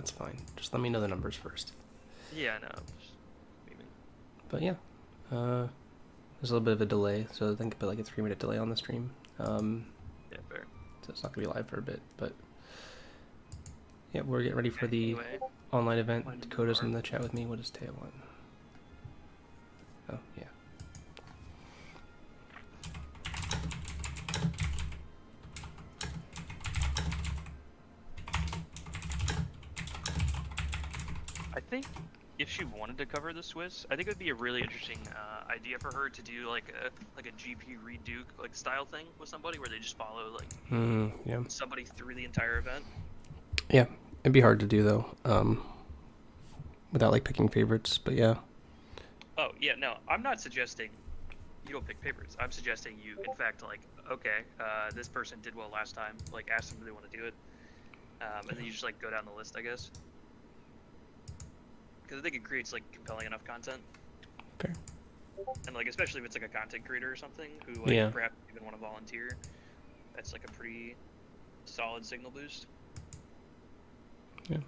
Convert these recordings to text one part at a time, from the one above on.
that's fine. Just let me know the numbers first. Yeah, no. Just maybe. But yeah, there's a little bit of a delay, so think about like a 3-minute delay on the stream. Yeah, fair. So it's not gonna be live for a bit, but yeah, we're getting ready for the Anyway, online event. when you Dakota's are. in the chat with me. What does Thea want? Oh yeah. I think if she wanted to cover the Swiss, I think it would be a really interesting idea for her to do like a GP redo like style thing with somebody where they just follow like Yeah. somebody through the entire event. Yeah, it'd be hard to do though, without like picking favorites. But yeah. Oh yeah, no, I'm not suggesting you don't pick favorites. I'm suggesting you, in fact, like okay, this person did well last time. Like ask them if they want to do it, and then you just like go down the list, I guess. Because I think it creates like compelling enough content. Fair. And like especially if it's like a content creator or something who like perhaps even want to volunteer, that's like a pretty solid signal boost. Yeah.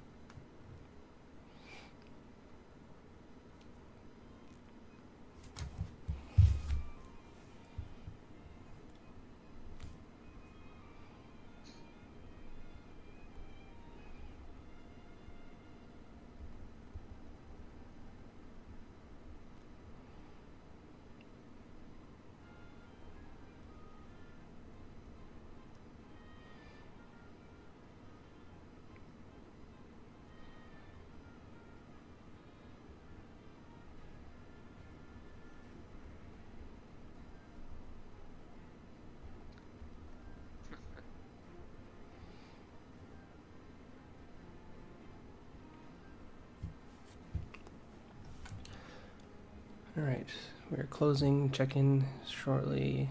All right, we're closing. Check in shortly.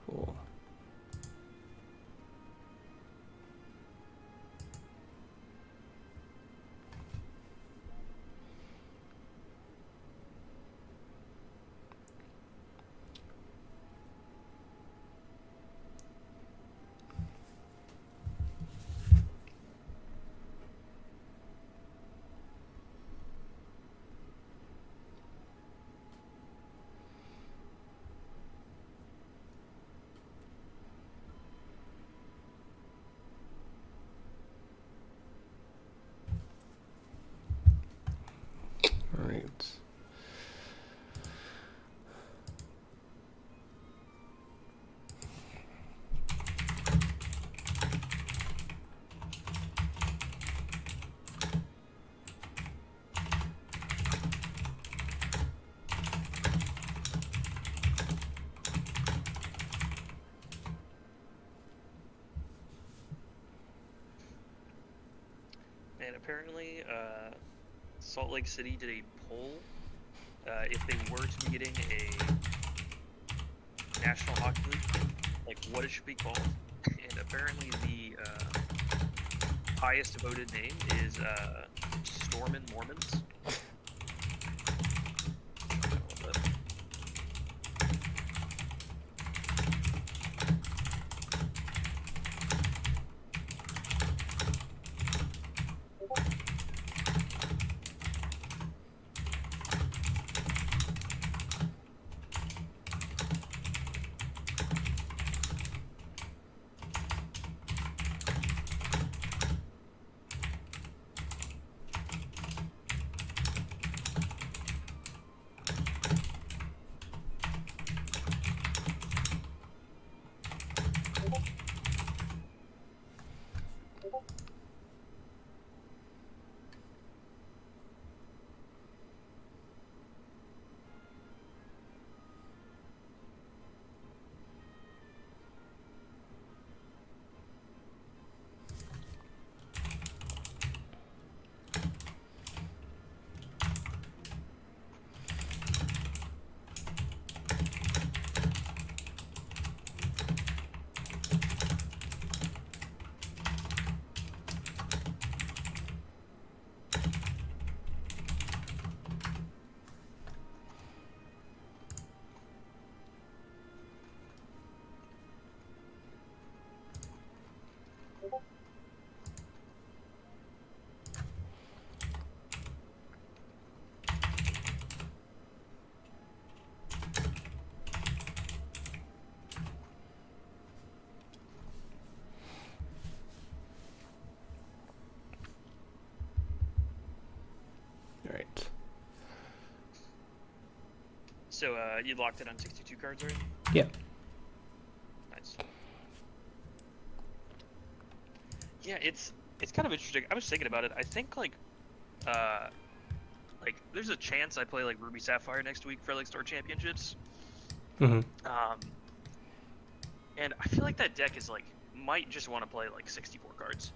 Cool. All right. And apparently, Salt Lake City did a poll if they were to be getting a National Hockey League team, like what it should be called. And apparently, the highest voted name is Stormin' Mormons. All right. So you locked it on 62 cards, right? Yeah. Nice. Yeah, it's kind of interesting. I was thinking about it. I think uh there's a chance I play like Ruby Sapphire next week for like Store Championships. Mm-hmm. Um, and I feel like that deck is like might just want to play like 64 cards.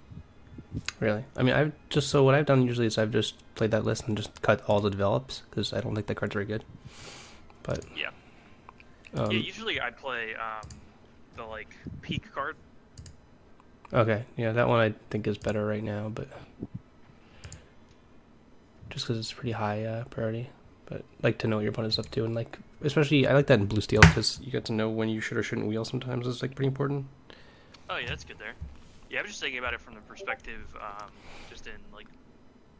Really? I mean, I've just so what I've done usually is I've just played that list and just cut all the develops because I don't think that card's very good. But Yeah. Yeah, um, usually I play the like peak card. okay, yeah, that one I think is better right now, but just because it's pretty high priority. But like to know what your opponent's up to, and like especially I like that in blue steel because you get to know when you should or shouldn't wheel. Sometimes it's like pretty important. Oh yeah, that's good there. Yeah, I was just thinking about it from the perspective, just in like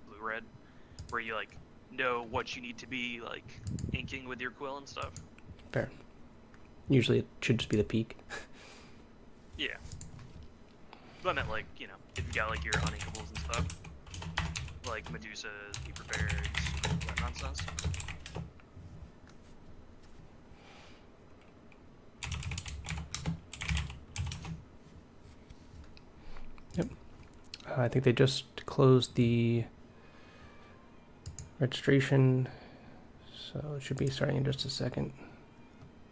blue red, where you like know what you need to be like inking with your quill and stuff. Fair. Usually it should just be the peak. Yeah, but I meant like if you got like your uninkables and stuff, like Medusas, be prepared, that nonsense. Yep. I think they just closed the registration, so it should be starting in just a second.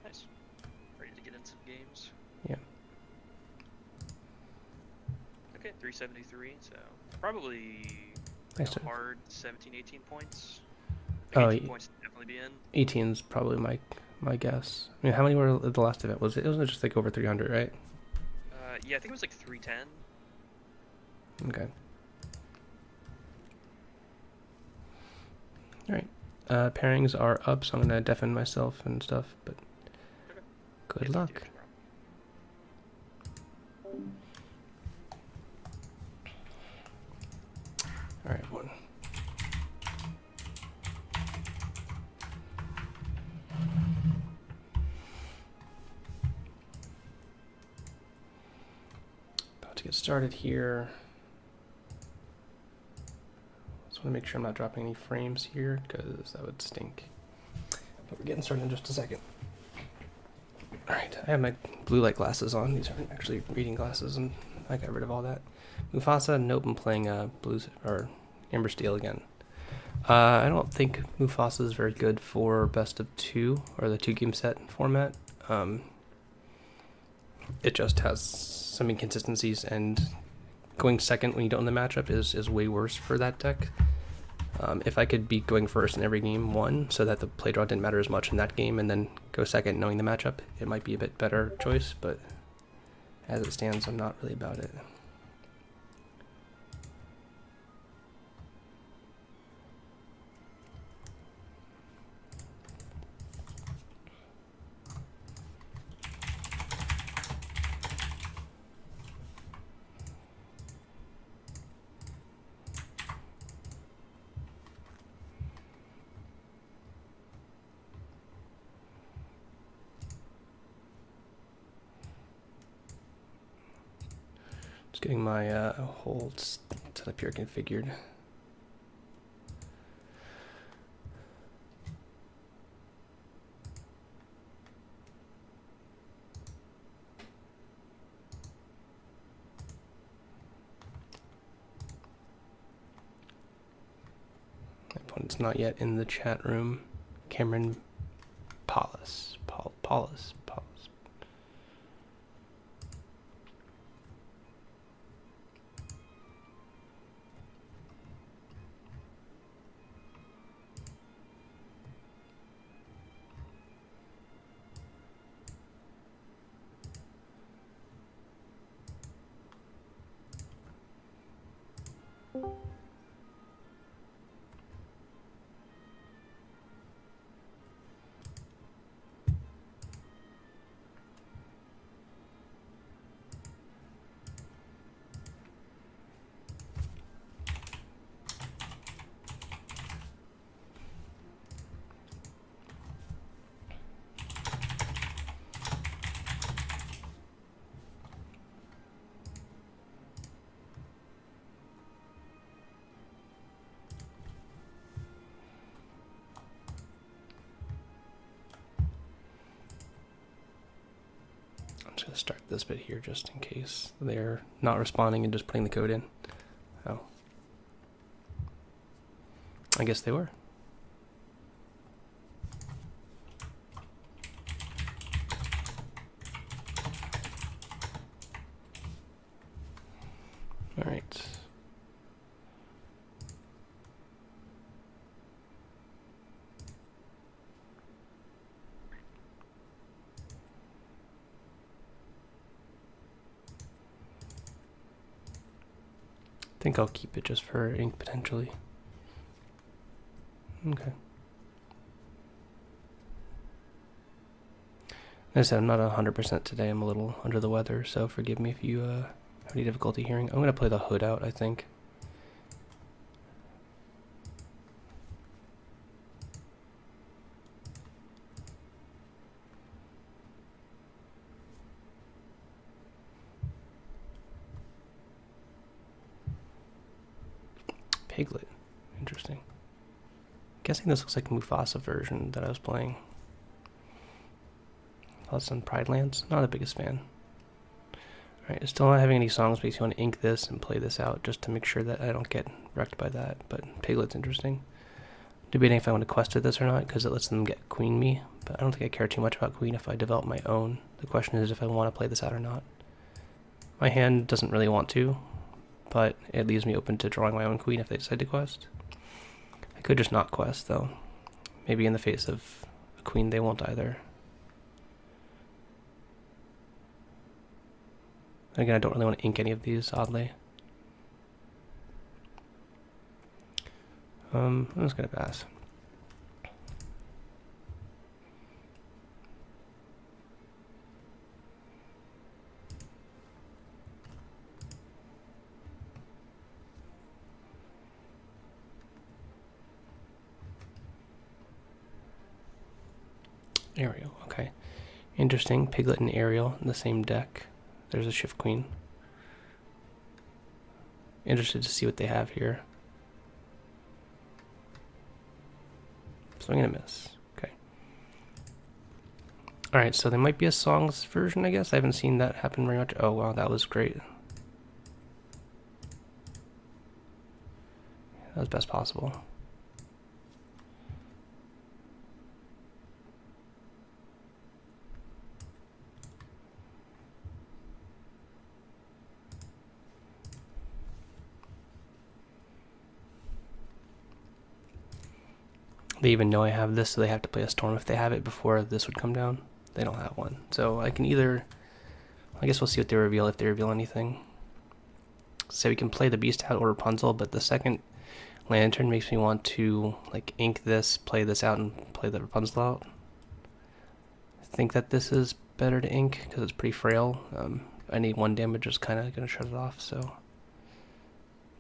Nice. Ready to get in some games. Yeah. Okay, 373. So probably Nice. a hard 17, 18 points. Like Oh, 18 points to definitely be in. 18's probably my guess. I mean, how many were at the last event? Was it? It wasn't just like over 300, right? Yeah, I think it was like 310. Okay. All right. Pairings are up, so I'm gonna deafen myself and stuff. But Okay. good Yeah, luck. All right, one. About to get started here. Just want to make sure I'm not dropping any frames here because that would stink. But we're getting started in just a second. All right, I have my blue light glasses on. These aren't actually reading glasses, and I got rid of all that. Mufasa, nope, I'm playing blues or Amber Steel again. I don't think Mufasa is very good for best of two or the 2 game set format. It just has some inconsistencies, and going second when you don't know the matchup is way worse for that deck. If I could be going first in every game, one, so that the play draw didn't matter as much in that game, and then go second knowing the matchup, it might be a bit better choice, but as it stands, I'm not really about it. Just getting my whole setup here configured. My opponent's not yet in the chat room. Cameron Paulus. Paulus. just going to start this bit here just in case they're not responding and just putting the code in. Oh. I guess they were. All right. I think I'll keep it just for ink potentially. Okay. As I said, I'm not 100% today. I'm a little under the weather, so forgive me if you have any difficulty hearing. I'm going to play the hood out, I think. Piglet. Interesting. Guessing this looks like Mufasa version that I was playing. Plus on Pride Lands. Not the biggest fan. Alright, still not having any songs, makes you want to ink this and play this out just to make sure that I don't get wrecked by that. But Piglet's interesting. Debating if I want to quest with this or not because it lets them get Queen me. But I don't think I care too much about Queen if I develop my own. The question is if I want to play this out or not. My hand doesn't really want to, but it leaves me open to drawing my own Queen if they decide to quest. I could just not quest, though. Maybe in the face of a Queen they won't either. Again, I don't really want to ink any of these, oddly. I'm just going to pass. There we go, okay. Interesting, Piglet and Ariel in the same deck. There's a Shift Queen. Interested to see what they have here. So I'm going to miss. Okay. Alright, so there might be a songs version, I guess. I haven't seen that happen very much. Oh, wow, that was great. That was best possible. They even know I have this, so they have to play a storm if they have it before this would come down. They don't have one. So I can either... I guess we'll see what they reveal, if they reveal anything. So we can play the Beast out or Rapunzel, but the second Lantern makes me want to like ink this, play this out, and play the Rapunzel out. I think that this is better to ink because it's pretty frail. Any one damage is kind of going to shut it off, so...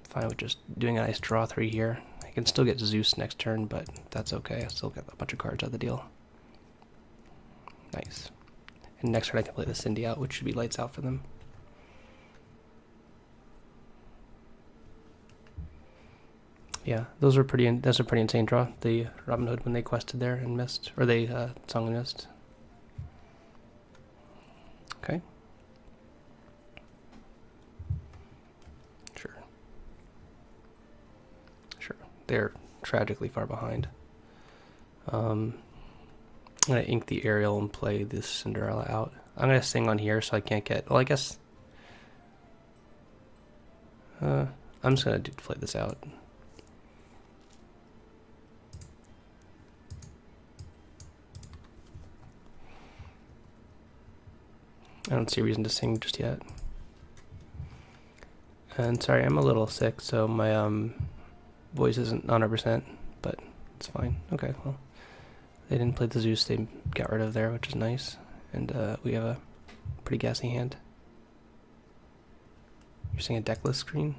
Fine with just doing a nice draw 3 here. I can still get Zeus next turn, but that's okay. I still got a bunch of cards out of the deal. Nice. And next turn I can play the Cindy out, which should be lights out for them. Yeah, that's a pretty insane draw. The Robin Hood when they quested there and missed, or they sung and missed. Okay. Sure. They're tragically far behind. I'm going to ink the Ariel and play this Cinderella out. I'm going to sing on here so I can't get... Well, I guess... I'm just going to play this out. I don't see a reason to sing just yet. And sorry, I'm a little sick, so my voice isn't 100%, but it's fine. Okay, well, they didn't play the Zeus they got rid of there, which is nice. And we have a pretty gassy hand. You're seeing a decklist screen?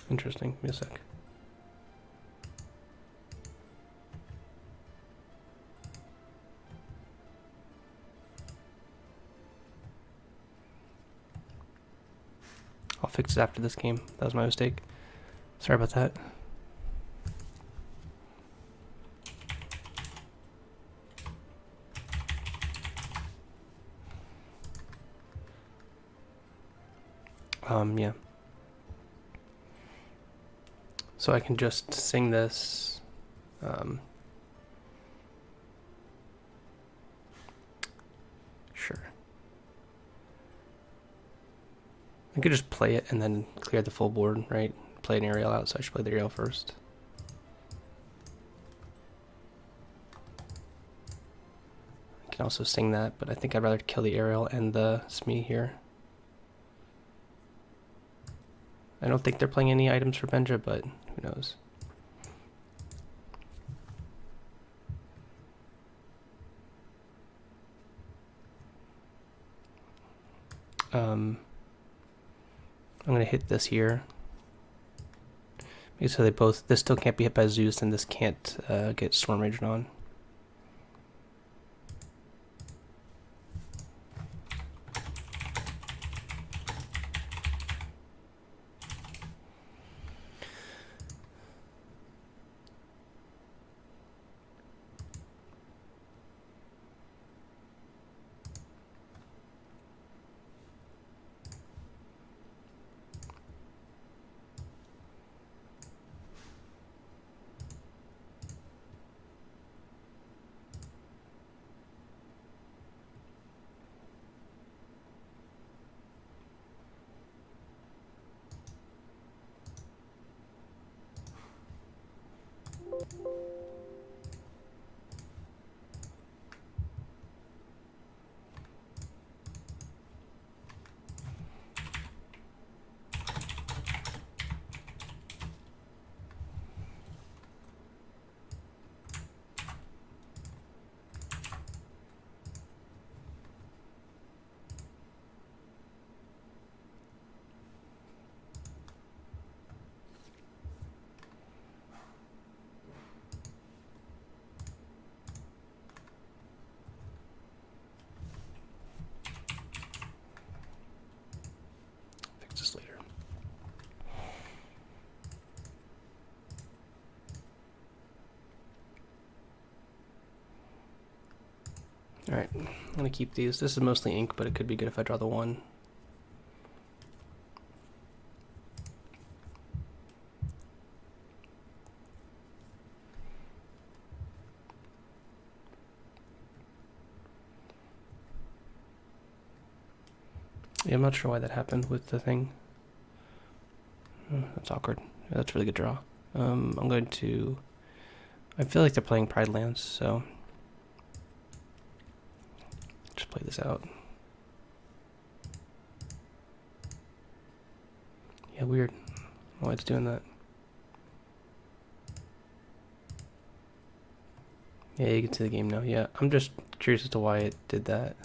Interesting. Give me a sec. I'll fix it after this game. That was my mistake. Sorry about that. Yeah. So I can just sing this. Sure. I could just play it and then clear the full board, right? Play an aerial out, so I should play the aerial first. I can also sing that, but I think I'd rather kill the aerial and the Smee here. I don't think they're playing any items for Benja, but who knows. I'm gonna hit this here. So they both, this still can't be hit by Zeus, and this can't get Storm Raged on. Fix this later. Alright, I'm gonna keep these. This is mostly ink, but it could be good if I draw the 1. Yeah, I'm not sure why that happened with the thing. That's awkward. Yeah, that's a really good draw. I'm going to... I feel like they're playing Pride Lands, so... just play this out. Yeah, weird. Why it's doing that. Yeah, you can see the game now. Yeah, I'm just curious as to why it did that.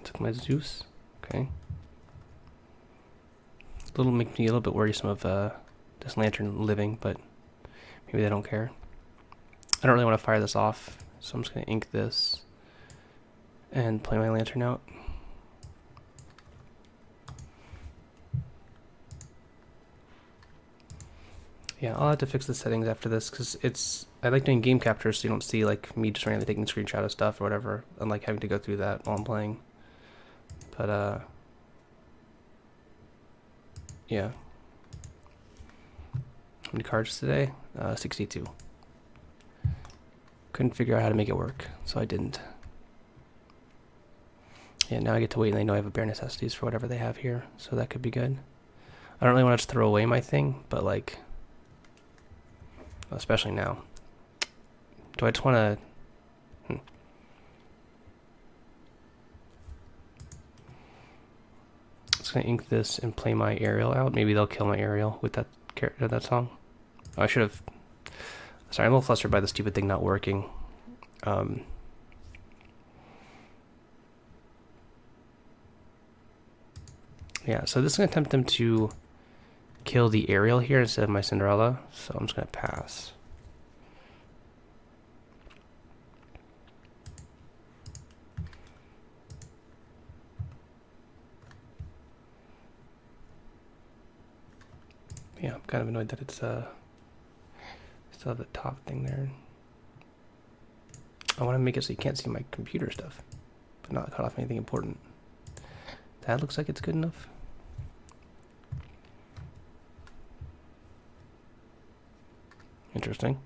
Took my Zeus. Okay. Makes me a little bit worrisome of this lantern living, but maybe they don't care. I don't really want to fire this off, so I'm just going to ink this and play my lantern out. Yeah, I'll have to fix the settings after this, because I like doing game capture so you don't see like me just randomly taking a screenshot of stuff or whatever, and like having to go through that while I'm playing. But yeah. How many cards today? 62. Couldn't figure out how to make it work, so I didn't. Yeah, now I get to wait and they know I have a bare necessities for whatever they have here, so that could be good. I don't really want to just throw away my thing, but like, especially now. Do I just want to... Just gonna ink this and play my aerial out. Maybe they'll kill my aerial with that song. Oh, I should have... Sorry, I'm a little flustered by the stupid thing not working. Yeah, so this is gonna tempt them to kill the aerial here instead of my Cinderella. So I'm just gonna pass. Yeah, I'm kind of annoyed that it's still have the top thing there. I want to make it so you can't see my computer stuff, but not cut off anything important. That looks like it's good enough. Interesting.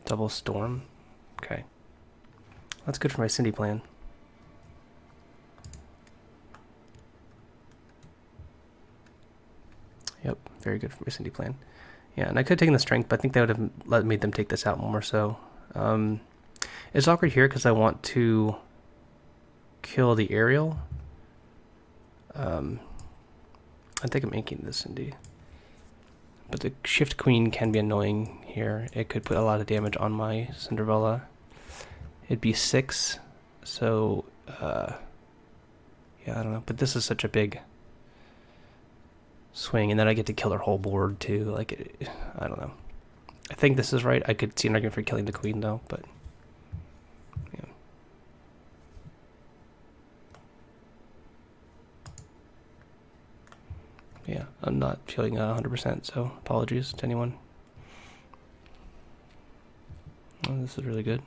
Double storm. Okay. That's good for my Cindy plan. Yep, very good for my Cindy plan. Yeah, and I could have taken the strength, but I think that would have made them take this out more so. It's awkward here because I want to kill the aerial. I think I'm inking this Cindy. But the shift queen can be annoying here. It could put a lot of damage on my Cinderella. It'd be 6, so yeah, I don't know. But this is such a big swing, and then I get to kill their whole board too. Like, I don't know. I think this is right. I could see an argument for killing the queen though, but yeah. Yeah, I'm not feeling 100%, so apologies to anyone. Oh, this is really good.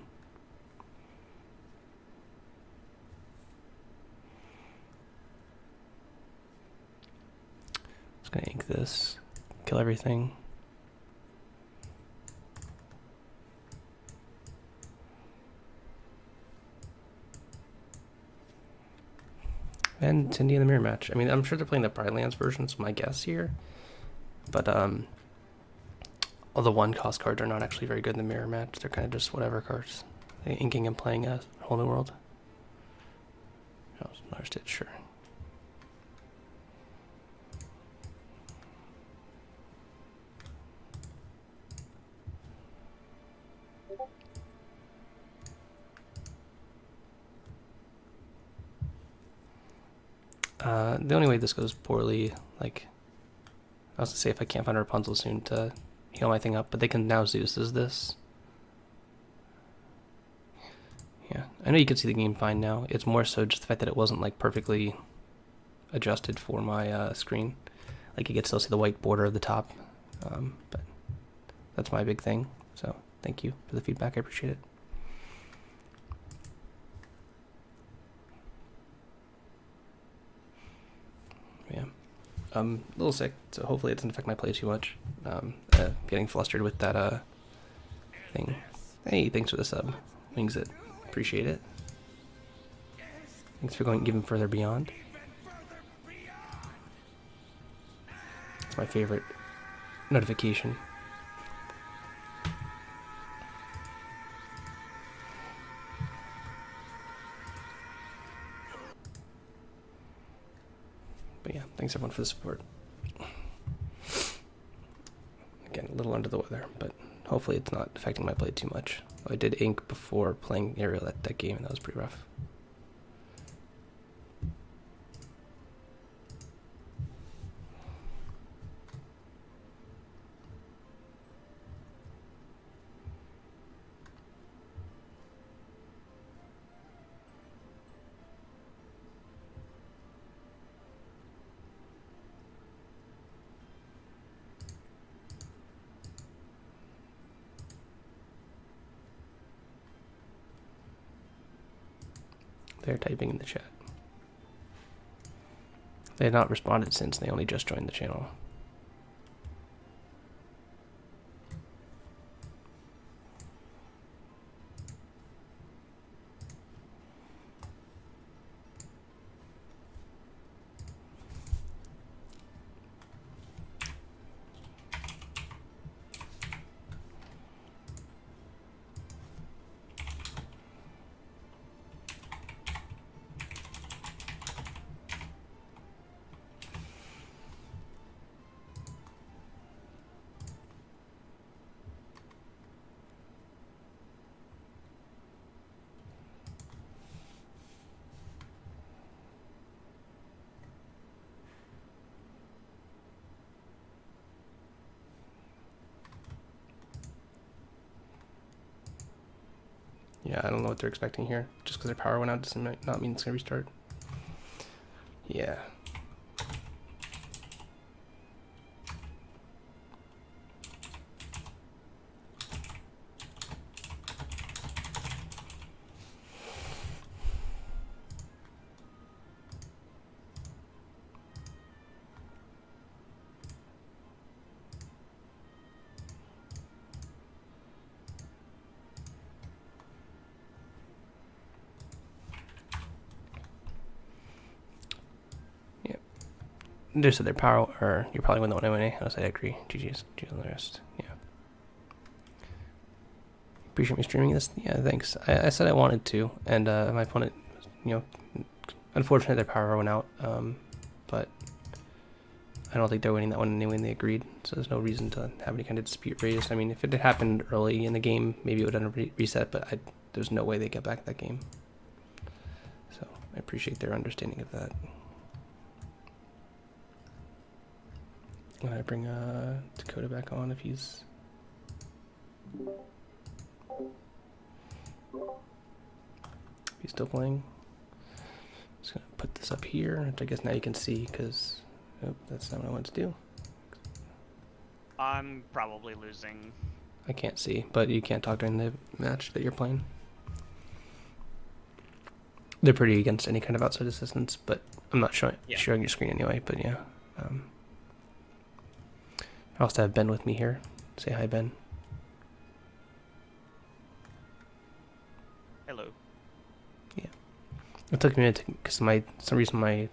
Just gonna ink this, kill everything. And Cindy in the mirror match. I mean, I'm sure they're playing the Bridelands version, it's my guess here. But all the 1-cost cards are not actually very good in the mirror match. They're kind of just whatever cards. They're inking and playing a whole new world. Oh, another Stitch, sure. The only way this goes poorly, like, I was gonna say if I can't find a Rapunzel soon to heal my thing up, but they can now Zeus as this. Yeah, I know you can see the game fine now. It's more so just the fact that it wasn't like perfectly adjusted for my screen. Like you can still see the white border at the top, but that's my big thing. So thank you for the feedback. I appreciate it. Yeah. I'm a little sick, so hopefully it doesn't affect my play too much. Getting flustered with that thing. Hey, thanks for the sub. Wings it. Appreciate it. Thanks for going even further beyond. It's my favorite notification. But yeah, thanks everyone for the support. Again, a little under the weather, but hopefully it's not affecting my play too much. I did ink before playing Aerial that game, and that was pretty rough. They're typing in the chat. They have not responded since they only just joined the channel. Yeah, I don't know what they're expecting here. Just because their power went out doesn't not mean it's gonna restart. Yeah. They said their power, or you're probably winning the one anyway. I agree. GG's on the rest. Yeah. Appreciate me streaming this. Yeah, thanks. I said I wanted to, and my opponent, unfortunately their power went out. But I don't think they're winning that one anyway, and they agreed. So there's no reason to have any kind of dispute raised. I mean, if it had happened early in the game, maybe it would have reset, but there's no way they get back that game. So I appreciate their understanding of that. I bring Dakota back on if he's... still playing. Just gonna put this up here, which I guess now you can see, because that's not what I wanted to do. I'm probably losing. I can't see, but you can't talk during the match that you're playing. They're pretty against any kind of outside assistance, but I'm not showing your screen anyway, but yeah. I also have Ben with me here. Say hi, Ben. Hello. Yeah. It took me a minute because some reason my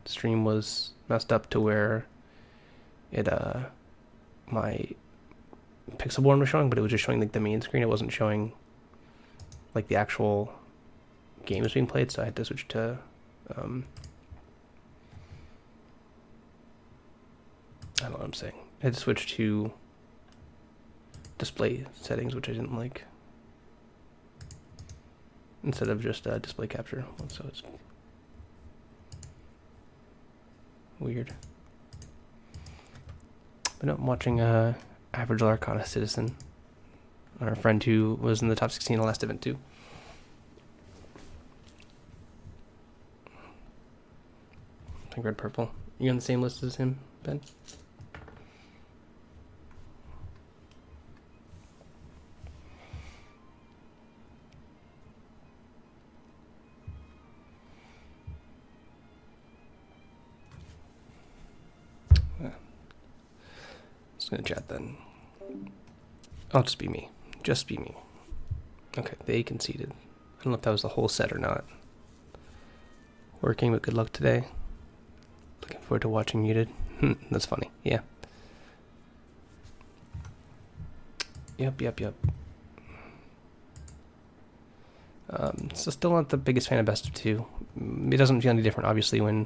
stream was messed up to where it my pixel born was showing, but it was just showing like the main screen. It wasn't showing like the actual games being played, so I had to switch to I don't know what I'm saying. I had to switch to display settings, which I didn't like, instead of just display capture. So it's weird. But no, I'm watching Average Lorcana Citizen, our friend who was in the top 16 in the last event too. Pink, red, purple. You on the same list as him, Ben? Just gonna chat then. I'll just be me. Just be me. Okay, they conceded. I don't know if that was the whole set or not. Working, but good luck today. Looking forward to watching Muted. That's funny. Yeah. Yep. So still not the biggest fan of best of two. It doesn't feel any different, obviously, when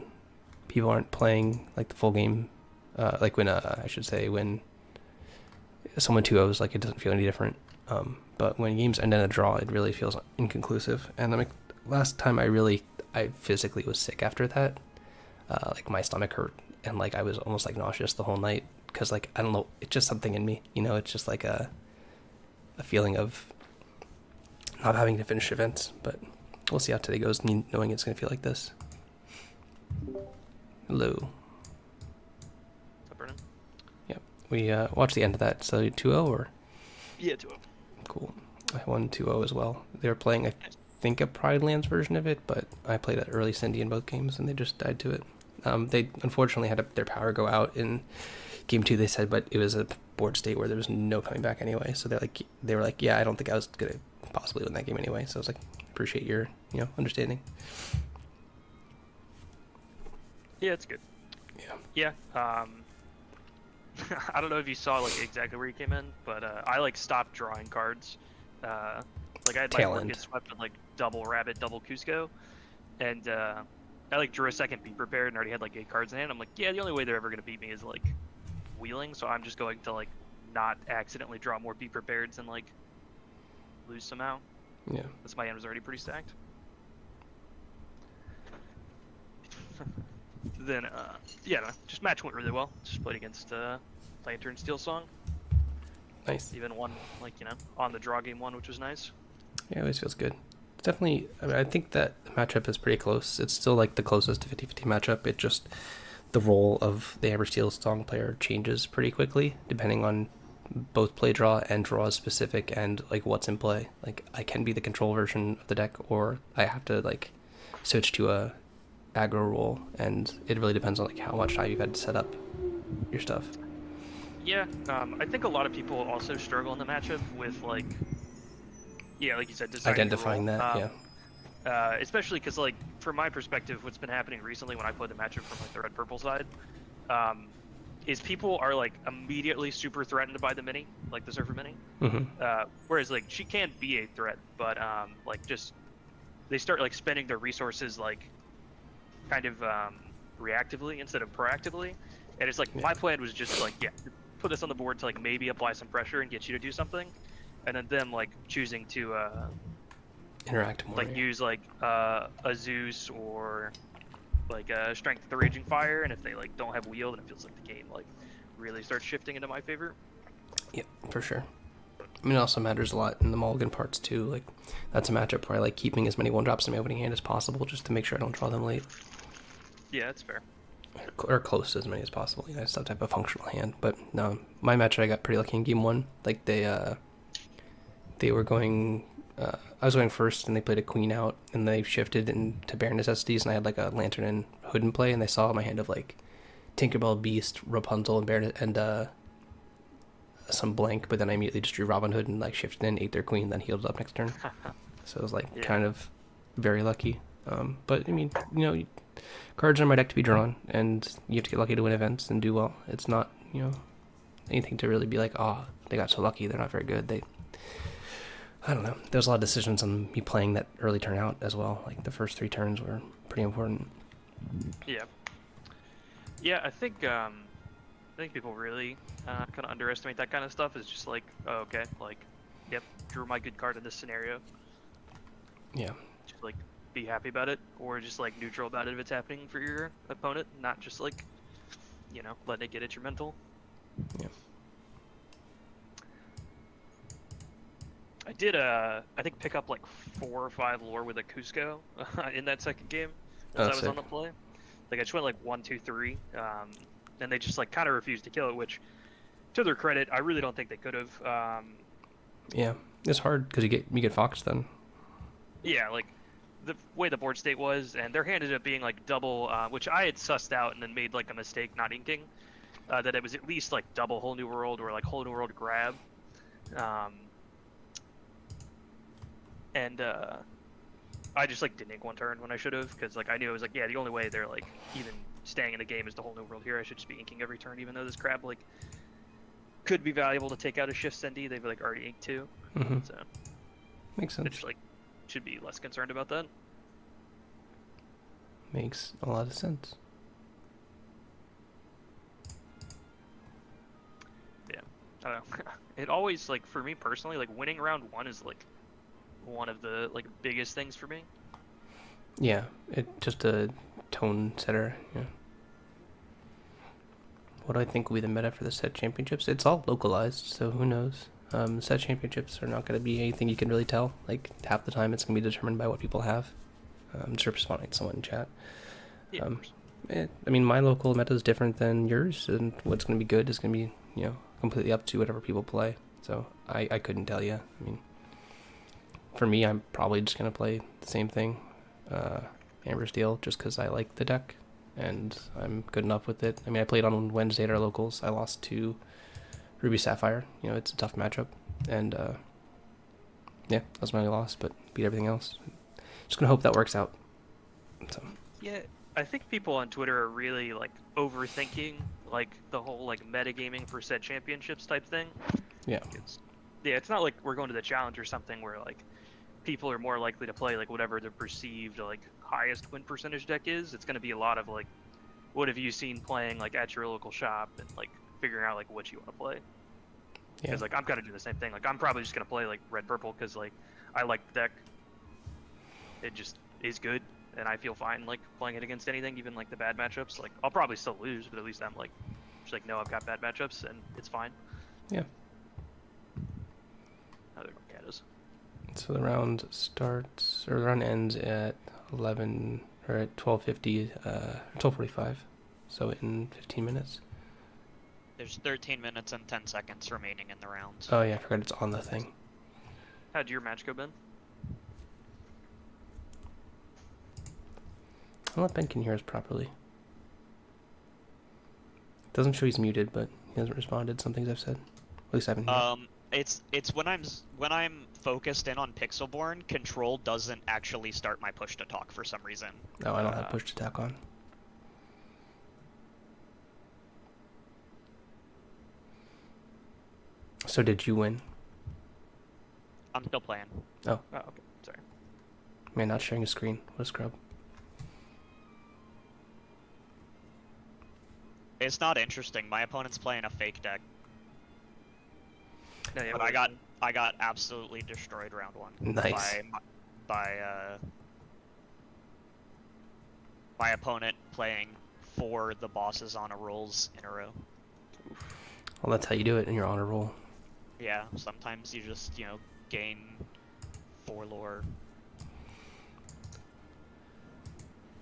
people aren't playing like the full game. Like when I should say when someone 2-0s, like it doesn't feel any different. But when games end in a draw, it really feels inconclusive. And like last time, I physically was sick after that. Like my stomach hurt, and like I was almost like nauseous the whole night because like I don't know, it's just something in me, it's just like a feeling of not having to finish events. But we'll see how today goes, knowing it's gonna feel like this. Hello. What's up, Brennan? Yep. We watched the end of that. So 2-0 or? Yeah, 2-0. Cool. I won 2-0 as well. They were playing, I think, a Pride Lands version of it, but I played that early Cindy in both games, and they just died to it. They unfortunately had their power go out in game 2. They said, but it was a board state where there was no coming back anyway. So they were like, yeah, I don't think I was gonna possibly win that game anyway. So I was like, appreciate your understanding. Yeah, it's good. Yeah. I don't know if you saw like exactly where you came in, but I like stopped drawing cards. Like I had my board get swept with like double rabbit, double Cusco, and I like drew a second Be Prepared and already had like 8 cards in hand. I'm like, yeah, the only way they're ever gonna beat me is like wheeling, so I'm just going to like not accidentally draw more Be Prepareds and like lose somehow. Yeah. That's my hand was already pretty stacked. Then just match went really well. Just played against Lantern Steel Song. Nice. Even won like on the draw game 1, which was nice. Yeah, it always feels good. It's definitely, I mean, I think that the matchup is pretty close. It's still like the closest to 50-50 matchup. It just, the role of the Amber Steel Song player changes pretty quickly depending on both play draw and draw specific and like what's in play. Like I can be the control version of the deck, or I have to like switch to a aggro role, and it really depends on like how much time you've had to set up your stuff. Yeah, I think a lot of people also struggle in the matchup with like, yeah, like you said, designing your role. Identifying that, yeah. Especially because like from my perspective, what's been happening recently when I play the matchup from like the red purple side, um, is people are like immediately super threatened by the mini, like the Surfer mini. Mm-hmm. Whereas like she can be a threat, but like just they start like spending their resources like kind of reactively instead of proactively. And it's like Yeah. my plan was just like, yeah, put this on the board to like maybe apply some pressure and get you to do something, and then them like choosing to Interact more. like Yeah. use like a Zeus or like Strength of the Raging Fire, and if they like don't have wheel, then it feels like the game like really starts shifting into my favor. Yeah, for sure. I mean, it also matters a lot in the mulligan parts too. Like, that's a matchup where I like keeping as many one drops in my opening hand as possible, just to make sure I don't draw them late, Yeah, that's fair. or close to as many as possible. You know, it's that type of functional hand. But no, my match I got pretty lucky in game one. Like they were going. I was going first, and they played a queen out, and they shifted into bare necessities, and I had like a lantern and hood in play, and they saw my hand of like Tinkerbell, Beast, Rapunzel, and bare and some blank, but then I immediately just drew Robin Hood and like shifted in, ate their queen, then healed up next turn. So it was like Yeah. kind of very lucky. But I mean, you know, cards are in my deck to be drawn, and you have to get lucky to win events and do well. It's not, you know, anything to really be like, oh, they got so lucky, they're not very good. I don't know. There's a lot of decisions on me playing that early turn out as well. Like the first 3 turns were pretty important. Yeah. Yeah, I think people really kind of underestimate that kind of stuff. It's just like, oh, okay, like, yep, drew my good card in this scenario. Yeah. Just like be happy about it, or just like neutral about it if it's happening for your opponent, not just like, you know, letting it get at your mental. Yeah. I did I think pick up like 4 or 5 lore with a Cusco in that second game as I was Sick. on the play. Like I just went like 1, 2, 3, and they just like kind of refused to kill it, which to their credit, I really don't think they could have. Yeah. It's hard because you get Fox then. Yeah, like the way the board state was, and their hand ended up being like double, which I had sussed out and then made like a mistake not inking. That it was at least like double Whole New World or like Whole New World grab. And I just like didn't ink 1 turn when I should have, because like I knew it was like, yeah, the only way they're like even staying in the game is the Whole New World here. I should just be inking every turn, even though this crab like could be valuable to take out a shift Sendy. They've like already inked 2, so Makes I sense. just like should be less concerned about that. Makes a lot of sense. Yeah, I don't know. It always like for me personally, like winning round 1 is like one of the like biggest things for me. Yeah, it just a tone setter. Yeah. What do I think will be the meta for the set championships? It's all localized, so who knows? Set championships are not going to be anything you can really tell. Like half the time, it's going to be determined by what people have. Just responding to someone in chat. Yeah, of course. I mean, my local meta is different than yours, and what's going to be good is going to be, you know, completely up to whatever people play. So I couldn't tell you. I mean, for me, I'm probably just going to play the same thing, Amber Steel, just because I like the deck, and I'm good enough with it. I mean, I played on Wednesday at our locals. I lost to Ruby Sapphire. You know, it's a tough matchup, and yeah, that was my only loss, but beat everything else. Just going to hope that works out. So. Yeah, I think people on Twitter are really like overthinking like the whole like metagaming for set championships type thing. Yeah. It's not like we're going to the challenge or something where like people are more likely to play like whatever the perceived like highest win percentage deck is. It's going to be a lot of like, what have you seen playing like at your local shop, and like figuring out like what you want to play. Yeah. Because like I'm kind of doing the same thing. Like I'm probably just going to play like red purple because like I like the deck. It just is good, and I feel fine like playing it against anything, even like the bad matchups. Like I'll probably still lose, but at least I'm like just like, no, I've got bad matchups and it's fine. Yeah. Oh, there Lorcana is. So the round starts, or the round ends at 11, or at 12:50, 12:45. So in 15 minutes. There's 13 minutes and 10 seconds remaining in the round. Oh yeah, I forgot it's on the thing. How'd your match go, Ben? I don't know if Ben can hear us properly. It doesn't show he's muted, but he hasn't responded to some things I've said. At least I haven't heard. It's when I'm focused in on Pixelborn, Control doesn't actually start my push to talk for some reason. No, I don't have push to talk on. So did you win? I'm still playing. Oh. Oh, okay. Sorry. Man, not sharing a screen. What a scrub. It's not interesting. My opponent's playing a fake deck. No, yeah, But I got absolutely destroyed round one. Nice. By my opponent playing 4 the bosses on a rolls in a row. Well, that's how you do it in your honor roll. Yeah, sometimes you just, gain 4 lore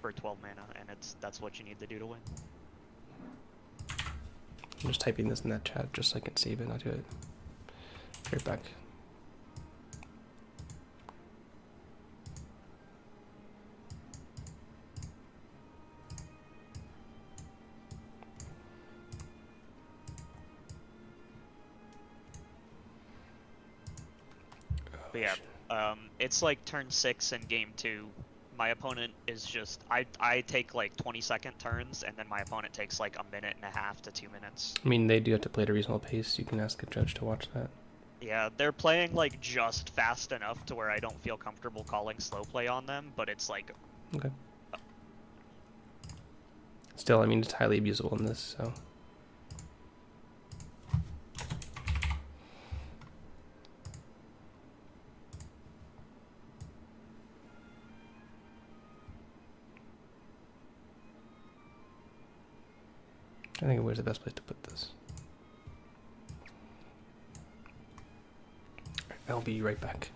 for 12 mana, and that's what you need to do to win. I'm just typing this in that chat just so I can save it, not do it. Be right back. But yeah, it's like turn 6 in game 2. My opponent is just, I take like 20-second turns, and then my opponent takes like 1.5 to 2 minutes. I mean, they do have to play at a reasonable pace. You can ask a judge to watch that. Yeah, they're playing like just fast enough to where I don't feel comfortable calling slow play on them, but it's like... Okay. Still, I mean, it's highly abusable in this, so... I think where's the best place to put this. I'll be right back.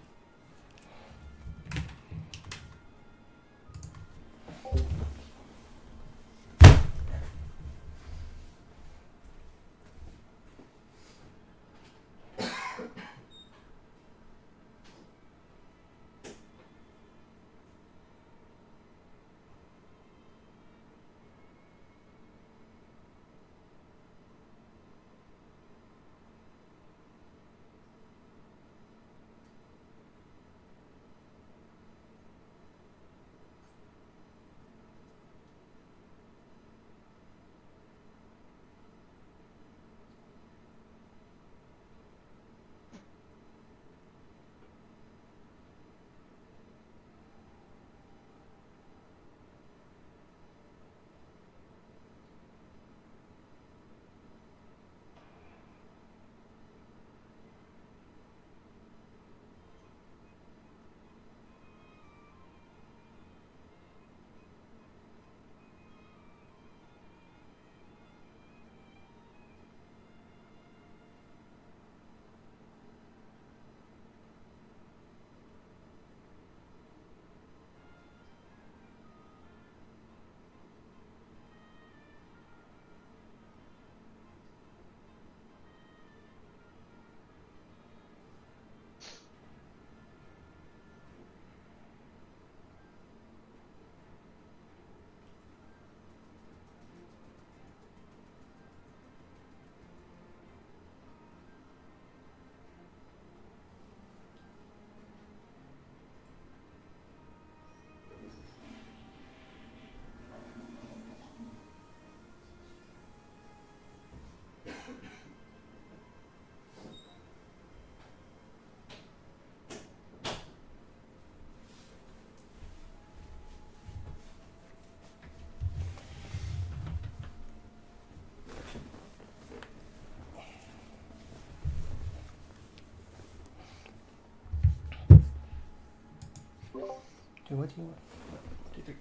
Hey, what do you want? 1, 2, 3.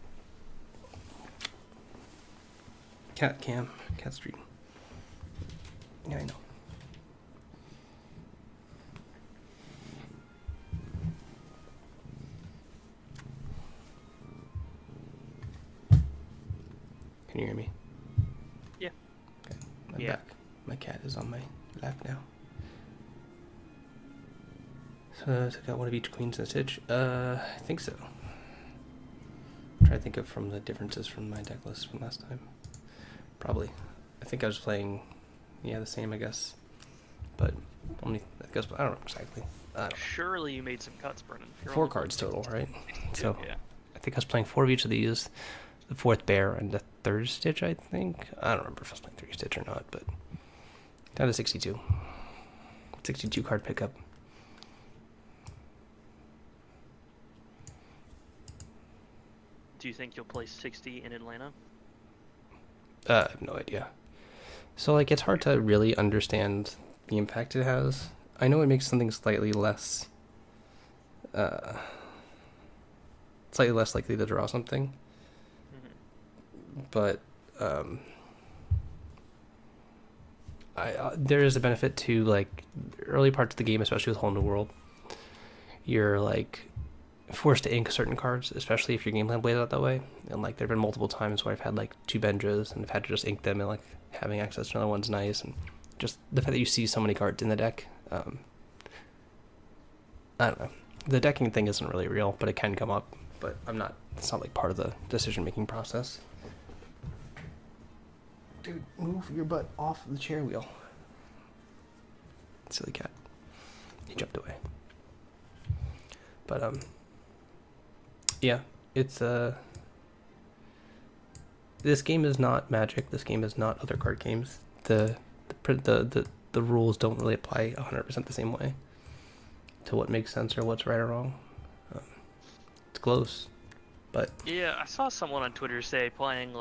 Cat cam. Cat street. Yeah, I know. Can you hear me? Yeah. Okay, I'm Yeah. back. My cat is on my lap now. So I took out one of each Queens and Stitch. I think so. I'm trying to think of from the differences from my deck list from last time. Probably. I think I was playing, the same, I guess. But only, I guess, I don't know exactly. I don't know. Surely you made some cuts, Brennan. You're 4 only cards total, right? 62, So yeah. I think I was playing 4 of each of these. The 4th Bear and the 3rd Stitch, I think. I don't remember if I was playing 3 Stitch or not, but down to 62. 62 card pickup. Do you think you'll play 60 in Atlanta? I have no idea. So, like, it's hard to really understand the impact it has. I know it makes something slightly less likely to draw something, but there is a benefit to, like, early parts of the game, especially with Whole New World. You're, like, forced to ink certain cards, especially if your game plan plays out that way. And, like, there have been multiple times where I've had, like, 2 Benjas and I've had to just ink them, and, like, having access to another one's nice. And just the fact that you see so many cards in the deck, I don't know. The decking thing isn't really real, but it can come up. But it's not, like, part of the decision-making process. Dude, move your butt off the chair wheel. Silly cat. He jumped away. But, yeah, it's, this game is not Magic. This game is not other card games. The rules don't really apply 100% the same way to what makes sense or what's right or wrong. It's close, but Yeah, I saw someone on Twitter say when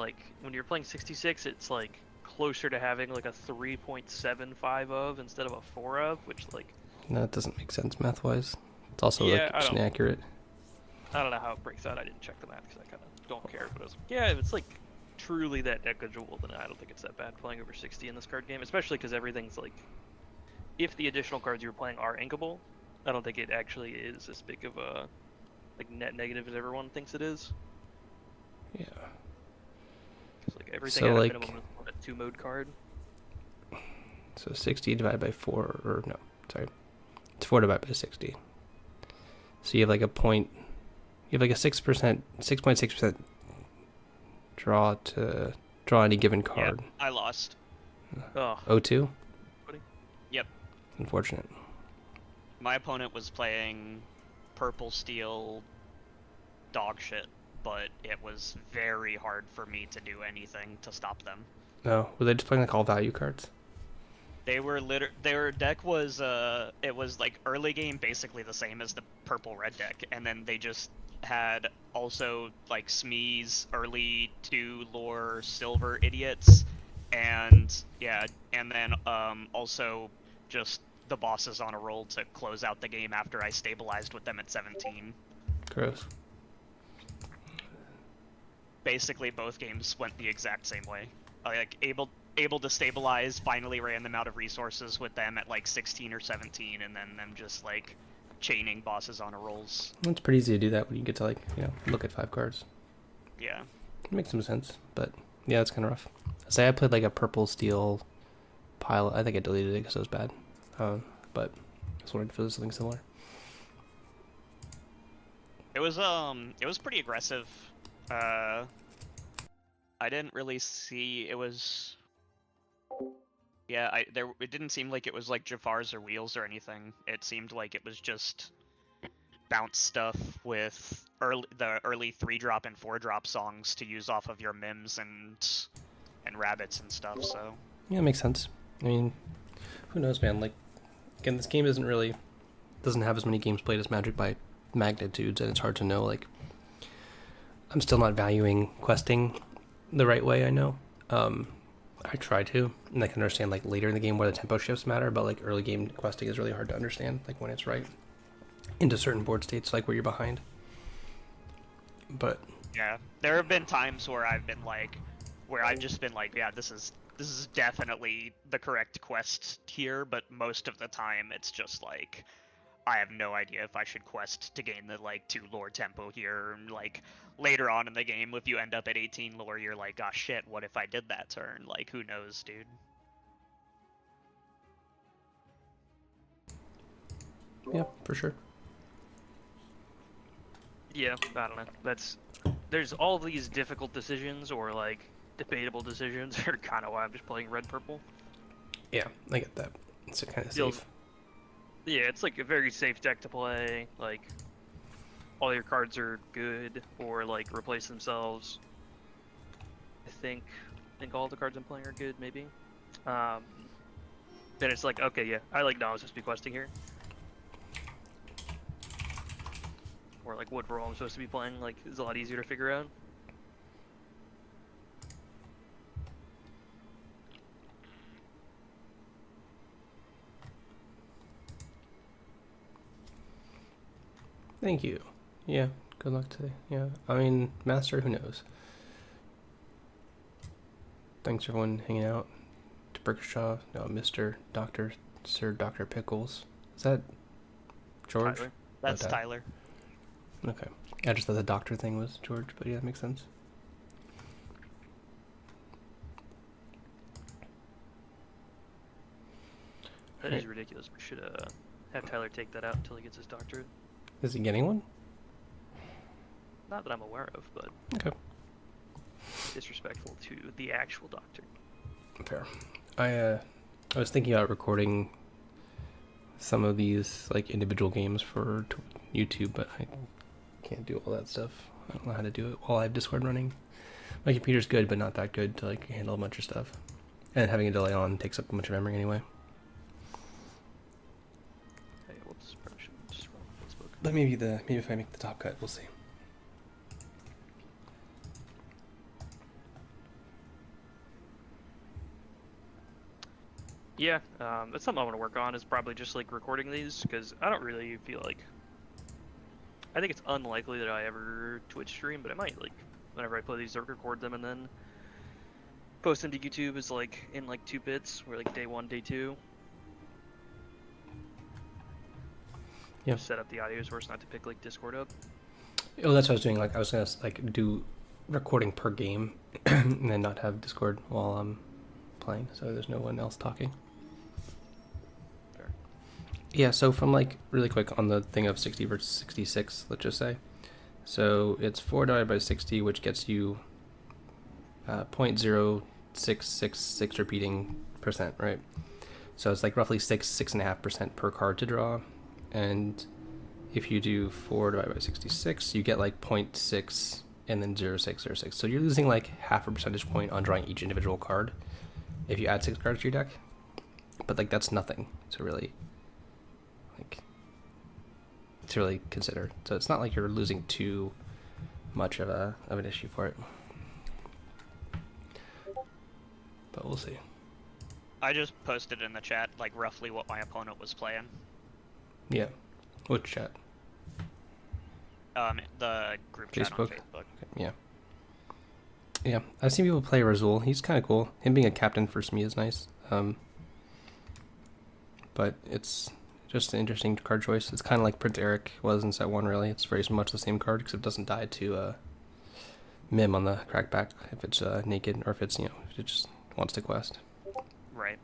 you're playing 66, it's like closer to having like a 3.75 of instead of a 4 of, which like... no, it doesn't make sense math-wise. It's also Yeah, like inaccurate. I don't know how it breaks out. I didn't check the math because I kind of don't care. But I was like, yeah, if it's like truly that negligible, then I don't think it's that bad playing over 60 in this card game. Especially because everything's like, if the additional cards you're playing are inkable, I don't think it actually is as big of a like net negative as everyone thinks it is. Yeah. Because like everything So, at a like, minimum is on a 2-mode card. So 60 divided by 4, or no, sorry, it's 4 divided by 60. So you have like a 6.6% draw to draw any given card. Yeah, I lost. Oh, 0-2? Yep. Unfortunate. My opponent was playing purple steel dog shit, but it was very hard for me to do anything to stop them. No, were they just playing like all value cards? Their deck was it was like early game basically the same as the purple red deck, and then they just had also like Smee's early 2 lore silver idiots, and yeah, and then also just the bosses on a roll to close out the game after I stabilized with them at 17. Gross. Basically both games went the exact same way. Like able to stabilize, finally ran them out of resources with them at like 16 or 17, and then them just like chaining bosses on a rolls. It's pretty easy to do that when you get to like, look at 5 cards. Yeah. It makes some sense, but yeah, it's kind of rough. Say I played like a purple steel pile. I think I deleted it because it was bad. But I was wondering if it was something similar. It was pretty aggressive. I didn't really see it was. Yeah, it didn't seem like it was like Jafar's or Wheels or anything. It seemed like it was just bounce stuff with the early 3-drop and 4-drop songs to use off of your mims and rabbits and stuff. So Yeah, it makes sense. I mean, who knows, man? Like, again, this game doesn't have as many games played as Magic by magnitudes, and it's hard to know. Like, I'm still not valuing questing the right way. I know. I try to, and I can understand like later in the game where the tempo shifts matter, but like early game questing is really hard to understand, like when it's right into certain board states, like where you're behind. But yeah, there have been times where I've just been like, yeah, this is definitely the correct quest here, but most of the time it's just like, I have no idea if I should quest to gain the like 2 lore tempo here. And, like later on in the game, if you end up at 18 lore, you're like, oh shit, what if I did that turn? Like, who knows, dude? Yeah, for sure. Yeah, I don't know. There's all these difficult decisions or like debatable decisions are kind of why I'm just playing red purple. Yeah, I get that. It's kind of Feels safe. Yeah, it's like a very safe deck to play. Like all your cards are good or like replace themselves. I think all the cards I'm playing are good, maybe. Um, then it's like, okay, yeah, I like knowledge supposed to be questing here. Or like what role I'm supposed to be playing, like, is a lot easier to figure out. Thank you. Yeah, good luck today. Yeah, I mean, Master, who knows? Thanks everyone hanging out. To Berkershaw, no, Mr. Doctor, Sir Dr. Pickles. Is that George? Tyler. That's Okay. Tyler. Okay. I just thought the doctor thing was George, but yeah, that makes sense. That Right. is ridiculous. We should have Tyler take that out until he gets his doctorate. Is he getting one? Not that I'm aware of, but Okay. disrespectful to the actual doctor. Fair. I was thinking about recording some of these like individual games for YouTube, but I can't do all that stuff. I don't know how to do it while I have Discord running. My computer's good, but not that good to like handle a bunch of stuff. And having a delay on takes up a bunch of memory anyway. Hey, whoops, probably shouldn't just run Facebook. But maybe if I make the top cut, we'll see. Yeah, that's something I want to work on. Is probably just like recording these because I don't really feel like. I think it's unlikely that I ever Twitch stream, but I might like whenever I play these, record them and then post them to YouTube as like in like 2 bits, where like day 1, day 2. Yeah. Just set up the audio source not to pick like Discord up. Oh, that's what I was doing. Like I was gonna like do recording per game, and then not have Discord while I'm playing, so there's no one else talking. Fair. Yeah, so from like really quick on the thing of 60 versus 66, let's just say. So it's 4 divided by 60, which gets you 0.0666 repeating percent, right? So it's like roughly 6.5% per card to draw. And if you do 4 divided by 66, you get like 0.6 and then 0.606. So you're losing like half a percentage point on drawing each individual card if you add 6 cards to your deck. But like that's nothing to really consider. So it's not like you're losing too much of an issue for it. But we'll see. I just posted in the chat like roughly what my opponent was playing. Yeah. Which chat? The group chat on Facebook? Facebook. Yeah. Yeah, I've seen people play Razul. He's kind of cool. Him being a captain for me is nice. But it's just an interesting card choice. It's kind of like Prince Eric was in set 1, really. It's very much the same card, except it doesn't die to Mim on the crackback if it's naked, or if it's, if it just wants to quest. Right.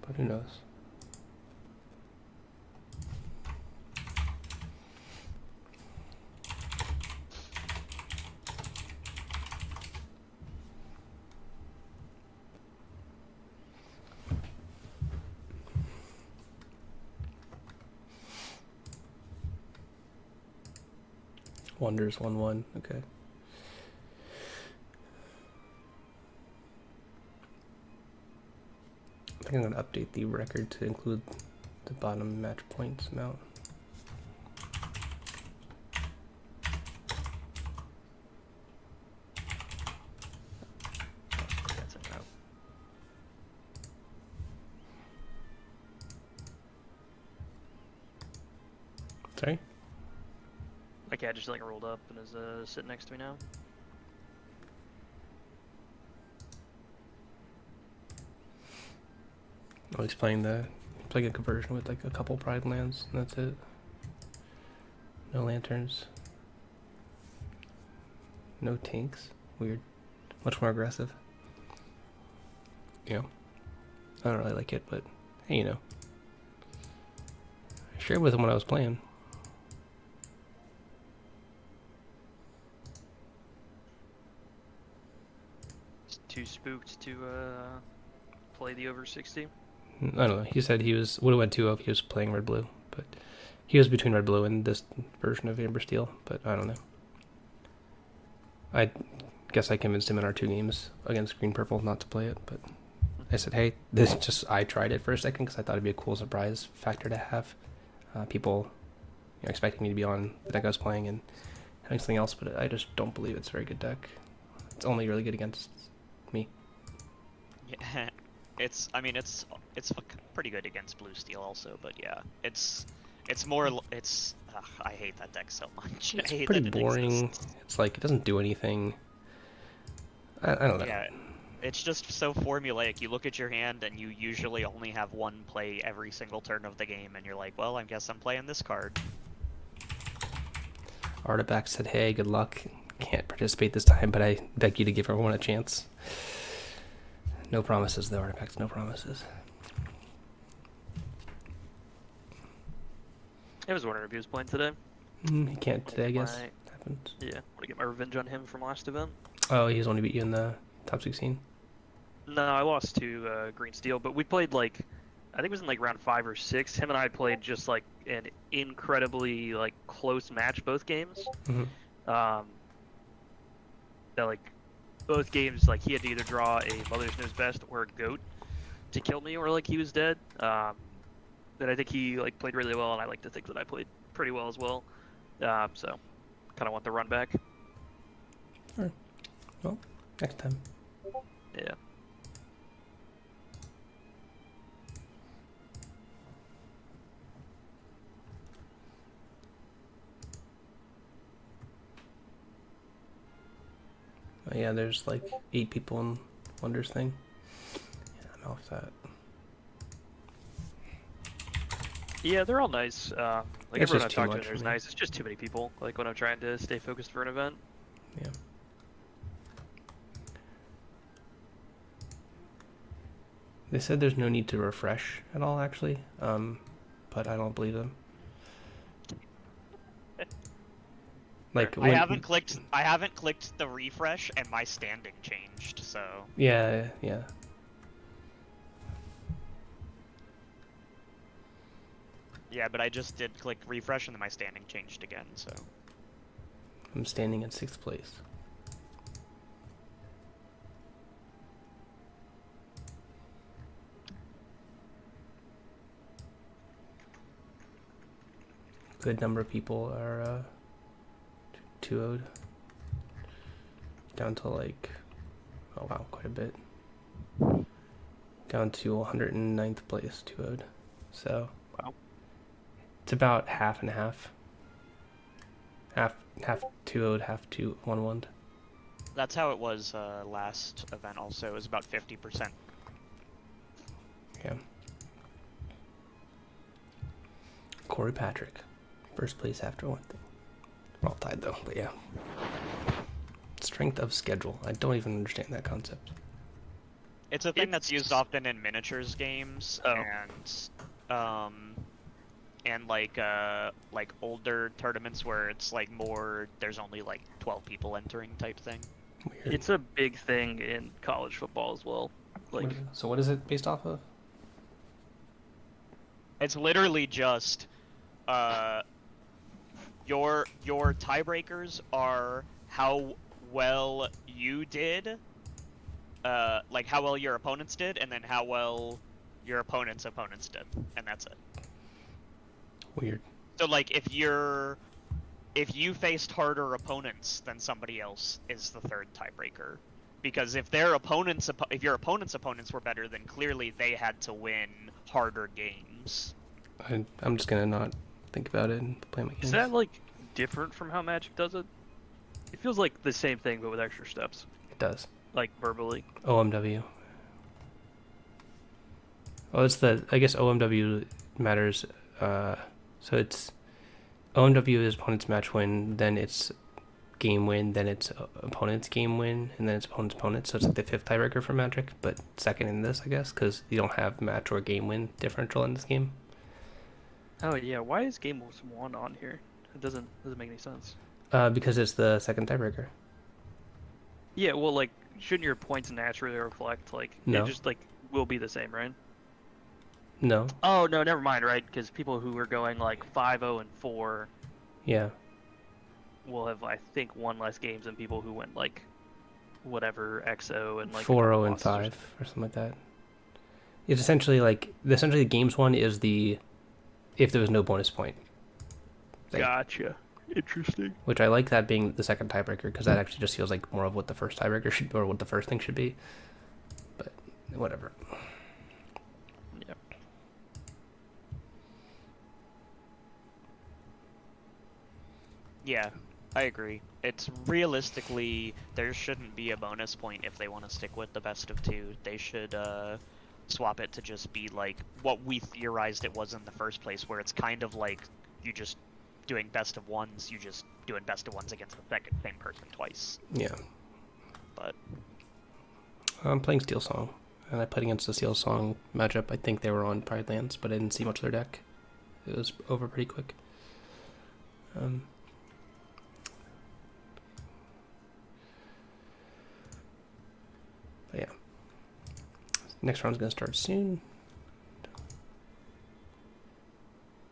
But who knows? Wonders 1/1. Okay. I think I'm going to update the record to include the bottom match points amount. That's it now. Sorry? My cat just like rolled up and is sitting next to me now. Oh, he's playing a conversion with like a couple Pride lands, and that's it. No lanterns. No tanks. Weird. Much more aggressive. You know, I don't really like it, but hey, you know. I shared with him when I was playing. Too spooked to play the over 60. I don't know. He said he would have went 2-0 if he was playing red blue, but he was between red blue and this version of Amber Steel, but I don't know. I guess I convinced him in our 2 games against green purple not to play it, but I said, hey, I tried it for a second because I thought it'd be a cool surprise factor to have. People expecting me to be on the deck I was playing and having something else, but I just don't believe it's a very good deck. It's only really good against me. Yeah, it's pretty good against blue steel also, but yeah, it's more it's I hate that deck so much. It's I hate pretty that it boring. exists. It's like it doesn't do anything. I don't know. Yeah, it's just so formulaic. You look at your hand and you usually only have one play every single turn of the game, and you're like, well, I guess I'm playing this card. Artifact said, hey, good luck. Can't participate this time, but I beg you to give everyone a chance. No promises, though, Artifacts. No promises. I was wondering if he was playing today. He can't today, I guess. Happens. Yeah, want to get my revenge on him from last event. Oh, he's only beat you in the top 16? No, I lost to Green Steel, but we played like, I think it was in like round 5 or 6. Him and I played just like an incredibly like close match both games. Mm-hmm. That like both games like he had to either draw a Mother's Knows Best or a goat to kill me, or like he was dead. But I think he like played really well, and I like to think that I played pretty well as well. So kind of want the run back. Sure. Well, next time. Yeah. Oh, yeah, there's like 8 people in Wonders thing. Yeah, I'm off that. Yeah, they're all nice. Like It's everyone I just too talked to much there is for me. nice. It's just too many people. Like when I'm trying to stay focused for an event. Yeah. They said there's no need to refresh at all, actually, but I don't believe them. Like I haven't clicked the refresh, and my standing changed. So Yeah. yeah, but I just did click refresh, and then my standing changed again. So I'm standing in 6th place. Good number of people are 2-0'd. Down to like, oh wow, quite a bit. Down to 109th place, 2-0'd. So Wow. it's about half and half. Half 2-0'd, half 1-1'd. that's how it was last event. Also, it was about 50%. Yeah. Corey Patrick, first place after 1 thing. We're all tied though, but yeah. Strength of schedule. I don't even understand that concept. It's a thing that's used often in miniatures games and like older tournaments where it's like more there's only like 12 people entering type thing. Weird. It's a big thing in college football as well. Like, So what is it based off of? It's literally just your tiebreakers are how well you did, like how well your opponents did, and then how well your opponents' opponents did, and that's it. Weird. So like if you faced harder opponents than somebody else is the third tiebreaker, because if your opponent's opponents were better, then clearly they had to win harder games. I'm just gonna not think about it and play my games. is that like different from how Magic does it? It feels like the same thing, but with extra steps. It does. Like verbally. OMW. Oh, it's I guess OMW matters. So it's OMW is opponent's match win, then it's game win, then it's opponent's game win, and then it's opponent's opponent. So it's like the fifth tiebreaker for Magic, but second in this, I guess, because you don't have match or game win differential in this game. Oh yeah, why is game one on here? It doesn't make any sense. Because it's the second tiebreaker. Yeah, well, like, shouldn't your points naturally reflect like No. it just like will be the same, right? No. Oh no, never mind, right? Because people who are going like 5-0 and 4 Yeah. will have, I think, one less games than people who went like whatever XO and like 4-0 and losses or 5 or something like that. It's essentially like the games one is the if there was no bonus point. Thing. Gotcha. Interesting. Which I like that being the second tiebreaker because that actually just feels like more of what the first tiebreaker should or what the first thing should be. But whatever. Yep. Yeah, I agree. It's realistically there shouldn't be a bonus point if they want to stick with the best of two. They should swap it to just be like what we theorized it was in the first place, where it's kind of like you just doing best of ones, you just doing best of ones against the same person twice. Yeah. But I'm playing Steel Song, and I played against the Steel Song matchup. I think they were on Pride Lands, but I didn't see much of their deck. It was over pretty quick. But yeah. Next round's gonna start soon.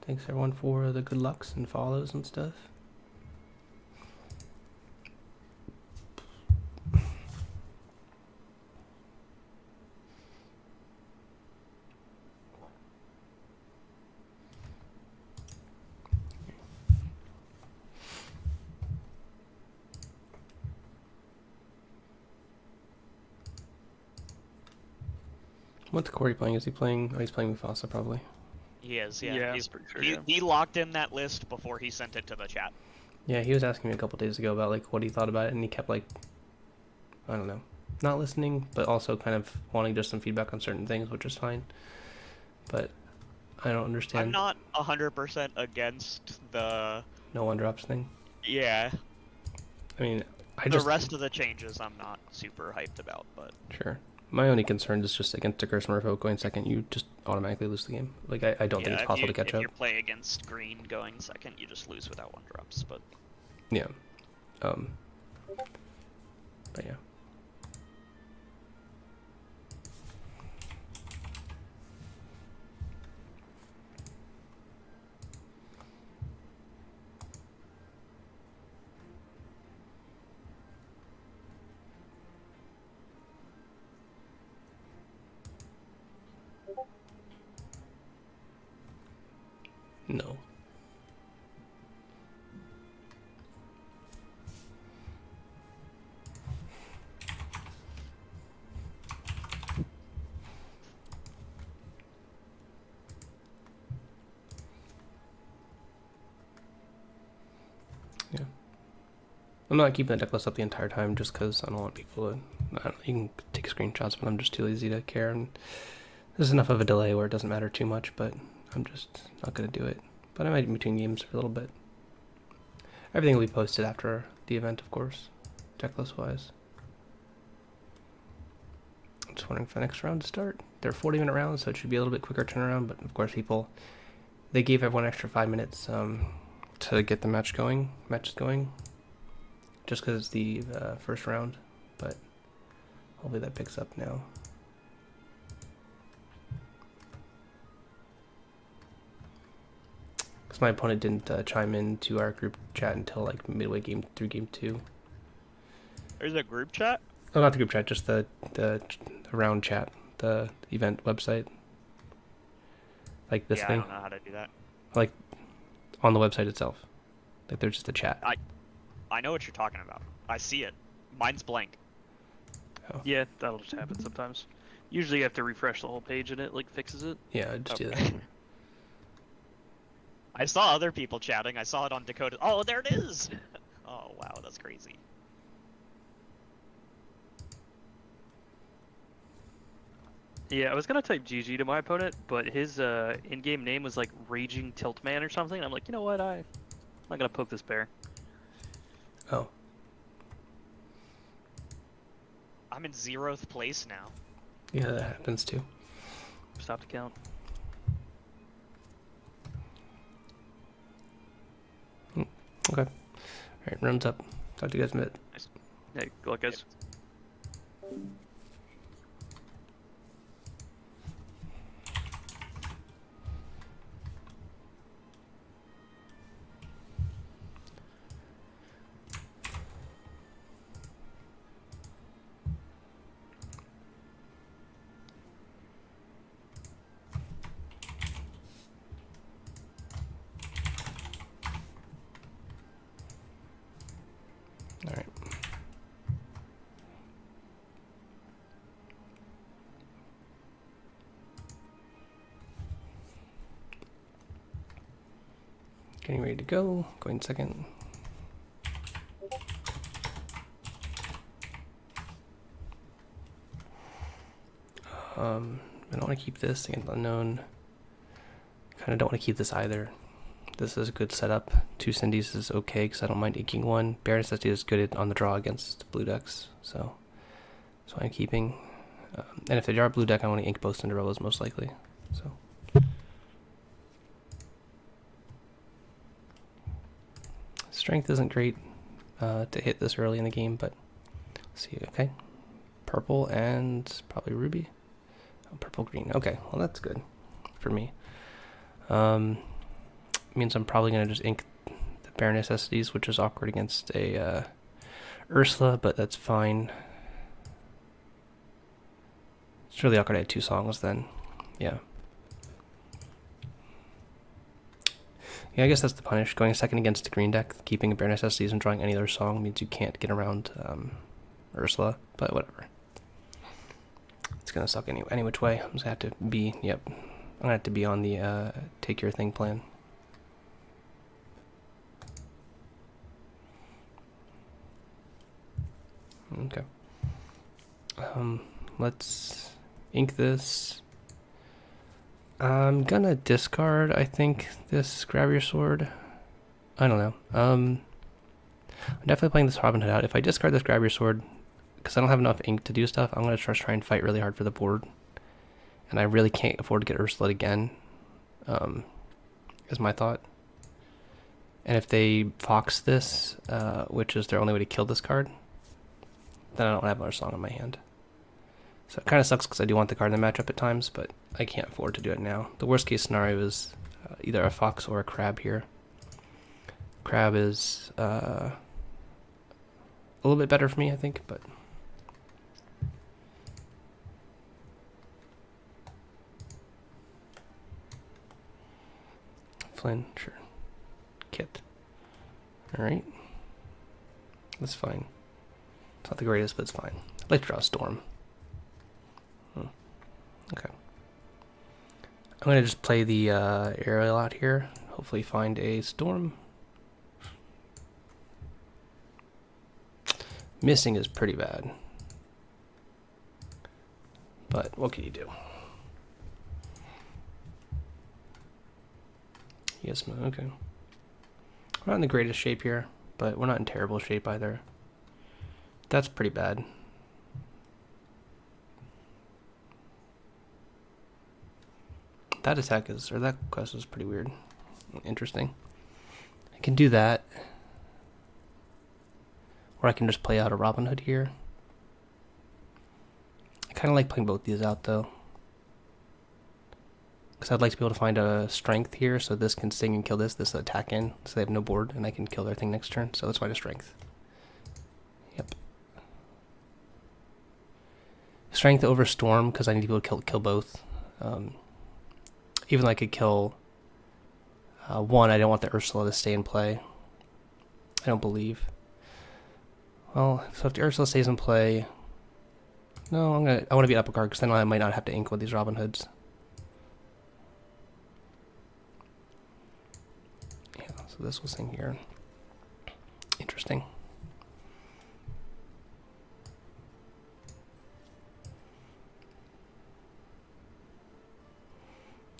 Thanks everyone for the good lucks and follows and stuff. What's Corey playing? Is he playing? Oh, he's playing Mufasa probably. he is, yeah. Yeah, He's pretty sure, he, yeah. he locked in that list before he sent it to the chat. Yeah, he was asking me a couple days ago about like what he thought about it, and he kept like, I don't know, not listening, but also kind of wanting just some feedback on certain things, which is fine. But I don't understand. I'm not 100% against the No one drops thing. yeah. I mean, The rest of the changes I'm not super hyped about, but Sure. My only concern is just against a Curse Merfolk going second, you just automatically lose the game. Like, I don't think it's possible to catch if up. you play against green going second, you just lose without one drops, but Yeah. But yeah. No. Yeah. I'm not keeping the deck list up the entire time just because I don't want people to... you can take screenshots, but I'm just too lazy to care. And there's enough of a delay where it doesn't matter too much, but I'm just not going to do it. But I might be between games for a little bit. Everything will be posted after the event, of course, deck list wise. I'm just wondering for the next round to start. They're 40-minute rounds, so it should be a little bit quicker turnaround, but of course they gave everyone extra 5 minutes to get the matches going, just because it's the first round, but hopefully that picks up now. Because my opponent didn't chime in to our group chat until like midway through game 2. there's a group chat? Oh, not the group chat, just the round chat, the event website. Like this thing. I don't know how to do that. Like on the website itself. Like there's just a chat. I know what you're talking about. I see it. Mine's blank. Oh. Yeah, that'll just happen sometimes. Usually you have to refresh the whole page and it like fixes it. Yeah, just do Okay. that. I saw other people chatting. I saw it on Dakota. Oh, there it is! Oh, wow, that's crazy. Yeah, I was gonna type GG to my opponent, but his in-game name was like Raging Tiltman or something. And I'm like, you know what? not gonna poke this bear. Oh. I'm in 0th place now. Yeah, that happens too. Stop to count. Okay. Alright, rounds up. Talk to you guys in a bit. Yeah, good luck, guys. Alright. Getting ready to go. Going second. I don't want to keep this against unknown. Kind of don't want to keep this either. This is a good setup. 2 Cindy's is okay because I don't mind inking 1. Bare Necessity is good on the draw against blue decks, so I'm keeping. And if they are blue deck, I want to ink both Cinderellas most likely. So. Strength isn't great to hit this early in the game, but let's see. Okay, purple and probably ruby. Oh, purple green. Okay, well that's good for me. Means I'm probably gonna just ink the Bare Necessities, which is awkward against a Ursula, but that's fine. It's really awkward. I had 2 songs then. Yeah. Yeah, I guess that's the punish. Going second against the green deck, keeping a Bare Necessities and drawing any other song means you can't get around Ursula, but whatever. It's gonna suck anyway. Any which way, I'm just gonna have to be. Yep, I'm gonna have to be on the take your thing plan. Okay. Let's ink this. I'm gonna discard, I think, this Grab Your Sword. I don't know. I'm definitely playing this Robin Hood out. If I discard this Grab Your Sword, because I don't have enough ink to do stuff, I'm gonna try and fight really hard for the board. And I really can't afford to get Ursula again, is my thought. And if they Fox this, which is their only way to kill this card, then I don't have another song in my hand. So it kind of sucks because I do want the card in the matchup at times, but I can't afford to do it now. The worst case scenario is either a fox or a crab here. Crab is a little bit better for me, I think, but... Flynn, sure. Kit. Alright. That's fine. It's not the greatest, but it's fine. I'd like to draw a storm. Okay. I'm going to just play the aerial out here. Hopefully find a storm. Missing is pretty bad. But what can you do? Yes, okay. We're not in the greatest shape here, but we're not in terrible shape either. That's pretty bad. That attack is, or that quest is pretty weird. Interesting. I can do that. Or I can just play out a Robin Hood here. I kind of like playing both these out though. Because I'd like to be able to find a strength here so this can sing and kill this. This attack in, so they have no board and I can kill their thing next turn. So let's find a strength. Yep. Strength over Storm because I need to be able to kill both. Even though I could kill one, I don't want the Ursula to stay in play. I don't believe. Well, so if the Ursula stays in play, no, I want to be up a card because then I might not have to ink with these Robin Hoods. Yeah, so this will sing here. Interesting.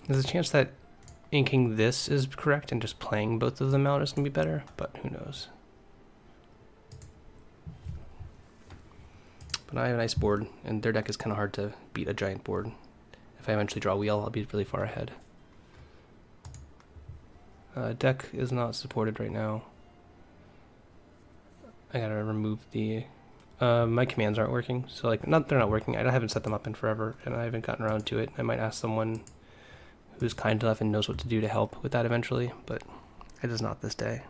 There's a chance that inking this is correct and just playing both of them out is going to be better, but who knows. But I have a nice board, and their deck is kind of hard to beat a giant board. If I eventually draw a wheel, I'll be really far ahead. Deck is not supported right now. I gotta remove the... my commands aren't working, so like, they're not working. I haven't set them up in forever, and I haven't gotten around to it. I might ask someone who's kind enough and knows what to do to help with that eventually, but it is not this day.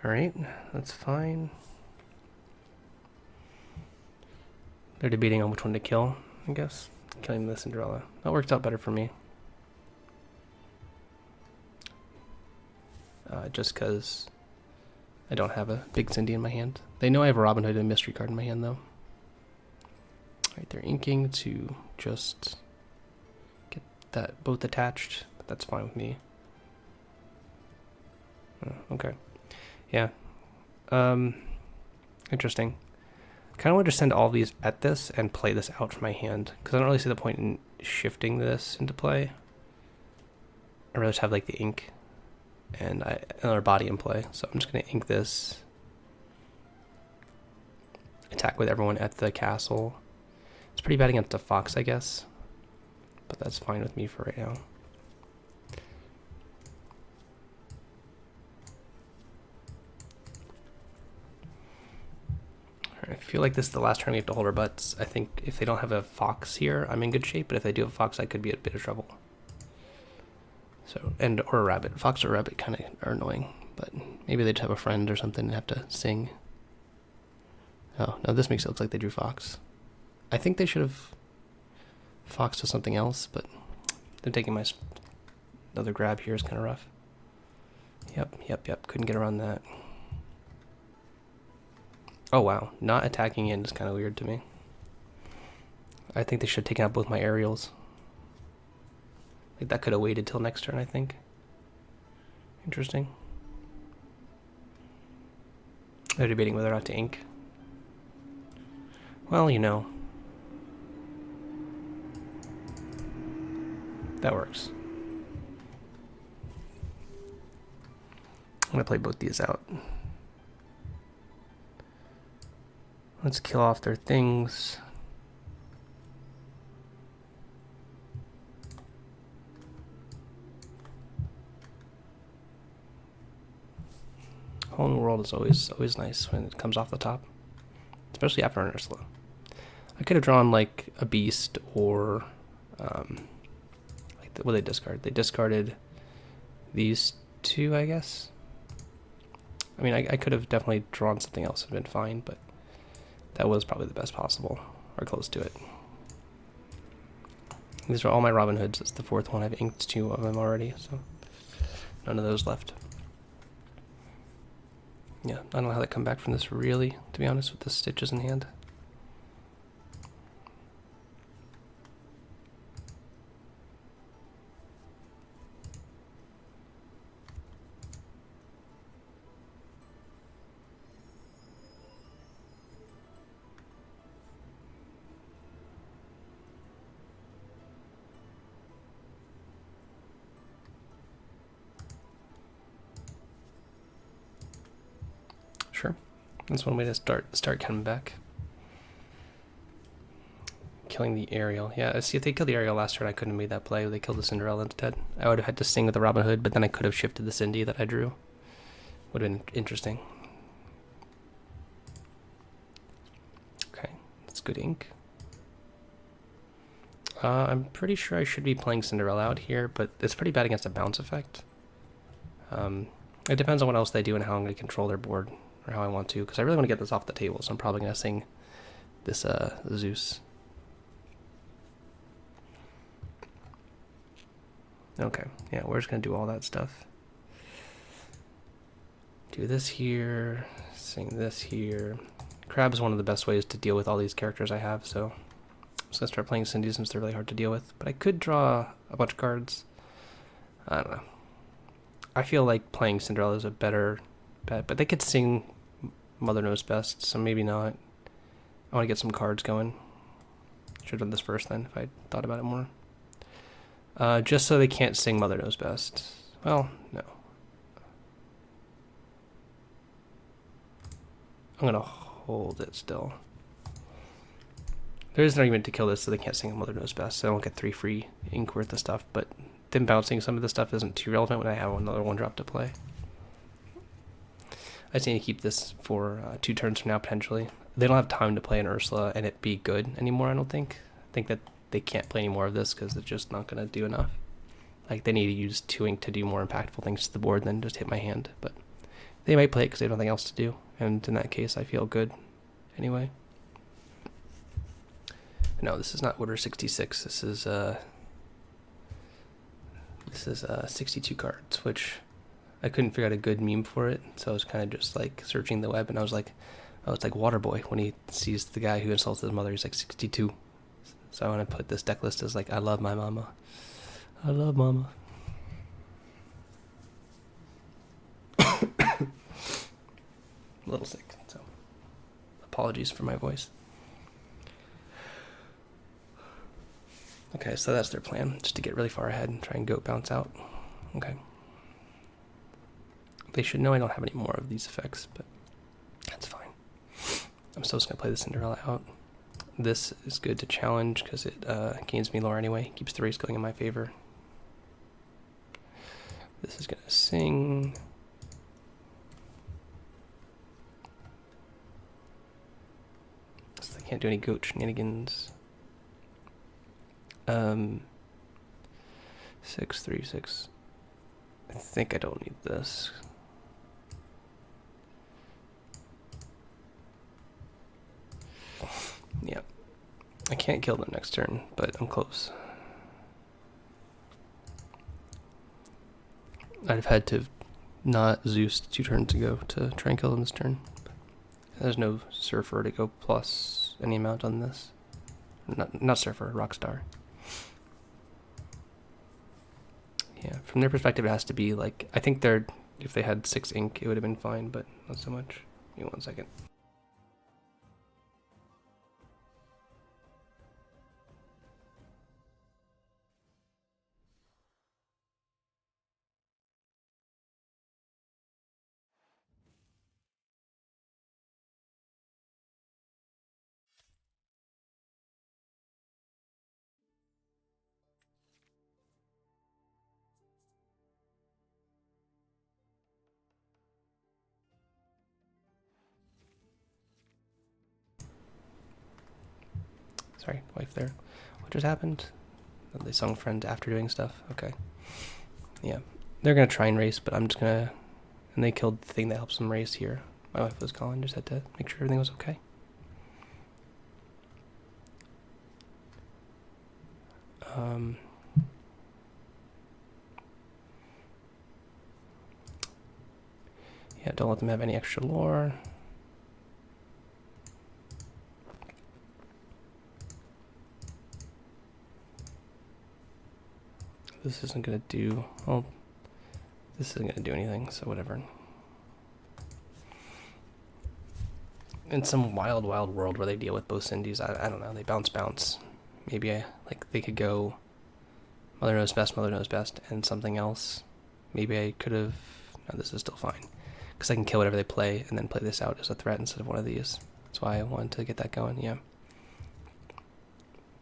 Alright, that's fine. They're debating on which one to kill, I guess. Killing the Cinderella. That worked out better for me. Just because I don't have a big Cindy in my hand. They know I have a Robin Hood and a mystery card in my hand, though. Alright, they're inking to just get that both attached, but that's fine with me. Okay. Yeah. Interesting. I kind of want to just send all of these at this and play this out from my hand, because I don't really see the point in shifting this into play. I'd rather just have like the ink and another body in play. So I'm just going to ink this. Attack with everyone at the castle. It's pretty bad against a fox, I guess. But that's fine with me for right now. I feel like this is the last turn we have to hold our butts. I think if they don't have a fox here, I'm in good shape. But if they do have a fox, I could be in a bit of trouble. So, or a rabbit. Fox or rabbit kind of are annoying. But maybe they'd have a friend or something and have to sing. Oh, no, this makes it look like they drew fox. I think they should have foxed to something else, but they're taking my... Another grab here is kind of rough. Yep. Couldn't get around that. Oh, wow. Not attacking in is kind of weird to me. I think they should have taken out both my aerials. Like, that could have waited till next turn, I think. Interesting. They're debating whether or not to ink. Well, you know. That works. I'm going to play both these out. Let's kill off their things. Whole New World is always nice when it comes off the top, especially after an Ursula. I could have drawn like a beast or like what they discard. They discarded these two, I guess. I mean, I could have definitely drawn something else and been fine, but that was probably the best possible, or close to it. These are all my Robin Hoods. It's the fourth one. I've inked 2 of them already, so none of those left. Yeah, I don't know how they come back from this really, to be honest, with the stitches in hand. Sure. That's one way to start coming back. Killing the Ariel. Yeah, see, if they killed the Ariel last turn, I couldn't have made that play. They killed the Cinderella instead. I would have had to sing with the Robin Hood, but then I could have shifted the Cindy that I drew. Would have been interesting. Okay, that's good ink. I'm pretty sure I should be playing Cinderella out here, but it's pretty bad against a bounce effect. It depends on what else they do and how I'm going to control their board, or how I want to, because I really want to get this off the table, so I'm probably going to sing this Zeus. Okay, yeah, we're just going to do all that stuff. Do this here, sing this here. Crab is one of the best ways to deal with all these characters I have, so I'm just going to start playing Cindy since they're really hard to deal with. But I could draw a bunch of cards. I don't know. I feel like playing Cinderella is a better bet, but they could sing Mother Knows Best, so maybe not. I want to get some cards going. Should have done this first then, if I thought about it more. Just so they can't sing Mother Knows Best. Well, no. I'm gonna hold it still. There is an argument to kill this so they can't sing Mother Knows Best, so I don't get 3 free ink worth of stuff, but them bouncing some of the stuff isn't too relevant when I have another 1-drop to play. I just need to keep this for 2 turns from now, potentially. They don't have time to play an Ursula and it be good anymore, I don't think. I think that they can't play any more of this because it's just not going to do enough. Like, they need to use 2 ink to do more impactful things to the board than just hit my hand. But they might play it because they have nothing else to do. And in that case, I feel good anyway. No, this is not Order 66. This is 62 cards, which I couldn't figure out a good meme for it. So I was kind of just like searching the web, and I was like, oh, it's like Waterboy when he sees the guy who insults his mother. He's like 62. So I want to put this deck list as like, I love my mama. I love mama. A little sick, so apologies for my voice. Okay, so that's their plan, just to get really far ahead and try and goat bounce out. Okay. They should know I don't have any more of these effects, but that's fine. I'm still just going to play the Cinderella out. This is good to challenge because it gains me lore anyway. Keeps the race going in my favor. This is going to sing. So I can't do any goat shenanigans. 6, 3, 6. I think I don't need this. Yeah. I can't kill them next turn, but I'm close. I'd have had to not Zeus 2 turns ago to try and kill them this turn. There's no Surfer to go plus any amount on this. Not Surfer, Rockstar. Yeah, from their perspective, it has to be like, I think if they had 6 ink, it would have been fine, but not so much. Give me 1 second. Sorry, wife there. What just happened? Oh, they sung Friends after doing stuff? Okay. Yeah. They're going to try and race, but I'm just going to... And they killed the thing that helps them race here. My wife was calling, just had to make sure everything was okay. Yeah, don't let them have any extra lore. This isn't going to do... Well, this isn't going to do anything, so whatever. In some wild, wild world where they deal with both Cindy's, I don't know, they bounce. Maybe they could go Mother Knows Best, and something else. Maybe I could have... No, this is still fine. Because I can kill whatever they play, and then play this out as a threat instead of one of these. That's why I wanted to get that going, yeah.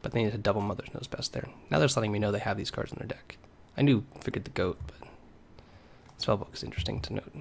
But they need to double Mother Knows Best there. Now they're just letting me know they have these cards in their deck. I figured the goat, but Spellbook is interesting to note.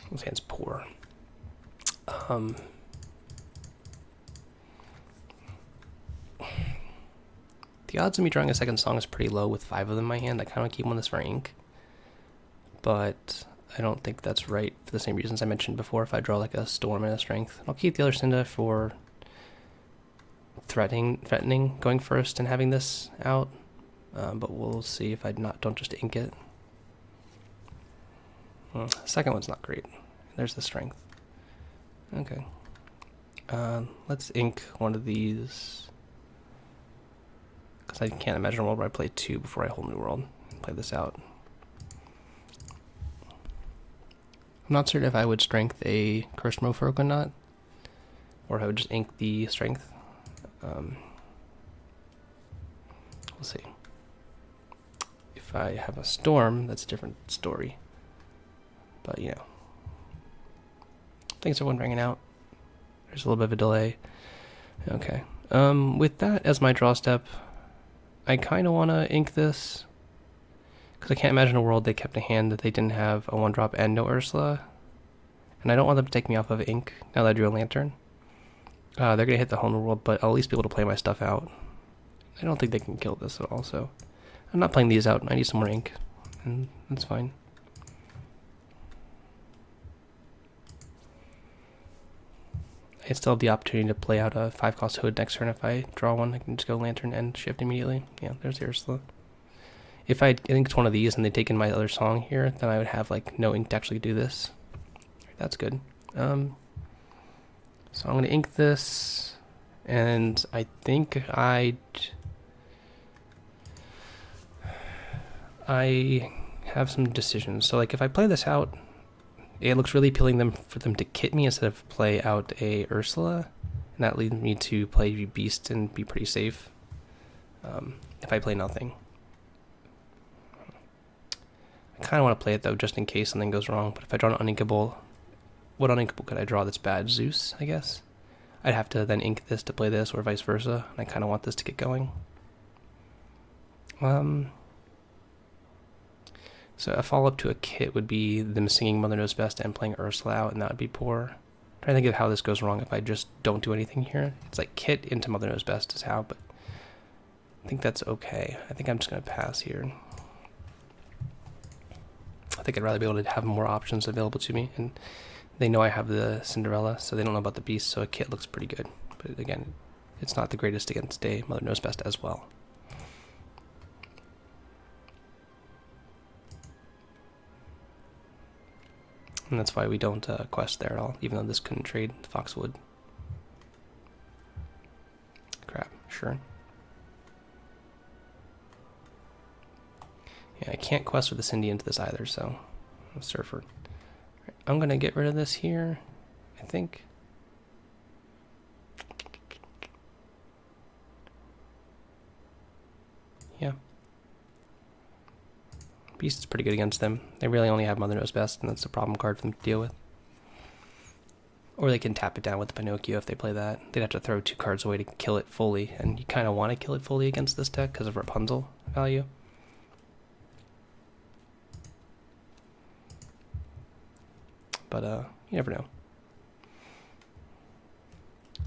This hand's poor. The odds of me drawing a second song is pretty low with 5 of them in my hand. I kind of keep one of this for ink. But I don't think that's right for the same reasons I mentioned before. If I draw like a storm and a strength, I'll keep the other Cinda for threatening going first and having this out. But we'll see if I don't just ink it. Second one's not great. There's the strength. Okay. Let's ink one of these. Because I can't imagine a world where I play 2 before I hold New World and play this out. I'm not certain if I would strength a Cursed Mofork or not. Or if I would just ink the strength. We'll see. If I have a storm, that's a different story. But, you know. Thanks everyone for hanging out. There's a little bit of a delay. Okay. With that as my draw step, I kind of want to ink this. Because I can't imagine a world they kept a hand that they didn't have a 1-drop and no Ursula. And I don't want them to take me off of ink now that I drew a lantern. They're going to hit the whole new world, but I'll at least be able to play my stuff out. I don't think they can kill this at all, so I'm not playing these out. I need some more ink, and that's fine. I still have the opportunity to play out a 5-cost hood next turn. If I draw one, I can just go lantern and shift immediately. Yeah, there's the Ursula. If I inked one of these and they'd taken my other song here, then I would have like no ink to actually do this. That's good. So I'm going to ink this, and I think I have some decisions. So like if I play this out, it looks really appealing for them to kit me instead of play out a Ursula, and that leads me to play Beast and be pretty safe if I play nothing. I kind of want to play it though, just in case something goes wrong, but if I draw an uninkable, what uninkable could I draw that's bad? Zeus, I guess? I'd have to then ink this to play this, or vice versa, and I kind of want this to get going. So a follow-up to a kit would be them singing Mother Knows Best and playing Ursula out, and that would be poor. I'm trying to think of how this goes wrong if I just don't do anything here. It's like kit into Mother Knows Best is how, but I think that's okay. I think I'm just going to pass here. I think I'd rather be able to have more options available to me, and they know I have the Cinderella, so they don't know about the Beast, so a kit looks pretty good. But again, it's not the greatest against a Mother Knows Best as well. And that's why we don't quest there at all, even though this couldn't trade the Foxwood. Crap, sure. Yeah, I can't quest with the Cindy into this either, so I'm Surfer. I'm going to get rid of this here, I think. Yeah. Beast is pretty good against them. They really only have Mother Knows Best, and that's a problem card for them to deal with. Or they can tap it down with the Pinocchio if they play that. They'd have to throw 2 cards away to kill it fully, and you kind of want to kill it fully against this deck because of Rapunzel value. But you never know.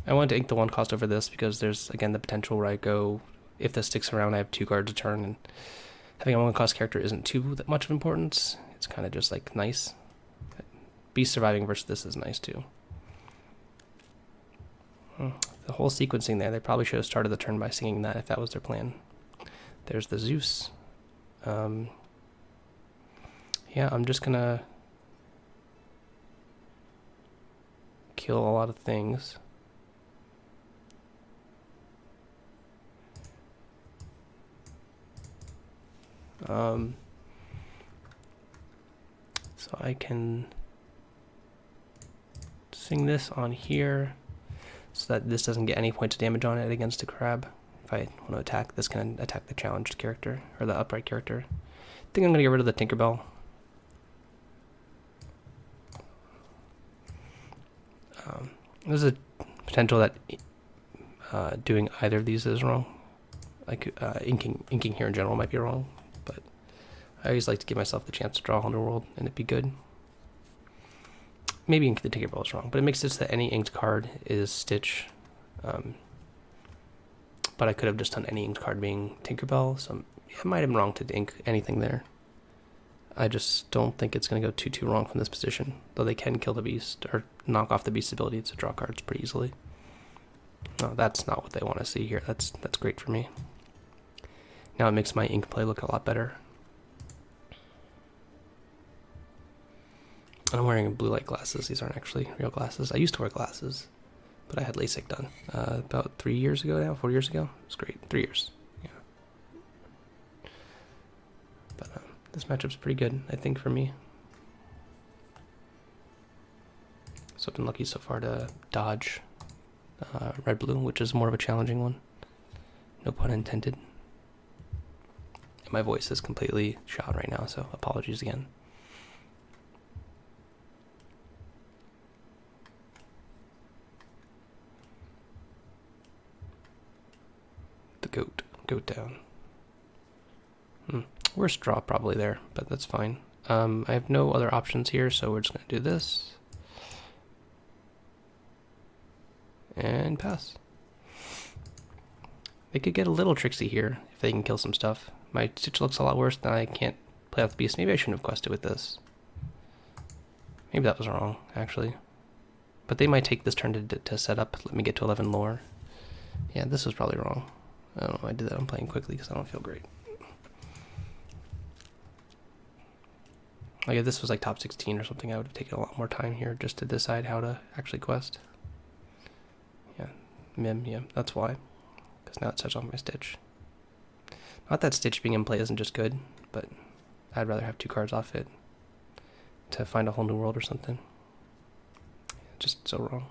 I wanted to ink the 1 cost over this because there's, again, the potential where I go, if this sticks around, I have 2 cards a turn, and having a 1 cost character isn't too much of importance. It's kind of just like nice. Beast surviving versus this is nice too. The whole sequencing there, they probably should have started the turn by singing that if that was their plan. There's the Zeus. Yeah, I'm just gonna kill a lot of things. So I can sing this on here so that this doesn't get any points of damage on it against a crab. If I want to attack, this can attack the challenged character, or the upright character. I think I'm going to get rid of the Tinkerbell. There's a potential that doing either of these is wrong. Like inking here in general might be wrong, but I always like to give myself the chance to draw Underworld and it'd be good. Maybe ink the Tinkerbell is wrong, but it makes it so that any inked card is Stitch but I could have just done any inked card being Tinkerbell, so I might have been wrong to ink anything there. I just don't think it's going to go too wrong from this position, though they can kill the beast, or knock off the beast's ability to draw cards pretty easily. No, that's not what they want to see here. That's great for me. Now it makes my ink play look a lot better. I'm wearing blue light glasses. These aren't actually real glasses. I used to wear glasses, but I had LASIK done about 3 years ago now, 4 years ago. It was great. 3 years. Yeah. But this matchup's pretty good, I think, for me. So I've been lucky so far to dodge red-blue, which is more of a challenging one. No pun intended. And my voice is completely shot right now, so apologies again. The goat down. Worst draw probably there, but that's fine. I have no other options here, so we're just going to do this. And pass. They could get a little tricksy here if they can kill some stuff. My Stitch looks a lot worse than I can't play out the beast. Maybe I shouldn't have quested with this. Maybe that was wrong, actually. But they might take this turn to set up. Let me get to 11 lore. Yeah, this was probably wrong. I don't know why I did that. I'm playing quickly because I don't feel great. Like if this was like top 16 or something, I would have taken a lot more time here just to decide how to actually quest. Yeah, Mim, yeah, that's why. Because now it sets off my Stitch. Not that Stitch being in play isn't just good, but I'd rather have 2 cards off it to find a whole new world or something. Just so wrong.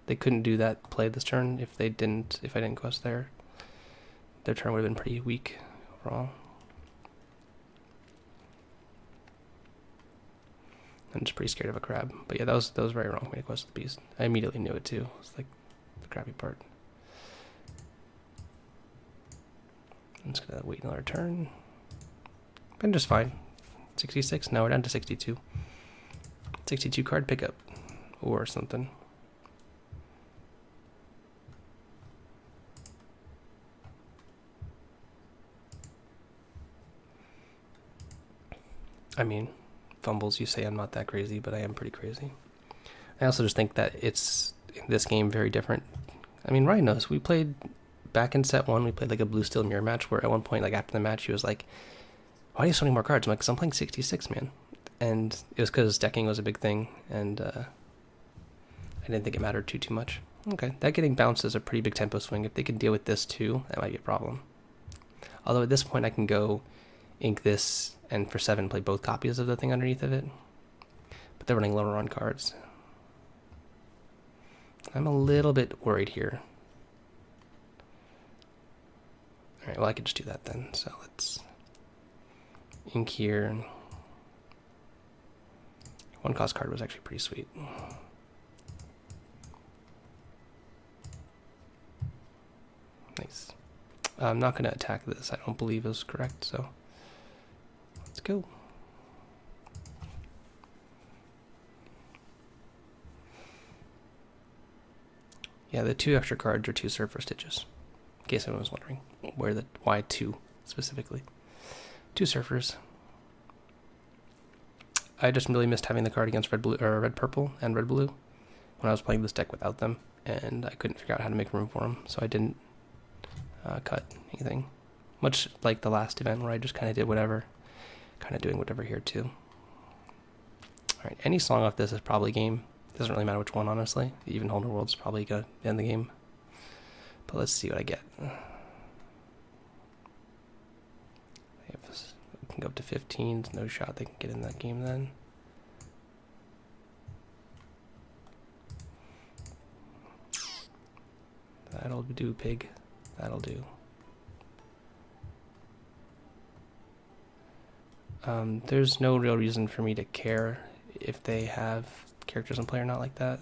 They couldn't do that play this turn if I didn't quest there. Their turn would have been pretty weak overall. I'm just pretty scared of a crab. But yeah, that was very wrong for me to quest the beast. I immediately knew it too. It's like the crappy part. I'm just gonna wait another turn. Been just fine. 66, now we're down to 62. 62 card pickup or something. I mean, fumbles, you say I'm not that crazy, but I am pretty crazy. I also just think that it's, in this game, very different. I mean, Ryan knows. We played, back in set 1, we played like a blue steel mirror match where at one point, like after the match, he was like, why do you have so many more cards? I'm like, because I'm playing 66, man. And it was because decking was a big thing, and I didn't think it mattered too much. Okay, that getting bounced is a pretty big tempo swing. If they can deal with this too, that might be a problem. Although at this point I can go ink this and for 7 play both copies of the thing underneath of it. But they're running lower on cards. I'm a little bit worried here. Alright, well I could just do that then. So let's ink here. 1 cost card was actually pretty sweet. Nice. I'm not going to attack this. I don't believe is correct, so let's go. Yeah, the 2 extra cards are 2 Surfer Stitches. In case anyone was wondering why 2 specifically. 2 Surfers. I just really missed having the card against red purple and red blue when I was playing this deck without them, and I couldn't figure out how to make room for them, so I didn't cut anything. Much like the last event where I just kind of did whatever, kind of doing whatever here too. Alright, any song off this is probably game. Doesn't really matter which one, honestly. Even Whole New World's probably gonna end the game. But let's see what I get. We can go up to 15. There's no shot they can get in that game then. That'll do, pig. That'll do. There's no real reason for me to care if they have characters in play or not like that.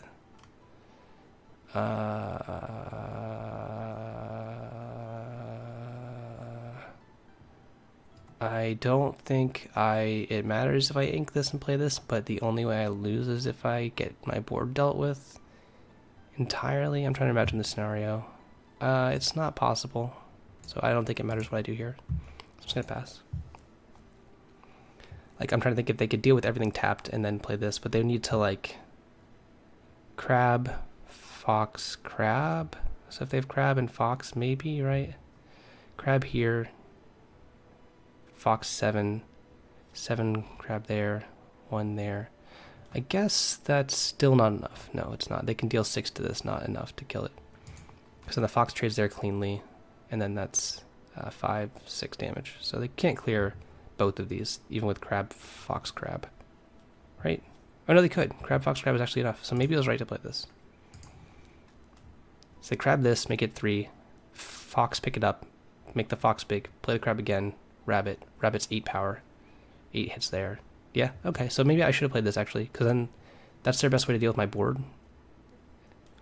I don't think it matters if I ink this and play this, but the only way I lose is if I get my board dealt with entirely. I'm trying to imagine the scenario. It's not possible. So I don't think it matters what I do here. I'm just gonna pass. Like, I'm trying to think if they could deal with everything tapped and then play this, but they need to, like, crab, fox, crab. So if they have crab and fox, maybe, right? Crab here, fox 7, 7 crab there, 1 there. I guess that's still not enough. No, it's not. They can deal 6 to this, not enough to kill it. So the fox trades there cleanly, and then that's 5, 6 damage. So they can't clear both of these, even with crab, fox, crab. Right? Oh, no, they could. Crab, fox, crab is actually enough. So maybe I was right to play this. So they crab this, make it 3. Fox, pick it up. Make the fox big. Play the crab again. Rabbit. Rabbit's 8 power. 8 hits there. Yeah, okay. So maybe I should have played this, actually. Because then that's their best way to deal with my board.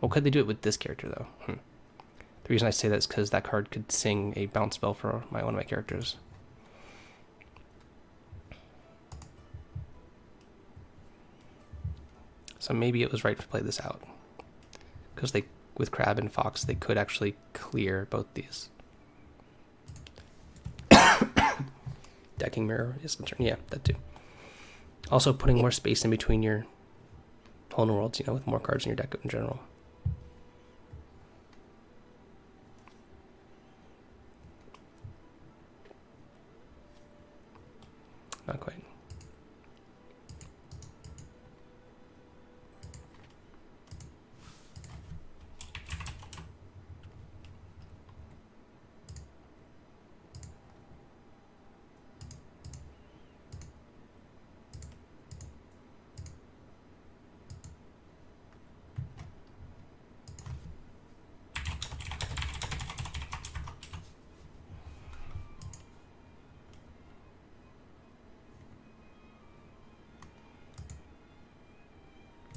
Well, could they do it with this character, though? The reason I say that is because that card could sing a bounce spell for one of my characters. So maybe it was right to play this out. Because they, with crab and fox, they could actually clear both these. Decking mirror is concerned. Yeah, that too. Also putting more space in between your hole in the worlds, you know, with more cards in your deck in general. Not quite.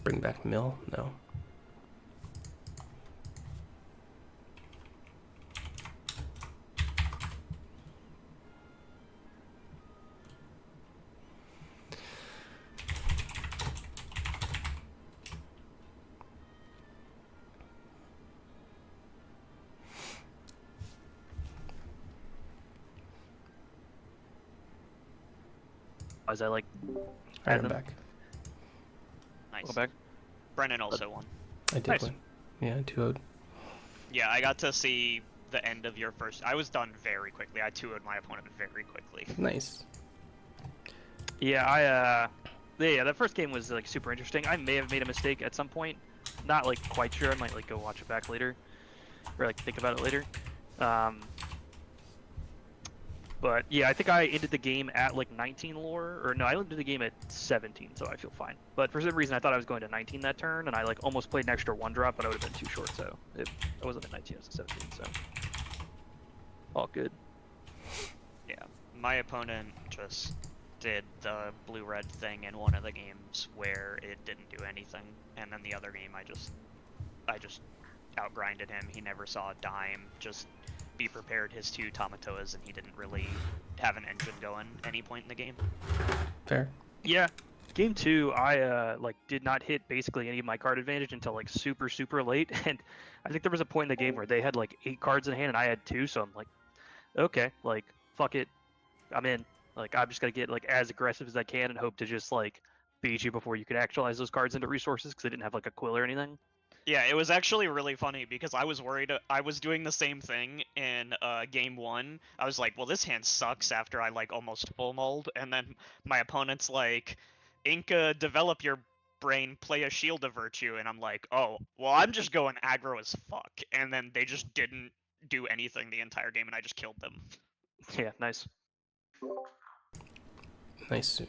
Bring back mill? No. As I like Alright, add I'm them. back. Nice. Go back. Brennan also won. I did Nice. win. Yeah, 2-0'd. Yeah, I got to see the end of your first. I was done very quickly. I 2-0'd my opponent very quickly. Nice. Yeah, yeah, that first game was like super interesting. I may have made a mistake at some point. Not like quite sure. I might like go watch it back later, or like think about it later. But yeah, I think I ended the game at like 19 lore, or no, I ended the game at 17, so I feel fine. But for some reason, I thought I was going to 19 that turn, and I like almost played an extra 1-drop, but I would have been too short, so I wasn't at 19, I was at 17, so all good. Yeah, my opponent just did the blue-red thing in one of the games where it didn't do anything, and then the other game I just outgrinded him. He never saw a dime. Just be prepared his 2 Tamatoas, and he didn't really have an engine going any point in the game. Fair. Yeah, game 2, I like did not hit basically any of my card advantage until like super late, and I think there was a point in the game where they had like 8 cards in hand and I had 2, so I'm like, okay, like fuck it, I'm in. Like I'm just gonna get like as aggressive as I can and hope to just like beat you before you could actualize those cards into resources because I didn't have like a quill or anything. Yeah, it was actually really funny because I was worried. I was doing the same thing in game 1. I was like, well, this hand sucks after I like almost full mulled, and then my opponent's like, Inca, develop your brain, play a shield of virtue, and I'm like, oh, well, I'm just going aggro as fuck, and then they just didn't do anything the entire game, and I just killed them. Yeah, nice. Nice.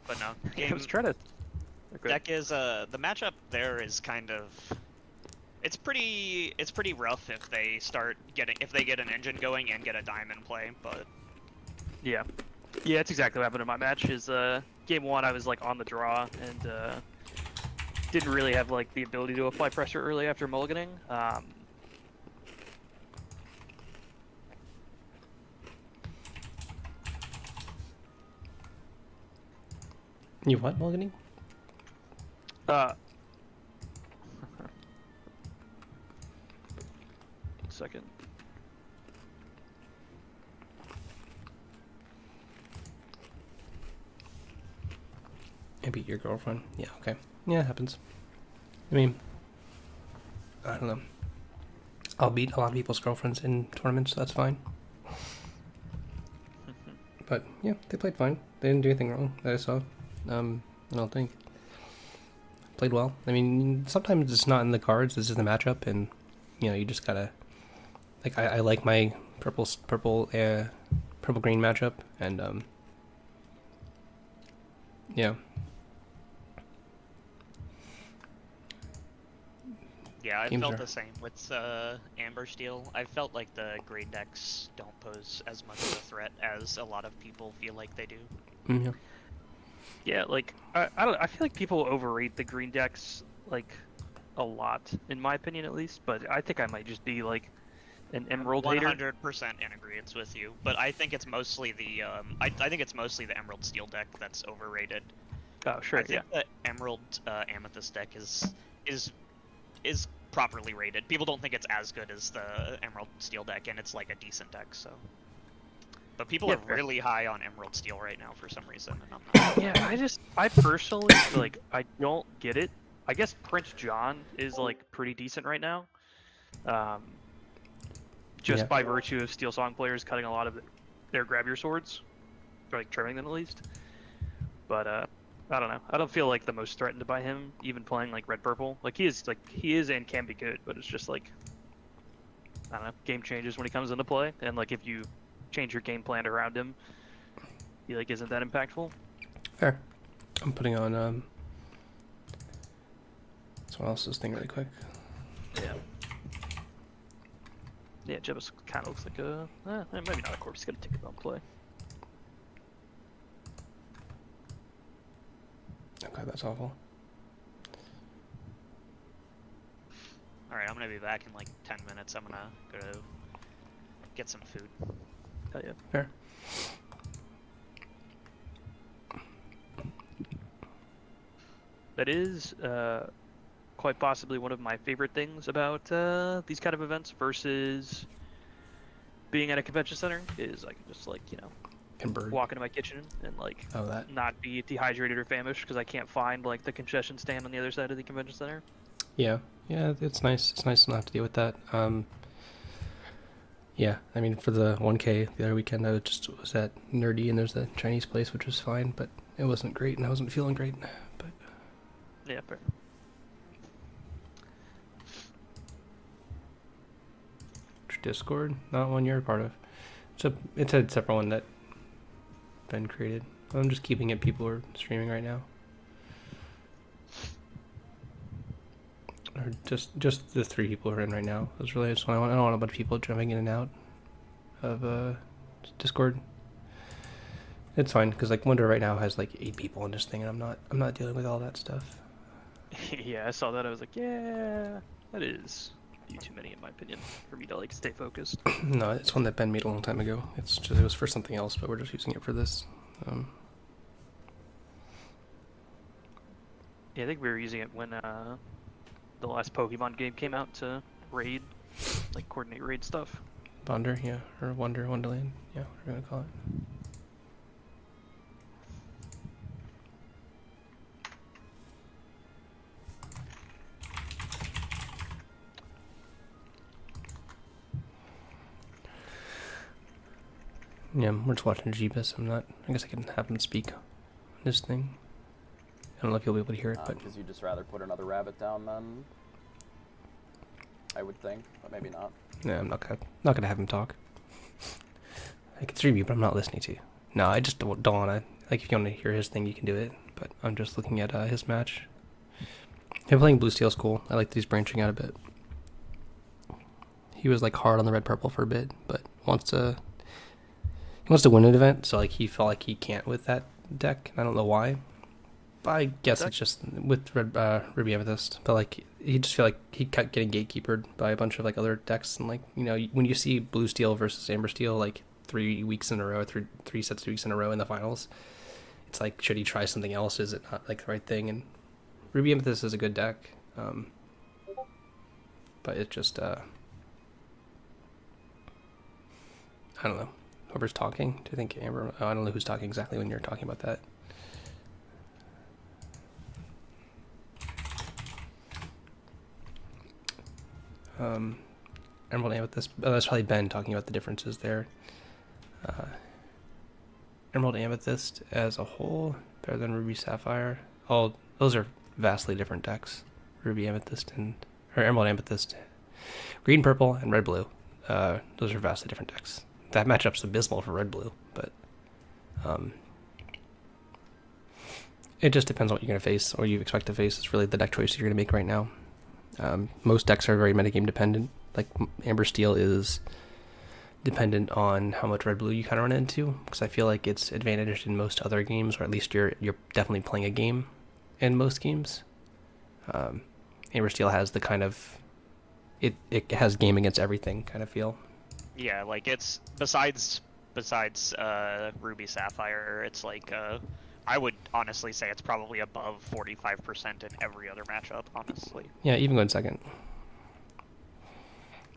But no, I game was trying to. Okay. deck is the matchup there is kind of it's pretty rough if they get an engine going and get a diamond play, but Yeah. Yeah, that's exactly what happened in my match. Is game 1 I was like on the draw and didn't really have like the ability to apply pressure early after mulliganing. You what, mulliganing? Uh. Second. I beat your girlfriend. Yeah, okay. Yeah, it happens. I mean, I don't know. I'll beat a lot of people's girlfriends in tournaments, so that's fine. But yeah, they played fine. They didn't do anything wrong that I saw. I don't think. Played well. I mean, sometimes it's not in the cards. This is the matchup, and you just gotta. Like I like my purple green matchup, and yeah. Yeah, I Games felt are- the same with Amber Steel. I felt like the green decks don't pose as much of a threat as a lot of people feel like they do. Yeah. Yeah, like I feel like people overrate the green decks like a lot, in my opinion at least. But I think I might just be like an Emerald hater. 100% in agreement with you, but I think it's mostly the I think it's mostly the Emerald Steel deck that's overrated. Oh sure, I think the Emerald Amethyst deck is properly rated. People don't think it's as good as the Emerald Steel deck, and it's like a decent deck. So, but people Yeah, are fair. really high on Emerald Steel right now for some reason, and I'm not. Yeah, I personally like I don't get it. I guess Prince John is like pretty decent right now. Just Yeah. by virtue of Steel Song players cutting a lot of their grab your swords, or like trimming them at least. But I don't know. I don't feel like the most threatened by him, even playing like red purple. Like he is and can be good, but it's just like I don't know. Game changes when he comes into play, and like if you change your game plan around him, he like isn't that impactful. Fair. I'm putting on someone else's thing really quick. Yeah. Yeah, Jebus kind of looks like a maybe not a corpse. He's got a ticket on play. Okay, that's awful. All right, I'm gonna be back in like 10 minutes. I'm gonna go get some food. Hell yeah. Fair. That is quite possibly one of my favorite things about these kind of events versus being at a convention center is I can just like Convert. walk into my kitchen and like Oh, that. not be dehydrated or famished because I can't find like the concession stand on the other side of the convention center. Yeah. Yeah, it's nice. It's nice to not have to deal with that. Yeah, I mean, for the 1K the other weekend, I was at Nerdy, and there's a Chinese place, which was fine, but it wasn't great, and I wasn't feeling great. But Yeah, fair. Discord, not one you're a part of. It's a separate one that Ben created. I'm just keeping it. People are streaming right now. Or just the 3 people who are in right now. That's really just what I want. I don't want a bunch of people jumping in and out of Discord. It's fine because like Wonder right now has like 8 people in this thing, and I'm not dealing with all that stuff. Yeah, I saw that. I was like, yeah, that is too many in my opinion for me to like stay focused. No, it's one that Ben made a long time ago. It was for something else, but we're just using it for this. Yeah, I think we were using it when the last Pokemon game came out to raid, like coordinate raid stuff. Bonder, yeah, or Wonderland, yeah, we're gonna call it. Yeah, we're just watching Jeebus. I guess I can have him speak on this thing. I don't know if you'll be able to hear it, but Because you'd just rather put another rabbit down then, I would think, but maybe not. yeah, I'm not gonna have him talk. I can stream you, but I'm not listening to you. No, I just don't wanna. Like, if you wanna hear his thing, you can do it. But I'm just looking at his match. Him playing Blue Steel's cool. I like that he's branching out a bit. He was like hard on the red purple for a bit, but he wants to win an event. So like he felt like he can't with that deck. I don't know why. But I guess it's just with Ruby Amethyst. But like he just felt like he kept getting gatekeepered by a bunch of like other decks, and like when you see Blue Steel versus Amber Steel like 3 weeks in a row, three sets of weeks in a row in the finals, it's like, should he try something else? Is it not like the right thing? And Ruby Amethyst is a good deck, but it just I don't know. Whoever's talking, do you think Amber? Oh, I don't know who's talking exactly when you're talking about that. Emerald Amethyst. Oh, that's probably Ben talking about the differences there. Emerald Amethyst as a whole better than Ruby Sapphire. Oh, those are vastly different decks. Ruby Amethyst or Emerald Amethyst, green purple and red blue. Those are vastly different decks. That matchup's abysmal for red blue, but it just depends on what you're gonna face or you expect to face. It's really the deck choice you're gonna make right now. Most decks are very metagame dependent. Like Amber Steel is dependent on how much red blue you kind of run into, because I feel like it's advantaged in most other games, or at least you're definitely playing a game in most games. Amber Steel has the kind of it has game against everything kind of feel. Yeah, like it's besides Ruby Sapphire, it's like I would honestly say it's probably above 45% in every other matchup, honestly. Yeah, even going second.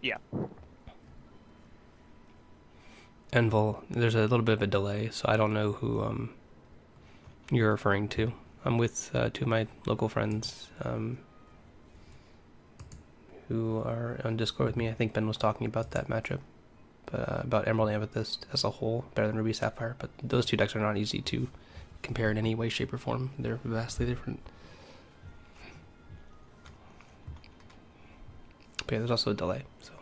Yeah. Envil, there's a little bit of a delay, so I don't know who you're referring to. I'm with two of my local friends who are on Discord with me. I think Ben was talking about that matchup, about Emerald Amethyst as a whole, better than Ruby Sapphire. But those two decks are not easy to compare in any way, shape, or form. They're vastly different. But yeah, there's also a delay. So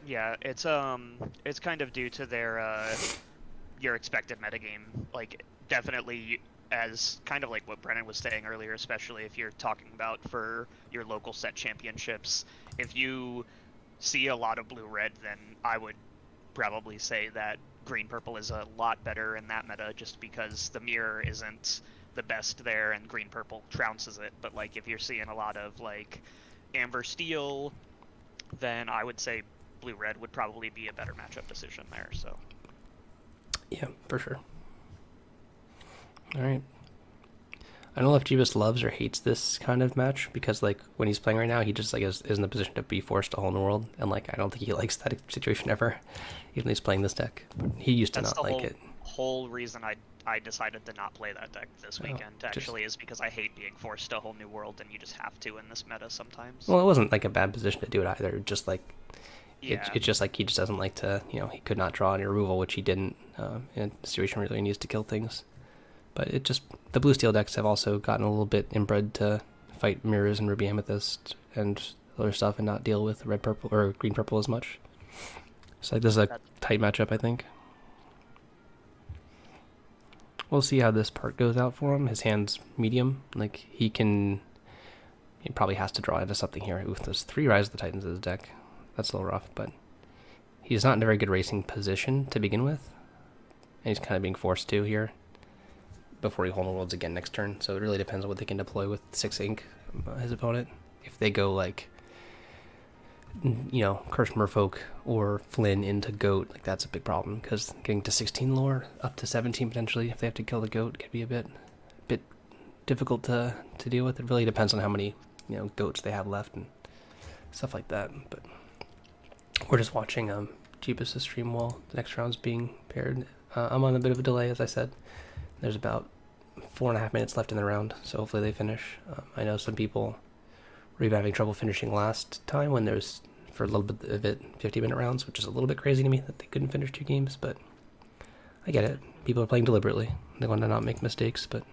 Yeah, it's kind of due to their your expected metagame. Like definitely as kind of like what Brennan was saying earlier, especially if you're talking about for your local set championships. If you see a lot of blue-red, then I would probably say that green-purple is a lot better in that meta, just because the mirror isn't the best there and green-purple trounces it. But like if you're seeing a lot of like amber steel, then I would say blue-red would probably be a better matchup decision there. So yeah, for sure. All right. I don't know if Jeebus loves or hates this kind of match, because like when he's playing right now, he just like is in the position to be forced to hold the world, and like I don't think he likes that situation ever, even though he's playing this deck. He used to that's not the like it. whole reason I decided to not play that deck this Oh, weekend, actually, is because I hate being forced to a whole new world, and you just have to in this meta sometimes. Well, it wasn't like a bad position to do it either. Just like Yeah. it's just like he just doesn't like to, he could not draw any removal, which he didn't in a situation where he really needs to kill things. But it just, the blue steel decks have also gotten a little bit inbred to fight mirrors and Ruby Amethyst and other stuff and not deal with red purple or green purple as much. So like this is a tight matchup, I think. We'll see how this part goes out for him. His hand's medium. Like he probably has to draw into something here. Ooh, there's 3 Rise of the Titans in his deck. That's a little rough, but he's not in a very good racing position to begin with. And he's kind of being forced to here before he hold the worlds again next turn. So it really depends on what they can deploy with 6 ink, his opponent. If they go like, Curse Merfolk or Flynn into Goat, like that's a big problem, because getting to 16 lore, up to 17 potentially, if they have to kill the Goat, could be a bit difficult to deal with. It really depends on how many, goats they have left and stuff like that. But we're just watching Jeebus' stream while the next round's being paired. I'm on a bit of a delay, as I said. There's about 4.5 minutes left in the round, so hopefully they finish. I know some people were even having trouble finishing last time when there was, for a little bit of it, 50-minute rounds, which is a little bit crazy to me that they couldn't finish 2 games, but I get it. People are playing deliberately. They want to not make mistakes, but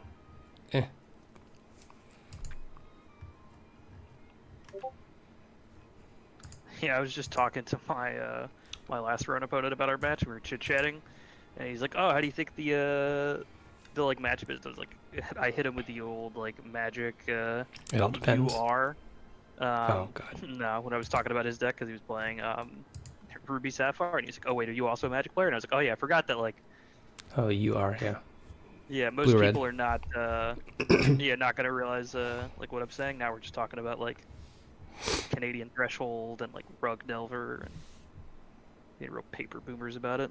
Yeah, I was just talking to my my last run opponent about our match. We were chit chatting, and he's like, "Oh, how do you think the like matchup is?" I was like, I hit him with the old like magic. it all depends. UR. Oh god. No, when I was talking about his deck, because he was playing Ruby Sapphire, and he's like, "Oh wait, are you also a Magic player?" And I was like, "Oh yeah, I forgot that." Like, Oh, you are, yeah. yeah, most Blue-red. people are not not gonna realize like what I'm saying. Now we're just talking about like Canadian Threshold and like Rug Delver and being real paper boomers about it.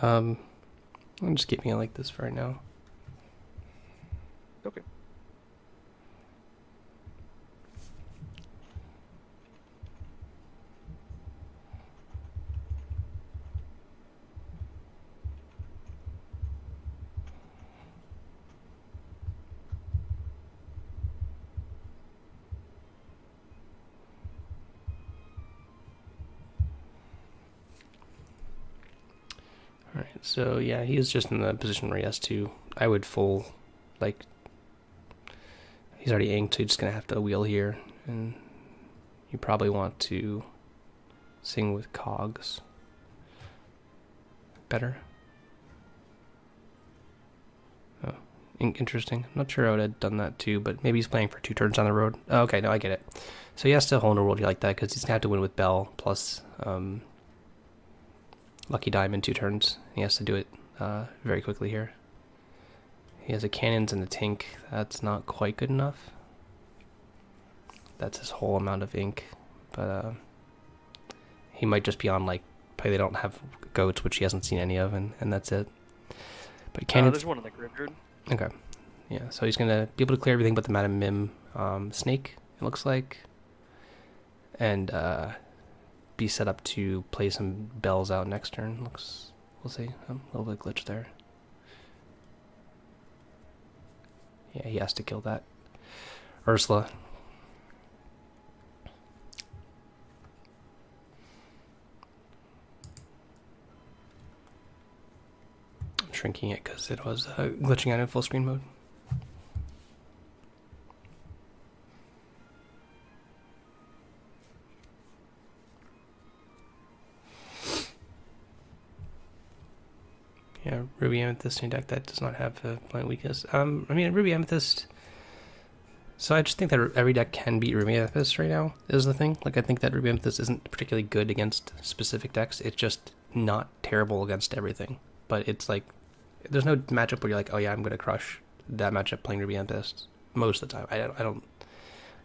I'm just keeping it like this for right now. Okay. Alright, so yeah, he is just in the position where he has to. I would full, like, he's already inked, so you're just gonna have to wheel here, and you probably want to sing with cogs. Better. Oh, interesting. I'm not sure I would have done that too, but maybe he's playing for 2 turns on the road. Oh, okay, no, I get it. So he has to hold in a world like that because he's gonna have to win with Bell plus Lucky Diamond 2 turns. He has to do it very quickly here. He has a cannons and a tink. That's not quite good enough. That's his whole amount of ink, but he might just be on like probably they don't have goats, which he hasn't seen any of, and that's it. But cannons. There's one in the graveyard. Okay. Yeah, so he's gonna be able to clear everything but the Madam Mim snake, it looks like. And be set up to play some bells out next turn. Looks, we'll see. A little bit of glitch there. Yeah, he has to kill that. Ursula. I'm shrinking it because it was glitching out in full screen mode. Yeah, Ruby Amethyst in your deck that does not have a plant weakness. I mean, Ruby Amethyst. So I just think that every deck can beat Ruby Amethyst right now, is the thing. Like, I think that Ruby Amethyst isn't particularly good against specific decks. It's just not terrible against everything. But it's like, there's no matchup where you're like, oh yeah, I'm going to crush that matchup playing Ruby Amethyst. Most of the time. I don't.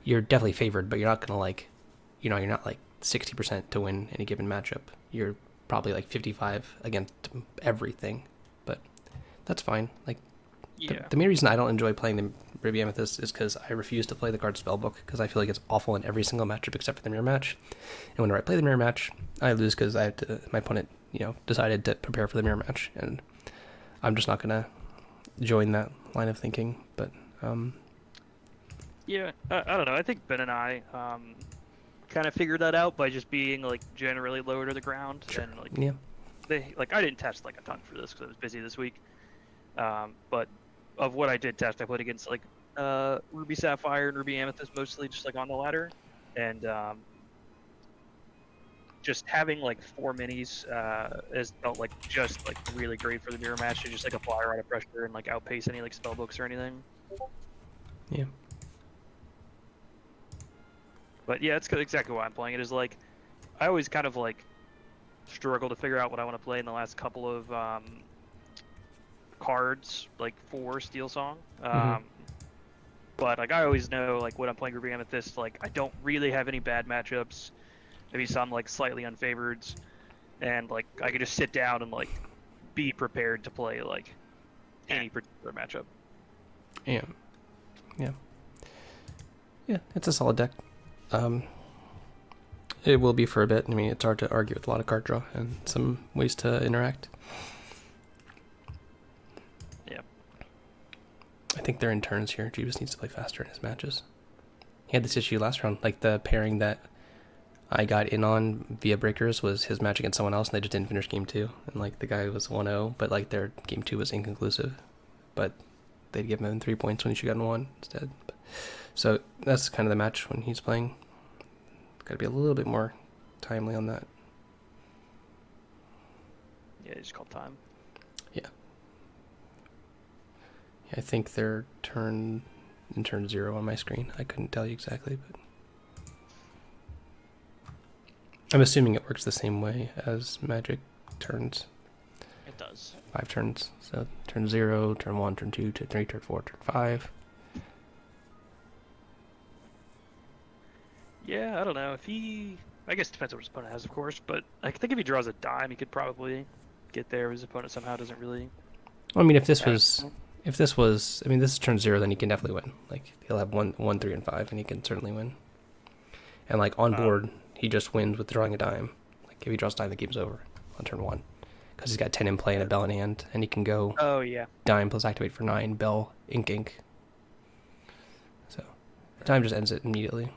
You're definitely favored, but you're not going to like, you're not like 60% to win any given matchup. You're probably like 55 against everything. But that's fine. Like, Yeah. the main reason I don't enjoy playing the Ruby Amethyst is because I refuse to play the card Spellbook because I feel like it's awful in every single matchup except for the mirror match. And whenever I play the mirror match, I lose because I have to. My opponent, decided to prepare for the mirror match, and I'm just not gonna join that line of thinking. But Yeah, I don't know. I think Ben and I kind of figured that out by just being like generally lower to the ground, sure, and like yeah, I didn't test like a ton for this because I was busy this week. But of what I did test, I played against like Ruby Sapphire and Ruby Amethyst mostly, just like on the ladder, and just having like 4 minis has felt like just like really great for the mirror match to just like apply a lot of pressure and like outpace any like spell books or anything. yeah. But yeah, it's exactly why I'm playing it. Is like I always kind of like struggle to figure out what I want to play in the last couple of cards, like for Steel Song. But like I always know like when I'm playing Ruby Amethyst, like I don't really have any bad matchups. Maybe some like slightly unfavored, and like I could just sit down and like be prepared to play like any particular matchup. Yeah. It's a solid deck. It will be for a bit. I mean, it's hard to argue with a lot of card draw and some ways to interact. Yeah. I think they're in turns here. Jeebus needs to play faster in his matches. He had this issue last round, like the pairing that I got in on via breakers was his match against someone else, and they just didn't finish game 2. And like the guy was 1-0, but like their game 2 was inconclusive. But they'd give him 3 points when he should have gotten 1 instead. So that's kind of the match when he's playing. Got to be a little bit more timely on that. Yeah, just called time. Yeah, I think they're in turn 0 on my screen. I couldn't tell you exactly, but I'm assuming it works the same way as Magic turns. It does. 5 turns. So turn 0, turn 1, turn 2, turn 3, turn 4, turn 5. Yeah, I don't know. I guess it depends on what his opponent has, of course, but I think if he draws a dime, he could probably get there. His opponent somehow doesn't really. Well, I mean, if this Yeah. was, I mean, this is turn 0, then he can definitely win. Like, he'll have 1, 3, and 5, and he can certainly win. And, like, on board, he just wins with drawing a dime. Like, if he draws a dime, the game's over on turn 1. Because he's got 10 in play and a bell in hand, and he can go Oh yeah. dime plus activate for 9, bell, ink. So, the dime just ends it immediately.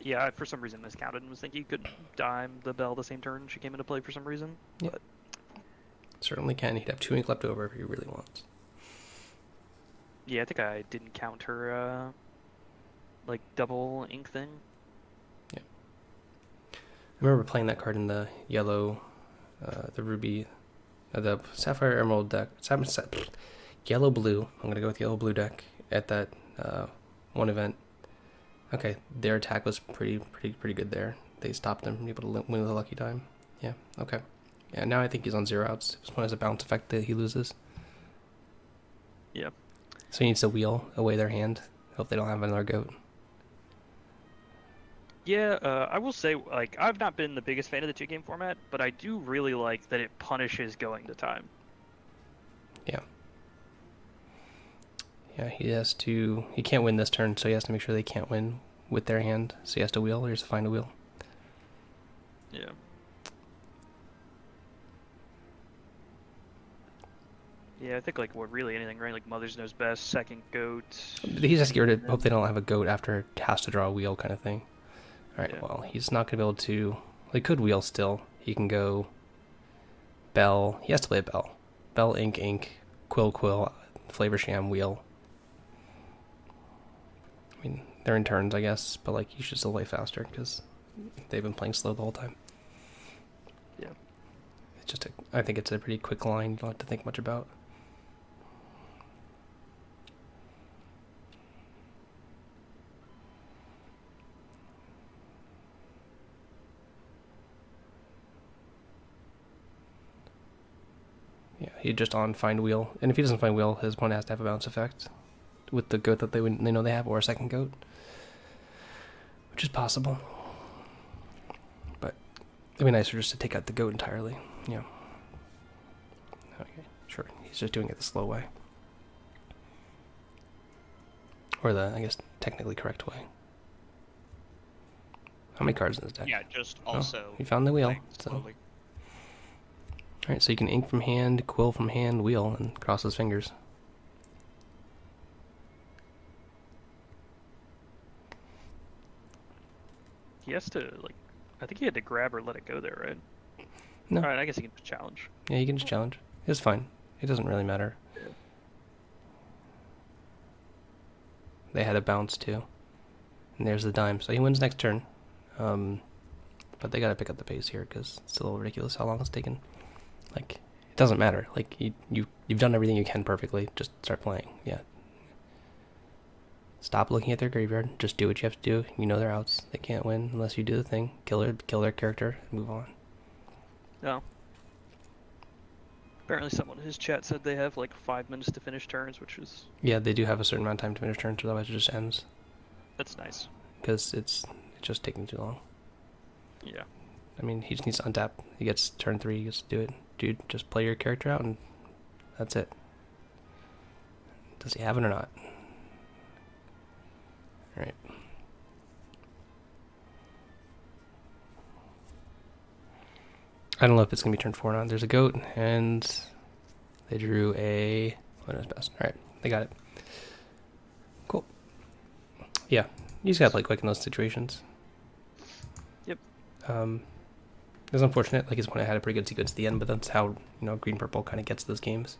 Yeah, I, for some reason miscounted and was thinking you could dime the bell the same turn she came into play for some reason. Yeah. But Certainly can. He'd have 2 ink left over if he really wants. yeah, I think I didn't count her like double ink thing. I remember playing that card in the yellow, the ruby, the sapphire emerald deck. Yellow blue. I'm gonna go with yellow blue deck at that one event. Okay, their attack was pretty good there. They stopped them from able to win with a lucky dime. Yeah. Okay. Yeah. Now I think he's on 0 outs. If his opponent has a bounce effect that he loses. Yeah. So he needs to wheel away their hand. Hope they don't have another goat. Yeah, I will say, like, I've not been the biggest fan of the 2-game format, but I do really like that it punishes going to time. Yeah. Yeah, he can't win this turn, so he has to make sure they can't win with their hand. So he has to wheel, or he has to find a wheel. Yeah. Yeah, I think, like, what really anything, right? Like, Mother's Knows Best, second goat. He's just scared to hope they don't have a goat after it has to draw a wheel kind of thing. Alright, Yeah. well, he's not going to be able to... Well, he could wheel still. He can go bell. He has to play a bell. Bell, ink, quill, flavor sham, wheel. I mean, they're in turns, I guess, but, like, you should still play faster because they've been playing slow the whole time. Yeah. It's just I think it's a pretty quick line you don't have to think much about. Yeah, he just on find wheel, and if he doesn't find wheel, his opponent has to have a bounce effect with the goat that they know they have, or a second goat, which is possible. But it'd be nicer just to take out the goat entirely. Yeah. Okay, sure. He's just doing it the slow way, or the I guess technically correct way. How many cards in this deck? Yeah, just also. He found the wheel. playing So. slowly. Alright, so you can ink from hand, quill from hand, wheel, and cross his fingers. He has to, like, I think he had to grab or let it go there, right? No. Alright, I guess he can just challenge. Yeah, you can just challenge. It's fine. It doesn't really matter. They had a bounce too. And there's the dime. So he wins next turn. But they gotta pick up the pace here because it's a little ridiculous how long it's taken. Like, it doesn't matter. Like, you've done everything you can perfectly. Just start playing. Yeah. Stop looking at their graveyard. Just do what you have to do. You know they're outs. They can't win unless you do the thing. Kill their character, and move on. No. Apparently someone in his chat said they have, like, 5 minutes to finish turns, which is... Yeah, they do have a certain amount of time to finish turns, otherwise it just ends. That's nice. Because it's just taking too long. Yeah. I mean, he just needs to untap. He gets turn 3, he gets to do it. Dude, just play your character out and that's it. Does he have it or not? Alright. I don't know if it's going to be turn 4 or not. There's a goat, and they drew a... What is best? Alright, they got it. Cool. Yeah, you just got to play quick in those situations. Yep. It was unfortunate. Like, his opponent had a pretty good sequence at the end, but that's how, you know, green-purple kind of gets those games.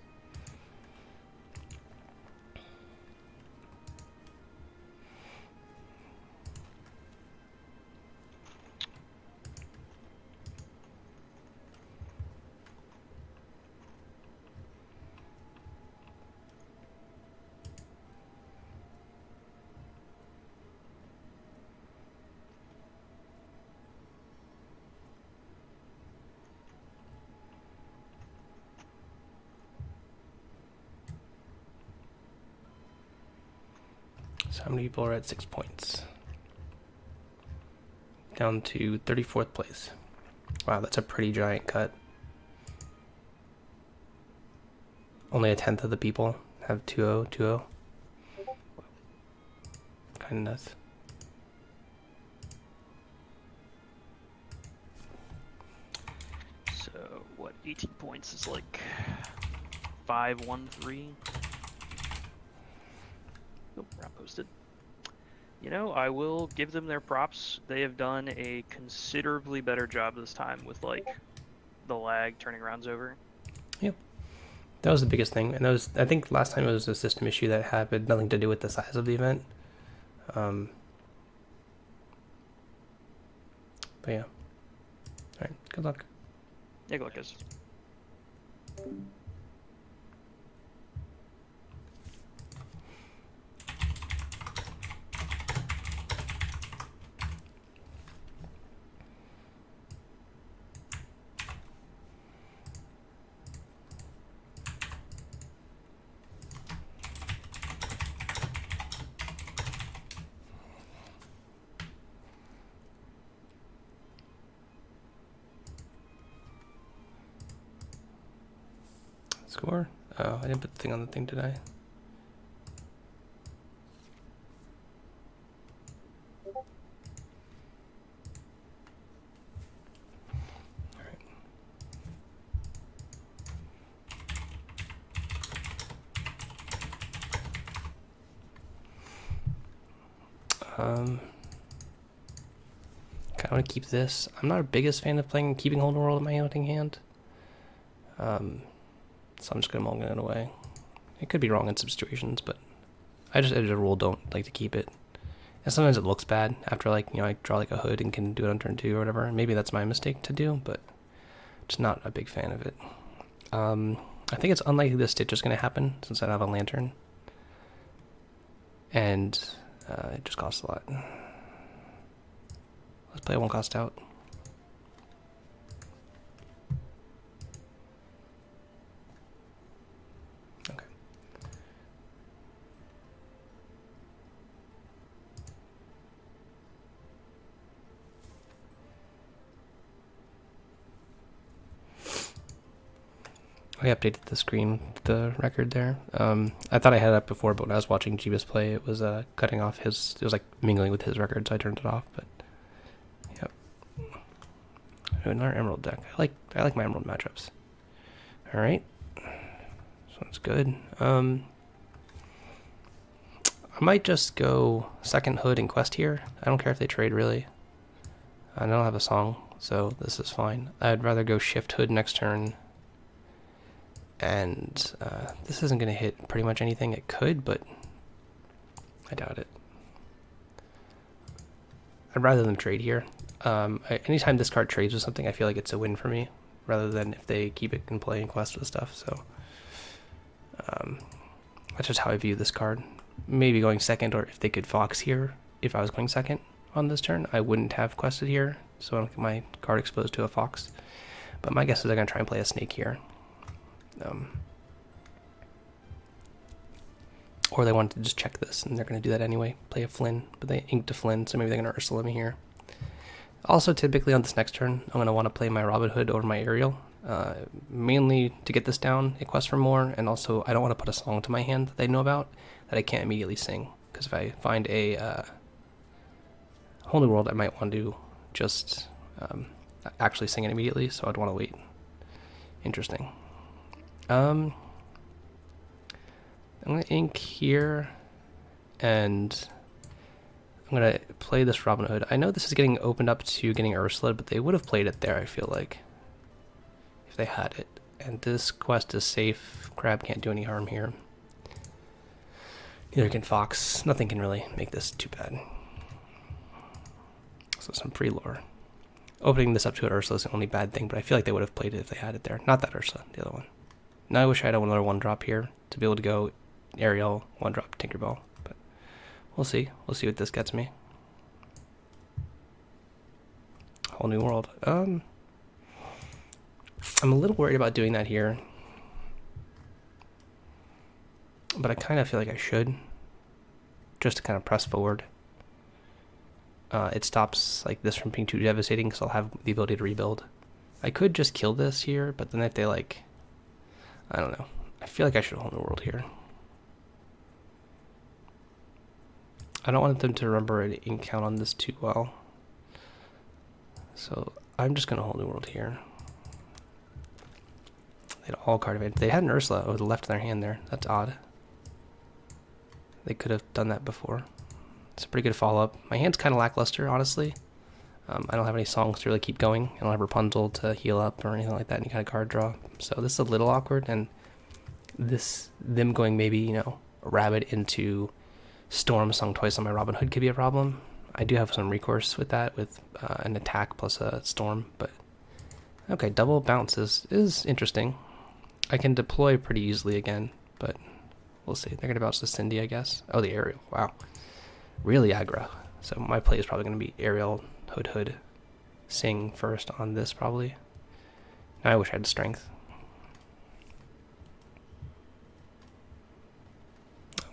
So how many people are at 6 points? Down to 34th place. Wow, that's a pretty giant cut. only a tenth of the people have 2-0, 2-0. Kind of nuts. So what? 18 points is like 5-1-3. Nope, we're not posted. You know, I will give them their props. They have done a considerably better job this time with like the lag turning rounds over. Yep. That was the biggest thing. And I think last time it was a system issue that had nothing to do with the size of the event. But yeah. Alright, good luck. Yeah, good luck, guys. Score? Oh, I didn't put the thing on the thing, did I? Kind of want to keep this. I'm not a biggest fan of keeping Holding World in my hunting hand. So I'm just gonna mulligan it away. It could be wrong in some situations, but I just, as a rule, don't like to keep it. And sometimes it looks bad after, like, you know, I draw like a hood and can do it on turn 2 or whatever. Maybe that's my mistake to do, but just not a big fan of it. I think it's unlikely this stitch is going to happen since I have a lantern. And it just costs a lot. Let's play 1 cost out. Okay. I updated the screen, the record there. I thought I had it up before, but when I was watching Jeebus play, it was cutting off his, it was like mingling with his record, so I turned it off, but yep. Another Emerald deck. I like my Emerald matchups. Alright. This one's good. I might just go second hood and quest here. I don't care if they trade, really. I don't have a song, so this is fine. I'd rather go shift hood next turn. And this isn't going to hit pretty much anything it could, but I doubt it. I'd rather them trade here. Anytime this card trades with something, I feel like it's a win for me, rather than if they keep it and play and quest with stuff. So that's just how I view this card. Maybe going second, or if they could Fox here, if I was going second on this turn, I wouldn't have quested here, so I don't get my card exposed to a Fox. But my guess is they're going to try and play a Snake here. Or they wanted to just check this, and they're going to do that anyway. Play a Flynn, but they inked a Flynn, so maybe they're going to Ursula me here. Also, typically on this next turn, I'm going to want to play my Robin Hood over my Ariel. Mainly to get this down, a quest for more, and also I don't want to put a song to my hand that they know about that I can't immediately sing. Because if I find a whole new world, I might want to just actually sing it immediately, so I'd want to wait. Interesting. I'm going to ink here, and I'm going to play this Robin Hood. I know this is getting opened up to getting Ursula, but they would have played it there, I feel like, if they had it. And this quest is safe. Crab can't do any harm here. Neither can Fox. Nothing can really make this too bad. So some free lore. Opening this up to an Ursula is the only bad thing, but I feel like they would have played it if they had it there. Not that Ursula, the other one. Now I wish I had another 1-drop here to be able to go Ariel, 1-drop Tinkerbell, but we'll see. We'll see what this gets me. Whole new world. I'm a little worried about doing that here, but I kind of feel like I should, just to kind of press forward. It stops like this from being too devastating, because I'll have the ability to rebuild. I could just kill this here, but then if they like, I don't know. I feel like I should hold the world here. I don't want them to remember an ink count on this too well. So I'm just going to hold the world here. They had all card advantage. They had an Ursula over the left of their hand there. That's odd. They could have done that before. It's a pretty good follow-up. My hand's kind of lackluster, honestly. I don't have any songs to really keep going. I don't have Rapunzel to heal up or anything like that, any kind of card draw. So this is a little awkward, and them going maybe, you know, Rabbit into Storm sung twice on my Robin Hood could be a problem. I do have some recourse with that, with an attack plus a Storm, but okay, double bounces is interesting. I can deploy pretty easily again, but we'll see. They're going to bounce to Cindy, I guess. Oh, the aerial. Wow. Really aggro. So my play is probably going to be aerial, Hood, Sing first on this, probably. I wish I had strength.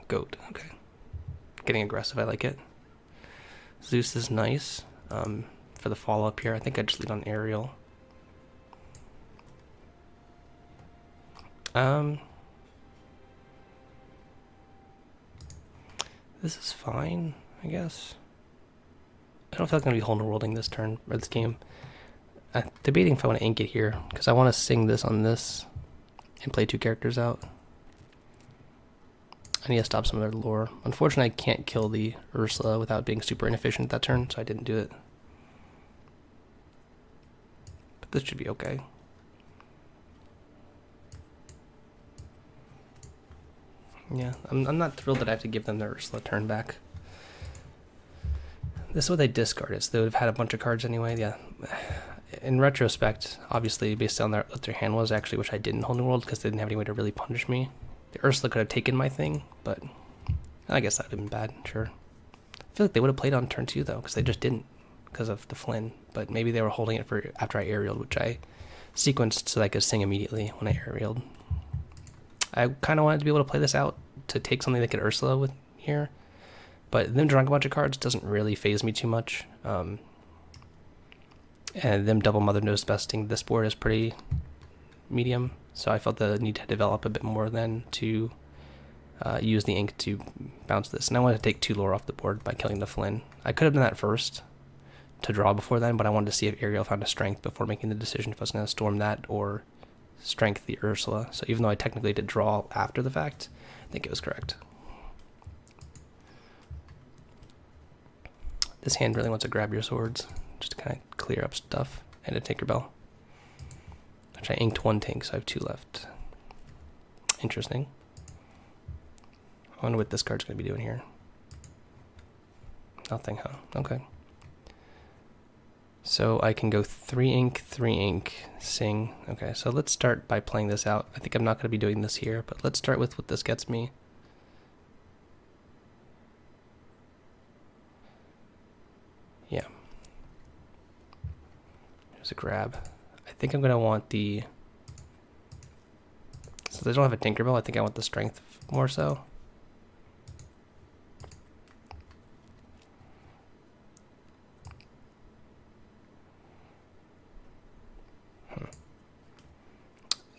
Goat, okay. Getting aggressive, I like it. Zeus is nice. For the follow-up here, I think I just lead on aerial. This is fine, I guess. I don't feel like I'm going to be holding worlding this turn, or this game. I'm debating if I want to ink it here, because I want to sing this on this and play 2 characters out. I need to stop some of their lore. Unfortunately, I can't kill the Ursula without being super inefficient that turn, so I didn't do it. But this should be okay. Yeah, I'm not thrilled that I have to give them their Ursula turn back. This is what they discarded, so they would have had a bunch of cards anyway. Yeah. In retrospect, obviously, based on what their hand was, I actually wish I didn't hold the world because they didn't have any way to really punish me. The Ursula could have taken my thing, but I guess that would have been bad, sure. I feel like they would have played on turn 2, though, because they just didn't because of the Flynn. But maybe they were holding it for after I aerialed, which I sequenced so that I could sing immediately when I aerialed. I kind of wanted to be able to play this out to take something like an Ursula with here. But them drawing a bunch of cards doesn't really phase me too much. And them double Mother Nose besting this board is pretty medium. So I felt the need to develop a bit more than to use the ink to bounce this. And I wanted to take 2 lore off the board by killing the Flynn. I could have done that first to draw before then, but I wanted to see if Ariel found a strength before making the decision if I was going to storm that or strength the Ursula. So even though I technically did draw after the fact, I think it was correct. This hand really wants to grab your swords, just to kind of clear up stuff, and a Tinkerbell. Which I inked 1 tank, so I have 2 left. Interesting. I wonder what this card's going to be doing here. Nothing, huh? Okay. So I can go 3 ink, sing. Okay, so let's start by playing this out. I think I'm not going to be doing this here, but let's start with what this gets me. Yeah. There's a grab. I think I'm going to want the... Since I don't have a Tinkerbell, I think I want the strength more so.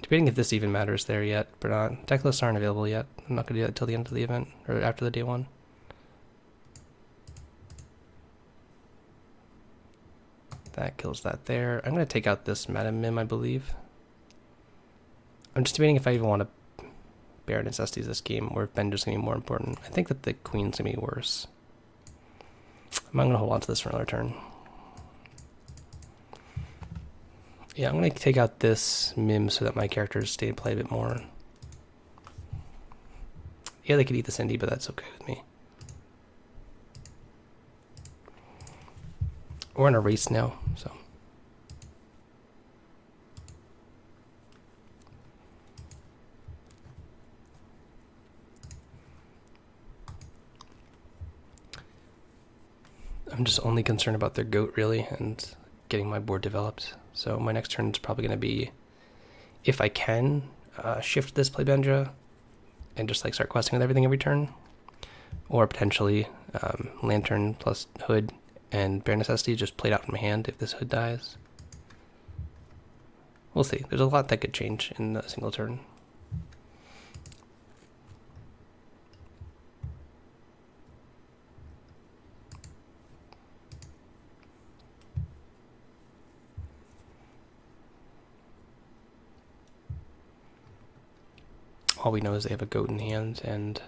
Debating if this even matters there yet, but not. Deck lists aren't available yet. I'm not going to do that until the end of the event, or after the day 1. That kills that there. I'm going to take out this Madam Mim, I believe. I'm just debating if I even want to Baron Necessities this game, or if Bender's going to be more important. I think that the Queen's going to be worse. I'm going to hold on to this for another turn. Yeah, I'm going to take out this Mim so that my characters stay in play a bit more. Yeah, they could eat the Cindy, but that's okay with me. We're in a race now, so. I'm just only concerned about their goat, really, and getting my board developed. So my next turn is probably going to be, if I can, shift this play Benja and just like start questing with everything every turn. Or potentially Lantern plus Hood and Bare Necessity just played out from hand if this Hood dies. We'll see. There's a lot that could change in a single turn. all we know is they have a goat in hand, and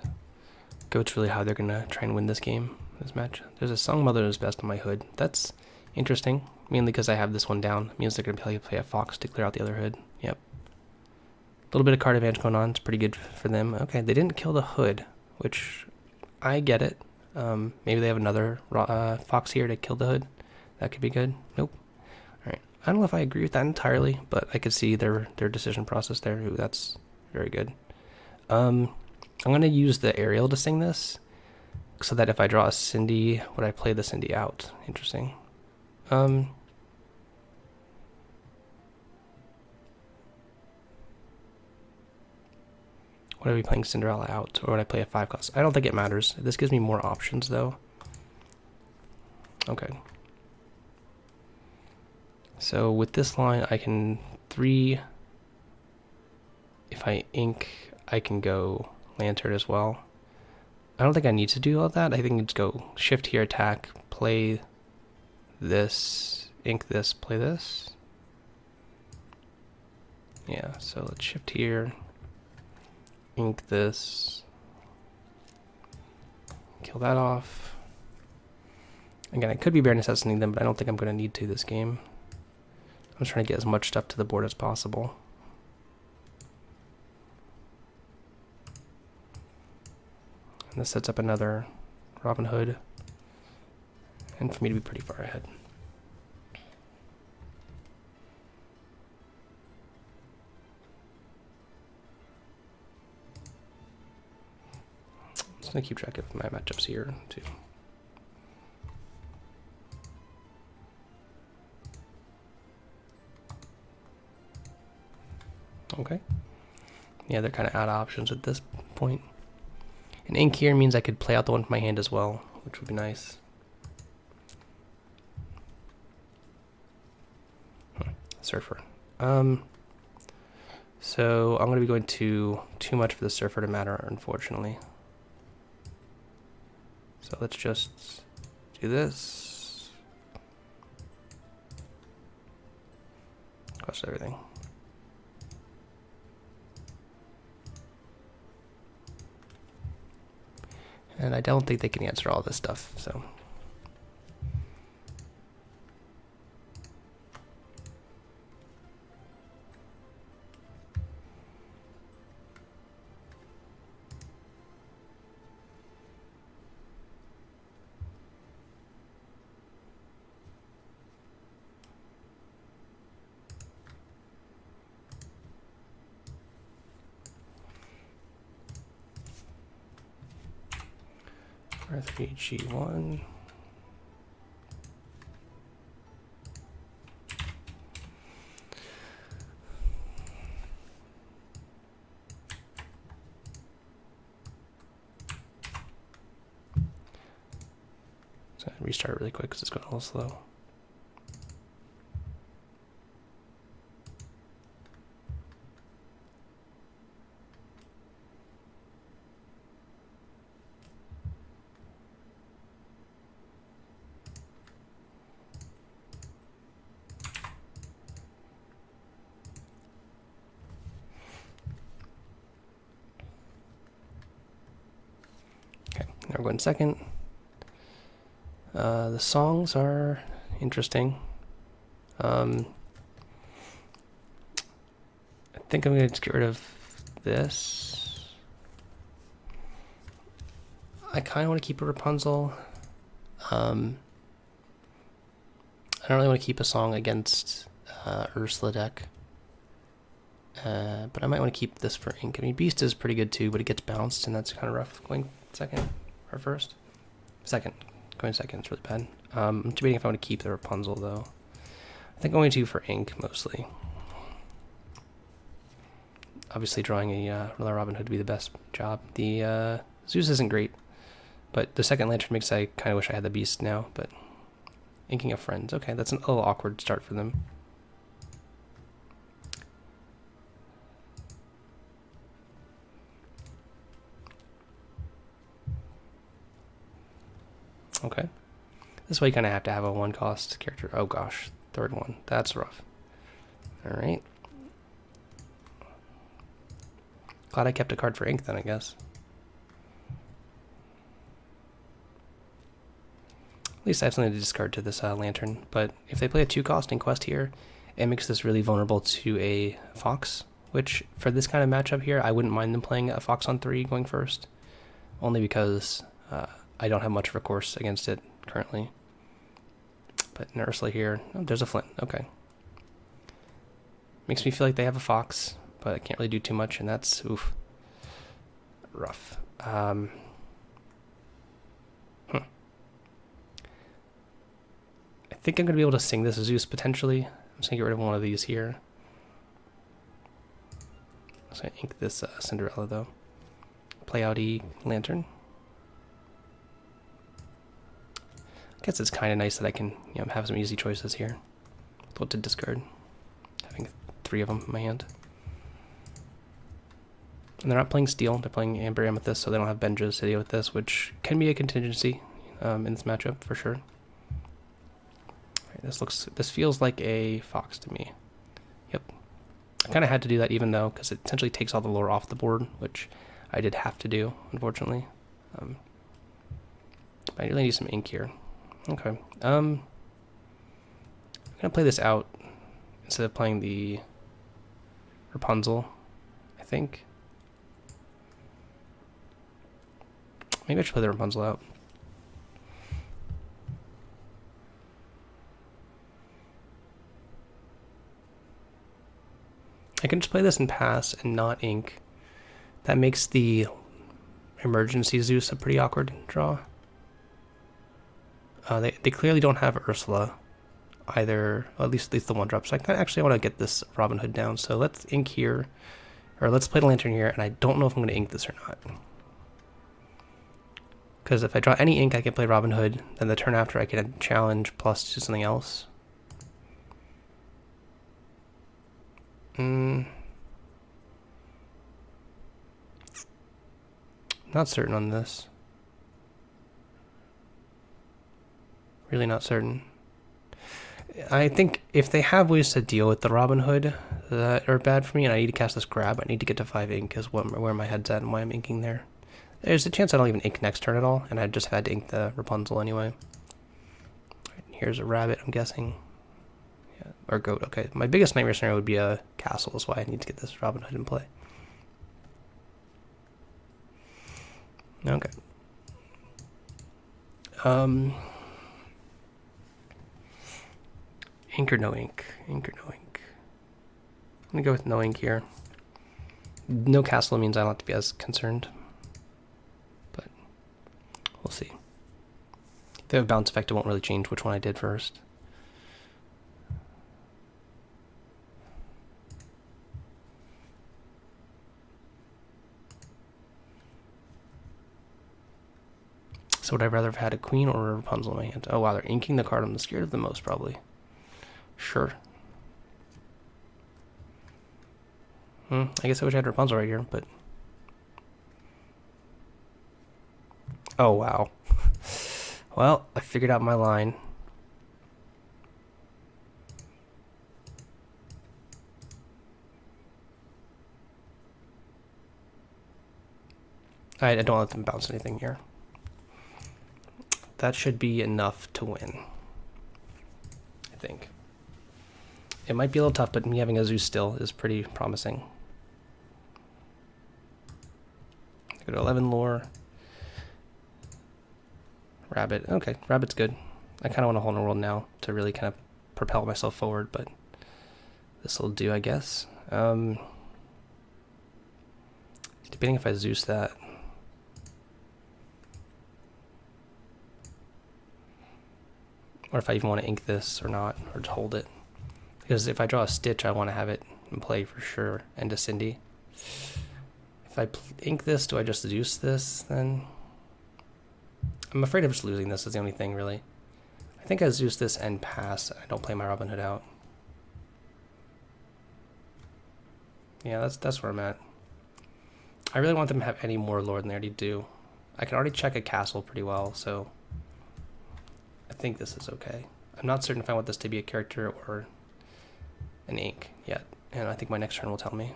goat's really how they're going to try and win this game, this match. There's a Song Mother is best on my hood. That's interesting, mainly because I have this one down. It means they're going to play a fox to clear out the other hood. Yep. A little bit of card advantage going on. It's pretty good for them. Okay, they didn't kill the hood, which I get it. Maybe they have another fox here to kill the hood. That could be good. Nope. Alright. I don't know if I agree with that entirely, but I could see their decision process there. Ooh, that's very good. I'm going to use the aerial to sing this, so that if I draw a Cindy, would I play the Cindy out? Interesting. Would I be playing Cinderella out, or would I play a 5 cost? I don't think it matters. This gives me more options, though. Okay. So with this line, I can 3. If I ink, I can go Lantern as well. I don't think I need to do all that. I think it's go shift here, attack, play this, ink this, play this. Yeah, so let's shift here, ink this, kill that off. Again, I could be bare necessitating them, but I don't think I'm going to need to this game. I'm trying to get as much stuff to the board as possible. And this sets up another Robin Hood, and for me to be pretty far ahead. I'm just going to keep track of my matchups here, too. Okay. Yeah, they're kind of out of options at this point. And ink here means I could play out the one from my hand as well, which would be nice. Surfer. So I'm going to be going too much for the Surfer to matter, unfortunately. So let's just do this. Cost everything. And I don't think they can answer all this stuff, so. R3, G1. So I restart really quick because it's going a little slow. Now we're going second. The songs are interesting. I think I'm going to get rid of this. I kind of want to keep a Rapunzel. I don't really want to keep a song against Ursula deck. But I might want to keep this for ink. I mean, Beast is pretty good too, but it gets bounced, and that's kind of rough. Going second or first? Second. Going second is really bad. I'm debating if I want to keep the Rapunzel, though. I think I'm going to for ink, mostly. Obviously, drawing another Robin Hood would be the best job. The Zeus isn't great, but the second Lantern makes I kind of wish I had the Beast now, but inking of Friends. Okay, that's a little awkward start for them. Okay. This way you kind of have to have a 1-cost character. Oh gosh, third one. That's rough. Alright. Glad I kept a card for ink then, I guess. At least I have something to discard to this lantern. But if they play a 2-cost Inquest here, it makes this really vulnerable to a Fox, which for this kind of matchup here, I wouldn't mind them playing a Fox on 3 going first, only because I don't have much recourse against it currently. But an Ursula here, oh, there's a Flint, okay. Makes me feel like they have a Fox, but I can't really do too much, and that's, oof, rough. I think I'm going to be able to sing this Zeus potentially. I'm just going to get rid of one of these here. I'm going to ink this Cinderella though. Play out E Lantern. I guess it's kind of nice that I can have some easy choices here. What to discard. Having 3 of them in my hand. And they're not playing Steel, they're playing Amber Amethyst, so they don't have Benja's to deal with this, which can be a contingency in this matchup for sure. This feels like a Fox to me. Yep. I kind of had to do that even though, because it essentially takes all the lore off the board, which I did have to do, unfortunately. I really need some ink here. Okay. I'm gonna play this out instead of playing the Rapunzel, I think. Maybe I should play the Rapunzel out. I can just play this and pass and not ink. That makes the emergency Zeus a pretty awkward draw. They clearly don't have Ursula either, well, at least the one drop. So I actually want to get this Robin Hood down. So let's ink here, or let's play the Lantern here, and I don't know if I'm going to ink this or not. Because if I draw any ink, I can play Robin Hood. Then the turn after, I can challenge plus do something else. Not certain on this. Really not certain. I think if they have ways to deal with the Robin Hood that are bad for me, and I need to cast this grab, I need to get to 5 ink is where my head's at and why I'm inking there. There's a chance I don't even ink next turn at all, and I just had to ink the Rapunzel anyway. Here's a rabbit, I'm guessing. Yeah, or goat, okay. My biggest nightmare scenario would be a castle, is why I need to get this Robin Hood in play. Okay. Ink or no ink? Ink or no ink? I'm gonna go with no ink here. No castle means I don't have to be as concerned. But we'll see. If they have a bounce effect, it won't really change which one I did first. So would I rather have had a queen or a Rapunzel in my hand? Oh wow, they're inking the card I'm scared of the most, probably. Sure. I guess I wish I had Rapunzel right here, but... Oh wow. Well, I figured out my line. I don't let them bounce anything here. That should be enough to win, I think. It might be a little tough, but me having a Zeus still is pretty promising. Go to 11 lore. Rabbit. Okay, rabbit's good. I kind of want a whole new world now to really kind of propel myself forward, but this will do, I guess. Debating if I Zeus that. Or if I even want to ink this or not, or just hold it. Because if I draw a Stitch, I want to have it in play for sure, and a Cindy. If I ink this, do I just Zeus this then? I'm afraid of just losing this is the only thing, really. I think I Zeus this and pass. I don't play my Robin Hood out. Yeah, that's where I'm at. I really want them to have any more lore than they already do. I can already check a castle pretty well, so I think this is okay. I'm not certain if I want this to be a character or an ink yet, and I think my next turn will tell me.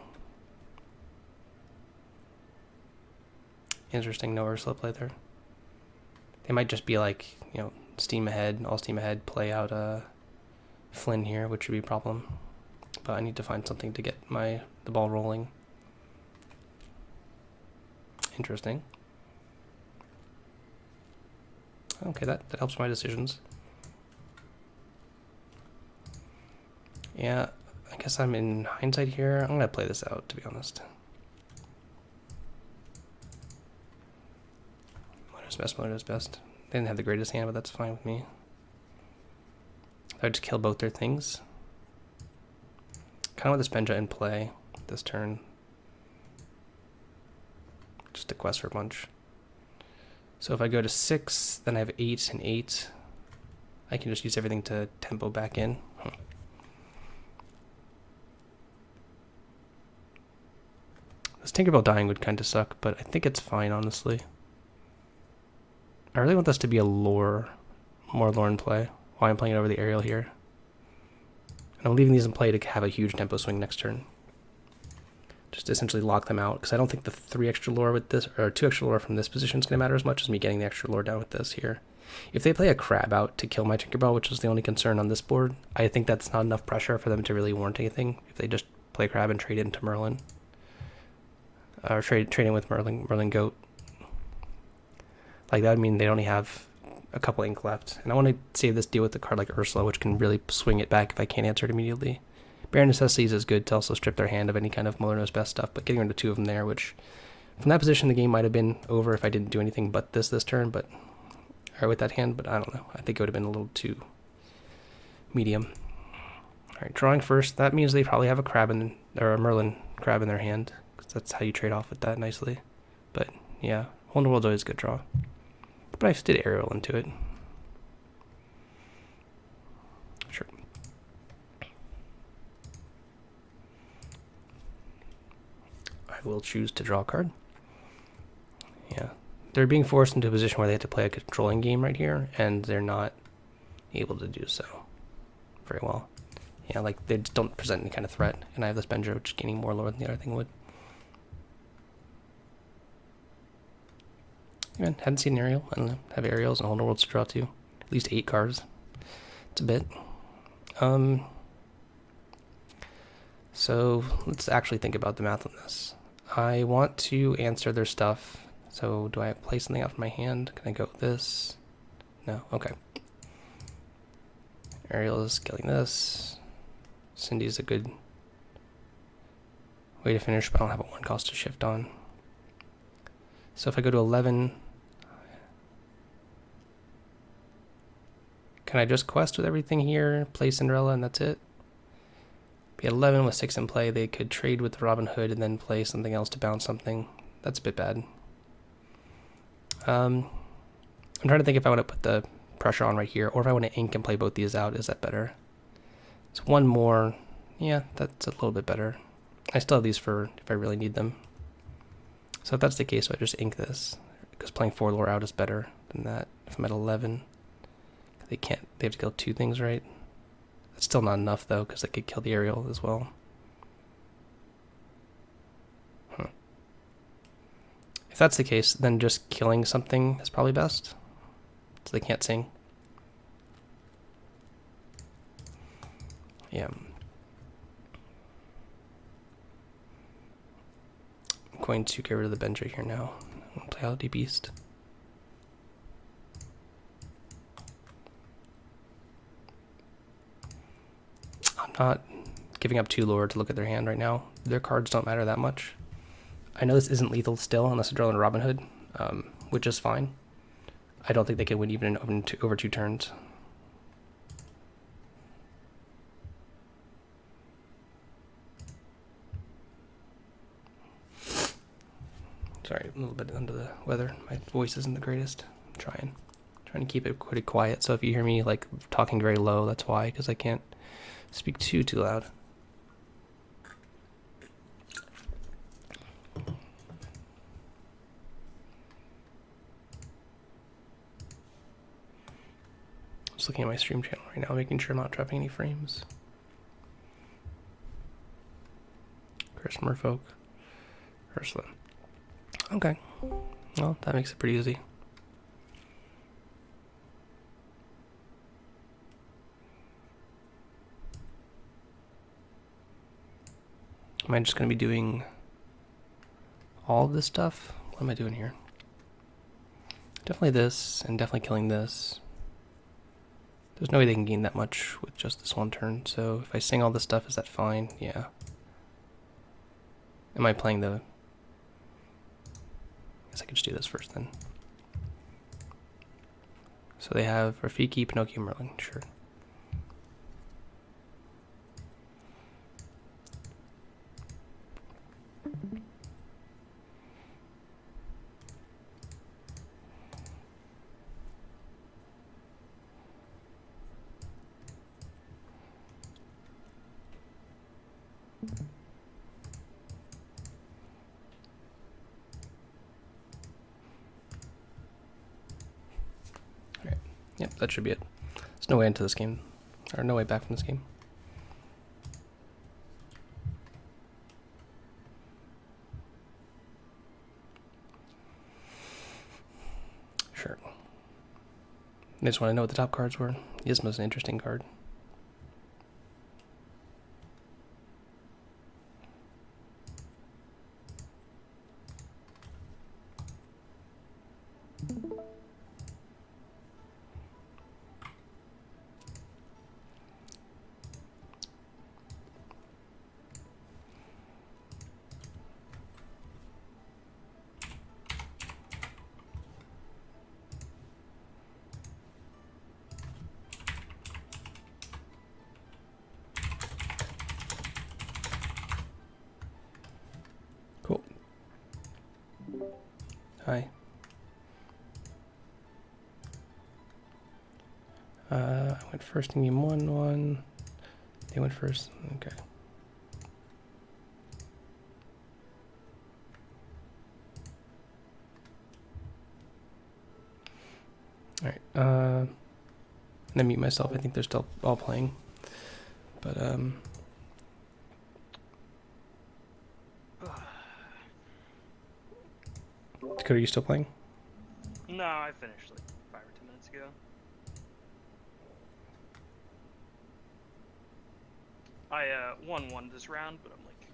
Interesting, no Ursula play there. They might just be like, you know, steam ahead, all steam ahead, play out Flynn here, which would be a problem. But I need to find something to get the ball rolling. Interesting. Okay, that helps my decisions. Yeah, I guess I'm in hindsight here. I'm gonna play this out, to be honest. Mother's best, Mother's best. They didn't have the greatest hand, but that's fine with me. I'd just kill both their things. Kind of with this Benja in play this turn. Just to quest for a bunch. So if I go to 6, then I have 8 and 8. I can just use everything to tempo back in. This Tinkerbell dying would kind of suck, but I think it's fine, honestly. I really want this to be a more lore in play while I'm playing it over the aerial here. And I'm leaving these in play to have a huge tempo swing next turn. Just to essentially lock them out, because I don't think the 3 extra lore with this, or 2 extra lore from this position is going to matter as much as me getting the extra lore down with this here. If they play a crab out to kill my Tinkerbell, which is the only concern on this board, I think that's not enough pressure for them to really warrant anything. If they just play crab and trade it into Merlin. Or trade in with Merlin Goat. Like, that would mean they only have a couple ink left. And I want to save this deal with the card like Ursula, which can really swing it back if I can't answer it immediately. Bare Necessities is good to also strip their hand of any kind of Mother Knows Best stuff, but getting rid of 2 of them there, which from that position the game might have been over if I didn't do anything but this turn, but or with that hand, but I don't know. I think it would have been a little too medium. Alright, drawing first. That means they probably have a crab or a Merlin crab in their hand, because that's how you trade off with that nicely. But yeah, Wonder World's always a good draw. But I did aerial into it. Sure. I will choose to draw a card. Yeah. They're being forced into a position where they have to play a controlling game right here, and they're not able to do so very well. Yeah, like, they just don't present any kind of threat, and I have this Benja, which is gaining more lore than the other thing would. Again, hadn't seen an aerial. I don't know. Have aerials and Whole New Worlds to draw too. At least 8 cards. It's a bit. So let's actually think about the math on this. I want to answer their stuff. So do I play something out from my hand? Can I go with this? No. Okay. Ariel is killing this. Cindy's a good way to finish, but I don't have a 1 cost to shift on. So if I go to 11, can I just quest with everything here, play Cinderella, and that's it? Be at 11 with 6 in play, they could trade with the Robin Hood and then play something else to bounce something. That's a bit bad. I'm trying to think if I want to put the pressure on right here, or if I want to ink and play both these out. Is that better? It's 1 more. Yeah, that's a little bit better. I still have these for if I really need them. So if that's the case, I just ink this, because playing 4 lore out is better than that. If I'm at 11, they have to kill 2 things, right? That's still not enough though, because they could kill the aerial as well. If that's the case, then just killing something is probably best, so they can't sing. Yeah. I'm going to get rid of the Benja here now. I'm going to play Holiday Beast. I'm not giving up 2 lore to look at their hand right now. Their cards don't matter that much. I know this isn't lethal still, unless they're drawing a Robin Hood, which is fine. I don't think they can win even over 2 turns. Sorry, a little bit under the weather. My voice isn't the greatest. I'm trying to keep it pretty quiet. So if you hear me like talking very low, that's why, because I can't speak too loud. Just looking at my stream channel right now, making sure I'm not dropping any frames. Chris Merfolk, Ursula. Okay. Well, that makes it pretty easy. Am I just going to be doing all of this stuff? What am I doing here? Definitely this, and definitely killing this. There's no way they can gain that much with just this one turn, so if I sing all this stuff, is that fine? Yeah. Am I playing the... I guess I could just do this first then. So they have Rafiki, Pinocchio, Merlin, sure. Alright, yep, that should be it. There's no way into this game, or no way back from this game. Sure. I just want to know what the top cards were. Yzma's an interesting card. Cool. Hi. I went first in game 1. They went first. Okay. Alright. I mute myself. I think they're still all playing. But, Dakota, are you still playing? No, I finished like 5 or 10 minutes ago. I won this round, but I'm like,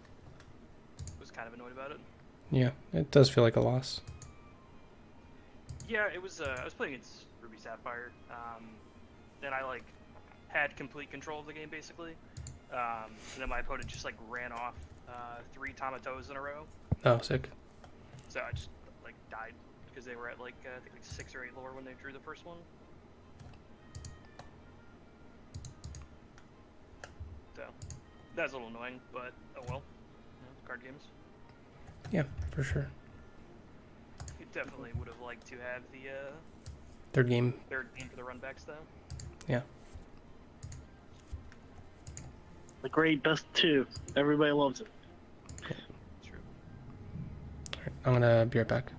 was kind of annoyed about it. Yeah, it does feel like a loss. Yeah, it was. I was playing against Ruby Sapphire, and I like had complete control of the game basically. And then my opponent just like ran off 3 Tamatos in a row, Oh, sick. so I just like died because they were at like I think like 6 or 8 lore when they drew the first one. So that's a little annoying, but oh well. Card games. Yeah, for sure. You definitely would have liked to have the Third game. third game for the runbacks though. Yeah. The great best 2. Everybody loves it. True. Alright, I'm gonna be right back.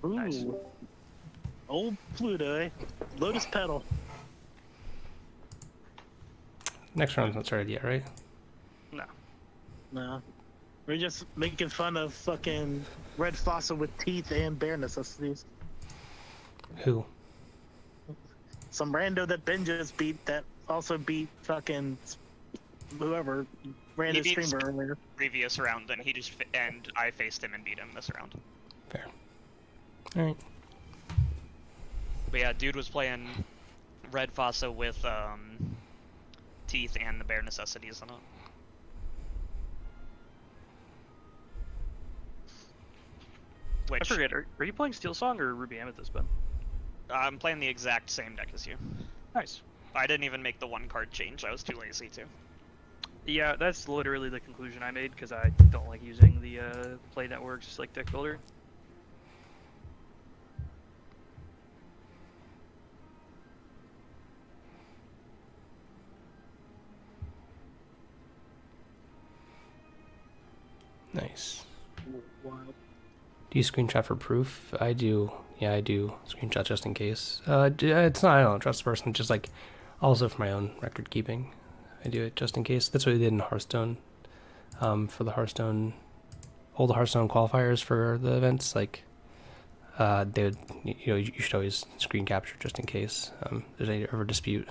Ooh. Nice. Old Pluto, eh? Lotus Petal. Next round's not started yet, right? No. No. We're just making fun of fucking Red Fossil with teeth and bare necessities. Who? Some rando that Ben just beat that also beat fucking whoever ran He his beat streamer earlier. Previous round, and and I faced him and beat him this round. Fair. All right. But yeah, dude was playing Red Fossa with teeth and the bare necessities on it. I Which forget. Are you playing Steel Song or Ruby Amethyst, Ben? I'm playing the exact same deck as you. Nice. I didn't even make the one card change. I was too lazy to. Yeah, that's literally the conclusion I made because I don't like using the Play Networks like deck builder. Nice. Wild. Do you screenshot for proof? I do. Yeah, I do screenshot just in case. It's not, I don't trust the person, just like also for my own record keeping. I do it just in case. That's what we did in Hearthstone. For the Hearthstone, all the Hearthstone qualifiers for the events, like they would, you should always screen capture just in case there's any ever dispute.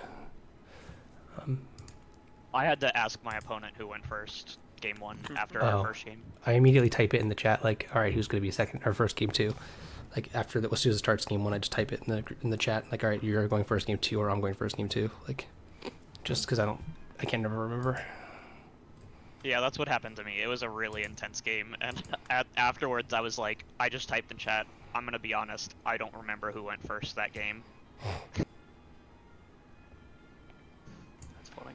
I had to ask my opponent who went first game one after Oh. our first game. I immediately type it in the chat, like, all right, who's going to be second or first game two? Like after as soon as it starts game one, I just type it in the chat, like, all right, you're going first game two, or I'm going first game two, like, just because I can't never remember. Yeah, that's what happened to me. It was a really intense game, and afterwards I was like, I just typed in chat, I'm gonna be honest, I don't remember who went first that game. That's funny.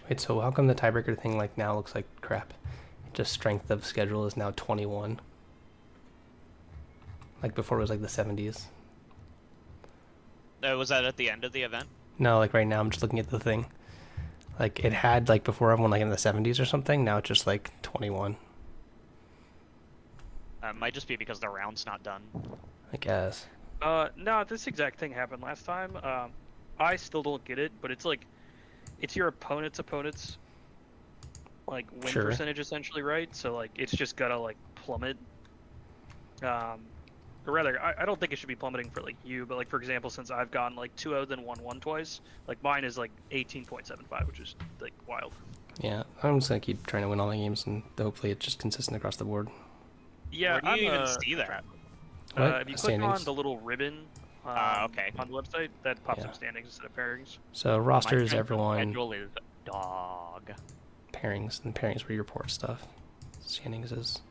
Wait, so how come the tiebreaker thing like now looks like crap? Just strength of schedule is now 21. Like before it was like the 70s. Was that at the end of the event? No, like right now I'm just looking at the thing. Like it had like before everyone like in the 70s or something. Now it's just like 21. Might just be because the round's not done. I guess. No, this exact thing happened last time. I still don't get it, but it's like, it's your opponent's like win Sure. percentage essentially, right? So like it's just gotta like plummet. Or rather, I don't think it should be plummeting for like you, but like for example, since I've gotten like 2-0 then 1-1 twice, like mine is like 18.75, which is like wild. Yeah, I'm just gonna keep trying to win all my games and hopefully it's just consistent across the board. Yeah, Where do you I'm, even see that? What? if you click Standings. on the little ribbon Okay. on the website, that pops Yeah. up standings instead of pairings. So My rosters, strength of everyone, schedule is dog. pairings, and pairings where you report stuff. Standings is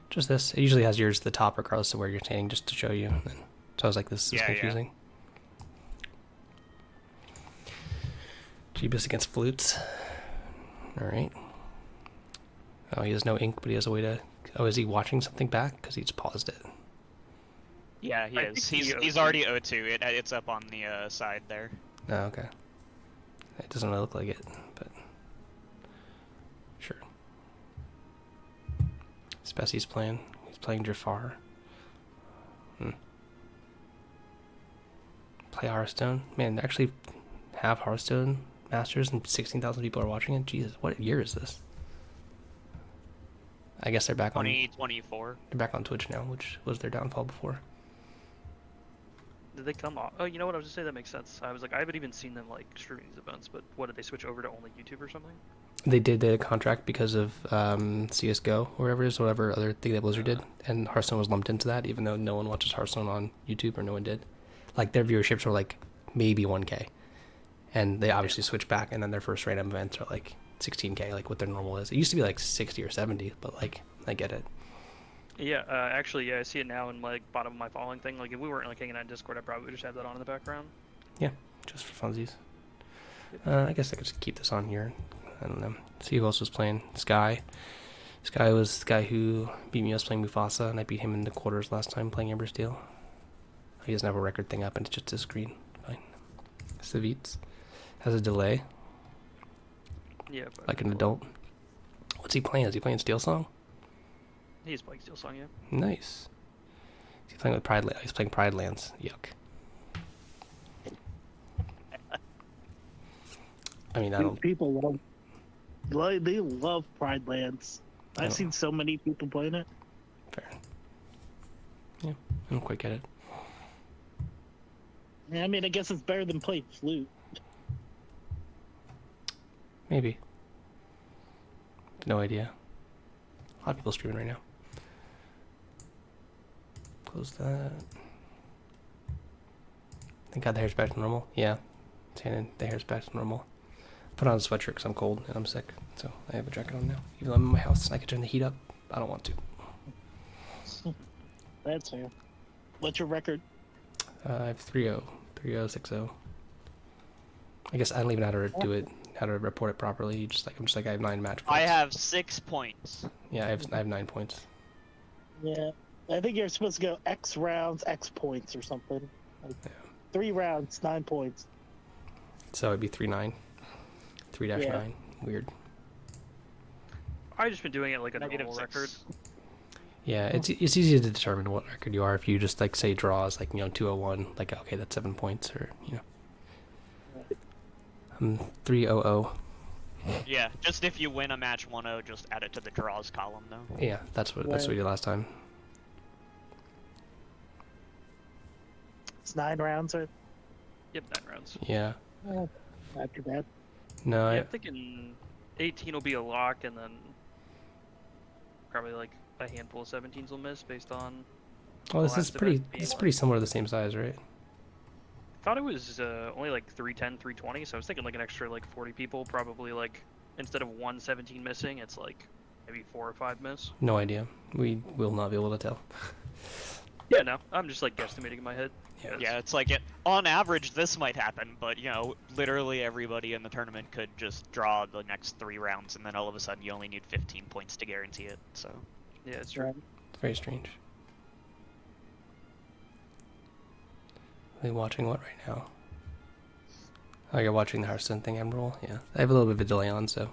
just this. It usually has yours at the top regardless of where you're standing, just to show you. And so I was like, this is Yeah, yeah. confusing. Jeebus against flutes. All right. Oh, he has no ink, but he has a way to. Oh, is he watching something back? Because he just paused it. Yeah, he I is. think he He's O2. already O2. It's up on the side there. Oh, okay. It doesn't really look like it, but sure. Spessie's playing. He's playing Jafar. Play Hearthstone. Man, they actually have Hearthstone Masters and 16,000 people are watching it. Jesus, what year is this? I guess they're back on 2024. they're back on Twitch now, which was their downfall before. Did they come off? Oh, you know what? I was just saying that makes sense. I was like, I haven't even seen them like streaming these events, but what did they switch over to only YouTube or something? They did the contract because of CS:GO or whatever it is, whatever other thing that Blizzard did, and Hearthstone was lumped into that, even though no one watches Hearthstone on YouTube or no one did. Like their viewerships were like maybe 1K, and they obviously switched back, and then their first random events are like 16K, like what their normal is. It used to be like 60 or 70, but like I get it. Yeah, actually, yeah, I see it now in like bottom of my following thing. Like if we weren't like hanging out in Discord, I probably would just have that on in the background. Yeah, just for funsies. I guess I could just keep this on here. I don't know. See who else was playing. Sky. Sky was the guy who beat me. I was playing Mufasa, and I beat him in the quarters last time playing Ember Steel. He doesn't have a record thing up, and it's just a screen. Fine. Savitz has a delay, Yeah, like an adult. What's he playing? Is he playing Steel Song? he's playing Steel Song, yeah. Nice. Is he playing with Pride? He's playing Pride Lands. Yuck. I mean, I don't. People they love Pride Lands. I I've don't- seen so many people playing it. Fair. Yeah, I don't quite get it. Yeah, I mean, I guess it's better than playing flute. Maybe. No idea. A lot of people streaming right now. Close that. Thank God the hair's back to normal. Yeah. Shannon, the hair's back to normal. Put on a sweatshirt because I'm cold and I'm sick. So I have a jacket on now. Even though I'm in my house and I can turn the heat up, I don't want to. That's fair. What's your record? I have 3-0. 3-0, 6-0. I guess I don't even know how to do it, how to report it properly. I'm just like I have 9 match points. I have 6 points. Yeah, I have 9 points. Yeah, I think you're supposed to go X rounds, X points or something. Like, 3 rounds, 9 points. So it'd be 3-9. 3-9. Yeah. Weird. I've just been doing it like a Negative normal 6. record. Yeah, it's easy to determine what record you are if you just like say draws like 201, like okay that's 7 points or I'm 3-0-0. Yeah, just if you win a match 1-0, just add it to the draws column though. Yeah, that's what we did last time. It's 9 rounds, right? Yep, 9 rounds. Yeah. Not too bad. No, Yeah, I'm thinking 18 will be a lock, and then probably like a handful of 17s will miss based on. well, this the is last pretty. event being It's like- pretty similar to the same size, right? I thought it was only like 310, 320, so I was thinking like an extra like 40 people, probably like instead of 117 missing, it's like maybe 4 or 5 miss. No idea. We will not be able to tell. Yeah, no, I'm just like guesstimating in my head. Yeah. Yeah, it's like on average this might happen, but literally everybody in the tournament could just draw the next 3 rounds, and then all of a sudden you only need 15 points to guarantee it. So Yeah, it's true. Right. It's very strange. Are they watching what right now? Oh, you're watching the Hearthstone thing, Emerald? Yeah. I have a little bit of a delay on, so.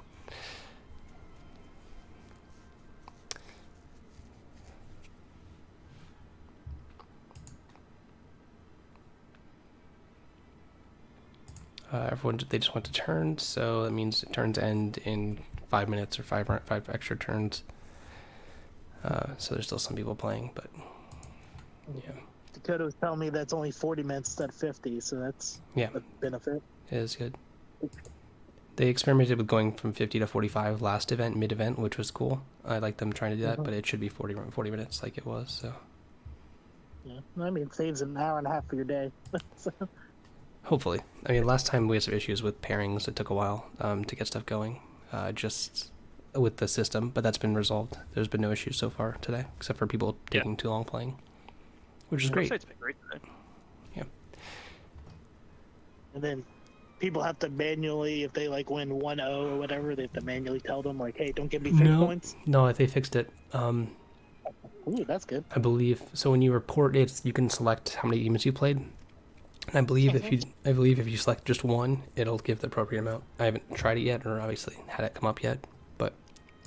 They just went to turns, so that means turns end in 5 minutes or 5 extra turns. So there's still some people playing, but yeah, Dakota was telling me that's only 40 minutes instead of 50, so that's yeah, a benefit. it is good. They experimented with going from 50 to 45 last event, mid-event, which was cool. I like them trying to do that, but it should be 40 minutes like it was. So Yeah, I mean, it saves an hour and a half of your day. So, hopefully, I mean, last time we had some issues with pairings. It took a while to get stuff going, just with the system, but that's been resolved. There's been no issues so far today, except for people taking too long playing, which is The great. website's been great today. and then people have to manually, if they like win 1-0 or whatever, they have to manually tell them like, "Hey, don't give me 6 points." No, they fixed it. Ooh, that's good. I believe so. When you report it, you can select how many games you played. And I believe if you select just one, it'll give the appropriate amount. I haven't tried it yet, or obviously had it come up yet, but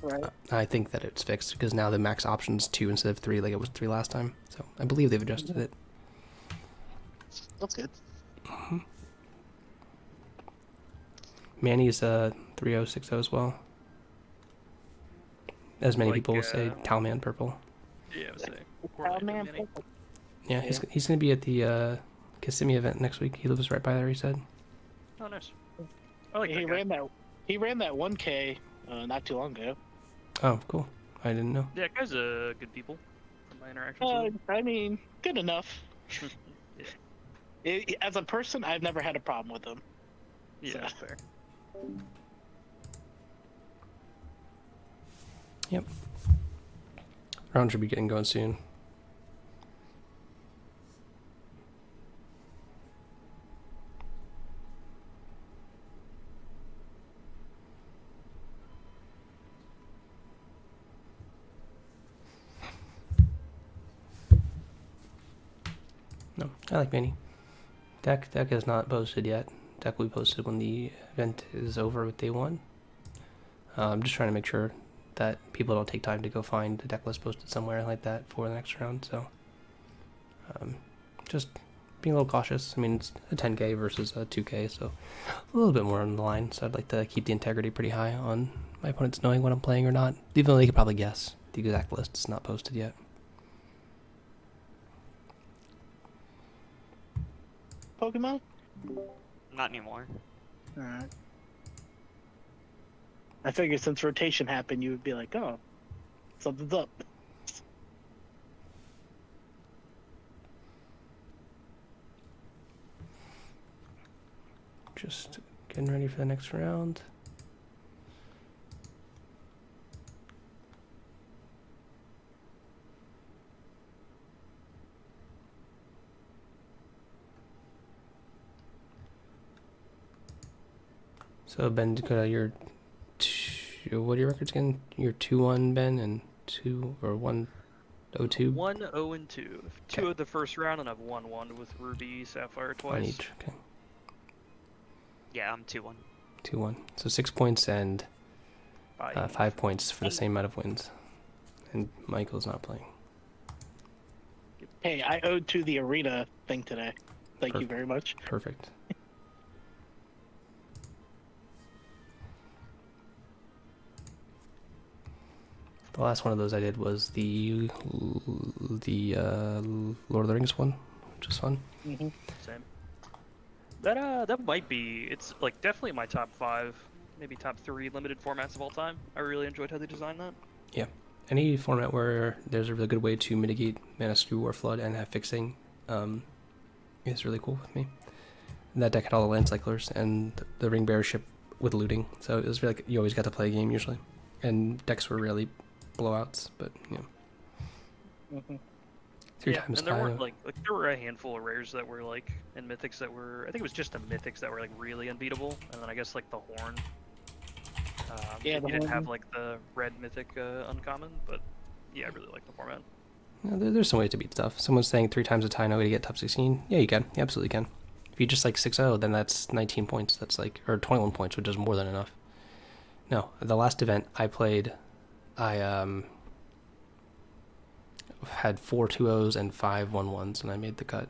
Right. I think that it's fixed because now the max option's 2 instead of 3, like it was 3 last time. So I believe they've adjusted it. That's good. Manny's 3060 as well. As many Like, people will say, Talman Purple. Yeah, I was saying. Oh, man. Yeah, he's gonna be at the Kissimmee event next week. He lives right by there. He said. Oh, nice. I like He that guy. ran that 1K not too long ago. Oh, cool. I didn't know. Yeah, guy's good people from my interactions with him. I mean, good enough. Yeah. As a person, I've never had a problem with him. Yeah, that's fair. Yep. Round should be getting going soon. No, I like Manny. Deck is not posted yet. deck will be posted when the event is over with day 1. I'm just trying to make sure that people don't take time to go find the deck list posted somewhere like that for the next round. So just being a little cautious. I mean, it's a 10k versus a 2k, so a little bit more on the line. So I'd like to keep the integrity pretty high on my opponents knowing what I'm playing or not, even though they could probably guess. The exact list is not posted yet. Pokemon? Not anymore. Alright. I figured since rotation happened, you would be like, oh, something's up. Just getting ready for the next round. So Ben, you're what are your records again? You're 2-1 Ben and 2 or 1-0-2. 1-0-2. 2 Okay. of the first round, and I've won 1 with Ruby, Sapphire twice. On each. Okay. Yeah, I'm 2-1. 2-1. So 6 points and 5 points for the same amount of wins. And Michael's not playing. Hey, I owed to the arena thing today. Thank you Perfect. very much. Perfect. The last one of those I did was the Lord of the Rings one, which was fun. Mm-hmm. Same. That might be. It's like definitely my top 5, maybe top 3 limited formats of all time. I really enjoyed how they designed that. Yeah. Any format where there's a really good way to mitigate Mana Screw or Flood and have fixing is really cool with me. And that deck had all the land cyclers and the Ring Bearer ship with looting, so it was really like you always got to play a game usually. And decks were really blowouts, but yeah. Mm-hmm. 3 yeah, times and there high. weren't like there were a handful of rares that were like and mythics that were. I think it was just the mythics that were like really unbeatable, and then I guess like the horn. Yeah, you the didn't horn. have like the red mythic uncommon, but yeah, I really like the format. Yeah, there's some ways to beat stuff. Someone's saying 3 times a tie, no way to get top 16. Yeah, you can. You absolutely can. If you just like 6-0, then that's 19 points. That's like, or 21 points, which is more than enough. No, the last event I played, I had 4 2-0s and 5 1-1s, and I made the cut.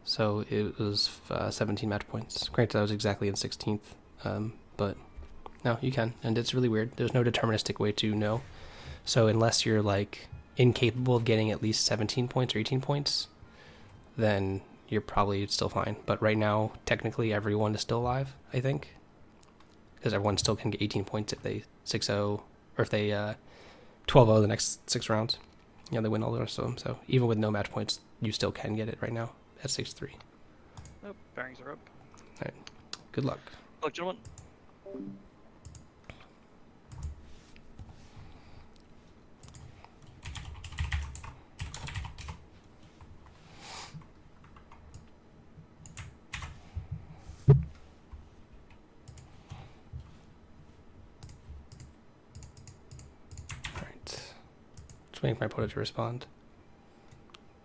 So it was 17 match points. Granted, I was exactly in 16th, but no, you can. And it's really weird. There's no deterministic way to know. So unless you're like incapable of getting at least 17 points or 18 points, then you're probably still fine. But right now, technically, everyone is still alive, I think. Because everyone still can get 18 points if they 6-0, or if they 12-0 the next 6 rounds. Yeah, they win all the rest of them. So even with no match points, you still can get it right now at 6-3. Oh, bearings are up. All right. Good luck. Look, gentlemen. All right. Just waiting for my opponent to respond.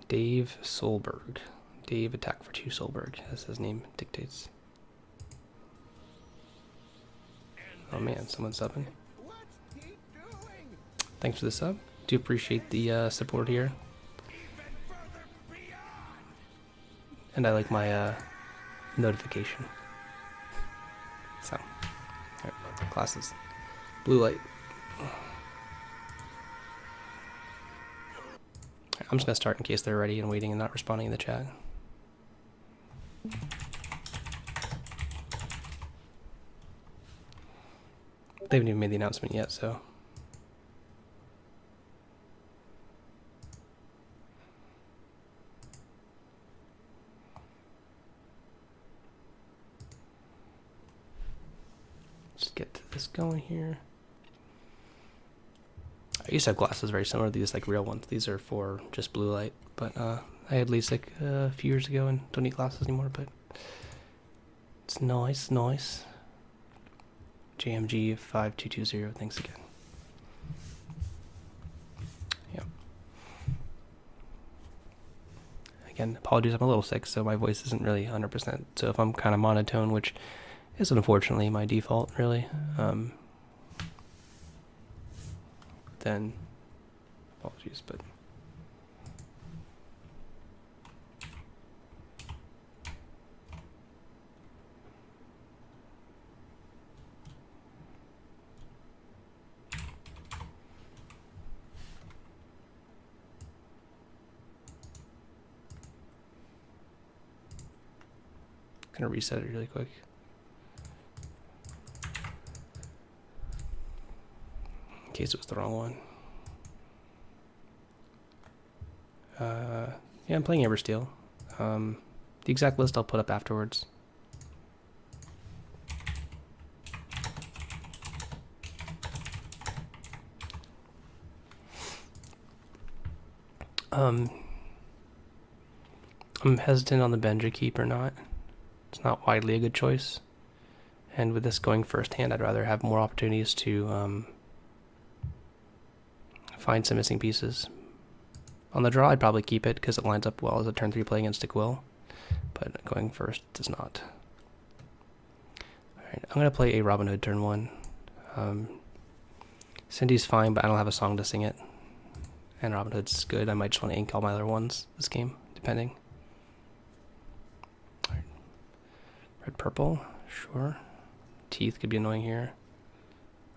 Dave Solberg. Dave attack for 2 Solberg, as his name dictates. Oh man, someone's subbing. Thanks for the sub. Do appreciate the support here. And I like my notification. So, alright, classes. Blue light. I'm just gonna start in case they're ready and waiting and not responding in the chat. They haven't even made the announcement yet, so. Just get to this going here. I used to have glasses very similar to these, like real ones. These are for just blue light, but I had LASIK a few years ago and don't need glasses anymore, but it's nice, nice. JMG 5220, thanks again. Yep. again, apologies, I'm a little sick, so my voice isn't really 100%. So if I'm kind of monotone, which is unfortunately my default, really, then apologies, but... Gonna reset it really quick. In case it was the wrong one. Yeah, I'm playing Eversteel. The exact list I'll put up afterwards. I'm hesitant on the Benja keep or not. It's not widely a good choice. And with this going first hand, I'd rather have more opportunities to find some missing pieces. On the draw, I'd probably keep it because it lines up well as a turn 3 play against Dick Will. But going first does not. Alright, I'm going to play a Robin Hood turn 1. Cindy's fine, but I don't have a song to sing it. And Robin Hood's good. I might just want to ink all my other ones this game, depending. Alright. Red, purple, sure. Teeth could be annoying here.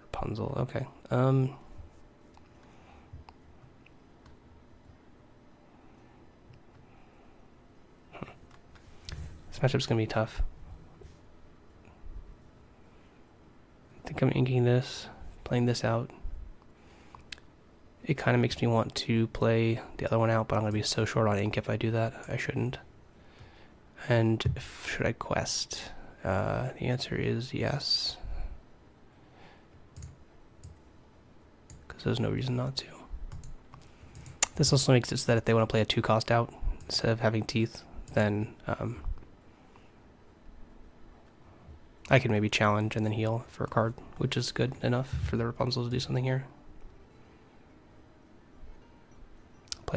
Rapunzel, okay. This matchup's gonna be tough. I think I'm inking this, playing this out. It kind of makes me want to play the other one out, but I'm gonna be so short on ink if I do that. I shouldn't. And should I quest? The answer is yes. Because there's no reason not to. This also makes it so that if they want to play a 2-cost out, instead of having teeth, then I can maybe challenge and then heal for a card, which is good enough for the Rapunzel to do something here.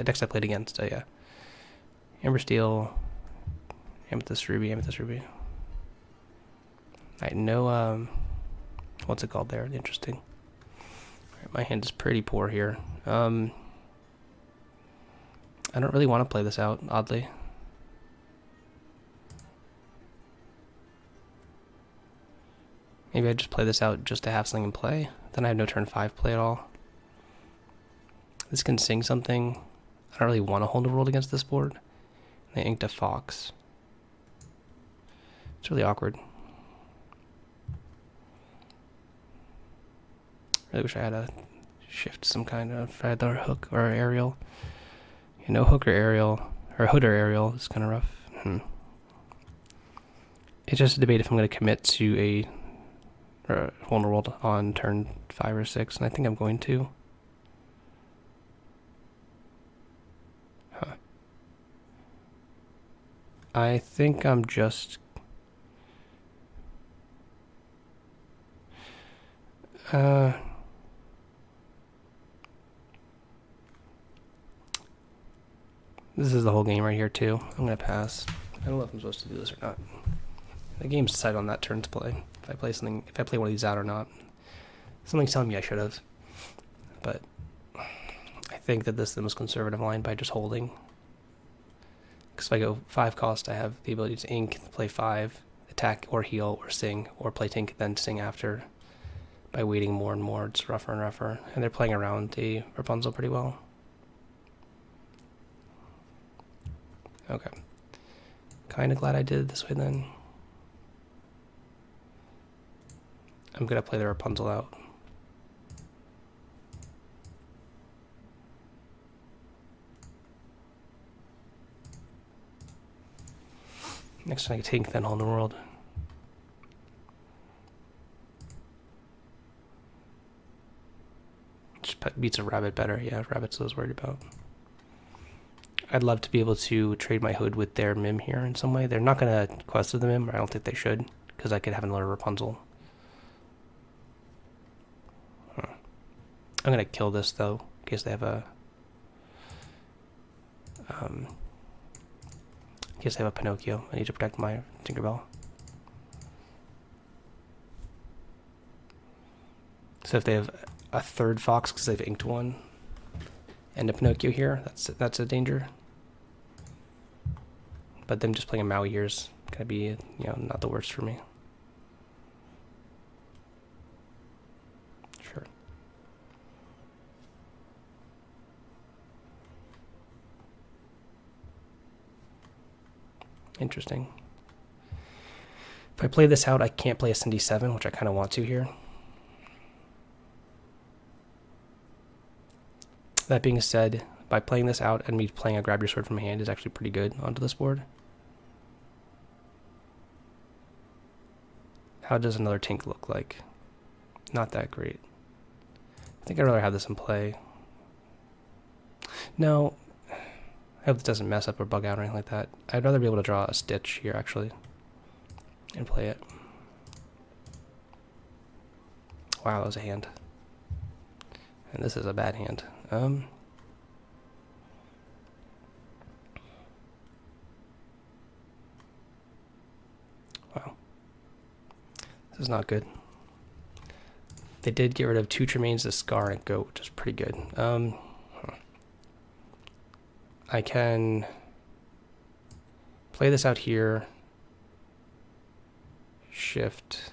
Next I played against yeah. Amber Steel, Amethyst Ruby, Amethyst Ruby. I know, what's it called there? Interesting. Right, my hand is pretty poor here. I don't really want to play this out, oddly. Maybe I just play this out just to have something in play. Then I have no turn 5 play at all. This can sing something. I don't really want to hold a world against this board. They inked a fox. It's really awkward. Really wish I had a shift some kind of either hook or aerial. You know, hook or aerial, or hood or aerial is kind of rough. It's just a debate if I'm going to commit to a hold a world on turn 5 or 6, and I think I'm going to. I think I'm just... This is the whole game right here, too. I'm going to pass. I don't know if I'm supposed to do this or not. The game's decided on that turn to play. If I play something, if I play one of these out or not. Something's telling me I should have. But I think that this is the most conservative line by just holding. Because if I go 5 cost, I have the ability to ink, play 5, attack or heal or sing, or play tink, then sing after. By waiting more and more, it's rougher and rougher. And they're playing around the Rapunzel pretty well. Okay. Kind of glad I did it this way then. I'm going to play the Rapunzel out. Next time I can tink, then hold the world. Just beats a rabbit better. Yeah, rabbit's what I was worried about. I'd love to be able to trade my hood with their Mim here in some way. They're not going to quest with the Mim, or I don't think they should, because I could have another Rapunzel. I'm going to kill this, though, in case they have a... In case they have a Pinocchio, I need to protect my Tinkerbell. So if they have a third fox because they've inked one, and a Pinocchio here, that's a danger. But them just playing a Maui here is gonna be, not the worst for me. Sure. Interesting. If I play this out, I can't play a Cindy 7, which I kind of want to here. That being said, by playing this out and me playing a grab your sword from hand is actually pretty good onto this board. How does another Tink look like? Not that great. I think I'd rather have this in play. No. I hope this doesn't mess up or bug out or anything like that. I'd rather be able to draw a Stitch here, actually. And play it. Wow, that was a hand. And this is a bad hand. Wow. This is not good. They did get rid of 2 Tremaines, a Scar, and a Goat, which is pretty good. I can play this out here. Shift.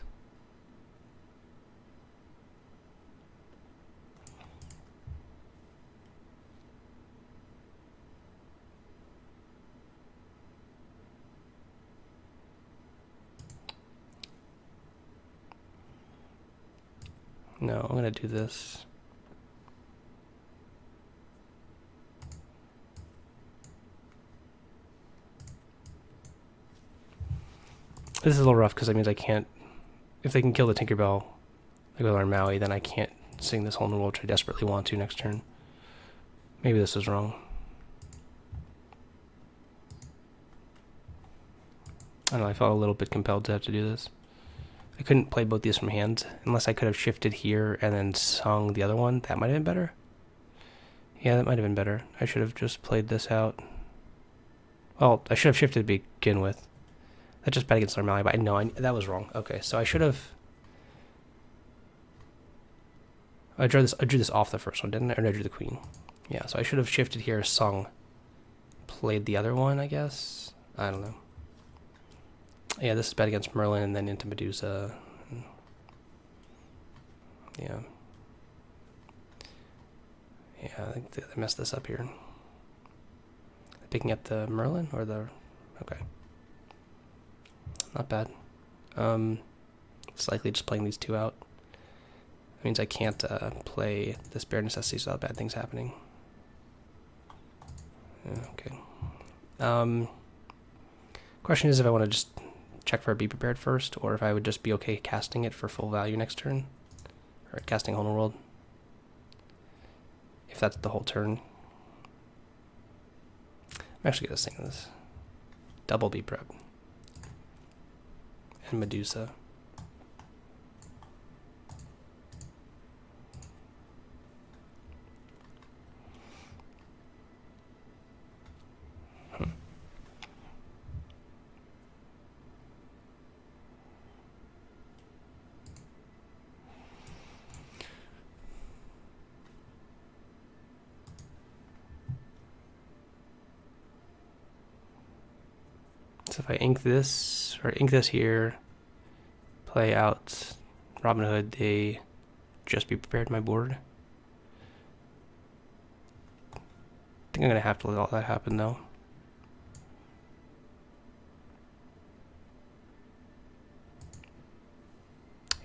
No, I'm gonna do this. This is a little rough because that means I can't. If they can kill the Tinkerbell, like with our Maui, then I can't sing this whole new world, which I desperately want to next turn. Maybe this is wrong. I don't know, I felt a little bit compelled to have to do this. I couldn't play both these from hand unless I could have shifted here and then sung the other one. That might have been better. Yeah, that might have been better. I should have just played this out. Well, I should have shifted to begin with. That's just bad against Normality, but I know that was wrong. Okay, so I should have. I drew this off the first one, didn't I? Or no, I drew the queen. Yeah, so I should have shifted here, sung, played the other one, I guess. I don't know. Yeah, this is bad against Merlin and then into Medusa. Yeah. Yeah, I think they messed this up here. Picking up the Merlin or the... Okay. Not bad. It's likely just playing these 2 out. That means I can't play this Bare Necessities without bad things happening. Okay. Question is if I want to just check for a Be Prepared first, or if I would just be okay casting it for full value next turn. Or casting Whole New World. If that's the whole turn. I'm actually going to sing this. Double Be Prep. And Medusa. So if I ink this, or ink this here, play out Robin Hood, they just Be Prepared my board. I think I'm going to have to let all that happen though.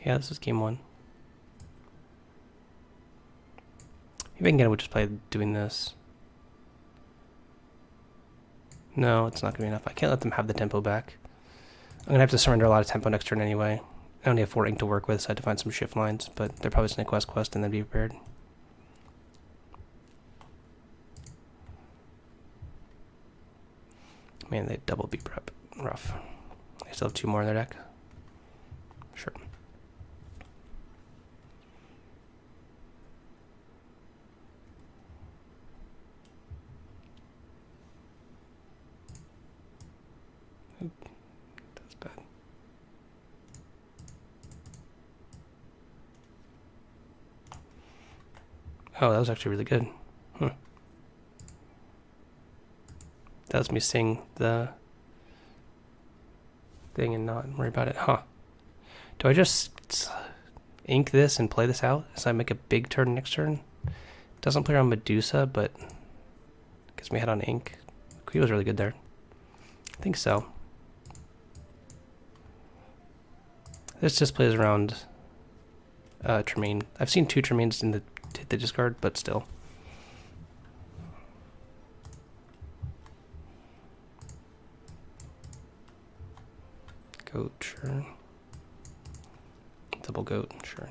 Yeah, this is game 1. Maybe I can get it with just play doing this. No, it's not going to be enough. I can't let them have the tempo back. I'm going to have to surrender a lot of tempo next turn anyway. I only have 4 ink to work with, so I have to find some shift lines, but they're probably just going to quest and then Be Prepared. Man, they double Be Prep. Rough. They still have 2 more in their deck. Sure. bad. Oh, that was actually really good. Huh. That lets me sing the thing and not worry about it. Huh. Do I just ink this and play this out as I make a big turn next turn? Doesn't play around Medusa, but gets me ahead on ink. Queen was really good there. I think so. This just plays around Tremaine. I've seen 2 Tremaines in the hit the discard, but still. Goat, sure. Double goat, sure.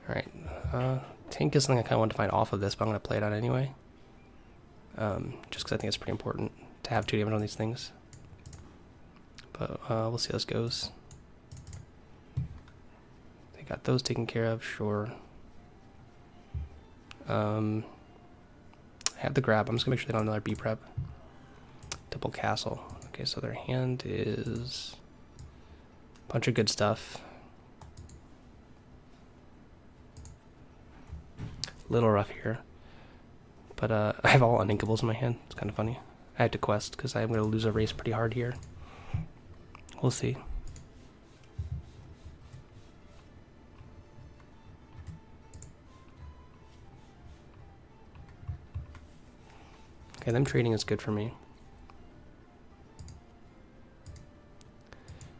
Alright, tank is something I kind of want to find off of this, but I'm going to play it out anyway. Just because I think it's pretty important to have 2 damage on these things. But we'll see how this goes. They got those taken care of, sure. I have the grab. I'm just going to make sure they don't have another B prep. Double castle. Okay, so their hand is a bunch of good stuff. Little rough here. But I have all uninkables in my hand. It's kind of funny. I had to quest because I'm going to lose a race pretty hard here. We'll see. Okay, them trading is good for me.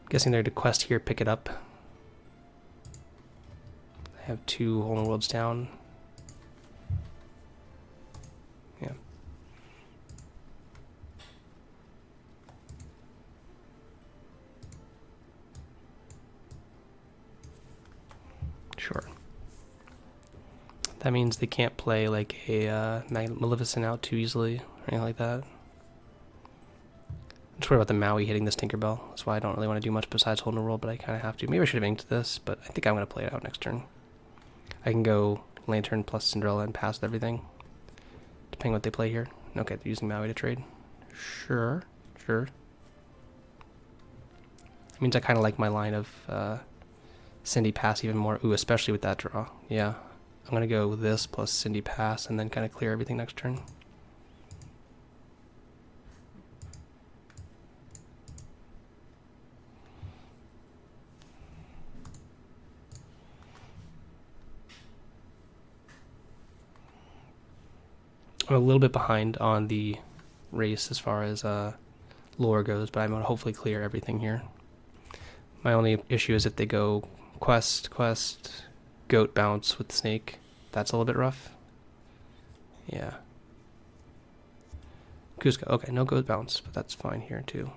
I'm guessing they're to quest here, pick it up. I have 2 Hole in the Worlds down. Yeah. Sure. That means they can't play like a Maleficent out too easily or anything like that. I'm just worried about the Maui hitting this Tinkerbell. That's why I don't really want to do much besides holding a roll, but I kind of have to. Maybe I should have inked this, but I think I'm going to play it out next turn. I can go Lantern plus Cinderella and pass with everything, depending what they play here. Okay, they're using Maui to trade. Sure, sure. It means I kind of like my line of Cindy pass even more. Ooh, especially with that draw. Yeah. I'm going to go with this plus Cindy pass and then kind of clear everything next turn. I'm a little bit behind on the race as far as lore goes, but I'm going to hopefully clear everything here. My only issue is if they go quest, goat bounce with snake. That's a little bit rough. Yeah. Cusco. Okay, no goat bounce, but that's fine here too.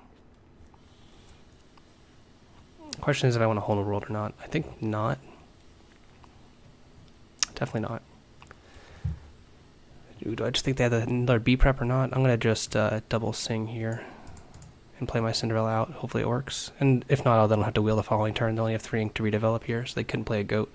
Question is if I want to hold a world or not. I think not. Definitely not. Do I just think they have another B prep or not? I'm going to just double sing here and play my Cinderella out. Hopefully it works. And if not, then I'll have to wheel the following turn. They only have 3 ink to redevelop here, so they couldn't play a goat.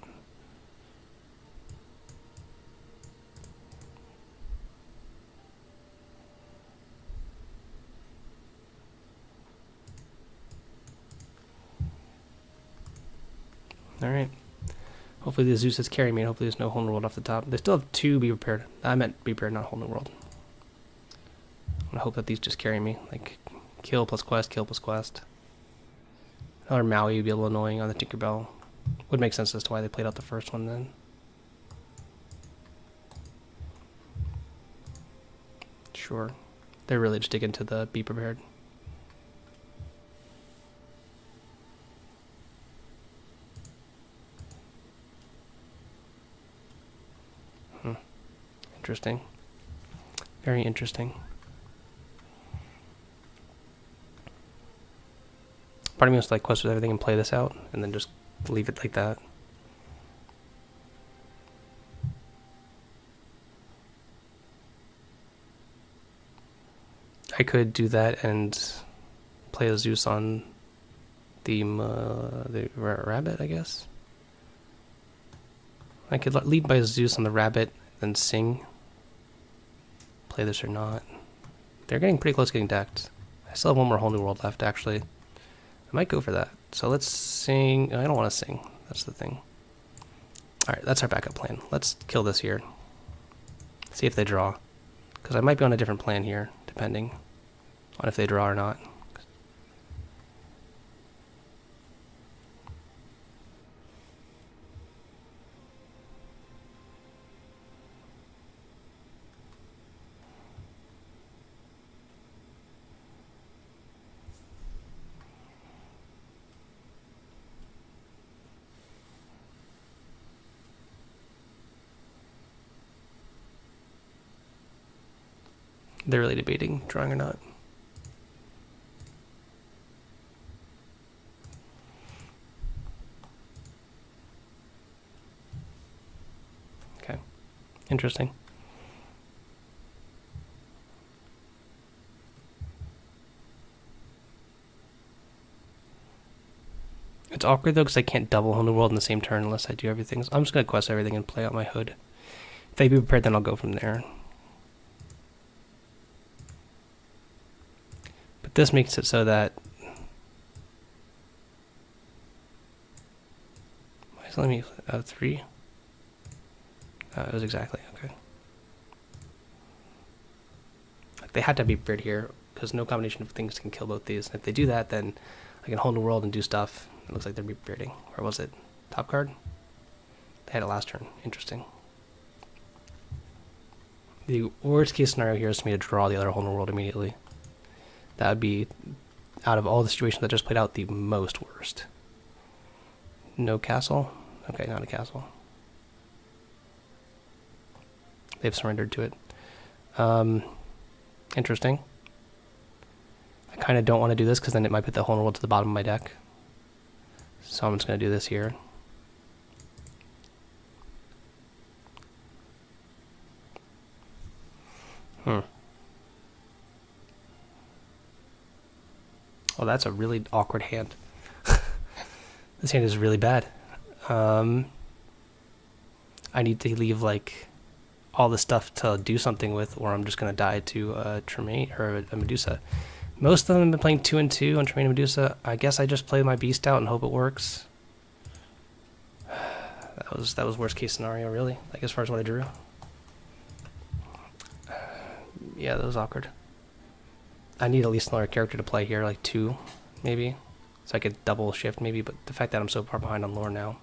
Alright. Hopefully the Zeus is carrying me, and hopefully there's no Hole in the World off the top. They still have 2 Be Prepared. I meant Be Prepared, not Hole in the World. I'm gonna hope that these just carry me. Like, kill plus quest, kill plus quest. Another Maui would be a little annoying on the Tinkerbell. Would make sense as to why they played out the first one then. Sure. They're really just digging to the Be Prepared. Interesting. Very interesting. Part of me wants to like quest with everything and play this out, and then just leave it like that. I could do that and play a Zeus on the rabbit, I guess. I could lead by Zeus on the rabbit, then sing. Play this or not. They're getting pretty close to getting decked. I still have one more whole new world left, actually. I might go for that. So let's sing. I don't want to sing. That's the thing. Alright, that's our backup plan. Let's kill this here. See if they draw. Because I might be on a different plan here, depending on if they draw or not. They're really debating drawing or not. Okay, interesting. It's awkward though because I can't double Whole New World in the same turn unless I do everything. So I'm just going to quest everything and play out my hood. If they be prepared, then I'll go from there. But this makes it so that... Why is it letting me... 3? It was exactly, okay. Like they had to be prepared here because no combination of things can kill both these. And if they do that, then I can Whole New World and do stuff. It looks like they're bearding. Or was it top card? They had it last turn. Interesting. The worst case scenario here is for me to draw the other Whole New World immediately. That would be, out of all the situations that just played out, the most worst. No castle? Okay, not a castle. They've surrendered to it. Interesting. I kind of don't want to do this because then it might put the Whole New World to the bottom of my deck. So I'm just going to do this here. Well, that's a really awkward hand. This hand is really bad. I need to leave, like, all the stuff to do something with, or I'm just going to die to Tremaine, or a Medusa. Most of them have been playing 2 and 2 on Tremaine and Medusa. I guess I just play my Beast out and hope it works. That was worst case scenario, really, like as far as what I drew. Yeah, that was awkward. I need at least another character to play here, like 2, maybe. So I could double shift, maybe, but the fact that I'm so far behind on lore now.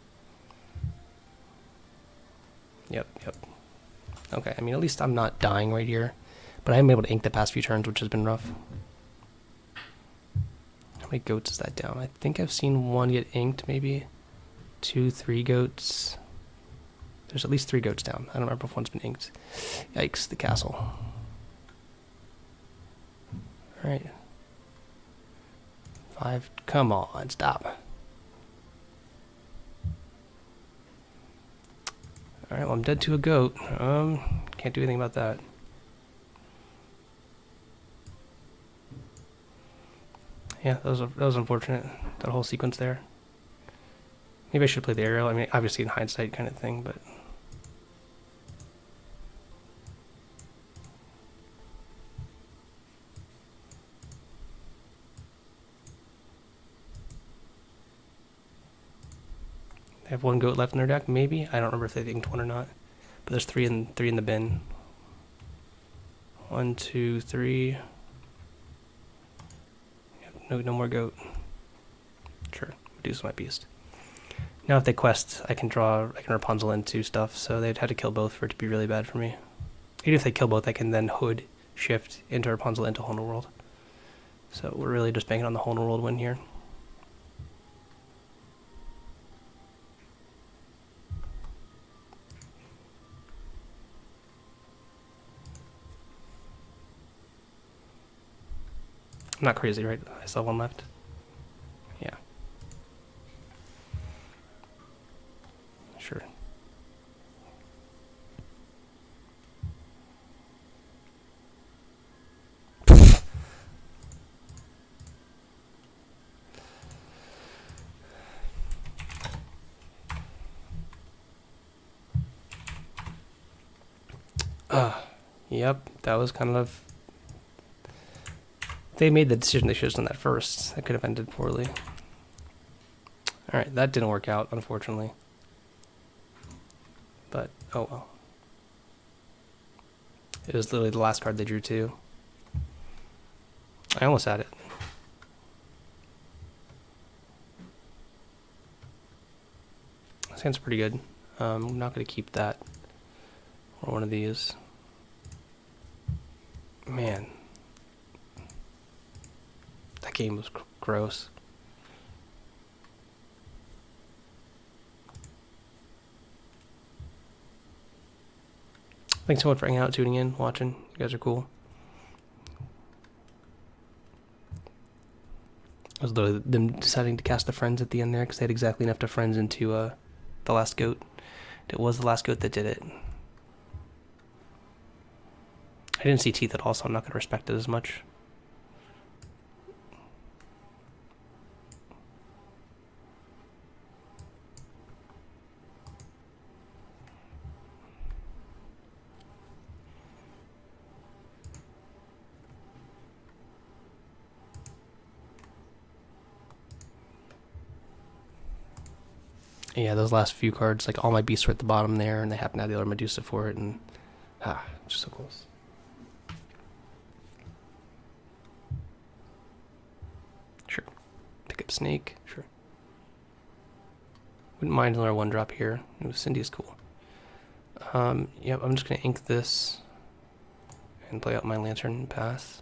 Yep. Okay, I mean, at least I'm not dying right here. But I am able to ink the past few turns, which has been rough. How many goats is that down? I think I've seen one get inked, maybe. 2, 3 goats. There's at least 3 goats down. I don't remember if one's been inked. Yikes, the castle. Alright. 5. Come on, stop. Alright, well, I'm dead to a goat. Can't do anything about that. Yeah, that was unfortunate. That whole sequence there. Maybe I should play the aerial. I mean, obviously in hindsight kind of thing, but... They have 1 goat left in their deck, maybe? I don't remember if they've inked 1 or not. But there's 3 in the bin. 1, 2, 3. Yep, no more goat. Sure, reduce my beast. Now if they quest, I can Rapunzel into stuff, so they'd have to kill both for it to be really bad for me. Even if they kill both, I can then hood shift into Rapunzel into Whole New World. So we're really just banking on the Whole New World win here. I'm not crazy, right? I still have 1 left. Yeah. Sure. Yep, that was kind of... If they made the decision, they should have done that first. That could have ended poorly. Alright, that didn't work out, unfortunately. But, oh well. It was literally the last card they drew too. I almost had it. This hand's pretty good. I'm not going to keep that. Or one of these. Man. That game was gross. Thanks so much for hanging out, tuning in, watching. You guys are cool. It was literally them deciding to cast the friends at the end there because they had exactly enough to friends into the last goat. It was the last goat that did it. I didn't see teeth at all, so I'm not going to respect it as much. Yeah, those last few cards, like all my beasts were at the bottom there, and they happen to have the other Medusa for it, and just so close. Sure. Pick up Snake, sure. Wouldn't mind another 1-drop here. Ooh, Cindy is cool. Yep, I'm just gonna ink this and play out my Lantern pass.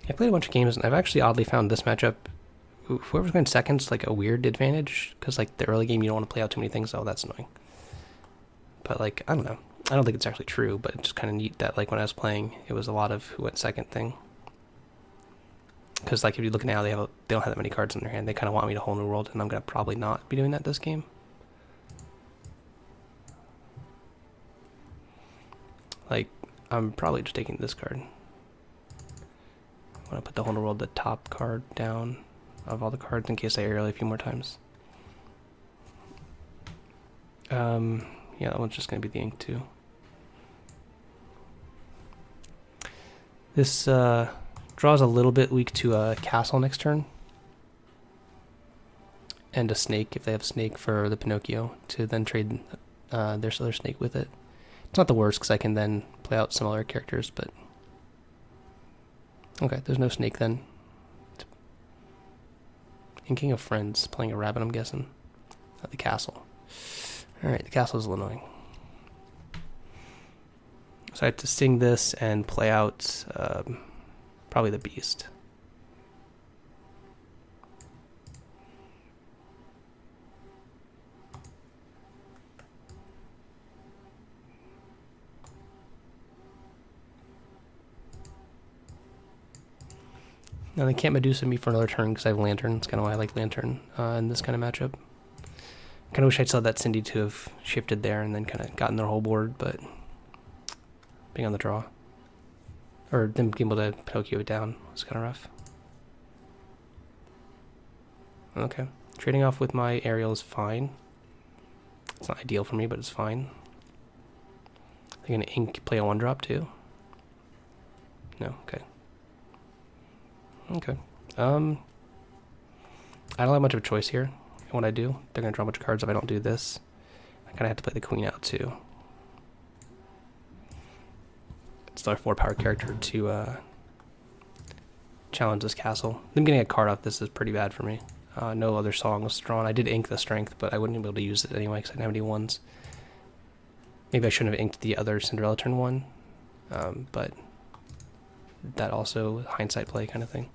I played a bunch of games, and I've actually oddly found this matchup, whoever's going second's like a weird advantage, because like the early game you don't want to play out too many things. Oh, that's annoying. But like, I don't know. I don't think it's actually true, but it's just kind of neat that like when I was playing, it was a lot of who went second thing. Because like if you look now, they don't have that many cards in their hand. They kind of want me to whole new world, and I'm gonna probably not be doing that this game. Like, I'm probably just taking this card. I want to put the whole new world, the top card down of all the cards in case I aerial a few more times. Yeah, that one's just gonna be the ink too. This draw's a little bit weak to a castle next turn. And a snake, if they have snake for the Pinocchio, to then trade their other snake with it. It's not the worst, because I can then play out some other characters, but... Okay, there's no snake then. Inking of Friends, playing a rabbit, I'm guessing. At the castle. Alright, the castle is a little annoying. So I have to sing this and play out probably the beast. Now they can't Medusa me for another turn because I have Lantern. That's kind of why I like Lantern in this kind of matchup. Kind of wish I'd saw that Cindy to have shifted there and then kind of gotten their whole board, but being on the draw. Or them being able to Pinocchio it down was kind of rough. Okay. Trading off with my aerial is fine. It's not ideal for me, but it's fine. They're going to ink play a 1-drop too? No, okay. Okay. I don't have much of a choice here in what I do. They're going to draw a bunch of cards if I don't do this. I kind of have to play the queen out too. It's another 4-power character to challenge this castle. Them getting a card off this is pretty bad for me. No other song was drawn. I did ink the strength, but I wouldn't be able to use it anyway because I didn't have any ones. Maybe I shouldn't have inked the other Cinderella turn one, but that also hindsight play kind of thing.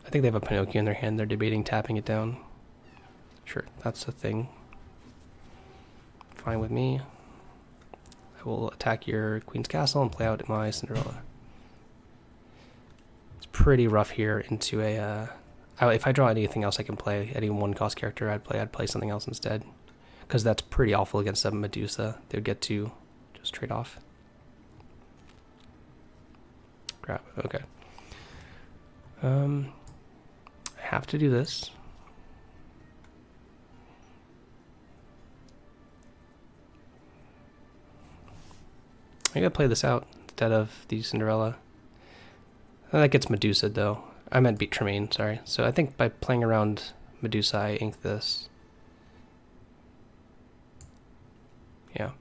I think they have a Pinocchio in their hand. They're debating tapping it down. Sure, that's a thing. Fine with me. I will attack your Queen's Castle and play out my Cinderella. It's pretty rough here into a... if I draw anything else I can play, any 1-cost character I'd play something else instead. Because that's pretty awful against a Medusa. They would get to just trade off. Crap, okay. I have to do this. I gotta play this out instead of the Cinderella. That gets Medusa though. I meant beat Tremaine, sorry. So I think by playing around Medusa, I ink this. Yeah.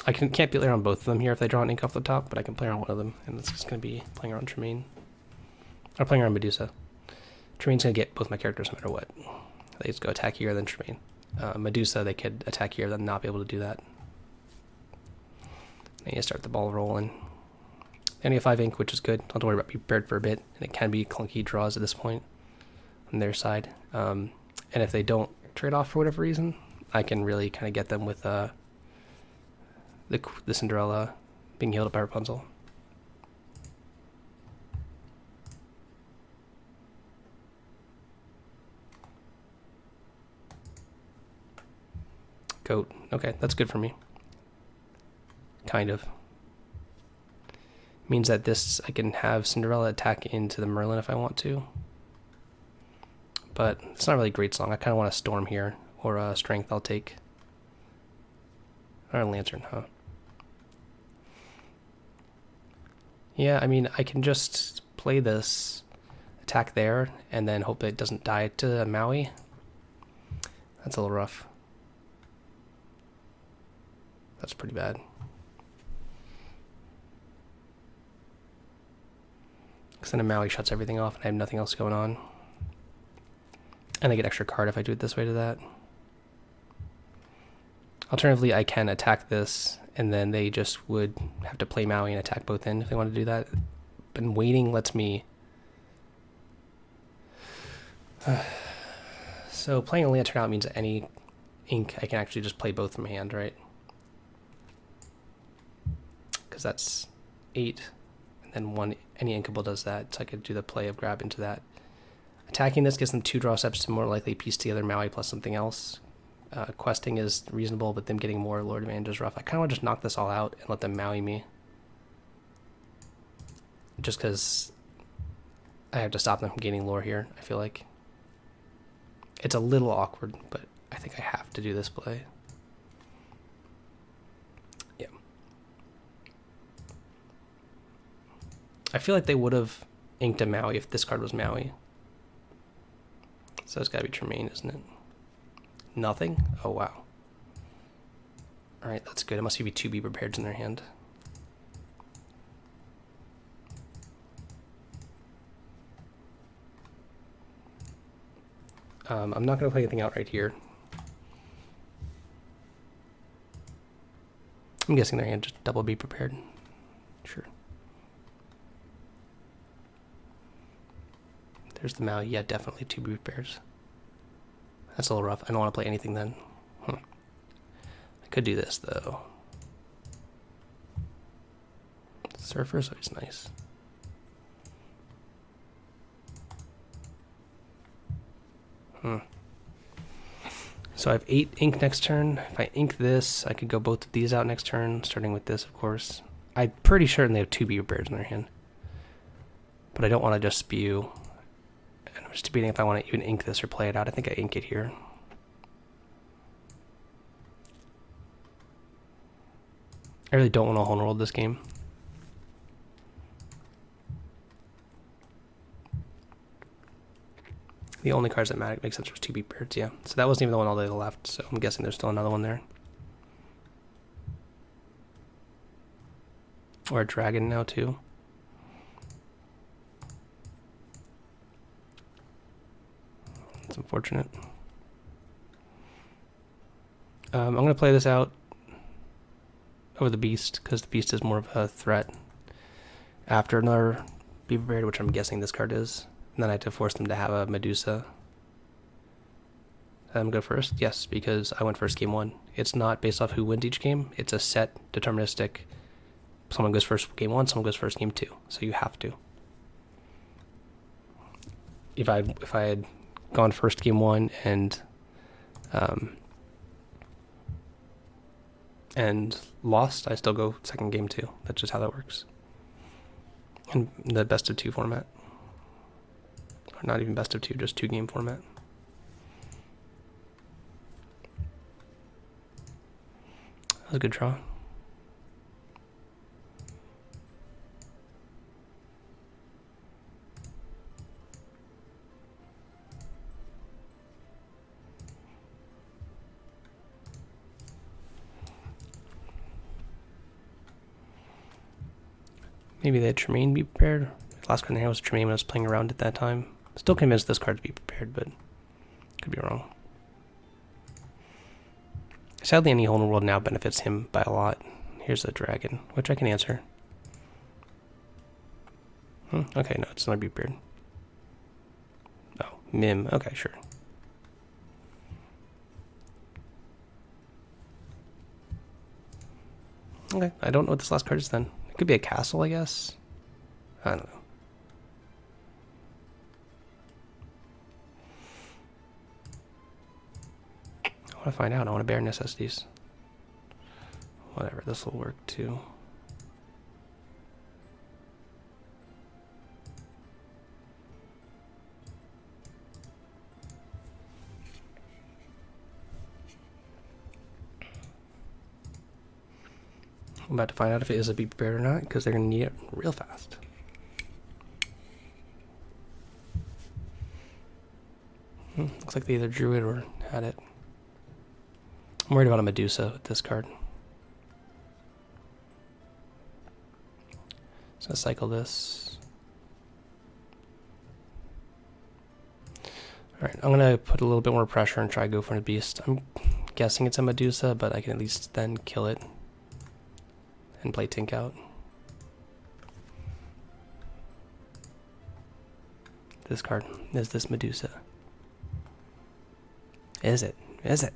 I can't play around both of them here if they draw an ink off the top, but I can play around one of them, and it's just going to be playing around Tremaine. Or playing around Medusa. Tremaine's going to get both my characters no matter what. They just go attack here, then Tremaine. Medusa, they could attack here, then not be able to do that. Then you start the ball rolling. Then you have 5 ink, which is good. Don't have to worry about being prepared for a bit. And it can be clunky draws at this point on their side. And if they don't trade off for whatever reason, I can really kind of get them with the Cinderella being healed up by Rapunzel. Goat. Okay, that's good for me. Kind of. Means that this, I can have Cinderella attack into the Merlin if I want to. But it's not really a great song. I kind of want a Storm here. Or a Strength I'll take. Or a Lantern, huh? Yeah, I mean, I can just play this, attack there, and then hope it doesn't die to Maui. That's a little rough. That's pretty bad. Because then a Maui shuts everything off and I have nothing else going on. And I get extra card if I do it this way to that. Alternatively, I can attack this, and then they just would have to play Maui and attack both in if they want to do that. But waiting lets me... So playing a Lantern out means any ink, I can actually just play both from hand, right? Because that's 8, and then 1, any inkable does that, so I could do the play of grab into that. Attacking this gives them 2 draw steps to more likely piece together Maui plus something else. Questing is reasonable, but them getting more Lord Advantage is rough. I kind of want to just knock this all out and let them Maui me. Just because I have to stop them from gaining lore here, I feel like. It's a little awkward, but I think I have to do this play. Yeah. I feel like they would have inked a Maui if this card was Maui. So it's gotta be Tremaine, isn't it? Nothing? Oh, wow. Alright, that's good. It must be 2 Be Prepared in their hand. I'm not going to play anything out right here. I'm guessing their hand just double Be Prepared. Sure. There's the Maui. Yeah, definitely 2 Be Prepared. That's a little rough. I don't want to play anything then. I could do this, though. Surfer's always nice. So I have 8 ink next turn. If I ink this, I could go both of these out next turn, starting with this, of course. I'm pretty certain they have 2 Be Prepared in their hand. But I don't want to just spew. And I'm just debating if I want to even ink this or play it out. I think I ink it here. I really don't want to home roll this game. The only cards that make sense was 2 Be Prepared, yeah. So that wasn't even the one all the way to the left, so I'm guessing there's still another one there. Or a dragon now, too. It's unfortunate. I'm going to play this out over the Beast, because the Beast is more of a threat. After another Be Prepared, which I'm guessing this card is. And then I had to force them to have a Medusa. Go first? Yes, because I went first game 1. It's not based off who wins each game. It's a set, deterministic. Someone goes first game 1, someone goes first game 2. So you have to. If I had gone first game 1 and lost, I still go second game 2. That's just how that works. In the best of 2 format. Or not even best of 2, just 2 game format. That was a good draw. Maybe they had Tremaine be prepared. Last card in the hand was Tremaine when I was playing around at that time. Still convinced this card to be prepared, but could be wrong. Sadly, any hole in the world now benefits him by a lot. Here's a dragon, which I can answer. Okay, no, it's not a beard. Oh, Mim. Okay, sure. Okay, I don't know what this last card is then. It could be a castle, I guess. I don't know. I want to find out. I want to bear necessities. Whatever, this will work too. I'm about to find out if it is a be prepared or not, because they're going to need it real fast. Looks like they either drew it or had it. I'm worried about a Medusa with this card. So I cycle this. Alright, I'm going to put a little bit more pressure and try to go for a beast. I'm guessing it's a Medusa, but I can at least then kill it and play Tink out. This card is this Medusa. Is it? Is it?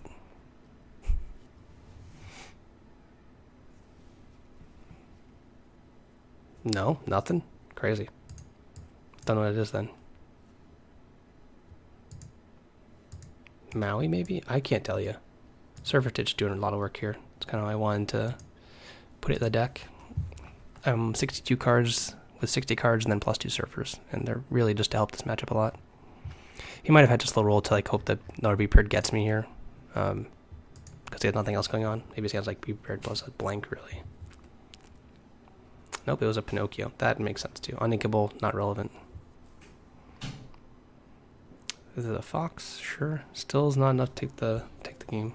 No, nothing? Crazy. Don't know what it is then. Maui maybe? I can't tell you. Surfertich doing a lot of work here. It's kind of why I wanted to put it in the deck. 62 cards with 60 cards and then plus 2 surfers, and they're really just to help this matchup a lot. He might have had to slow roll to like hope that another be prepared gets me here, because he has nothing else going on. Maybe he has like be prepared plus a blank really. Nope, it was a Pinocchio. That makes sense too. Uninkable, not relevant. Is it a fox? Sure. Still is not enough to take the game.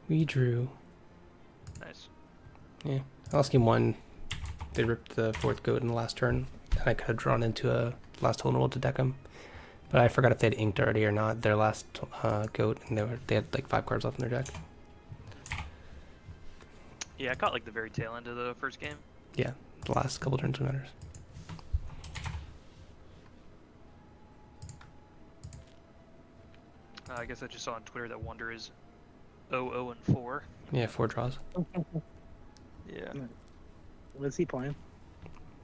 We drew. Nice. Yeah. Last game one, they ripped the 4th goat in the last turn, and I could have drawn into a last hole in the world to deck them. But I forgot if they had inked already or not, their last goat, and they had like 5 cards left in their deck. Yeah, I caught like the very tail end of the first game. Yeah, the last couple turns matters. I guess I just saw on Twitter that Wonder is 0-0-4. Yeah, 4 draws. Yeah. What's he playing?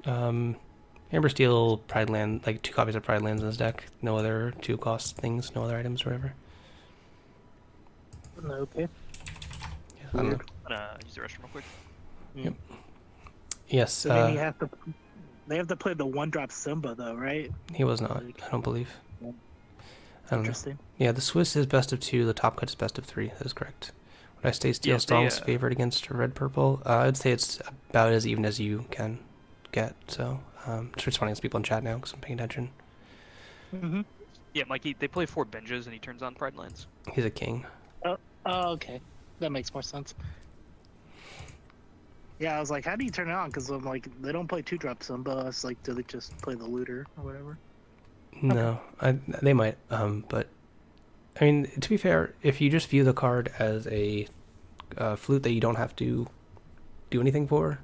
Amber Steel, Pride Land, like 2 copies of Pride Lands in his deck. No other 2 cost things, no other items or whatever. Okay. Yeah, I don't know. I'm gonna use the restroom real quick. Yep. Yes, So then you have to. They have to play the 1-drop Simba though, right? he was not, I don't believe. I don't know. Interesting. Yeah, the Swiss is best of 2, the top cut is best of 3, that is correct. Would I say Steel Yeah, Strong's they, favorite against red-purple? I'd say it's about as even as you can get, so just responding to people in chat now because I'm paying attention. Mm-hmm. Yeah, Mikey, they play 4 Benjas and he turns on Pride Lands. He's a king. Oh, okay. That makes more sense. Yeah, I was like, how do you turn it on? Because I'm like, they don't play 2-drop Simba. It's like, do they just play the looter or whatever? No, they might, but I mean, to be fair, if you just view the card as a flute that you don't have to do anything for,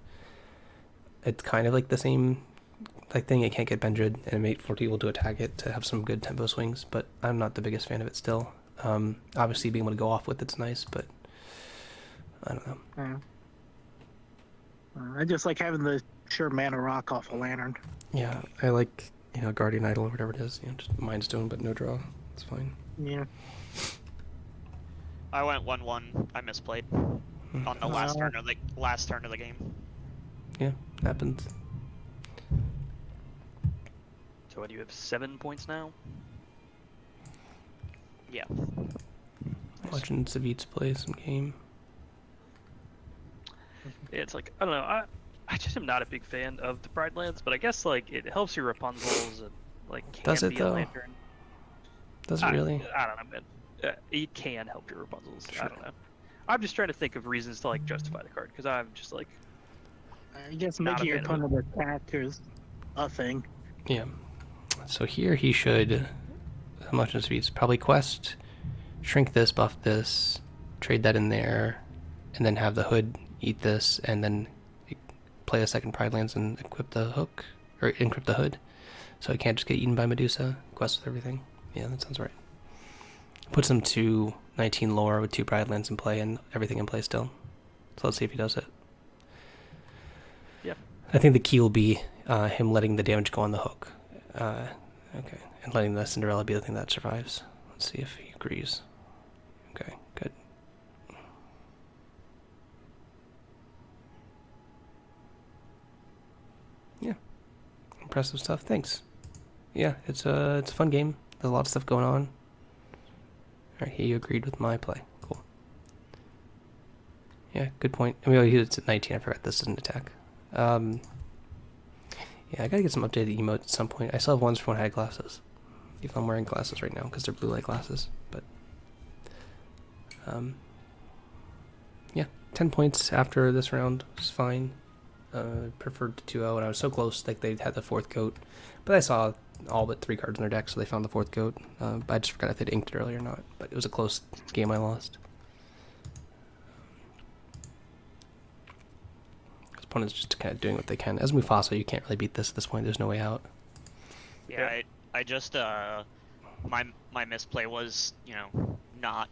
it's kind of like the same like thing. It can't get Benjed, and it may force people to attack it to have some good tempo swings, but I'm not the biggest fan of it still. Obviously, being able to go off with it's nice, but I don't know. Yeah. I just like having the sure mana rock off a lantern. Yeah, I like, Guardian Idol or whatever it is. Just Mind Stone, but no draw. It's fine. Yeah. I went 1-1. I misplayed on the last turn of the game. Yeah, happens. So what do you have? 7 points now? Yeah. Watching Savitz play some game. It's like, I don't know. I just am not a big fan of the Pride Lands, but I guess like it helps your Rapunzels and like can Does it, be though? a lantern. Does it really? I don't know, man. It can help your Rapunzels. Sure. I don't know. I'm just trying to think of reasons to like justify the card because I'm just like, I guess Not a making your fan of opponent attack is a thing. Yeah. So here he should, how much is Savitz? Probably quest, shrink this, buff this, trade that in there, and then have the hood eat this, and then play a second Pride Lands and equip the hook, or encrypt the hood, so it can't just get eaten by Medusa. Quest with everything. Yeah, that sounds right. Puts him to 19 lore with 2 Pride Lands in play and everything in play still. So let's see if he does it. Yep. I think the key will be him letting the damage go on the hook. Okay, and letting the Cinderella be the thing that survives. Let's see if he agrees. Okay, good. Yeah, impressive stuff. Thanks. Yeah, it's a fun game. There's a lot of stuff going on. All right, he agreed with my play. Cool. Yeah, good point. I mean, it's at 19. I forgot this is an attack. Yeah, I gotta get some updated emotes at some point. I still have ones from when I had glasses. Even I'm wearing glasses right now because they're blue light glasses. But yeah, 10 points after this round was fine. Preferred to 2-0, and I was so close. Like they had the 4th goat, but I saw all but 3 cards in their deck, so they found the 4th goat. I just forgot if they'd inked it early or not. But it was a close game. I lost. Opponents just kind of doing what they can. As Mufasa, you can't really beat this at this point. There's no way out. Yeah, I just my misplay was not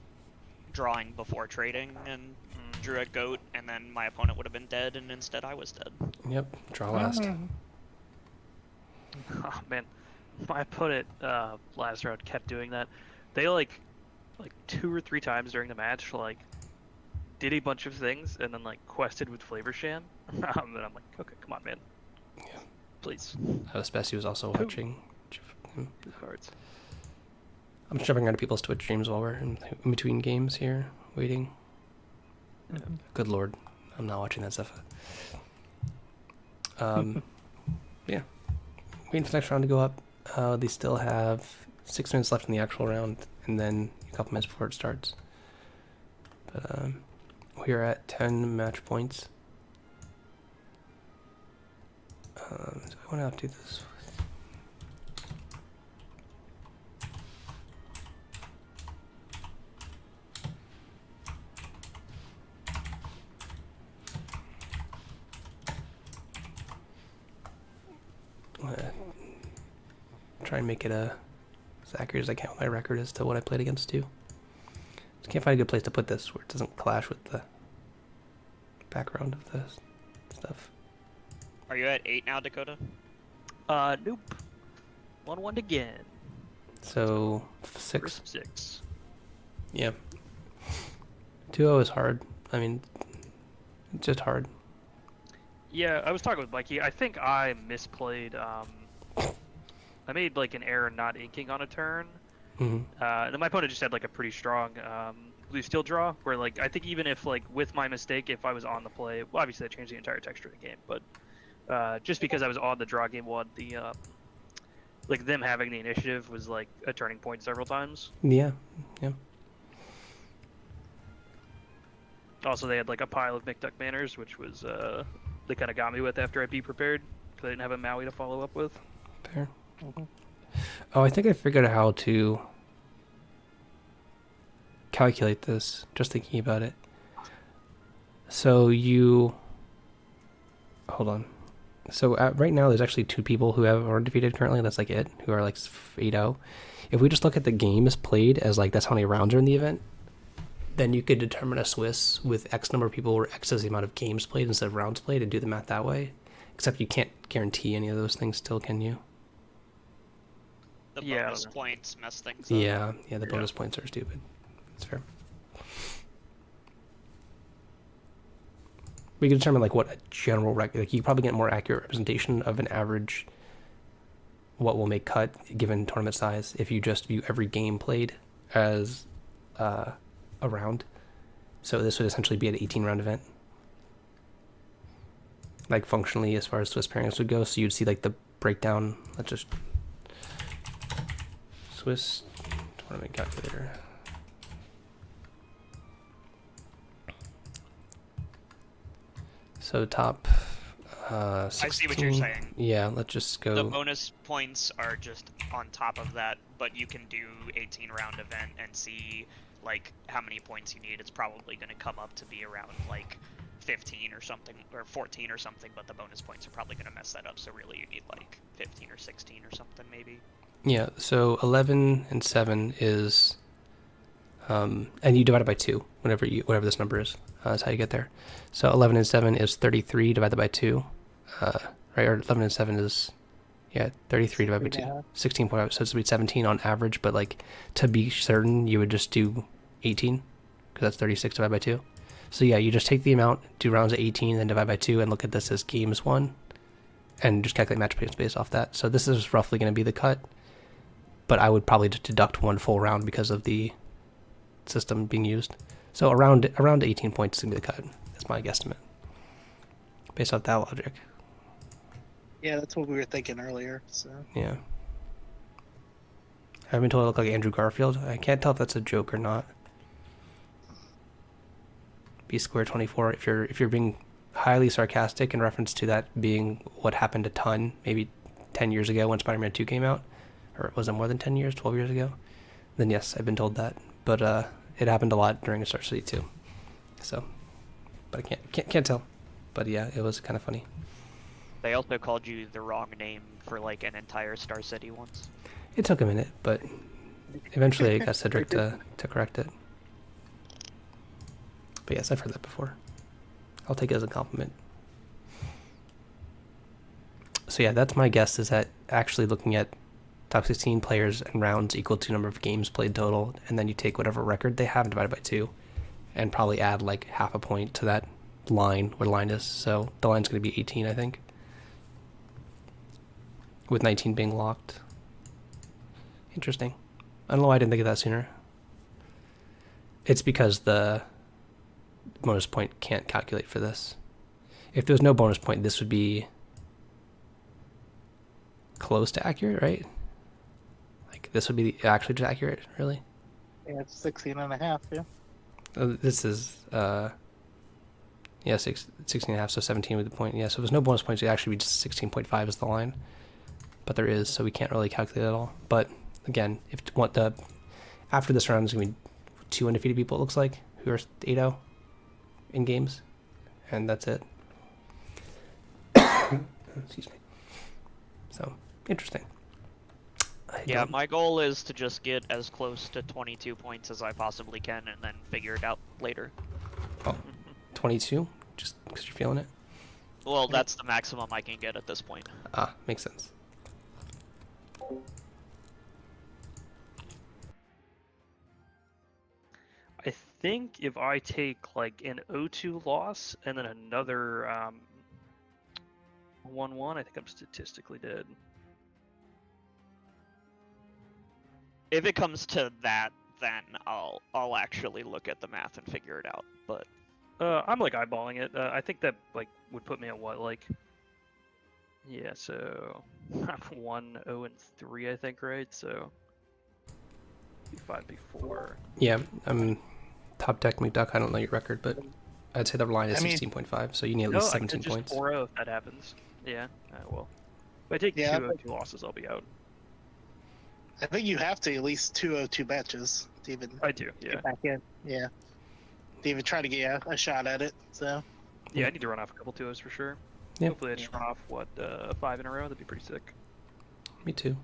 drawing before trading and drew a goat, and then my opponent would have been dead, and instead I was dead. Yep, draw last. oh man, my opponent last round kept doing that. They like 2 or 3 times during the match did a bunch of things and then quested with Flavor Shan. And I'm like, okay, come on, man. Yeah. Please. Spessy was also watching. Cards. I'm jumping onto people's Twitch streams while we're in between games here, waiting. Good lord, I'm not watching that stuff. Yeah. Waiting for the next round to go up. They still have 6 minutes left in the actual round, and then a couple minutes before it starts. But we're at 10 match points. So I want to do this. Try and make it as accurate as I can with my record as to what I played against too. Just can't find a good place to put this where it doesn't clash with the background of the stuff. Are you at 8 now, Dakota? Nope. 1-1 again. So 6. First 6. Yeah. 2-0 is hard. I mean, it's just hard. Yeah, I was talking with Mikey. I think I misplayed. I made an error not inking on a turn. Mm-hmm. And then my opponent just had a pretty strong blue steel draw, where I think even if with my mistake, if I was on the play, well, obviously that changed the entire texture of the game. But just because I was on the draw game 1, the them having the initiative was a turning point several times. Yeah. Also, they had a pile of McDuck banners, which was they kind of got me with after I be prepared because I didn't have a Maui to follow up with. Fair. Oh, I think I figured out how to calculate this, just thinking about it. So you... Hold on. So right now, there's actually 2 people who are undefeated currently. That's like it, who are like 8-0. If we just look at the games played as like that's how many rounds are in the event, then you could determine a Swiss with X number of people or X is the amount of games played instead of rounds played and do the math that way. Except you can't guarantee any of those things still, can you? The Yeah, I bonus don't know. points mess things up. Yeah, the bonus points are stupid. That's fair. We can determine like what a general like you probably get more accurate representation of an average what will make cut given tournament size if you just view every game played as a round. So this would essentially be an 18-round event. Like functionally as far as Swiss pairings would go. So you'd see like the breakdown. Let's just Swiss tournament calculator. So top 16. I see what you're saying. Yeah, let's just go. The bonus points are just on top of that, but you can do 18-round event and see like how many points you need. It's probably going to come up to be around like 15 or something, or 14 or something, but the bonus points are probably going to mess that up. So really, you need like 15 or 16 or something maybe. Yeah, so 11 and 7 is, and you divide it by 2, whatever this number is. That's how you get there. So 11 and 7 is 33 divided by 2, right? Or 11 and 7 is, 33 divided by 2. 16.5, so it's be 17 on average, but like to be certain, you would just do 18, because that's 36 divided by 2. So yeah, you just take the amount, do rounds of 18, then divide by 2, and look at this as games won, and just calculate match points based off that. So this is roughly going to be the cut, but I would probably just deduct 1 full round because of the system being used. So around 18 points is going to be the cut. That's my guesstimate, based off that logic. Yeah, that's what we were thinking earlier. So Yeah. I've been told I look like Andrew Garfield. I can't tell if that's a joke or not. B square 24. If you're being highly sarcastic in reference to that being what happened a ton, maybe 10 years ago when Spider-Man 2 came out, or was it more than 10 years, 12 years ago? Then yes, I've been told that. But it happened a lot during Star City 2. So, but I can't tell. But yeah, it was kind of funny. They also called you the wrong name for like an entire Star City once. It took a minute, but eventually I got Cedric to correct it. But yes, I've heard that before. I'll take it as a compliment. So yeah, that's my guess, is that actually looking at top 16 players and rounds equal to number of games played total, and then you take whatever record they have and divide it by 2, and probably add like half a point to that line, where the line is. So the line's going to be 18, I think, with 19 being locked. Interesting. I don't know why I didn't think of that sooner. It's because the bonus point can't calculate for this. If there was no bonus point, this would be close to accurate, right? Like this would be actually just accurate, really? yeah, it's 16 and a half. Yeah. This is 16 and a half, so 17 with the point. Yeah, so if there's no bonus points, it'd actually be just 16.5 is the line. But there is, so we can't really calculate it all. But again, after this round is going to be 2 undefeated people, it looks like, who are 8-0 in games, and that's it. Excuse me. So, interesting. Yeah, my goal is to just get as close to 22 points as I possibly can and then figure it out later. Oh, 22? Just because you're feeling it? Well, that's the maximum I can get at this point. Ah, makes sense. I think if I take like an 0-2 loss and then another 1-1, I think I'm statistically dead. If it comes to that, then I'll actually look at the math and figure it out. But I'm like eyeballing it. I think that like would put me at what, like, yeah, so I'm 1-0-3, I think, right? So B5, B4. Yeah, top deck McDuck. I don't know your record, but I'd say the line is 16.5, so you need at least 17 I points. Just 4-0 if that happens. Yeah, well. If I take 2 losses, I'll be out. I think you have to at least 202 matches to even I do. Yeah. get back in. Yeah. To even try to get a shot at it. So. Yeah, I need to run off a couple 2-0s for sure. Yeah. Hopefully I just run off, 5 in a row? That'd be pretty sick. Me too.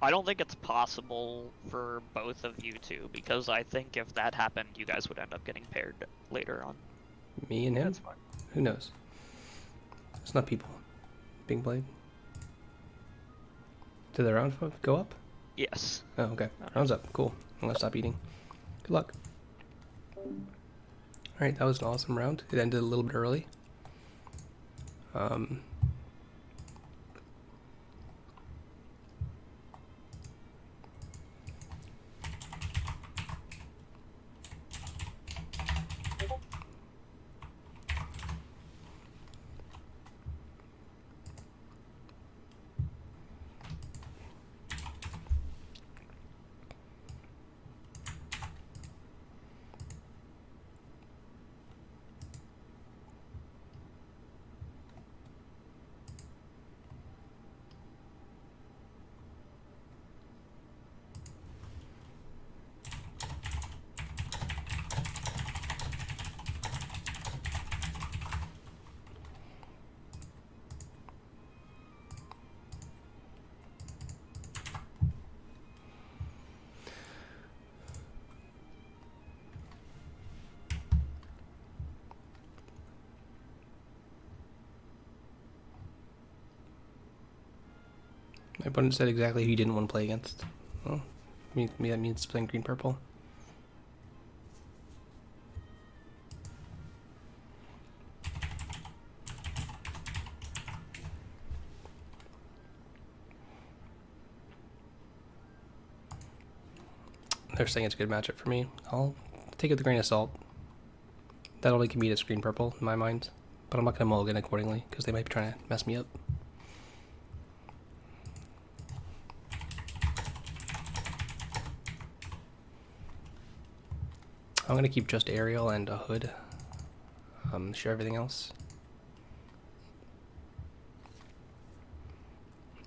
I don't think it's possible for both of you two, because I think if that happened, you guys would end up getting paired later on. Me and him? That's fine. Who knows? It's not people being played. Did the round go up? Yes. Oh, okay. Round's up. Cool. I'm gonna stop eating. Good luck. Alright, that was an awesome round. It ended a little bit early. My opponent said exactly who he didn't want to play against. Well, me that means playing green purple. They're saying it's a good matchup for me. I'll take it with a grain of salt. That only can beat a green purple in my mind, but I'm not gonna mulligan accordingly because they might be trying to mess me up. I'm gonna keep just Aerial and a hood. Share everything else.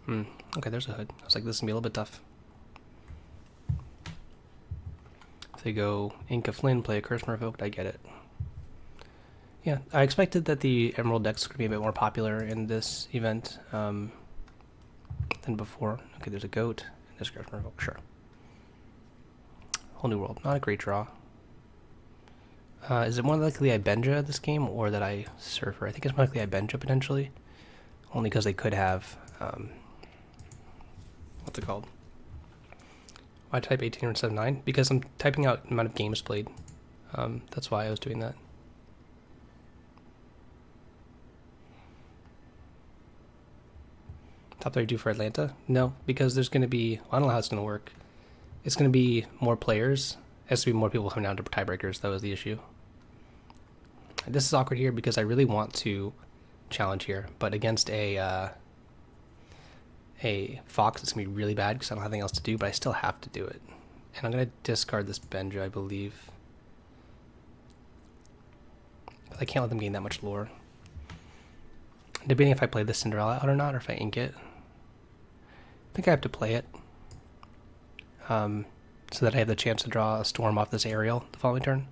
Okay, there's a hood. I was like, this is gonna be a little bit tough. If they go Inca Flynn, play a Curse Revoked, I get it. Yeah, I expected that the Emerald deck's gonna be a bit more popular in this event than before. Okay, there's a goat. There's a Curse Revoked, sure. Whole New World, not a great draw. Is it more likely I Benja this game or that I Surfer? I think it's more likely I Benja potentially. Only because they could have, what's it called? Why type 1879? Because I'm typing out amount of games played. That's why I was doing that. Top 32 for Atlanta? No, because there's going to be, well, I don't know how it's going to work. It's going to be more players. It has to be more people coming down to tiebreakers. That was the issue. This is awkward here because I really want to challenge here, but against a Fox, it's going to be really bad because I don't have anything else to do, but I still have to do it. And I'm going to discard this Benja, I believe. I can't let them gain that much lore. Debating if I play the Cinderella out or not, or if I ink it. I think I have to play it. So that I have the chance to draw a Storm off this Aerial the following turn.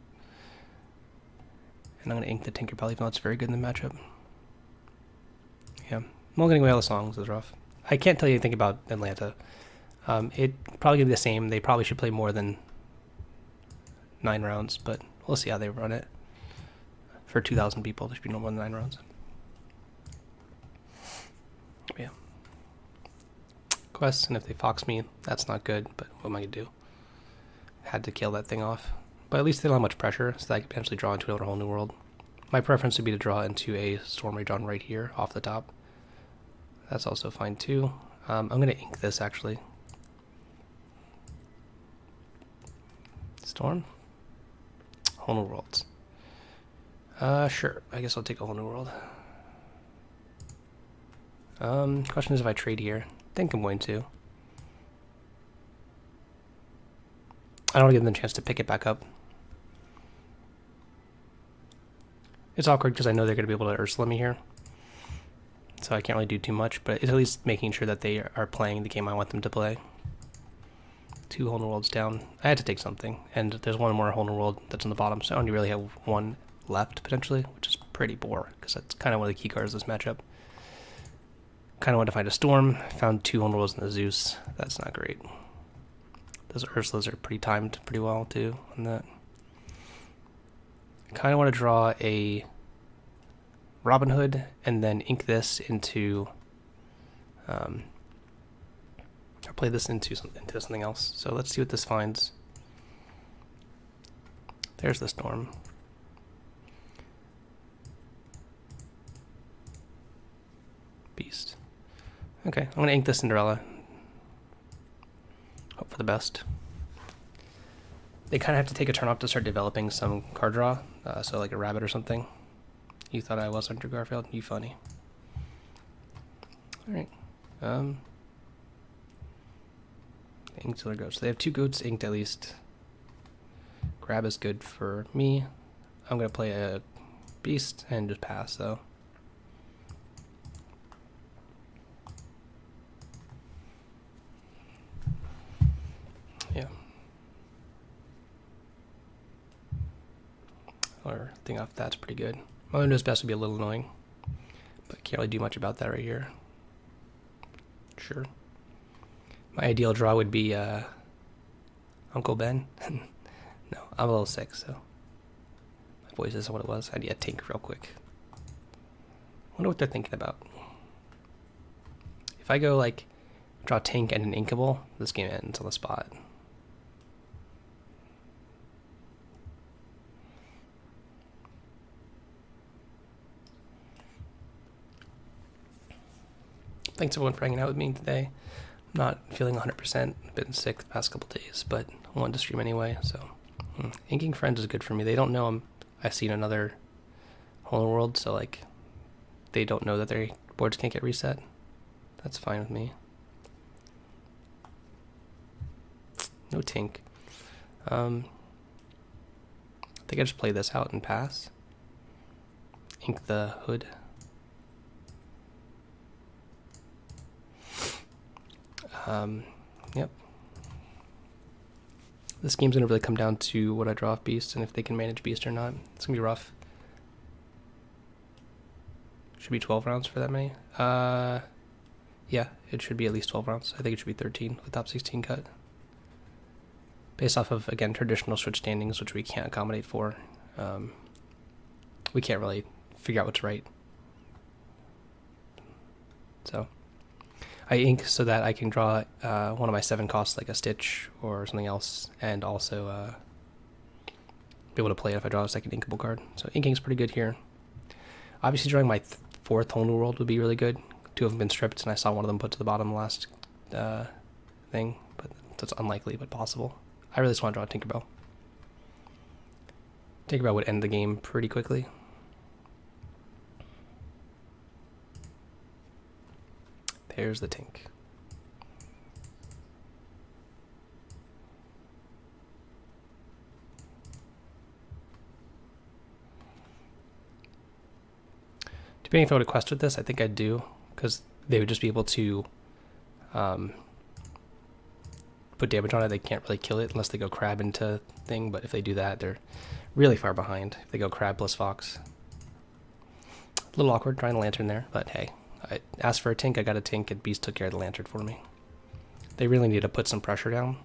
And I'm going to ink the Tinkerbell, even though it's very good in the matchup. Yeah. Mulliganing away all the songs is rough. I can't tell you anything about Atlanta. It probably going to be the same. They probably should play more than 9 rounds, but we'll see how they run it. For 2,000 people, there should be no more than 9 rounds. Yeah. Quests, and if they Fox me, that's not good, but what am I going to do? Had to kill that thing off. But at least they don't have much pressure, so that I could potentially draw into another Whole New World. My preference would be to draw into a Storm Rage on right here, off the top. That's also fine too. I'm going to ink this, actually. Storm? Whole New Worlds. Sure. I guess I'll take a Whole New World. Question is if I trade here. I think I'm going to. I don't want to give them a chance to pick it back up. It's awkward because I know they're going to be able to Ursula me here. so I can't really do too much, but it's at least making sure that they are playing the game I want them to play. 2 hole in the worlds down. I had to take something, and there's one more hole in the world that's on the bottom, so I only really have one left potentially, which is pretty poor because that's kind of one of the key cards of this matchup. Kind of wanted to find a Storm, found 2 hole in the worlds in the Zeus. That's not great. Those Ursulas are pretty timed pretty well too on that. Kind of want to draw a Robin Hood and then ink this into, or play this into something else. So let's see what this finds. There's the Storm. Beast. Okay, I'm gonna ink the Cinderella. Hope for the best. They kind of have to take a turn off to start developing some card draw, so like a rabbit or something. You thought I was Andrew Garfield? You funny. Alright. Inked till goats. So they have 2 goats inked at least. Grab is good for me. I'm going to play a beast and just pass though. Yeah. Or thing off that's pretty good. My Windows best would be a little annoying, but can't really do much about that right here. Sure. My ideal draw would be Uncle Ben. No, I'm a little sick, so my voice isn't what it was. I need a tink real quick. Wonder what they're thinking about. If I go like draw tink and an inkable, this game ends on the spot. Thanks everyone for hanging out with me today. I'm not feeling 100%. I've been sick the past couple days, but I wanted to stream anyway, so. Inking friends is good for me. They don't know I've seen another hole in the world, so like, they don't know that their boards can't get reset. That's fine with me. No tink. I think I just play this out and pass. Ink the hood. Yep. This game's gonna really come down to what I draw off Beast and if they can manage Beast or not. It's gonna be rough. Should be 12 rounds for that many. Yeah, it should be at least 12 rounds. I think it should be 13 with top 16 cut. Based off of, again, traditional switch standings, which we can't accommodate for. We can't really figure out what's right. So I ink so that I can draw one of my 7 costs, like a Stitch or something else, and also be able to play it if I draw a second inkable card. So inking's pretty good here. Obviously drawing my 4th whole new world would be really good. 2 of them been stripped, and I saw one of them put to the bottom last thing, but that's unlikely, but possible. I really just want to draw a Tinkerbell. Tinkerbell would end the game pretty quickly. There's the Tink. Depending if I would have quest with this, I think I'd do, because they would just be able to put damage on it. They can't really kill it unless they go crab into thing, but if they do that, they're really far behind. If they go crab plus fox. A little awkward trying the lantern there, but hey. I asked for a Tink, I got a Tink, and Beast took care of the lantern for me. They really need to put some pressure down.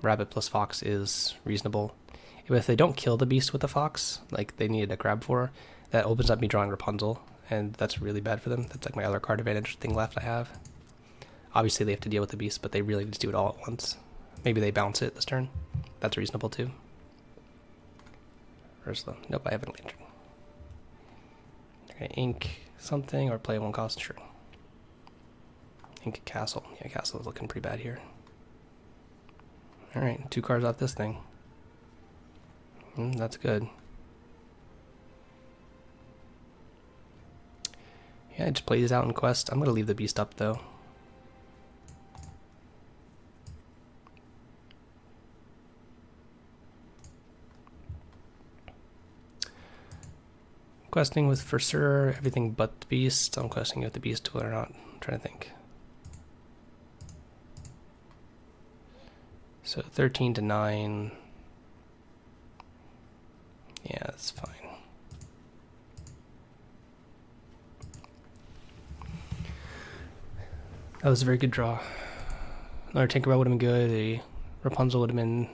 Rabbit plus Fox is reasonable. If they don't kill the Beast with the Fox, like they needed a crab for, that opens up me drawing Rapunzel, and that's really bad for them. That's like my other card advantage thing left I have. Obviously they have to deal with the Beast, but they really need to do it all at once. Maybe they bounce it this turn. That's reasonable too. Ursula. Nope, I have a lantern. Ink something or play 1 cost, sure. Ink castle. Yeah, castle is looking pretty bad here. Alright, 2 cards off this thing. That's good. Yeah, I just play these out in quest. I'm gonna leave the Beast up though. questing with for sure everything but the beast. I'm questing with the beast or not. I'm trying to think. So 13 to 9. Yeah, that's fine. That was a very good draw. Another Tinkerbell would have been good. A Rapunzel would have been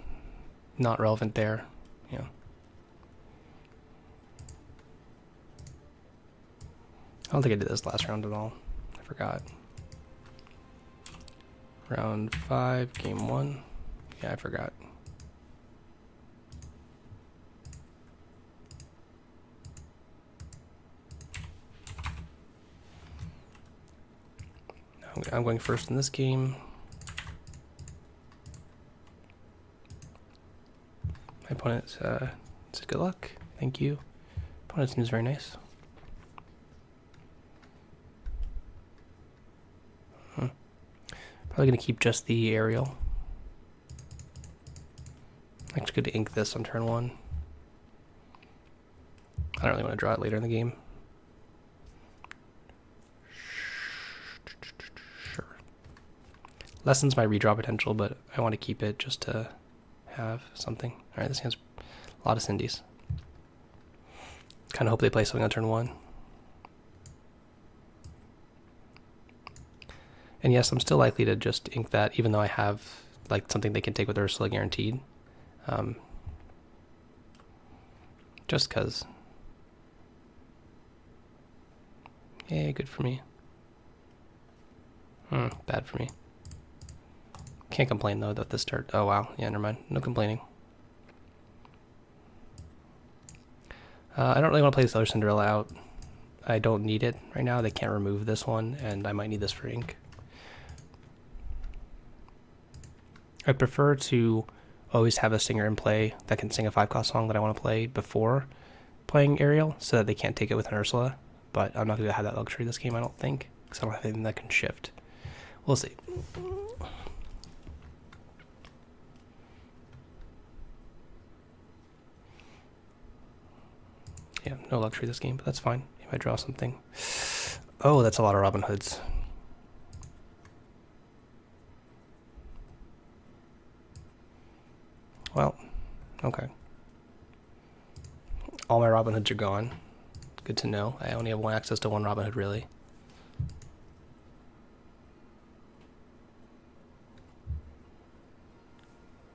not relevant there. Yeah. I don't think I did this last round at all. I forgot. Round 5, game 1. Yeah, I forgot. I'm going first in this game. My opponent said good luck. Thank you. Opponent seems very nice. Probably going to keep just the aerial. Actually going to ink this on turn 1. I don't really want to draw it later in the game. Sure. Lessens my redraw potential, but I want to keep it just to have something. Alright, this hand's a lot of Cindy's. Kind of hope they play something on turn 1. And yes, I'm still likely to just ink that, even though I have like something they can take with Ursula guaranteed. Just because. Yeah, good for me. Bad for me. Can't complain though that this start. Oh wow, yeah, never mind. No complaining. I don't really want to play this other Cinderella out. I don't need it right now. They can't remove this one, and I might need this for ink. I prefer to always have a singer in play that can sing a 5-cost song that I want to play before playing Ariel, so that they can't take it with an Ursula. But I'm not going to have that luxury this game, I don't think, because I don't have anything that can shift. We'll see. Yeah, no luxury this game, but that's fine if I draw something. Oh, that's a lot of Robin Hoods. Well, okay. All my Robin Hoods are gone. Good to know. I only have access to one Robin Hood, really.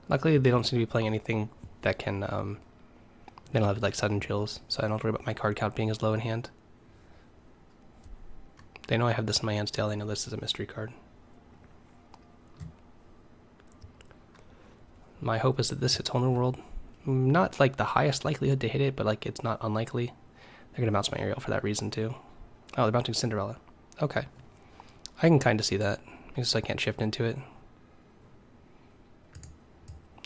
Luckily, they don't seem to be playing anything that can, they don't have, like, sudden chills, so I don't have to worry about my card count being as low in hand. They know I have this in my hand still. They know this is a mystery card. My hope is that this hits Whole New World. Not, like, the highest likelihood to hit it, but, like, it's not unlikely. They're going to bounce my Ariel for that reason, too. Oh, they're bouncing Cinderella. Okay. I can kind of see that, because I can't shift into it.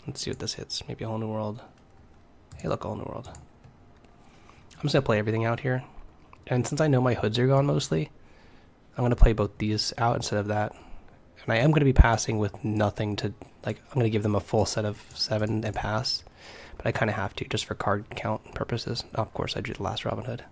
Let's see what this hits. Maybe a Whole New World. Hey, look, a Whole New World. I'm just going to play everything out here. And since I know my hoods are gone mostly, I'm going to play both these out instead of that. And I am going to be passing with nothing to, like, I'm going to give them a full set of 7 and pass. But I kind of have to, just for card count purposes. Oh, of course, I drew the last Robin Hood.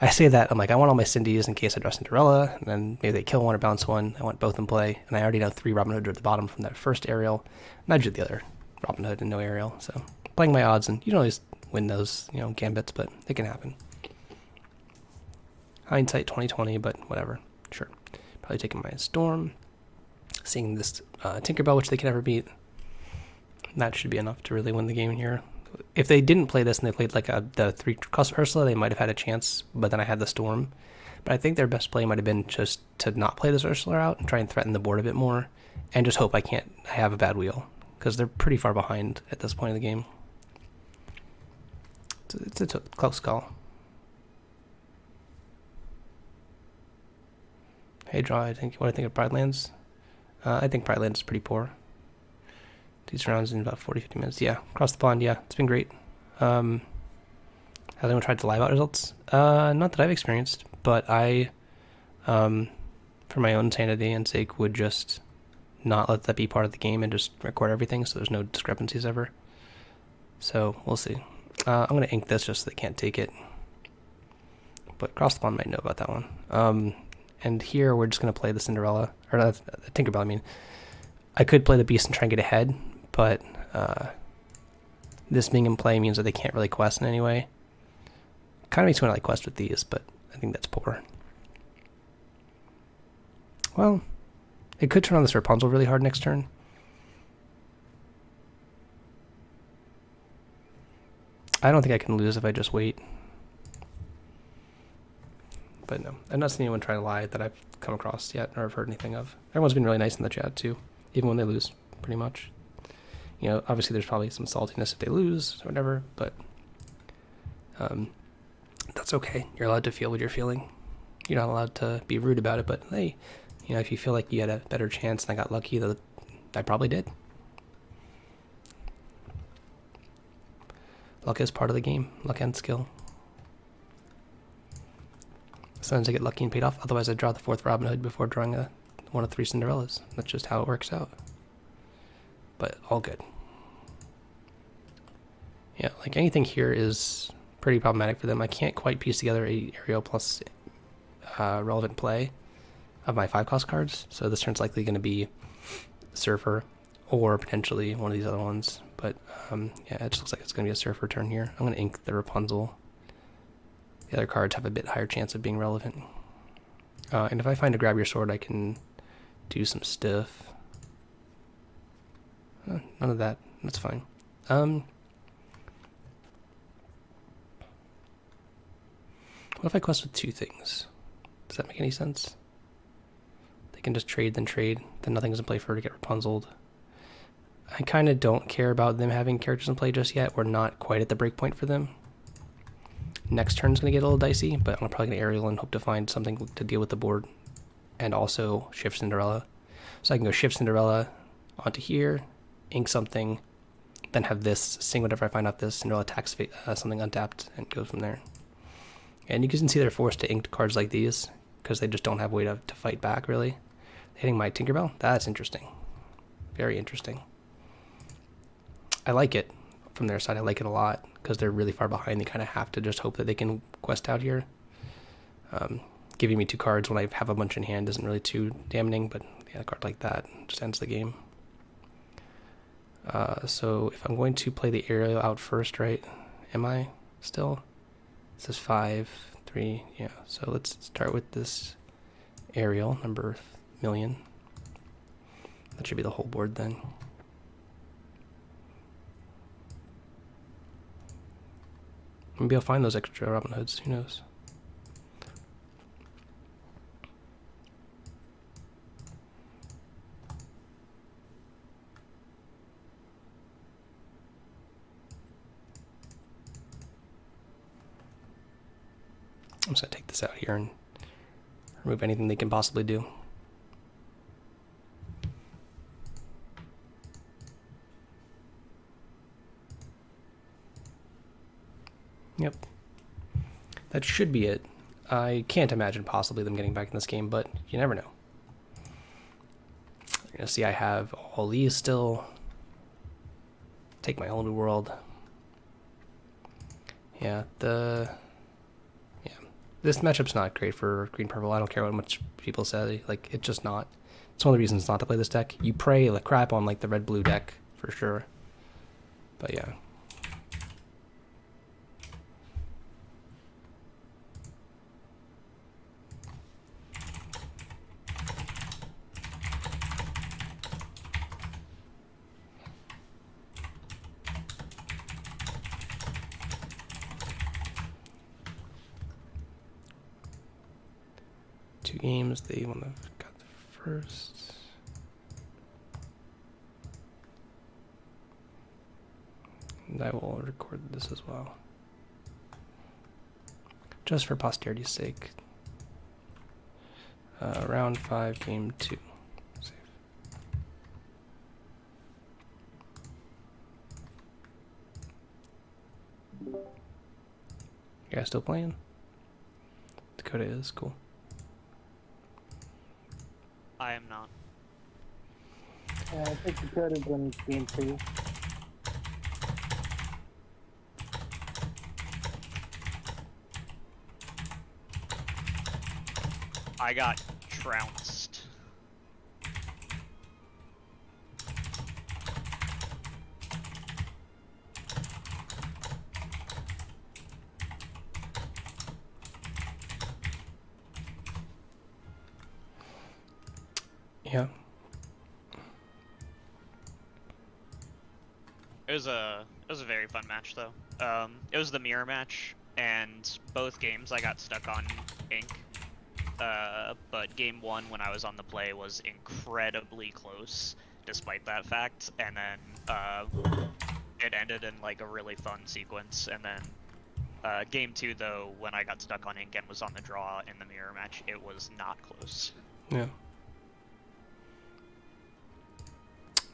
I say that, I'm like, I want all my Cindy's in case I draw Cinderella, and then maybe they kill one or bounce one. I want both in play, and I already know 3 Robin Hoods at the bottom from that first Ariel, and I drew the other Robin Hood and no Ariel, so playing my odds, and you don't always win those, you know, gambits, but it can happen. Hindsight 2020, but whatever, sure. Probably taking my Storm, seeing this Tinkerbell, which they can never beat. That should be enough to really win the game here. If they didn't play this and they played like the 3-cost Ursula, they might have had a chance, but then I had the Storm. But I think their best play might have been just to not play this Ursula out and try and threaten the board a bit more, and just hope I have a bad wheel, because they're pretty far behind at this point in the game. It's a close call. Hey, draw. What do I think of Pride Lands? I think Pride Lands is pretty poor. These rounds in about 40-50 minutes. Yeah, across the pond. Yeah, it's been great. Has anyone tried to live out results? Not that I've experienced, but I, for my own sanity and sake, would just not let that be part of the game and just record everything so there's no discrepancies ever. So we'll see. I'm gonna ink this just so they can't take it. but Across the Pond might know about that one. And here we're just going to play the Cinderella, or not, the Tinkerbell, I mean. I could play the Beast and try and get ahead, but this being in play means that they can't really quest in any way. Kind of makes me want to like quest with these, but I think that's poor. Well, it could turn on this Rapunzel really hard next turn. I don't think I can lose if I just wait. But no, I've not seen anyone try to lie that I've come across yet or have heard anything of. Everyone's been really nice in the chat too, even when they lose, pretty much. You know, obviously there's probably some saltiness if they lose or whatever, but that's okay. You're allowed to feel what you're feeling. You're not allowed to be rude about it, but hey, you know, if you feel like you had a better chance and I got lucky, I probably did. Luck is part of the game. Luck and skill. Sometimes I get lucky and paid off. Otherwise, I draw the 4th Robin Hood before drawing one of 3 Cinderellas. That's just how it works out. But all good. Yeah, like anything here is pretty problematic for them. I can't quite piece together a Aerial plus relevant play of my 5-cost cards. So this turn's likely going to be Surfer or potentially one of these other ones. But yeah, it just looks like it's going to be a Surfer turn here. I'm going to ink the Rapunzel. The other cards have a bit higher chance of being relevant. And if I find a Grab Your Sword, I can do some stuff. None of that. That's fine. What if I quest with 2 things? Does that make any sense? They can just trade, then nothing's in play for her to get Rapunzeled. I kind of don't care about them having characters in play just yet. We're not quite at the break point for them. Next turn's going to get a little dicey, but I'm probably going to Aerial and hope to find something to deal with the board. And also shift Cinderella. So I can go shift Cinderella onto here, ink something, then have this, sing whatever I find out this, Cinderella attacks something untapped, and go from there. And you can see they're forced to ink cards like these, because they just don't have a way to fight back, really. Hitting my Tinkerbell? That's interesting. Very interesting. I like it from their side. I like it a lot, because they're really far behind. They kind of have to just hope that they can quest out here. Giving me 2 cards when I have a bunch in hand isn't really too damning, but yeah, a card like that just ends the game. So if I'm going to play the Aerial out first, right? Am I still? This is 5, 3, yeah. So let's start with this Aerial, number million. That should be the whole board then. Maybe I'll find those extra Robin Hoods, who knows? I'm just going to take this out here and remove anything they can possibly do. Yep. That should be it. I can't imagine possibly them getting back in this game, but you never know. You're going to see I have all these still. Take my whole new world. Yeah, this matchup's not great for green-purple. I don't care what much people say. Like, it's just not. It's one of the reasons not to play this deck. You pray like crap on like the red-blue deck, for sure. But yeah. Two games, they want to got the first. And I will record this as well. Just for posterity's sake. Round 5, game 2. Save. You guys still playing? Dakota is cool. I am not. I think Dakota's in game 2. I got trounced. Yeah. It was a very fun match though. It was the mirror match, and both games I got stuck on ink. But game 1 when I was on the play was incredibly close, despite that fact. And then it ended in like a really fun sequence. And then game 2 though, when I got stuck on ink and was on the draw in the mirror match, it was not close. Yeah.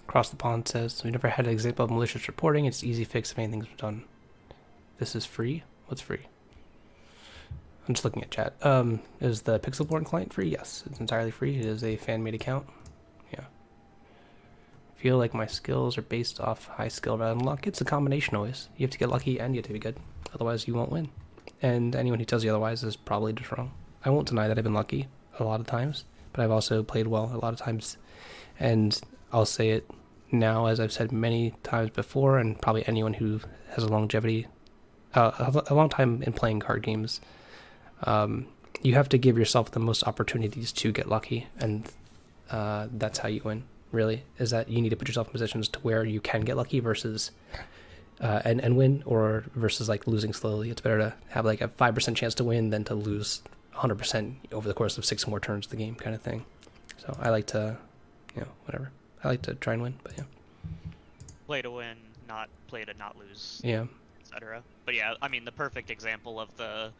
Across the Pond says, we never had an example of malicious reporting. It's easy fix if anything's done. This is free? What's free? I'm just looking at chat. Is the Pixelborn client free? Yes, it's entirely free. It is a fan-made account. Yeah. Feel like my skills are based off high skill rather than luck. It's a combination always. You have to get lucky and you have to be good. Otherwise, you won't win. And anyone who tells you otherwise is probably just wrong. I won't deny that I've been lucky a lot of times, but I've also played well a lot of times. And I'll say it now, as I've said many times before, and probably anyone who has a longevity, a long time in playing card games, you have to give yourself the most opportunities to get lucky, and that's how you win, really, is that you need to put yourself in positions to where you can get lucky versus and win, or versus like losing slowly. It's better to have like a 5% chance to win than to lose 100% over the course of 6 more turns of the game, kind of thing. So I like to, whatever. I like to try and win, but yeah. Play to win, not play to not lose. Yeah. Etc. But yeah, I mean, the perfect example of the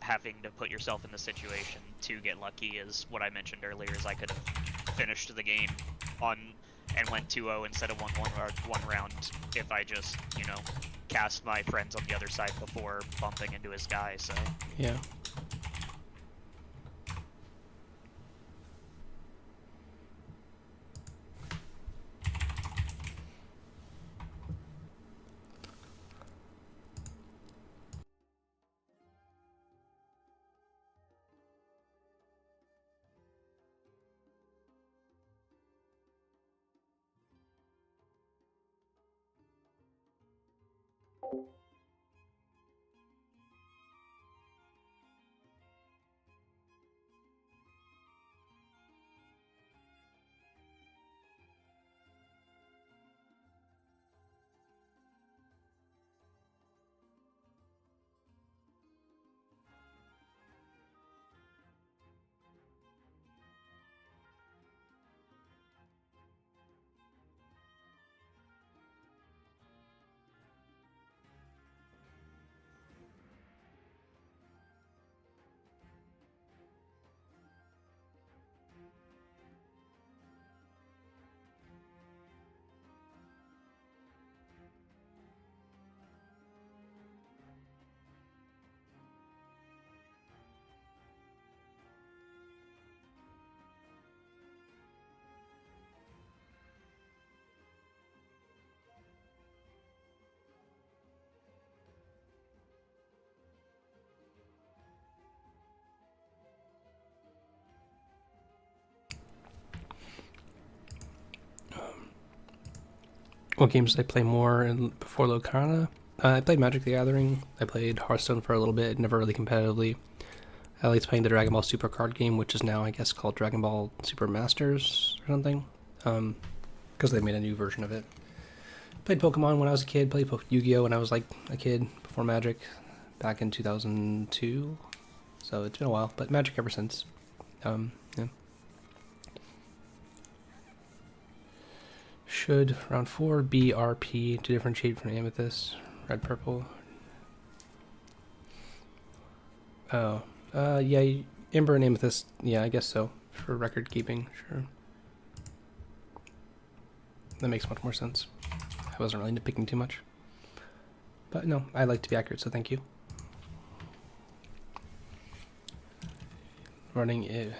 having to put yourself in the situation to get lucky is what I mentioned earlier, is I could have finished the game on and went 2-0 instead of 1-1 one round if I just, cast my friends on the other side before bumping into his guy, so. Yeah. What games did I play more before Lorcana? I played Magic the Gathering. I played Hearthstone for a little bit, never really competitively. I liked playing the Dragon Ball Super card game, which is now, I guess, called Dragon Ball Super Masters or something, because they made a new version of it. Played Pokemon when I was a kid. Played Yu-Gi-Oh when I was like a kid before Magic, back in 2002. So it's been a while, but Magic ever since. Yeah. Should round 4 be RP to differentiate from Amethyst? Red, purple. Oh. Yeah, Ember and Amethyst. Yeah, I guess so. For record keeping, sure. That makes much more sense. I wasn't really nitpicking too much. But no, I like to be accurate, so thank you. Running it.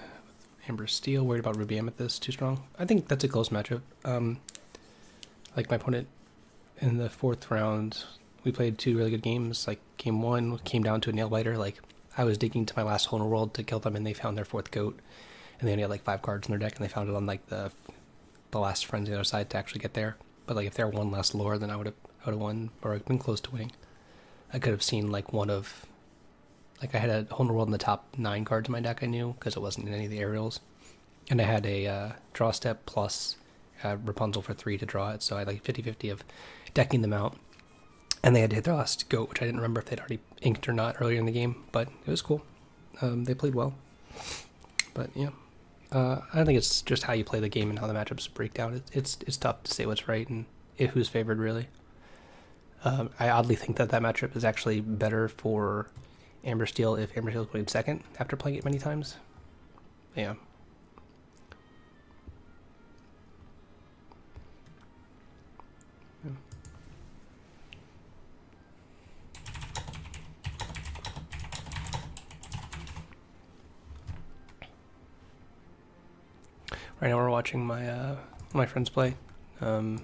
Amber Steel, worried about Ruby Amethyst, too strong. I think that's a close matchup. Like my opponent in the 4th round, we played 2 really good games. Like game 1 came down to a nail biter. Like I was digging to my last hole in the world to kill them, and they found their 4th goat, and they only had like 5 cards in their deck, and they found it on like the last friends on the other side to actually get there. But like if there were one less lore, then I would have won, or been close to winning. I could have seen like one of, like I had a hole in the world in the top 9 cards in my deck I knew because it wasn't in any of the aerials, and I had a draw step plus Rapunzel for 3 to draw it, so I had like 50-50 of decking them out. And they had to hit their last goat, which I didn't remember if they'd already inked or not earlier in the game, but it was cool. They played well. But yeah, I don't think it's just how you play the game and how the matchups break down. It's tough to say what's right and who's favored, really. I oddly think that matchup is actually better for Amber Steel if Amber Steel is playing second after playing it many times. Yeah. Right now we're watching my friends play. The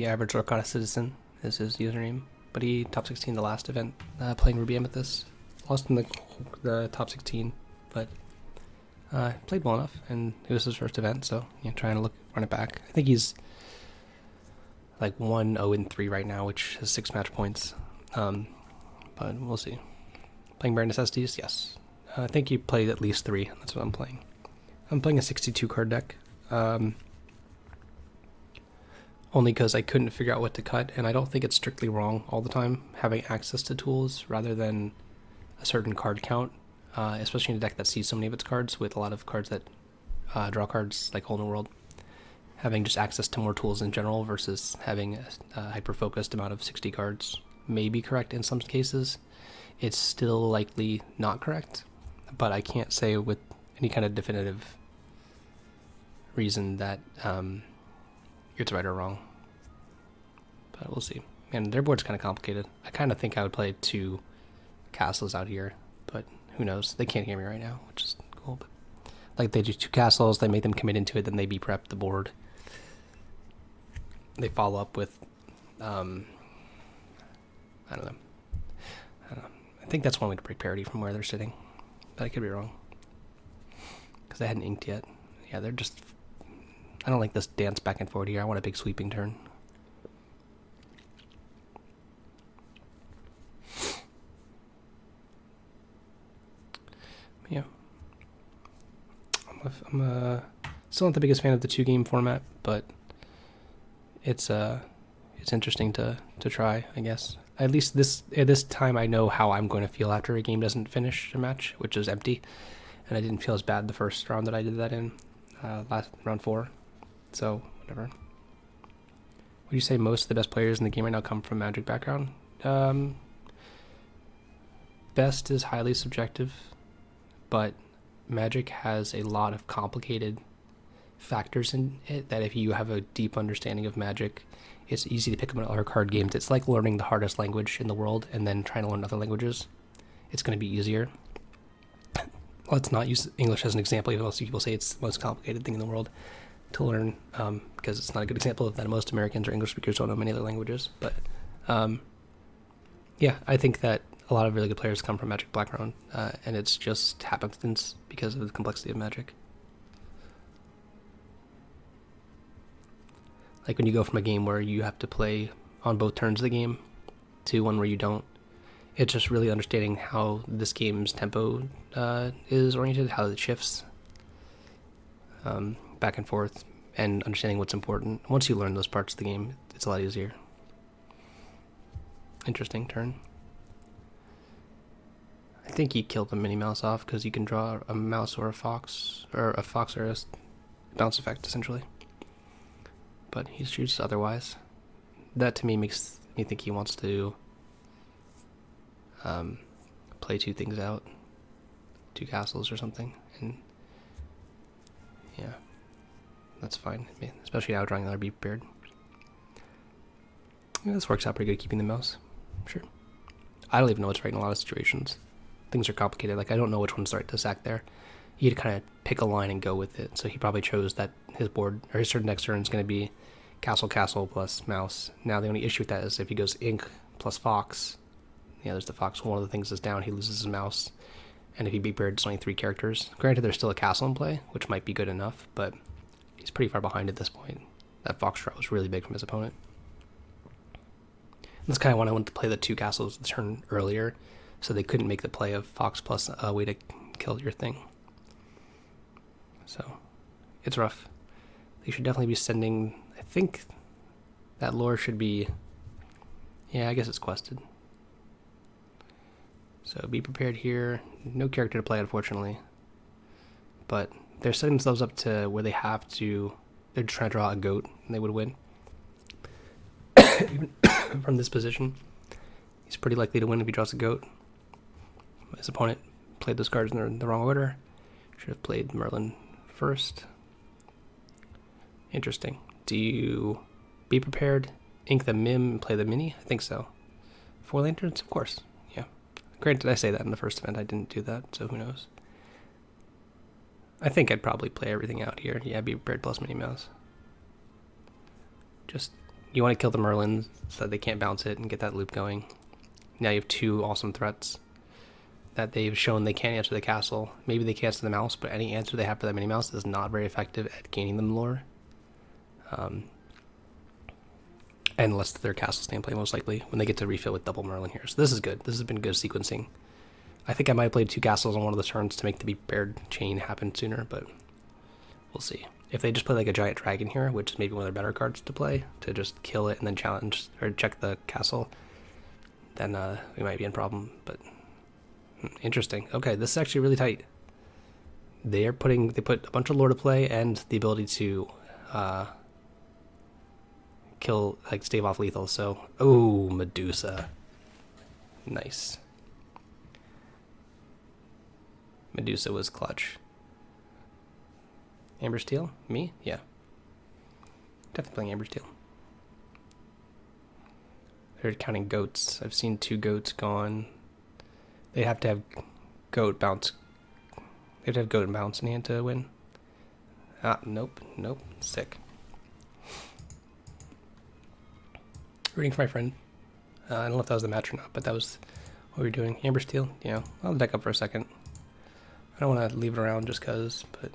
average Lorcana citizen is his username, but he top 16 the last event playing Ruby Amethyst. Lost in the top 16, but played well enough, and it was his first event, so trying to run it back. I think he's like 1-0-3 right now, which has 6 match points. But we'll see. Playing Bare Necessities, yes. I think he played at least 3. That's what I'm playing. I'm playing a 62 card deck. Only because I couldn't figure out what to cut, and I don't think it's strictly wrong all the time having access to tools rather than a certain card count, especially in a deck that sees so many of its cards with a lot of cards that draw cards like Hole in the World. Having just access to more tools in general versus having a hyper-focused amount of 60 cards may be correct in some cases. It's still likely not correct, but I can't say with any kind of definitive reason that it's right or wrong. But we'll see. And their board's kind of complicated. I kind of think I would play 2 castles out here, but who knows? They can't hear me right now, which is cool. But like they do 2 castles, they make them commit into it, then they be-prep the board. They follow up with, I don't know. I think that's one way to break parity from where they're sitting, but I could be wrong. Because they hadn't inked yet. Yeah, they're just... I don't like this dance back and forth here. I want a big sweeping turn. Yeah. I'm still not the biggest fan of the 2-game format, but it's interesting to try, I guess. At least at this time I know how I'm going to feel after a game doesn't finish a match, which is empty. And I didn't feel as bad the first round that I did that in, last round 4. So, whatever. Would you say most of the best players in the game right now come from Magic background? Best is highly subjective, but Magic has a lot of complicated factors in it that if you have a deep understanding of Magic, it's easy to pick up in other card games. It's like learning the hardest language in the world and then trying to learn other languages. It's going to be easier. Let's not use English as an example, even though people say it's the most complicated thing in the world to learn, because it's not a good example of that. Most Americans or English speakers don't know many other languages. But yeah, I think that a lot of really good players come from Magic background, and it's just happenstance because of the complexity of Magic. Like when you go from a game where you have to play on both turns of the game to one where you don't, it's just really understanding how this game's tempo is oriented, how it shifts back and forth, and understanding what's important. Once you learn those parts of the game, it's a lot easier. Interesting turn. I think he killed the Minnie Mouse off because you can draw a mouse or a fox or a bounce effect, essentially. But he chooses otherwise. That to me makes me think he wants to play 2 things out, 2 castles or something, and yeah, that's fine. I mean, especially now drawing another beep beard. Yeah, this works out pretty good, keeping the mouse. Sure. I don't even know what's right in a lot of situations. Things are complicated. Like I don't know which one to start to sack there. You had to kind of pick a line and go with it. So he probably chose that his board or his turn next turn is going to be castle plus mouse. Now the only issue with that is if he goes ink plus fox, Yeah, there's the fox. One of the things is down. He loses his mouse. And if he be prepared, it's only 3 characters. Granted, there's still a castle in play, which might be good enough, but he's pretty far behind at this point. That fox draw was really big from his opponent. That's kind of when I went to play the 2 castles the turn earlier, so they couldn't make the play of fox plus a way to kill your thing. So, it's rough. They should definitely be sending... I think that lore should be... Yeah, I guess it's quested. So be prepared here. No character to play, unfortunately. But they're setting themselves up to where they have to... They're trying to draw a goat, and they would win. Even from this position, he's pretty likely to win if he draws a goat. His opponent played those cards in the wrong order. Should have played Merlin first. Interesting. Do you be prepared, ink the Mim, and play the Mini? I think so. 4 lanterns? Of course. Yeah. Granted, I say that in the first event. I didn't do that, so who knows. I think I'd probably play everything out here. Yeah, be prepared plus Mini Mouse. Just, you want to kill the Merlins so that they can't bounce it and get that loop going. Now you have 2 awesome threats that they've shown they can't answer the castle. Maybe they can answer the mouse, but any answer they have for that Mini Mouse is not very effective at gaining them lore. Unless their castle stay in play, most likely, when they get to refill with double Merlin here. So this is good. This has been good sequencing. I think I might have played 2 castles on one of the turns to make the be prepared chain happen sooner, but we'll see. If they just play like a giant dragon here, which is maybe one of their better cards to play, to just kill it and then challenge or check the castle, then we might be in problem. But interesting. Okay, this is actually really tight. They put a bunch of lore to play and the ability to kill, like, stave off lethal. So, oh, Medusa. Nice. Medusa was clutch. Amber Steel? Me? Yeah. Definitely playing Amber Steel. They're counting goats. I've seen 2 goats gone. They have to have goat bounce. They have to have goat and bounce in hand to win. Ah, nope. Sick. Rooting for my friend. I don't know if that was the match or not, but that was what we were doing. Amber Steel? Yeah. I'll deck up for a second. I don't want to leave it around just because, but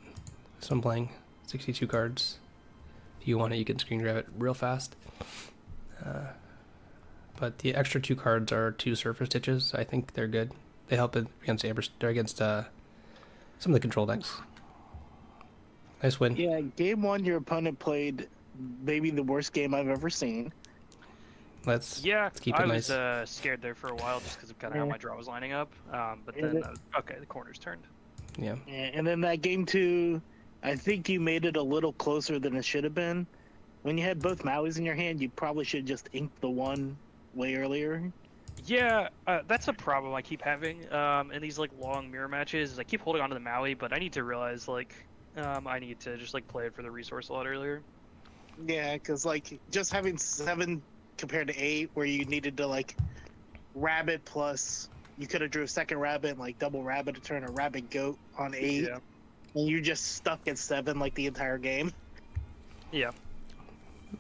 so I'm playing 62 cards. If you want it, you can screen grab it real fast. But the extra 2 cards are 2 surface stitches. I think they're good. They help against some of the control decks. Nice win. Yeah, game 1, your opponent played maybe the worst game I've ever seen. Let's Yeah, keep it I nice. was scared there for a while just because of kind of how my draw was lining up. But then, okay, the corner's turned. Yeah. And then that game 2, I think you made it a little closer than it should have been. When you had both Mauis in your hand, you probably should just ink the one way earlier. Yeah, that's a problem I keep having in these like long mirror matches. Is I keep holding on to the Maui, but I need to realize like I need to just like play it for the resource a lot earlier. Yeah, because like just having 7 compared to 8, where you needed to like rabbit plus, you could have drew a second rabbit and like double rabbit to turn a rabbit goat on 8, Yeah. and you're just stuck at 7 like the entire game. Yeah.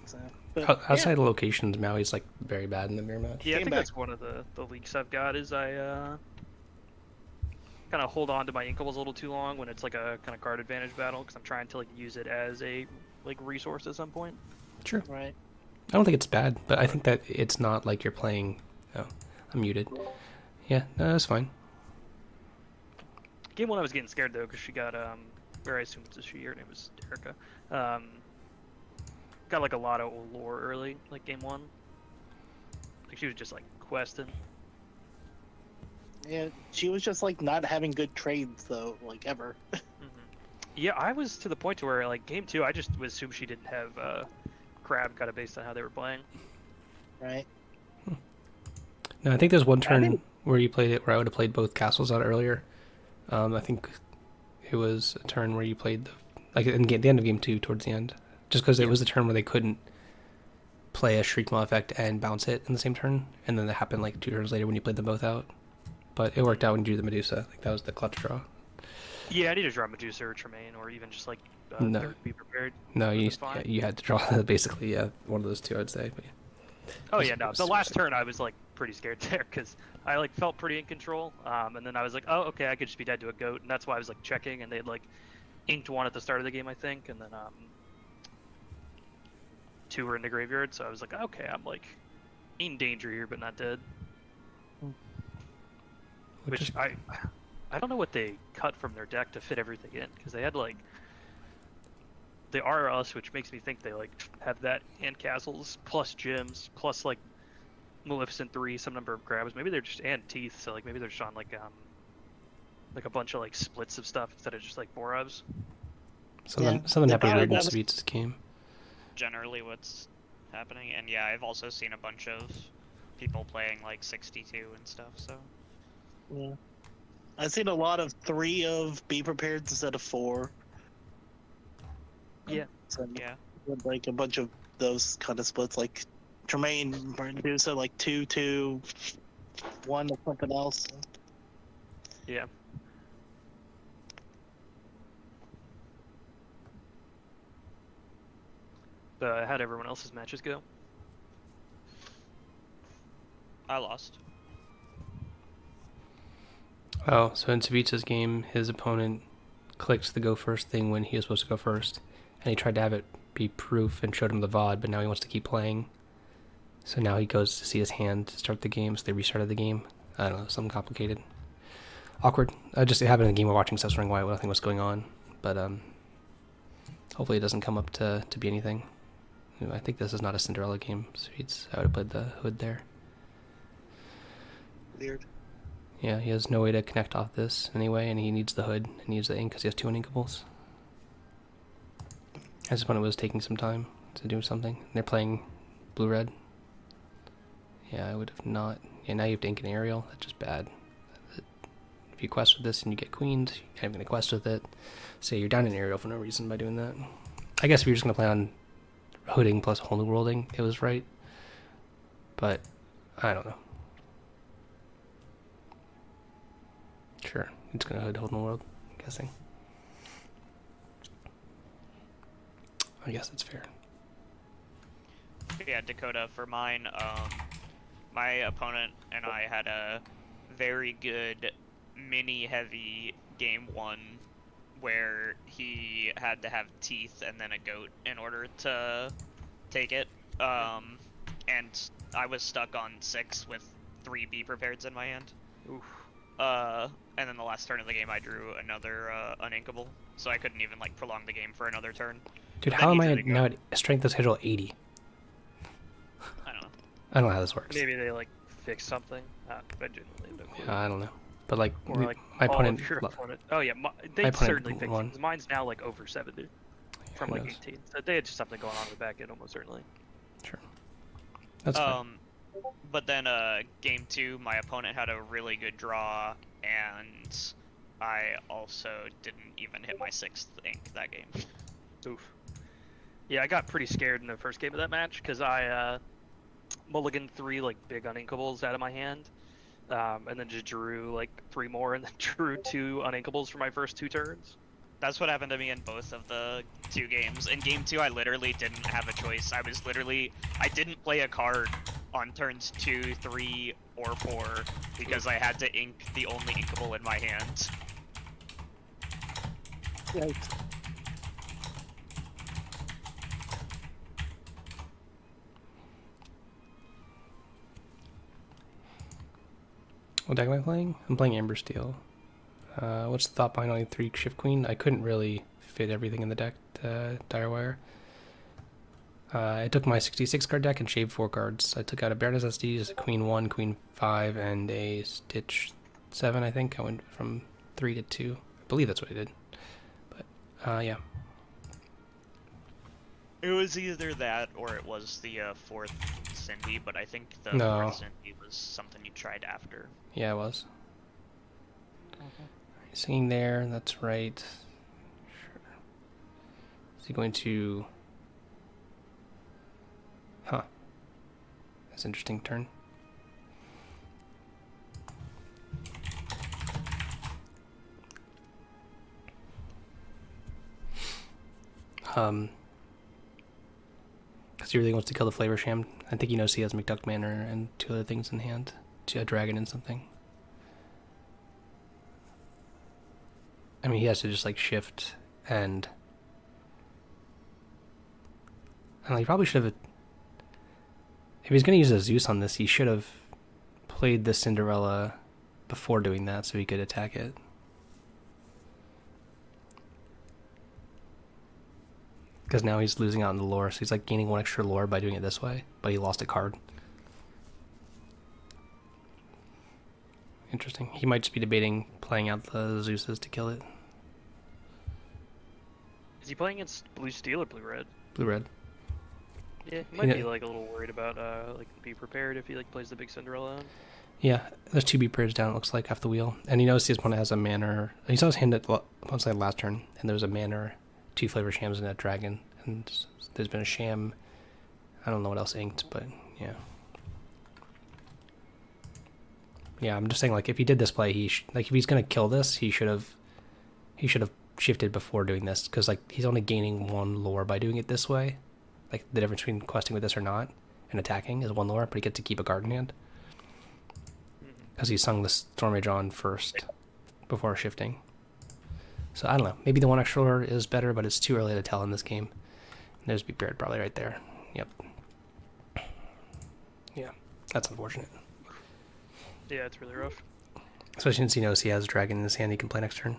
So, but, Outside of locations, Maui's like very bad in the mirror match. Yeah, I Came think back. that's one of the leaks I've got is I kind of hold on to my inkables a little too long when it's like a kind of card advantage battle because I'm trying to like use it as a like resource at some point. Sure. right. I don't think it's bad, but I think that it's not like you're playing... Oh, I'm muted. Yeah, no, that's fine. Game 1 I was getting scared though because she got or I assume it's a she. Her name was Erica. Got like a lot of lore early, like game 1. Like she was just like questing. Yeah, she was just like not having good trades though, like ever. Yeah, I was to the point to where like game 2, I just would assume she didn't have crab kind of based on how they were playing. Right. No, I think there's one turn where you played it where I would have played both castles out earlier. I think it was a turn where you played the end of game 2 towards the end. Just because it was the turn where they couldn't play a Shriekmaw effect and bounce it in the same turn, and then that happened like 2 turns later when you played them both out. But it worked out when you drew the Medusa. Like that was the clutch draw. Yeah, I need to draw Medusa or Tremaine, or even just like No. third be prepared. No, you That's fine. you had to draw basically one of those 2, I'd say. But yeah. Oh It yeah, was no. The super last sick. turn I was like pretty scared there because I like felt pretty in control, and then I was like, oh, okay, I could just be dead to a goat, and that's why I was like checking, and they had like inked one at the start of the game, I think, and then 2 were in the graveyard, so I was like, okay, I'm like in danger here, but not dead. Which I don't know what they cut from their deck to fit everything in, because they had like the RS, which makes me think they like have that and castles plus gems plus like Maleficent 3, some number of grabs. Maybe they're just and teeth, so like maybe they're just on like a bunch of like splits of stuff instead of just like 4-ofs. Something they happened probably weird in just- Sweets game. Generally, what's happening, and yeah, I've also seen a bunch of people playing like 62 and stuff. So Yeah. I've seen a lot of 3 of Be Prepared instead of 4. Yeah. So, yeah, with, like a bunch of those kind of splits, like Tremaine Medusa, like 2, 1 or something else. Yeah. How'd everyone else's matches go? I lost. Oh, so in Savita's game, his opponent clicked the go first thing when he was supposed to go first, and he tried to have it be proof and showed him the VOD, but now he wants to keep playing. So now he goes to see his hand to start the game, so they restarted the game. I don't know, something complicated. Awkward. It happened in the game we're watching, so I was wondering why nothing was going on. But hopefully it doesn't come up to be anything. I think this is not a Cinderella game, so I would have played the hood there. Weird. Yeah, he has no way to connect off this anyway, and he needs the hood, and he needs the ink because he has 2 uninkables. I just when it was taking some time to do something. And they're playing blue-red. Yeah, I would have not. Yeah, now you have to ink an aerial. That's just bad. If you quest with this and you get queens, you're not even going to quest with it. So you're down an aerial for no reason by doing that. I guess if you're just going to play on hooding plus whole new worlding, it was right. But, I don't know. Sure, it's going to hood whole new world, I'm guessing. I guess it's fair. Yeah, Dakota, for mine, my opponent and I had a very good mini-heavy game 1 where he had to have teeth and then a goat in order to take it. And I was stuck on 6 with 3 Be Prepareds in my hand. Oof. And then the last turn of the game I drew another uninkable, so I couldn't even like prolong the game for another turn. Dude, But how then am he I did a now goat. at strength of schedule 80? I don't know. I don't know how this works. Maybe they like fix something. I genuinely have no clue. I don't know. But like, Or like my all opponent, of your opponent. Oh yeah, they my opponent certainly fixed won. it. 'Cause mine's now like over 70 from who like knows? 18. So they had just something going on in the back end, almost certainly. Sure. That's fine. But then game 2, my opponent had a really good draw, and I also didn't even hit my 6th ink that game. Oof. Yeah, I got pretty scared in the first game of that match because I mulliganed 3 like big uninkables out of my hand, and then just drew like 3 more, and then drew 2 uninkables for my first 2 turns. That's what happened to me in both of the 2 games. In game 2, I literally didn't have a choice. I didn't play a card on turns 2, 3, or 4 because I had to ink the only inkable in my hand. Yikes. What deck am I playing? I'm playing Amber Steel. What's the thought behind only 3 Shift Queen? I couldn't really fit everything in the deck to Direwire. I took my 66 card deck and shaved 4 cards. I took out a Baroness SDs, a Queen 1, Queen 5, and a Stitch 7, I think. I went from 3 to 2. I believe that's what I did. But, yeah. It was either that or it was the 4th Cindy, but I think the No. 4th Cindy was something you tried after. Yeah, it was. Singing there, that's right. Sure. Is he going to... Huh. That's an interesting turn. Because he really wants to kill the Flavor Sham. I think he knows he has McDuck Manor and 2 other things in hand. a dragon and something. I mean, he has to just like shift and. I don't know, he probably should have. If he's gonna use a Zeus on this, he should have played the Cinderella before doing that, so he could attack it. Because now he's losing out in the lore, so he's like gaining 1 extra lore by doing it this way, but he lost a card. Interesting. He might just be debating playing out the Zeuses to kill it. Is he playing against blue steel or blue red? Blue red. Yeah, he might be like a little worried about like be prepared if he like plays the big Cinderella on. Yeah, there's 2 B prayers down, it looks like, off the wheel. And he knows his opponent has a manor. He saw his hand at last turn, and there was a manor, 2 flavor shams, and a dragon. And there's been a sham. I don't know what else inked, but yeah. Yeah, I'm just saying, like, if he did this play, like, if he's gonna kill this, he should have shifted before doing this, because, like, he's only gaining 1 lore by doing it this way. Like, the difference between questing with this or not and attacking is 1 lore, but he gets to keep a card in hand. Because he sung the Storm Rage on first before shifting. So I don't know. Maybe the 1 extra lore is better, but it's too early to tell in this game. And there's Beard probably right there. Yep. Yeah, that's unfortunate. Yeah, it's really rough. Especially since he knows he has Dragon in his hand he can play next turn.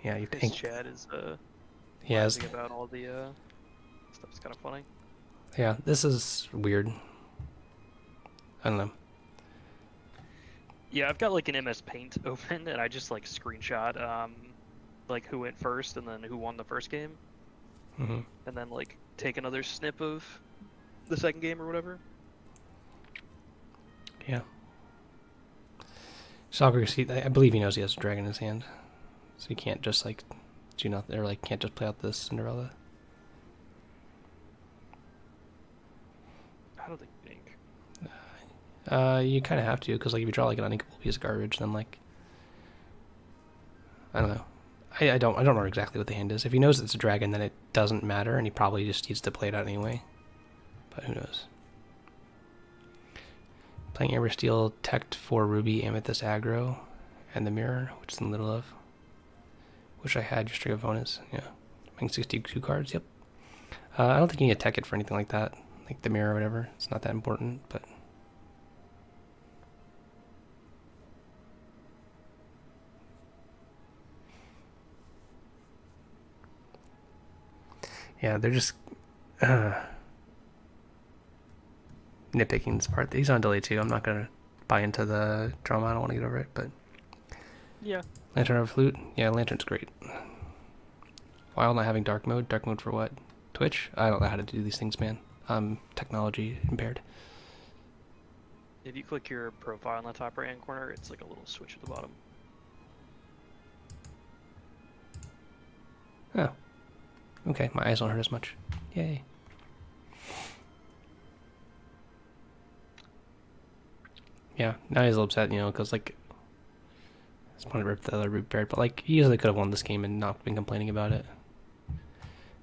Yeah, you His think. chat is He has. about all the stuff's kind of funny. Yeah, this is weird. I don't know. Yeah, I've got like an MS Paint open, and I just like screenshot like who went first and then who won the first game, Mm-hmm. and then like take another snip of the second game or whatever. Yeah. Socrates, I believe he knows he has a dragon in his hand, so he can't just like do nothing, or like can't just play out this Cinderella. I don't think ink. You kind of have to, because like if you draw like an uninkable piece of garbage, then like I don't know. I don't know exactly what the hand is. If he knows it's a dragon, then it doesn't matter, and he probably just needs to play it out anyway. But who knows? Playing Amber Steel, Tect for Ruby, Amethyst Aggro, and the Mirror, which is in the middle of. Wish I had your string of bonus. Yeah. Playing 62 cards, yep. I don't think you need to tech it for anything like that. Like the Mirror or whatever. It's not that important, but. Yeah, they're just nitpicking this part. He's on delay too. I'm not gonna buy into the drama. I don't want to get over it, but Yeah. Lantern or Flute? Yeah, Lantern's great. While not having dark mode. Dark mode for what? Twitch? I don't know how to do these things, man. I'm technology impaired. If you click your profile in the top right hand corner, it's like a little switch at the bottom. Oh. Okay, my eyes don't hurt as much. Yay. Yeah, now he's a little upset, because, like, his opponent ripped the other root beard, but, like, he easily could have won this game and not been complaining about it.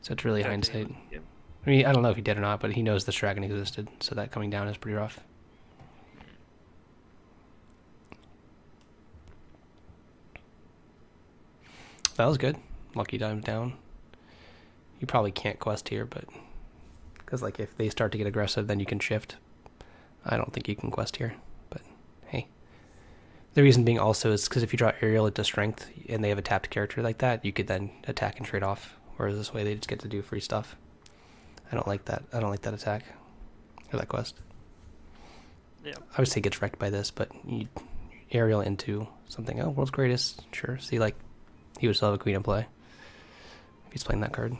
So it's really hindsight. Yeah. I mean, I don't know if he did or not, but he knows this dragon existed, so that coming down is pretty rough. That was good. Lucky dimes down. You probably can't quest here, but because like if they start to get aggressive, then you can shift. I don't think you can quest here, but hey. The reason being also is because if you draw Aerial into Strength and they have a tapped character like that, you could then attack and trade off. Whereas this way they just get to do free stuff. I don't like that. I don't like that attack or that quest. Yeah. I would say gets wrecked by this, but you Aerial into something. Oh, World's Greatest. Sure. See, like he would still have a queen in play if he's playing that card.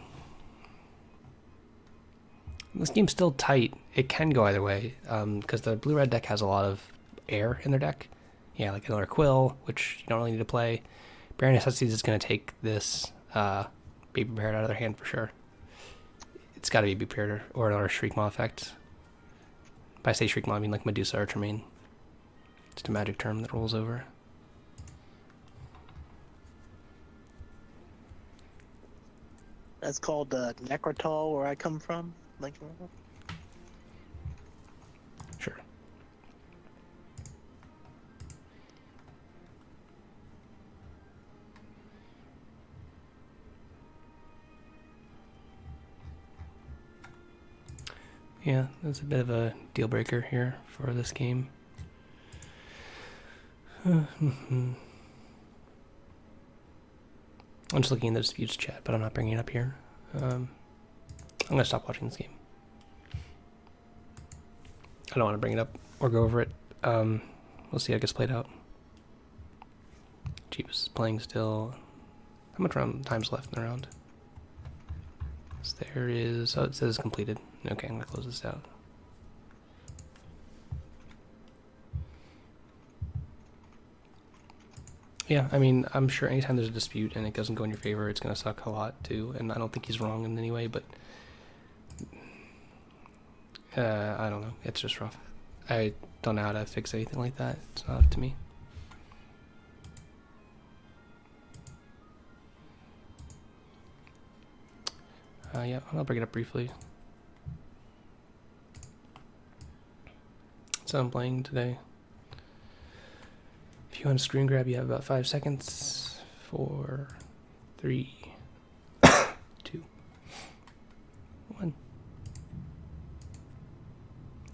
This game's still tight. It can go either way, because the blue-red deck has a lot of air in their deck. Yeah, like another Quill, which you don't really need to play. Bare Necessities is going to take this Be Prepared out of their hand for sure. It's got to be Prepared or another Shriekmaw effect. By I say Shriekmaw, I mean like Medusa or Tremaine. Just a magic term that rolls over. That's called Necrotol, where I come from. Like, Sure. Yeah, that's a bit of a deal breaker here for this game. I'm just looking in the disputes chat, but I'm not bringing it up here. I'm gonna stop watching this game. I don't want to bring it up or go over it. We'll see how it gets played out. Jeebus is playing still. How much time's left in the round? So there is. Oh, it says completed. Okay, I'm gonna close this out. Yeah, I mean, I'm sure anytime there's a dispute and it doesn't go in your favor, it's gonna suck a lot too. And I don't think he's wrong in any way, but I don't know. It's just rough. I don't know how to fix anything like that. It's not up to me. Yeah, I'll bring it up briefly. So I'm playing today. If you want to screen grab, you have about 5 seconds. 4, 3, 2, 1.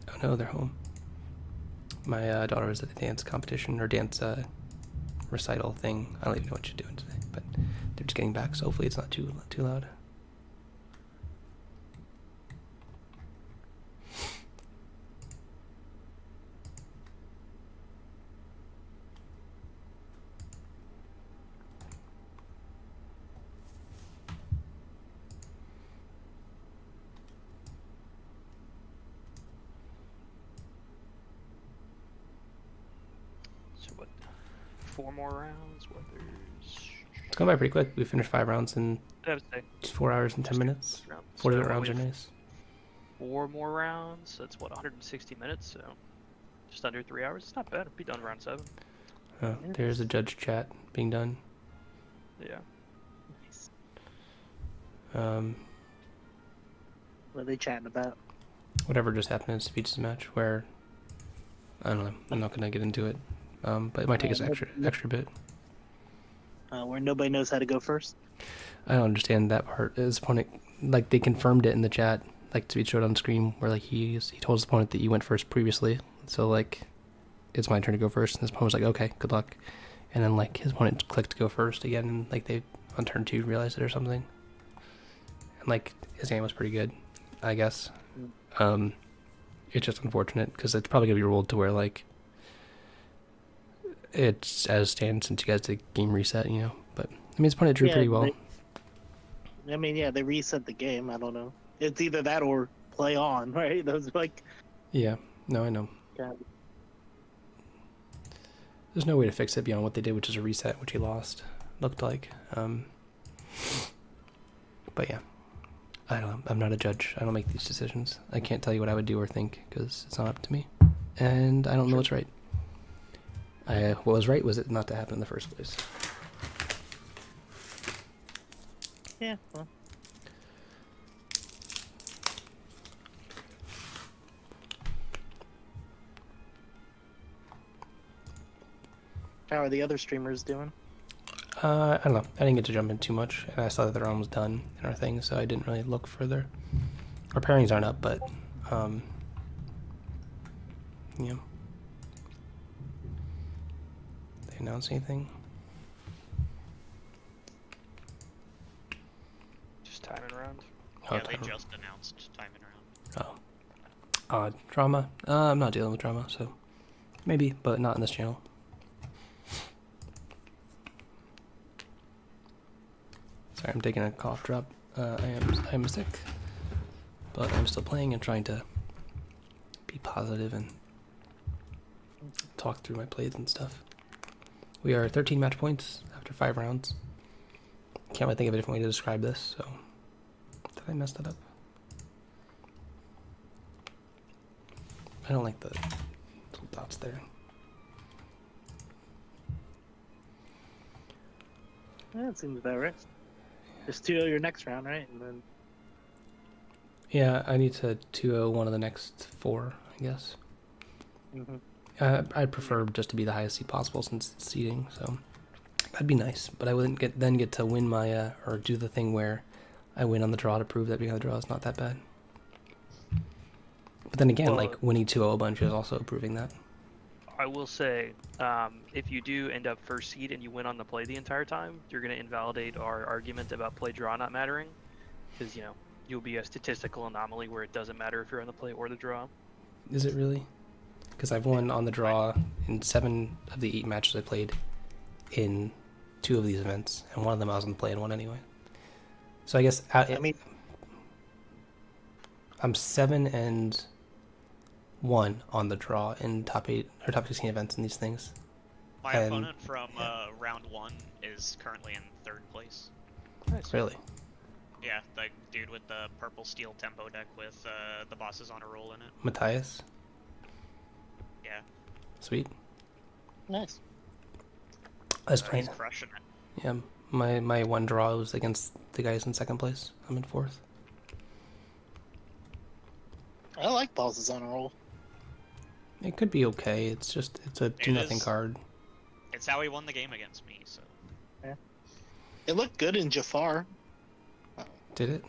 Oh no, they're home. My daughter was at a dance competition or dance recital thing. I don't even know what she's doing today, but they're just getting back, so hopefully it's not too loud. So what? 4 more rounds? What there's... It's going by pretty quick. We finished 5 rounds in I would say just 4 hours and 10 minutes. round. 4 So different rounds we are have nice. 4 more rounds. That's what, 160 minutes. So just under 3 hours. It's not bad. It'll be done around 7. Oh, there's a judge chat being done. Yeah. Nice. Um, What are they chatting about? whatever just happened in Speech's match where, I don't know, I'm not going to get into it. But it might take us extra bit. Where nobody knows how to go first. I don't understand that part. His opponent, like, they confirmed it in the chat, like, Speech showed on screen, where, like, he told his opponent that you went first previously. So, like, it's my turn to go first. And his opponent was like, okay, good luck. And then, like, his opponent clicked to go first again, and, like, they, on turn 2, realized it or something. And, like, his game was pretty good, I guess. It's just unfortunate, because it's probably going to be ruled to where, like, it's as stands since you guys did game reset, you know. But, I mean, his opponent drew pretty well. They reset the game. I don't know. It's either that or play on, right? Those like. Yeah, no, I know. Yeah. There's no way to fix it beyond what they did, which is a reset, which he lost, looked like. But yeah, I don't know. I'm not a judge. I don't make these decisions. I can't tell you what I would do or think, because it's not up to me. And I don't know what's right. What was right was it not to happen in the first place. Yeah. Well. How are the other streamers doing? I don't know. I didn't get to jump in too much, and I saw that the round was done and our thing, so I didn't really look further. Our pairings aren't up, but yeah. They announce anything? Just timing around. Oh, Yeah, they time. just announced timing around. Oh. Odd. Drama? I'm not dealing with drama, so maybe, but not in this channel. Sorry, I'm taking a cough drop. I am sick, but I'm still playing and trying to be positive and talk through my plays and stuff. We are 13 match points after 5 rounds. Can't really think of a different way to describe this, so did I mess that up? I don't like the little dots there. Yeah, that seems about right. Just 2-0 your next round, right? And then. Yeah, I need to 2-0 one of the next 4, I guess. I'd prefer just to be the highest seed possible since it's seeding, so that'd be nice. But I wouldn't get to win my or do the thing where I win on the draw to prove that being on the draw is not that bad. But then again, Well, like winning 2-0 a bunch is also proving that. I will say, if you do end up first seed and you win on the play the entire time, you're going to invalidate our argument about play draw not mattering, because you'll be a statistical anomaly where it doesn't matter if you're on the play or the draw. Is it really? Because I've won on the draw in 7 of the 8 matches I played in 2 of these events, and one of them I was on the play and one anyway. So I guess I mean, I'm 7-1 on the draw in top 8 or top 16 events in these things. My And- opponent from round 1 is currently in 3rd place. Nice. Really? Yeah, the dude with the purple steel tempo deck with the bosses on a roll in it. Matthias? Yeah. Sweet. nice. I was He's playing. crushing it. Yeah, my one draw was against the guys in 2nd place. I'm in 4th. I like bosses on a roll. It could be okay. It's just it's a do nothing is. card. It's how he won the game against me, so. It looked good in Jafar. Did it?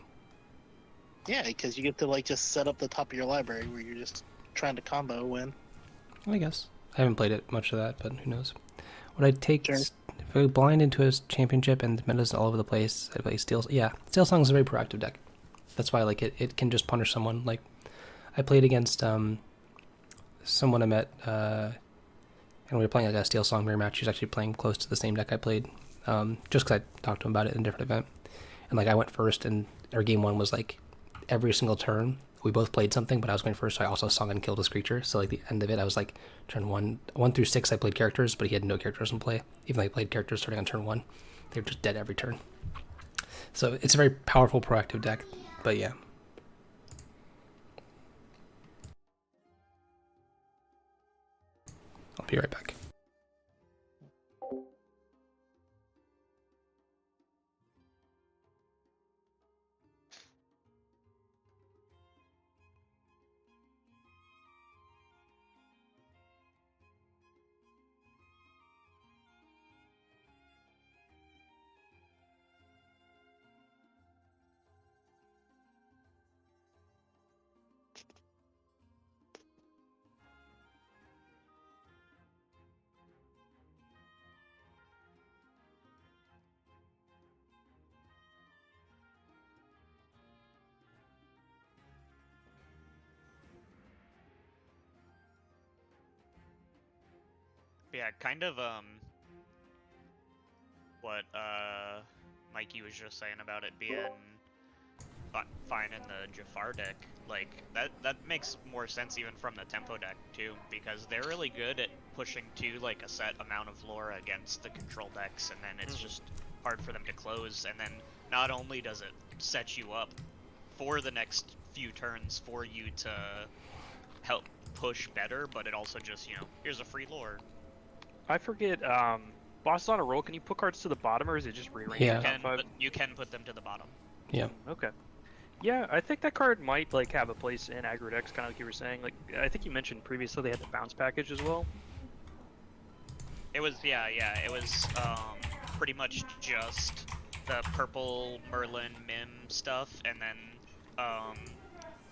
Yeah, because you get to like just set up the top of your library where you're just trying to combo win. I guess. I haven't played it much of that, but who knows? Would I take Sure. if I blind into a championship and the meta's all over the place? I play Steel. Yeah, Steel Song is a very proactive deck. That's why like it can just punish someone. Like I played against someone I met and we were playing like a Steel Song mirror match. He was actually playing close to the same deck I played, just because I talked to him about it in a different event. And like I went first, and our game 1 was like every single turn we both played something, but I was going first, so I also sung and killed his creature. So like the end of it, I was like turn 1 through 6 I played characters, but he had no characters in play. Even though I played characters starting on turn 1, they were just dead every turn. So it's a very powerful proactive deck. But yeah. I'll be right back. Yeah, kind of what Mikey was just saying about it being fine in the Jafar deck. Like that makes more sense even from the tempo deck too, because they're really good at pushing to like a set amount of lore against the control decks, and then it's just hard for them to close. And then not only does it set you up for the next few turns for you to help push better, but it also just, here's a free lore. I forget. Bosses on a roll. Can you put cards to the bottom, or is it just rearranged? Yeah. You can put them to the bottom. Yeah. Okay. Yeah, I think that card might like have a place in aggro decks, kind of like you were saying. Like I think you mentioned previously they had the bounce package as well. It was it was pretty much just the purple Merlin Mim stuff, and then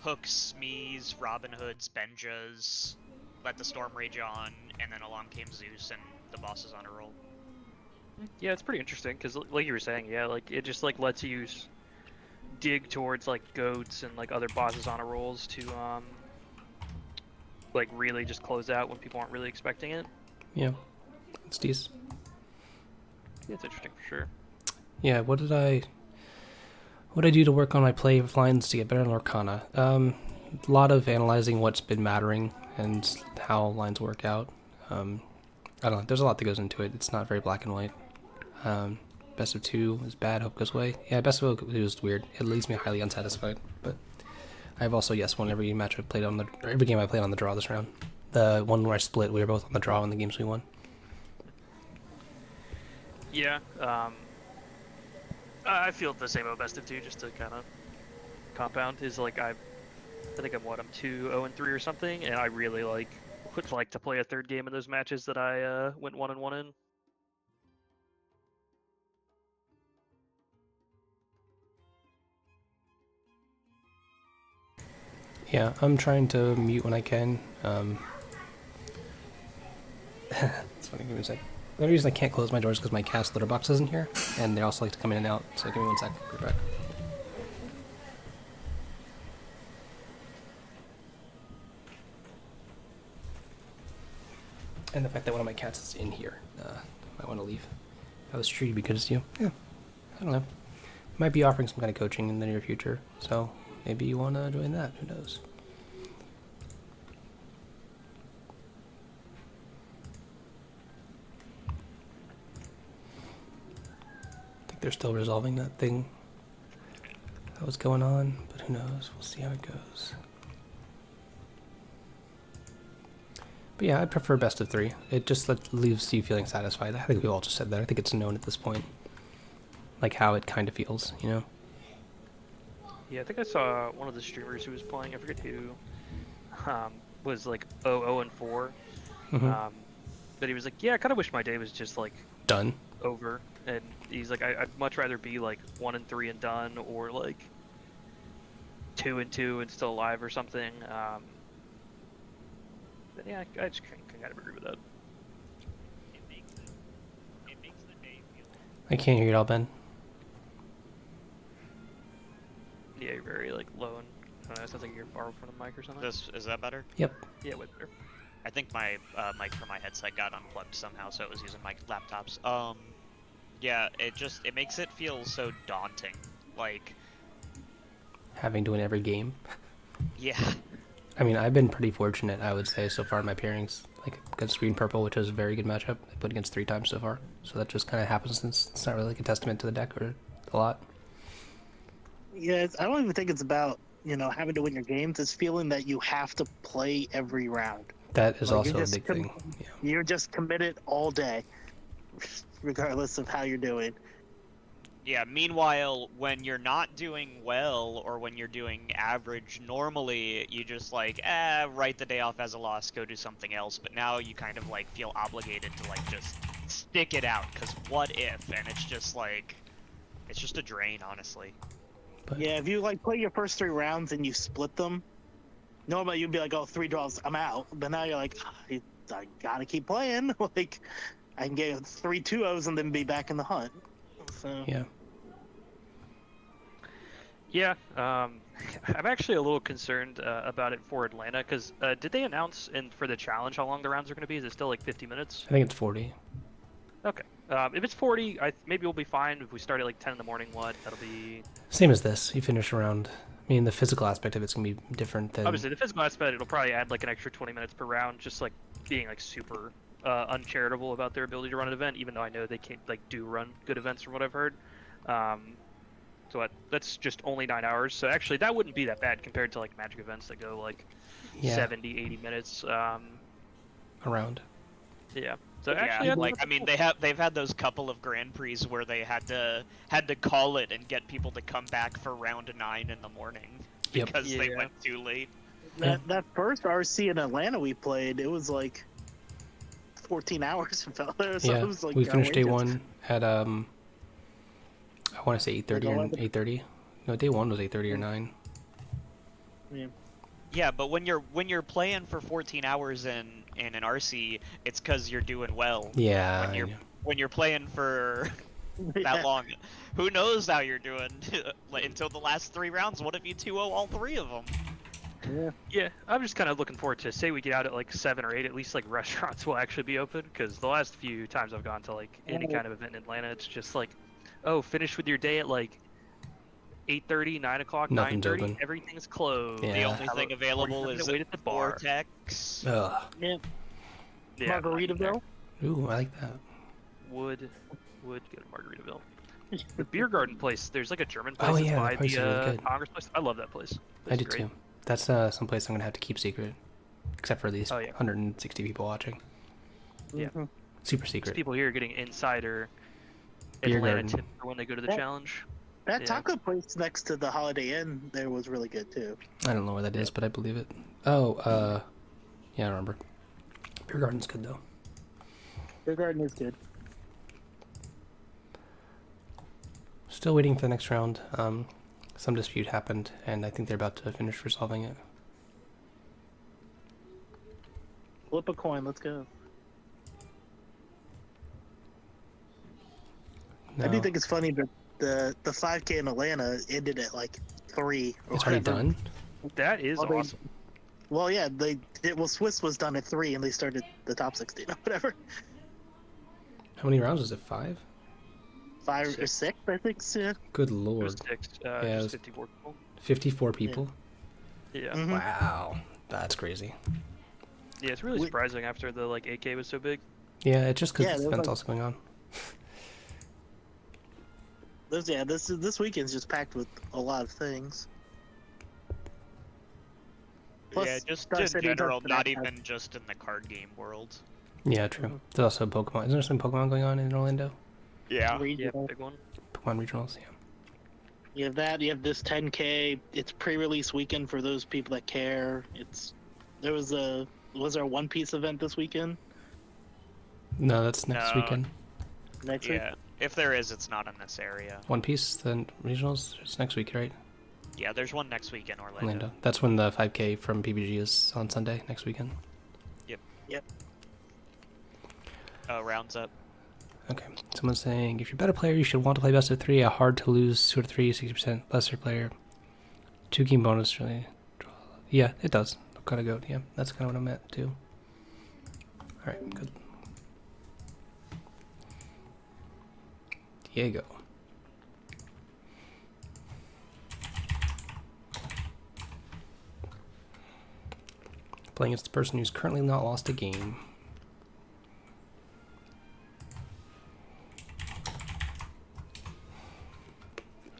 Hooks, Smees, Robin Hoods, Benjas, Let the Storm Rage On, and then along came Zeus and the bosses on a roll. Yeah, it's pretty interesting because, like you were saying, yeah, like it just like lets you dig towards like goats and like other bosses on a rolls to like really just close out when people aren't really expecting it. Yeah. It's decent. Yeah, it's interesting for sure. Yeah, what did I do to work on my play of lines to get better in Lorcana? A lot of analyzing what's been mattering and how lines work out. I don't know. There's a lot that goes into it. It's not very black and white. Best of 2 is bad. Hope goes away. Yeah, best of 2 is weird. It leaves me highly unsatisfied. But I've also won every match I've played every game I played on the draw this round. The one where I split, we were both on the draw in the games we won. Yeah, I feel the same about best of 2, just to kind of compound. Is like I think I'm 2-0-3 or something, and I really would like to play a third game in those matches that I went 1-1 in. Yeah, I'm trying to mute when I can. It's funny, give me a sec. The only reason I can't close my doors is because my cat's litter box isn't here, and they also like to come in and out, so give me 1 sec, be right back. And the fact that one of my cats is in here, might want to leave. I was sure you'd be good as you. Yeah, I don't know. Might be offering some kind of coaching in the near future, so maybe you want to join that, who knows. I think they're still resolving that thing that was going on, but who knows, we'll see how it goes. But yeah, I prefer best of 3. It just leaves you feeling satisfied. I think we all just said that. I think it's known at this point. Like how it kind of feels, you know? Yeah, I think I saw one of the streamers who was playing. I forget who. Was like 0-4. Mm-hmm. But he was like, yeah, I kind of wish my day was just like Done. over. And he's like, I'd much rather be like 1-3 and done, or like 2-2 and still alive or something. But yeah, I just can kind of agree with that. It makes the day feel. I can't hear you at all, Ben. Yeah, you're very like low, and I don't know, it sounds like you're far from the mic or something. Is that better? Yep. Yeah, way better. I think my mic for my headset got unplugged somehow, so it was using my laptops. Yeah, it makes it feel so daunting. Like, Having to win every game. yeah. I mean, I've been pretty fortunate, I would say, so far in my pairings. Like, against Green Purple, which is a very good matchup. I played against 3 times so far. So that just kind of happens since it's not really like a testament to the deck or a lot. Yeah, I don't even think it's about having to win your games. It's feeling that you have to play every round. That is Like, also a big thing. Yeah. You're just committed all day, regardless of how you're doing. Yeah, meanwhile, when you're not doing well, or when you're doing average, normally you just like, write the day off as a loss, go do something else, but now you kind of like feel obligated to like just stick it out, because what if? And it's just like, it's just a drain, honestly. But Yeah, if you like play your first 3 rounds and you split them, normally you'd be like, oh, 3 draws, I'm out. But now you're like, I gotta keep playing. Like, I can get 3 2-0s and then be back in the hunt. So yeah. Yeah, I'm actually a little concerned about it for Atlanta, because did they announce for the challenge how long the rounds are going to be? Is it still like 50 minutes? I think it's 40. Okay. If it's 40, maybe we'll be fine. If we start at like 10 in the morning, that'll be... Same as this. You finish around. I mean, the physical aspect of it's going to be different than... Obviously, the physical aspect, it'll probably add like an extra 20 minutes per round, just like being like super uncharitable about their ability to run an event, even though I know they can't do run good events from what I've heard. That's just only 9 hours. So actually, that wouldn't be that bad compared to like Magic events that go like 70, 80 minutes. Around. Yeah. So Yeah, actually, like I mean, they've had those couple of Grand Prix where they had to call it and get people to come back for round 9 in the morning because they went too late. that first RC in Atlanta we played, it was like 14 hours. So Yeah, it was like we finished day outrageous. 1 at, I want to say 8:30 or 8:30. No, day 1 was 8:30 or 9. Yeah. Yeah, but when you're playing for 14 hours in an RC, it's because you're doing well. Yeah. When you're playing for that long, who knows how you're doing until the last 3 rounds? What if you 2-0 all 3 of them? Yeah, I'm just kind of looking forward to, say we get out at like 7 or 8, at least like restaurants will actually be open, because the last few times I've gone to like any kind of event in Atlanta, it's just like, oh, finish with your day at like 8:30, 9 o'clock, 9:30, everything's closed. Yeah. The only thing available is wait at the bar. Vortex. Ugh. Yeah. Yeah, Margaritaville. Ooh, I like that. Would go to Margaritaville. The beer garden place, there's like a German Oh, place yeah, that's that by place is really the good. Congress place. I love that place. I do too. That's someplace I'm going to have to keep secret. Except for these 160 people watching. Yeah. There's Super There's secret. people here getting insider Beer Atlanta garden. tips for when they go to the challenge. That Yeah. taco place next to the Holiday Inn there was really good too. I don't know where that is, but I believe it. Oh, yeah, I remember. Beer garden's good though. Beer garden is good. Still waiting for the next round. Some dispute happened, and I think they're about to finish resolving it. Flip a coin. Let's go. I do No. think it's funny that the 5K in Atlanta ended at like 3 or It's already whatever. done? That is Well, awesome. Well, yeah, they did. Well, Swiss was done at 3, and they started the top 16 or whatever. How many rounds was it? 5? 5 or 6. 6, I think. Yeah. Good It was lord. 6. Yeah, it Just was 54 people. 54 people? Yeah. Mhm. Wow. That's crazy. Yeah, it's really We- surprising after the like 8K was so big. Yeah, it's just because Yeah, this there was, event's like- also going on. This weekend's just packed with a lot of things. Plus, yeah, just Star in City general, doesn't not have- even just in the card game world. Yeah, true. Mhm. There's also Pokemon. Isn't there some Pokemon going on in Orlando? Yeah. Yeah, regional. big one. Pokemon regionals, yeah. You have that. You have this 10K. It's pre-release weekend for those people that care. Was there a One Piece event this weekend? No, that's next No. weekend. Next week? Yeah. If there is, it's not in this area. One Piece, then regionals. It's next week, right? Yeah, there's one next week in Orlando. Orlando. That's when the 5K from PBG is on Sunday next weekend. Oh, rounds up. Okay. Someone's saying if you're a better player, you should want to play best of 3. A hard to lose 2 out of 3, 60% lesser player. 2 game bonus, really. Yeah, it does. Gotta go. Yeah, that's kind of what I meant too. Alright, good. Diego. Playing against the person who's currently not lost a game.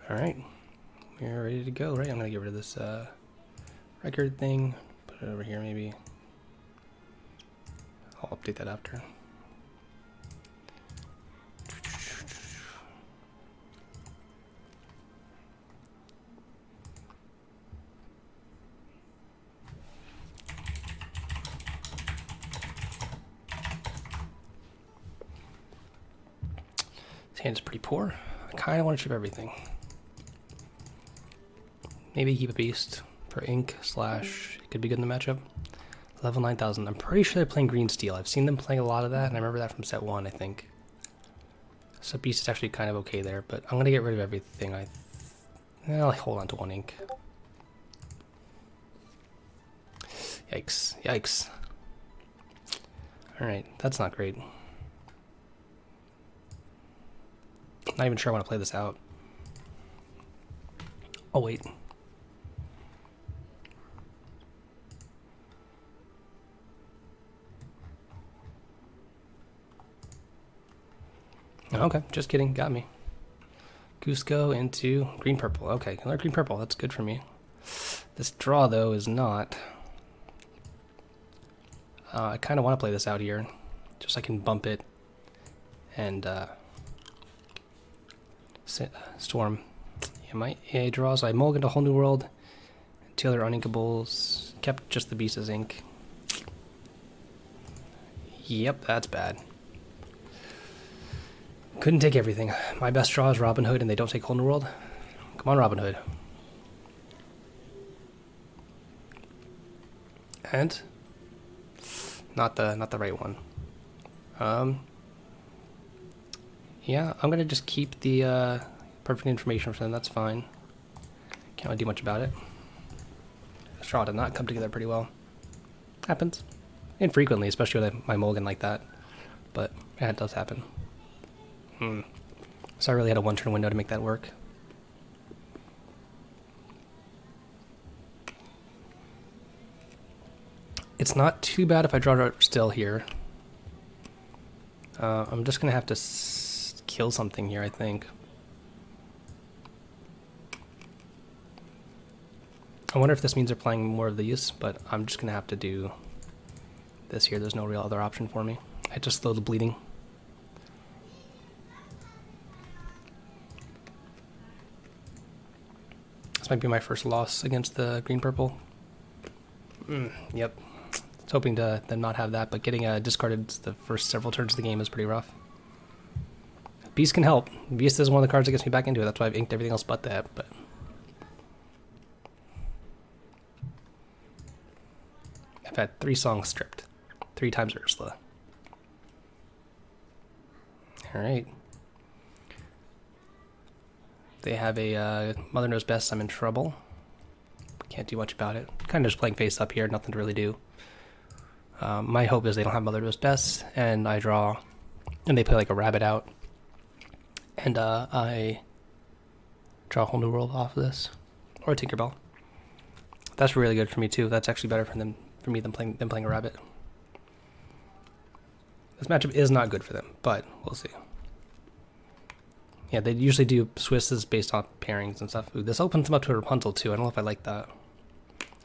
Alright. We're ready to go, right? I'm gonna get rid of this record thing. Put it over here maybe. I'll update that after. His hand is pretty poor. I kind of want to chip everything. Maybe keep a beast for ink / it could be good in the matchup. Level 9000. I'm pretty sure they're playing green steel. I've seen them playing a lot of that, and I remember that from set 1, I think. So beast is actually kind of okay there, but I'm gonna get rid of everything. I'll hold on to 1 ink. Yikes! Yikes! All right, that's not great. Not even sure I want to play this out. Oh wait. Okay, just kidding. Got me. Cusco into green purple. Okay, color green purple. That's good for me. This draw though is not. I kind of want to play this out here, just so I can bump it and storm. Yeah, my EA draws. I mulliganed a whole new world. 2 other uninkables. Kept just the beast as ink. Yep, that's bad. Couldn't take everything. My best draw is Robin Hood, and they don't take whole new world. Come on, Robin Hood. And not the right one. Yeah, I'm gonna just keep the perfect information for them. That's fine. Can't really do much about it. This draw did not come together pretty well. Happens. Infrequently, especially with my mulligan like that. But yeah, it does happen. So I really had a 1-turn window to make that work. It's not too bad if I draw still here. I'm just gonna have to kill something here, I think. I wonder if this means they're playing more of these, but I'm just gonna have to do this here. There's no real other option for me. I just slow the bleeding. This might be my first loss against the green-purple. Yep. I was hoping to them not have that, but getting discarded the first several turns of the game is pretty rough. Beast can help. Beast is one of the cards that gets me back into it. That's why I've inked everything else but that, but... I've had 3 songs stripped. 3 times Ursula. Alright. They have a Mother Knows Best, I'm in trouble. Can't do much about it. Kind of just playing face up here, nothing to really do. My hope is they don't have Mother Knows Best, and I draw, and they play like a rabbit out. And I draw a whole new world off of this. Or a Tinkerbell. That's really good for me too. That's actually better for me than playing a rabbit. This matchup is not good for them, but we'll see. Yeah, they usually do Swisses based on pairings and stuff. Ooh, this opens them up to a Rapunzel too. I don't know if I like that.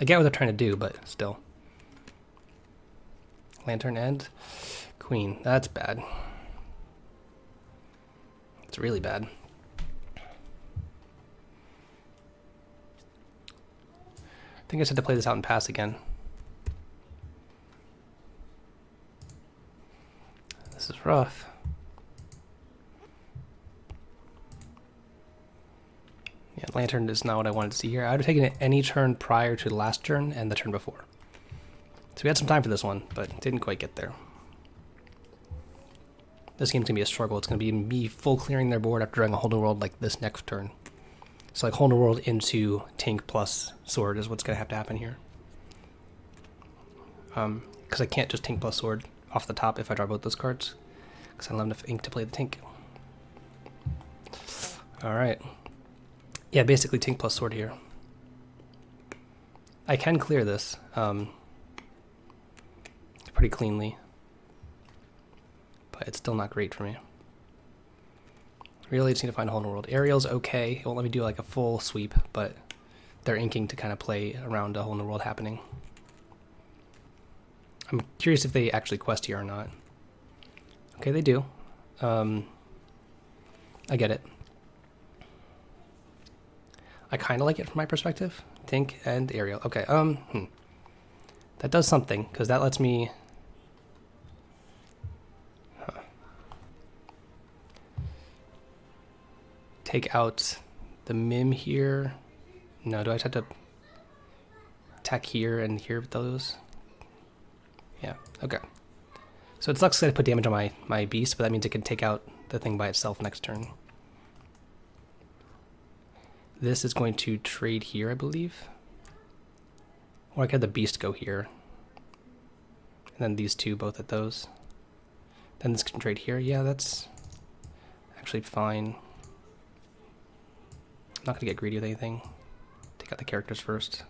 I get what they're trying to do, but still. Lantern and Queen. That's bad. It's really bad. I think I just had to play this out and pass again. This is rough. Yeah, Lantern is not what I wanted to see here. I would have taken it any turn prior to the last turn and the turn before. So we had some time for this one, but didn't quite get there. This game's going to be a struggle. It's going to be me full clearing their board after drawing a whole new world like this next turn. So like whole new world into Tink plus Sword is what's going to have to happen here. Because I can't just Tink plus Sword off the top if I draw both those cards. Because I don't have enough ink to play the Tink. Alright. Yeah, basically Tink plus Sword here. I can clear this pretty cleanly. But it's still not great for me. Really just need to find a whole new world. Ariel's okay. It won't let me do like a full sweep, but they're inking to kind of play around a whole new world happening. I'm curious if they actually quest here or not. Okay, they do. I get it. I kind of like it from my perspective. Tink and Ariel. Okay, that does something, because that lets me... take out the Mim here. No, do I just have to attack here and here with those? Yeah, okay. So it sucks that I put damage on my beast, but that means it can take out the thing by itself next turn. This is going to trade here, I believe. Or I could have the beast go here. And then these two both at those. Then this can trade here. Yeah, that's actually fine. I'm not going to get greedy with anything. Take out the characters first.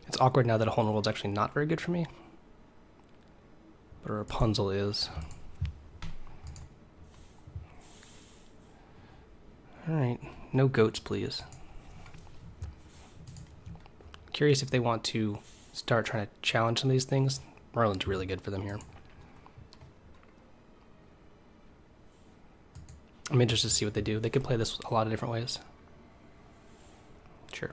It's awkward now that a whole new world's actually not very good for me. But a Rapunzel is. Alright, no goats please. Curious if they want to start trying to challenge some of these things. Merlin's really good for them here. I'm interested to see what they do. They could play this a lot of different ways. Sure.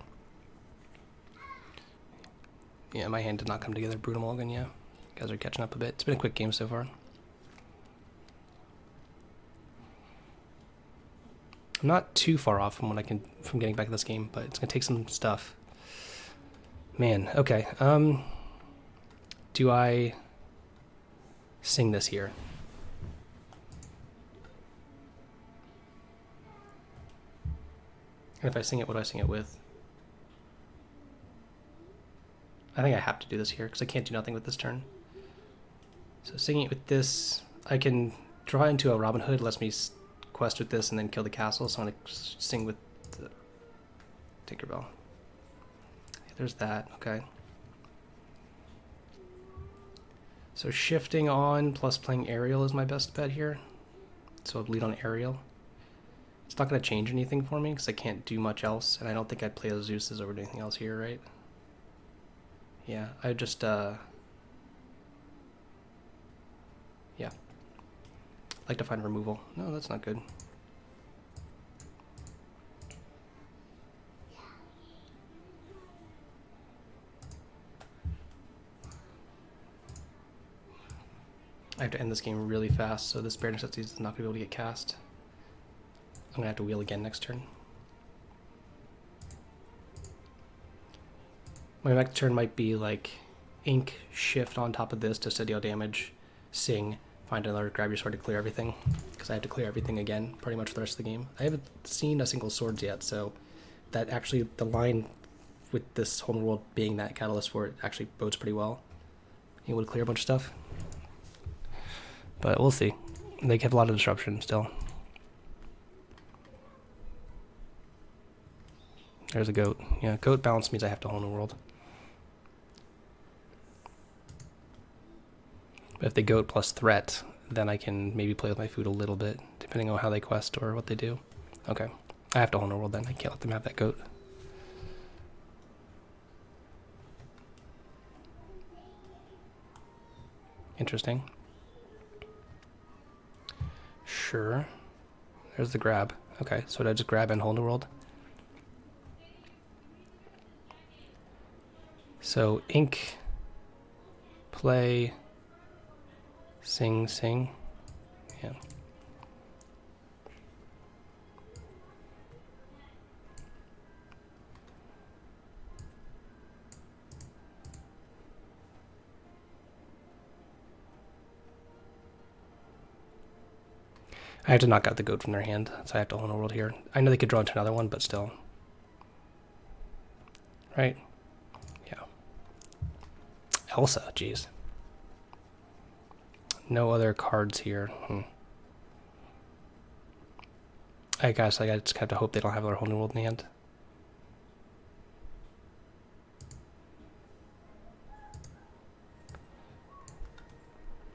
Yeah, my hand did not come together. Brutal Mulligan, yeah. You guys are catching up a bit. It's been a quick game so far. I'm not too far off from from getting back to this game, but it's gonna take some stuff. Man, okay. Do I sing this here? And if I sing it, what do I sing it with? I think I have to do this here, because I can't do nothing with this turn. So singing it with this, I can draw into a Robin Hood, lets me quest with this and then kill the castle, so I'm going to sing with the Tinkerbell. There's that, okay. So shifting on plus playing Ariel is my best bet here. So I'd lead on Ariel. It's not going to change anything for me because I can't do much else, and I don't think I'd play those Zeus's over anything else here, right? Yeah, I just, yeah. Like to find removal. No, that's not good. I have to end this game really fast, so this Bare Necessities is not going to be able to get cast. I'm going to have to wheel again next turn. My next turn might be like ink, shift on top of this just to deal damage, sing, find another grab your sword to clear everything, because I have to clear everything again pretty much for the rest of the game. I haven't seen a single swords yet, so that actually, the line with this whole world being that catalyst for it actually bodes pretty well. You would clear a bunch of stuff. But we'll see. They have a lot of disruption still. There's a goat. Yeah, goat balance means I have to whole new world. But if they goat plus threat, then I can maybe play with my food a little bit, depending on how they quest or what they do. Okay. I have to whole new world then. I can't let them have that goat. Interesting. Sure. There's the grab. Okay, so did I just grab and whole new world? So ink, play, sing, sing. Yeah. I have to knock out the goat from their hand, so I have to whole new world here. I know they could draw into another one, but still. Right? Yeah. Elsa, jeez. No other cards here. I guess I just have to hope they don't have their whole new world in hand.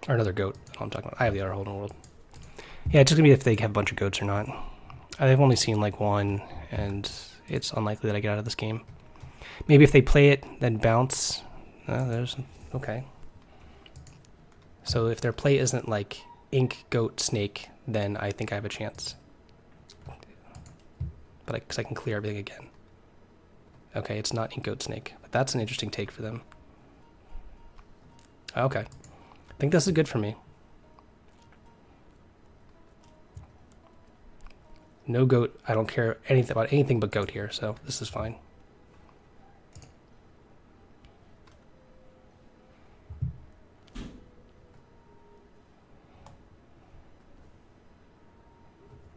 Or another goat. That's what I'm talking about. I have the other whole new world. Yeah, it's just gonna be if they have a bunch of goats or not. I've only seen like one, and it's unlikely that I get out of this game. Maybe if they play it, then bounce. There's okay. So if their play isn't like ink, goat, snake, then I think I have a chance. But because I can clear everything again. Okay, it's not ink, goat, snake, but that's an interesting take for them. Okay, I think this is good for me. No goat. I don't care anything about anything but goat here, so this is fine.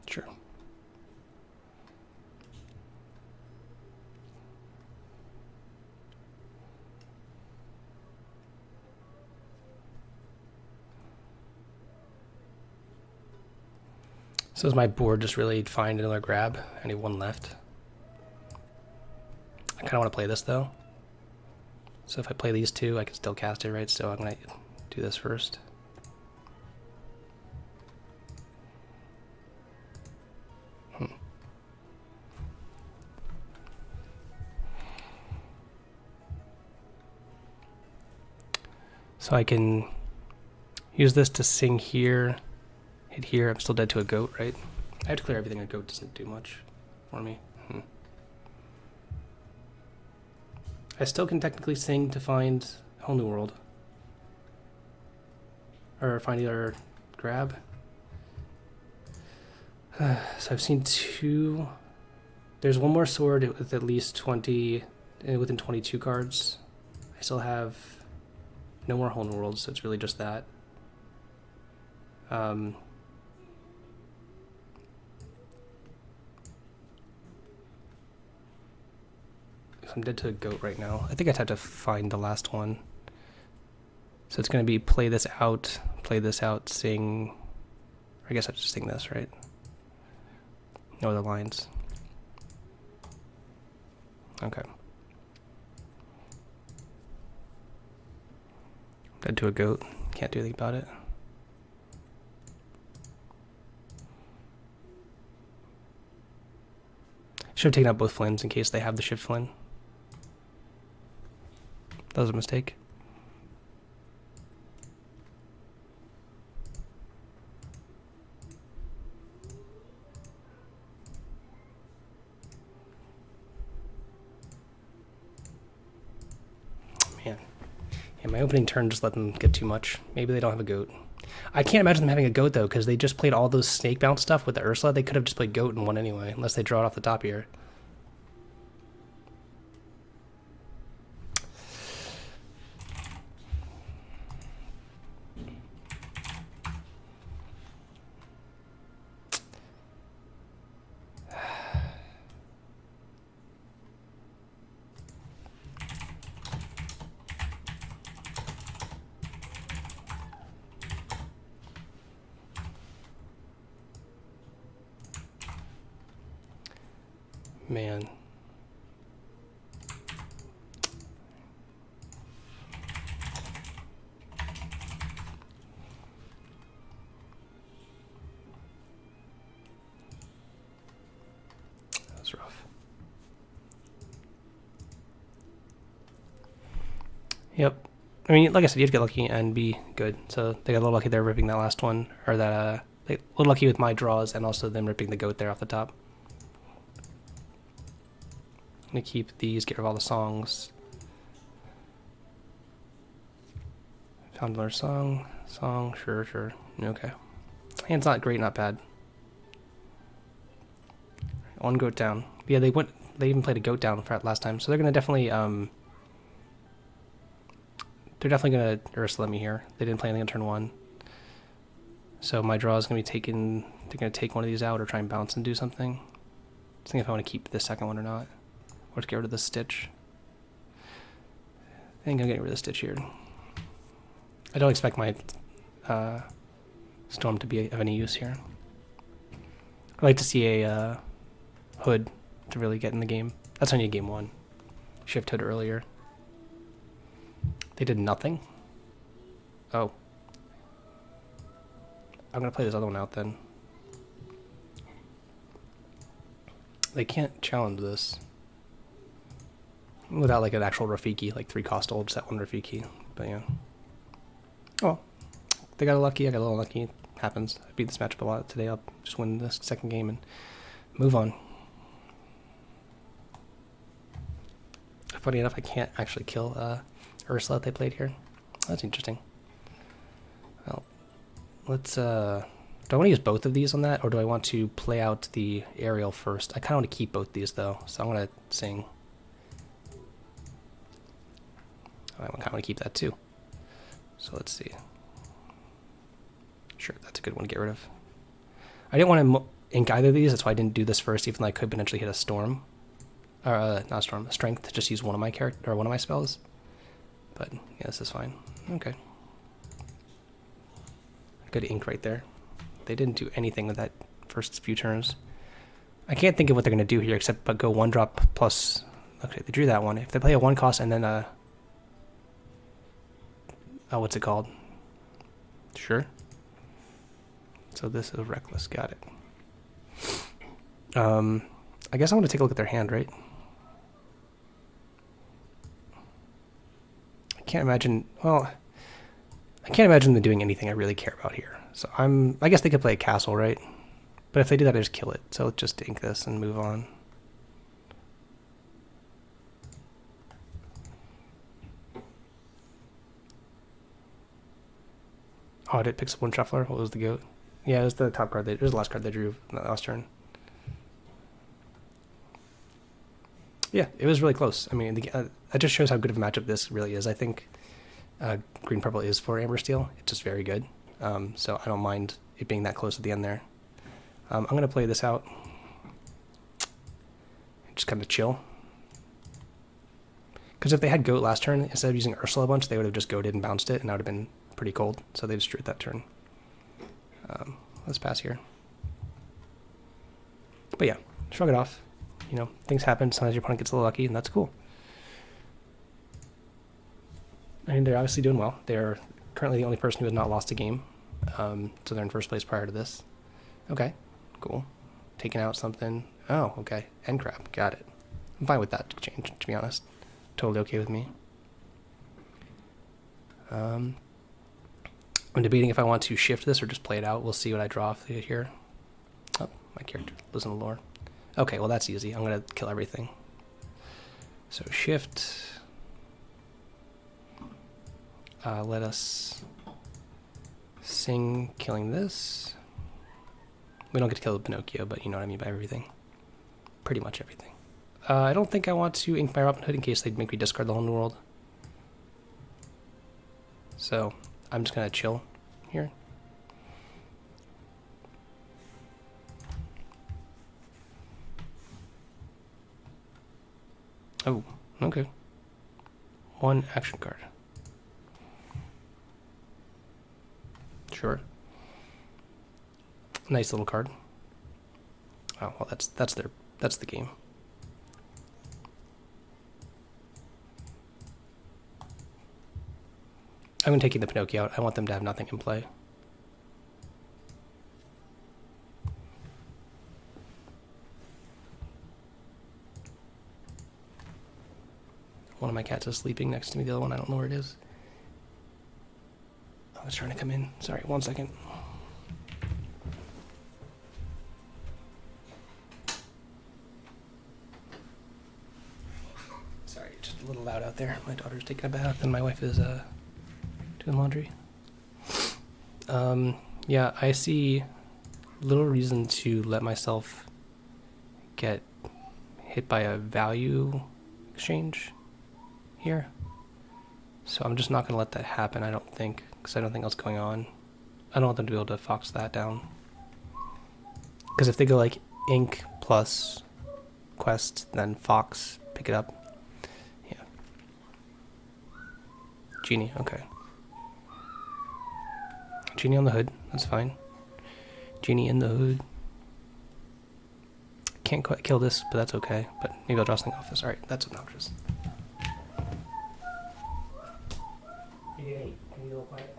Sure. So is my board just really find another grab? I need one left. I kind of want to play this though. So if I play these two, I can still cast it, right? So I'm going to do this first. So I can use this to sing here, hit here. I'm still dead to a goat, right? I have to clear everything. A goat doesn't do much for me. I still can technically sing to find a whole new world. Or find either grab. So I've seen two. There's one more sword with at least 20, within 22 cards. I still have no more whole new worlds, so it's really just that. I'm dead to a goat right now. I think I'd have to find the last one. So it's going to be play this out, sing. I guess I just sing this, right? No other lines. Okay. Dead to a goat. Can't do anything about it. Should have taken out both Flins in case they have the shift Flynn. That was a mistake. Man. Yeah, my opening turn just let them get too much. Maybe they don't have a goat. I can't imagine them having a goat, though, because they just played all those snake bounce stuff with the Ursula. They could have just played goat and won anyway, unless they draw it off the top here. Man. That's rough. Yep. I mean, like I said, you have to get lucky and be good. So they got a little lucky there ripping that last one, or that they got a little lucky with my draws and also them ripping the goat there off the top. I'm gonna keep these, get rid of all the songs. Found another song, sure. Okay. Hand's not great, not bad. One goat down. Yeah, they even played a goat down for last time, so they're gonna definitely they're definitely gonna Ursula me here. They didn't play anything on turn 1. So my draw is gonna be taken. They're gonna take one of these out or try and bounce and do something. Just think if I want to keep the second one or not. Or just get rid of the stitch. I think I'm getting rid of the stitch here. I don't expect my storm to be of any use here. I like to see a hood to really get in the game. That's only game 1. Shift hood earlier. They did nothing? Oh. I'm gonna play this other one out then. They can't challenge this. Without like an actual Rafiki, like 3 cost old, just that one Rafiki. But yeah. Oh. They got lucky, I got a little lucky. It happens. I beat this matchup a lot today. I'll just win this second game and move on. Funny enough, I can't actually kill Ursula that they played here. That's interesting. Well, let's do I want to use both of these on that, or do I want to play out the aerial first? I kind of want to keep both these though, so I'm gonna sing. I kind of want to keep that too. So let's see. Sure, that's a good one to get rid of. I didn't want to ink either of these, that's why I didn't do this first, even though I could potentially hit a storm. Or not storm, a strength to just use one of my one of my spells. But yeah, this is fine. Okay. Good ink right there. They didn't do anything with that first few turns. I can't think of what they're gonna do here except but go 1 drop plus. Okay, they drew that one. If they play a 1 cost and then oh, what's it called? Sure. So this is reckless. Got it. I guess I want to take a look at their hand, right? I can't imagine. Well, I can't imagine them doing anything I really care about here. So I guess they could play a castle, right? But if they do that, I just kill it. So let's just ink this and move on. Oh, it picks up 1 shuffler. What was the goat? Yeah, it was the top card. It was the last card they drew in the last turn. Yeah, it was really close. I mean, that just shows how good of a matchup this really is. I think green purple is for Amber Steel. It's just very good. So I don't mind it being that close at the end there. I'm gonna play this out. Just kind of chill. Because if they had goat last turn, instead of using Ursula a bunch, they would have just goated and bounced it, and that would have been pretty cold. So they just drew it that turn. Let's pass here. But yeah, shrug it off. You know, things happen. Sometimes your opponent gets a little lucky, and that's cool. I mean, they're obviously doing well. They're currently the only person who has not lost a game. So they're in first place prior to this. Okay, cool. Taking out something. Oh, okay. End crab. Got it. I'm fine with that change, to be honest. Totally okay with me. I'm debating if I want to shift this or just play it out. We'll see what I draw off here. Oh, my character lives in the lore. Okay, well that's easy. I'm going to kill everything. So shift. Let us sing killing this. We don't get to kill Pinocchio, but you know what I mean by everything. Pretty much everything. I don't think I want to ink my Robin Hood in case they'd make me discard the whole new world. So I'm just going to chill here. Oh, okay. 1 action card. Sure. Nice little card. Oh well, that's the game. I'm taking the Pinocchio out. I want them to have nothing in play. One of my cats is sleeping next to me. The other one, I don't know where it is. I was trying to come in. Sorry, 1 second. Sorry, just a little loud out there. My daughter's taking a bath and my wife is doing laundry. Yeah, I see little reason to let myself get hit by a value exchange here. So I'm just not going to let that happen, I don't think, because I don't think that's going on. I don't want them to be able to fox that down. Because if they go like ink plus quest, then fox, pick it up. Yeah. Genie, okay. Genie on the hood, that's fine. Genie in the hood. Can't quite kill this, but that's okay. But maybe I'll draw something off this. Alright, that's obnoxious. Can you be a little quiet?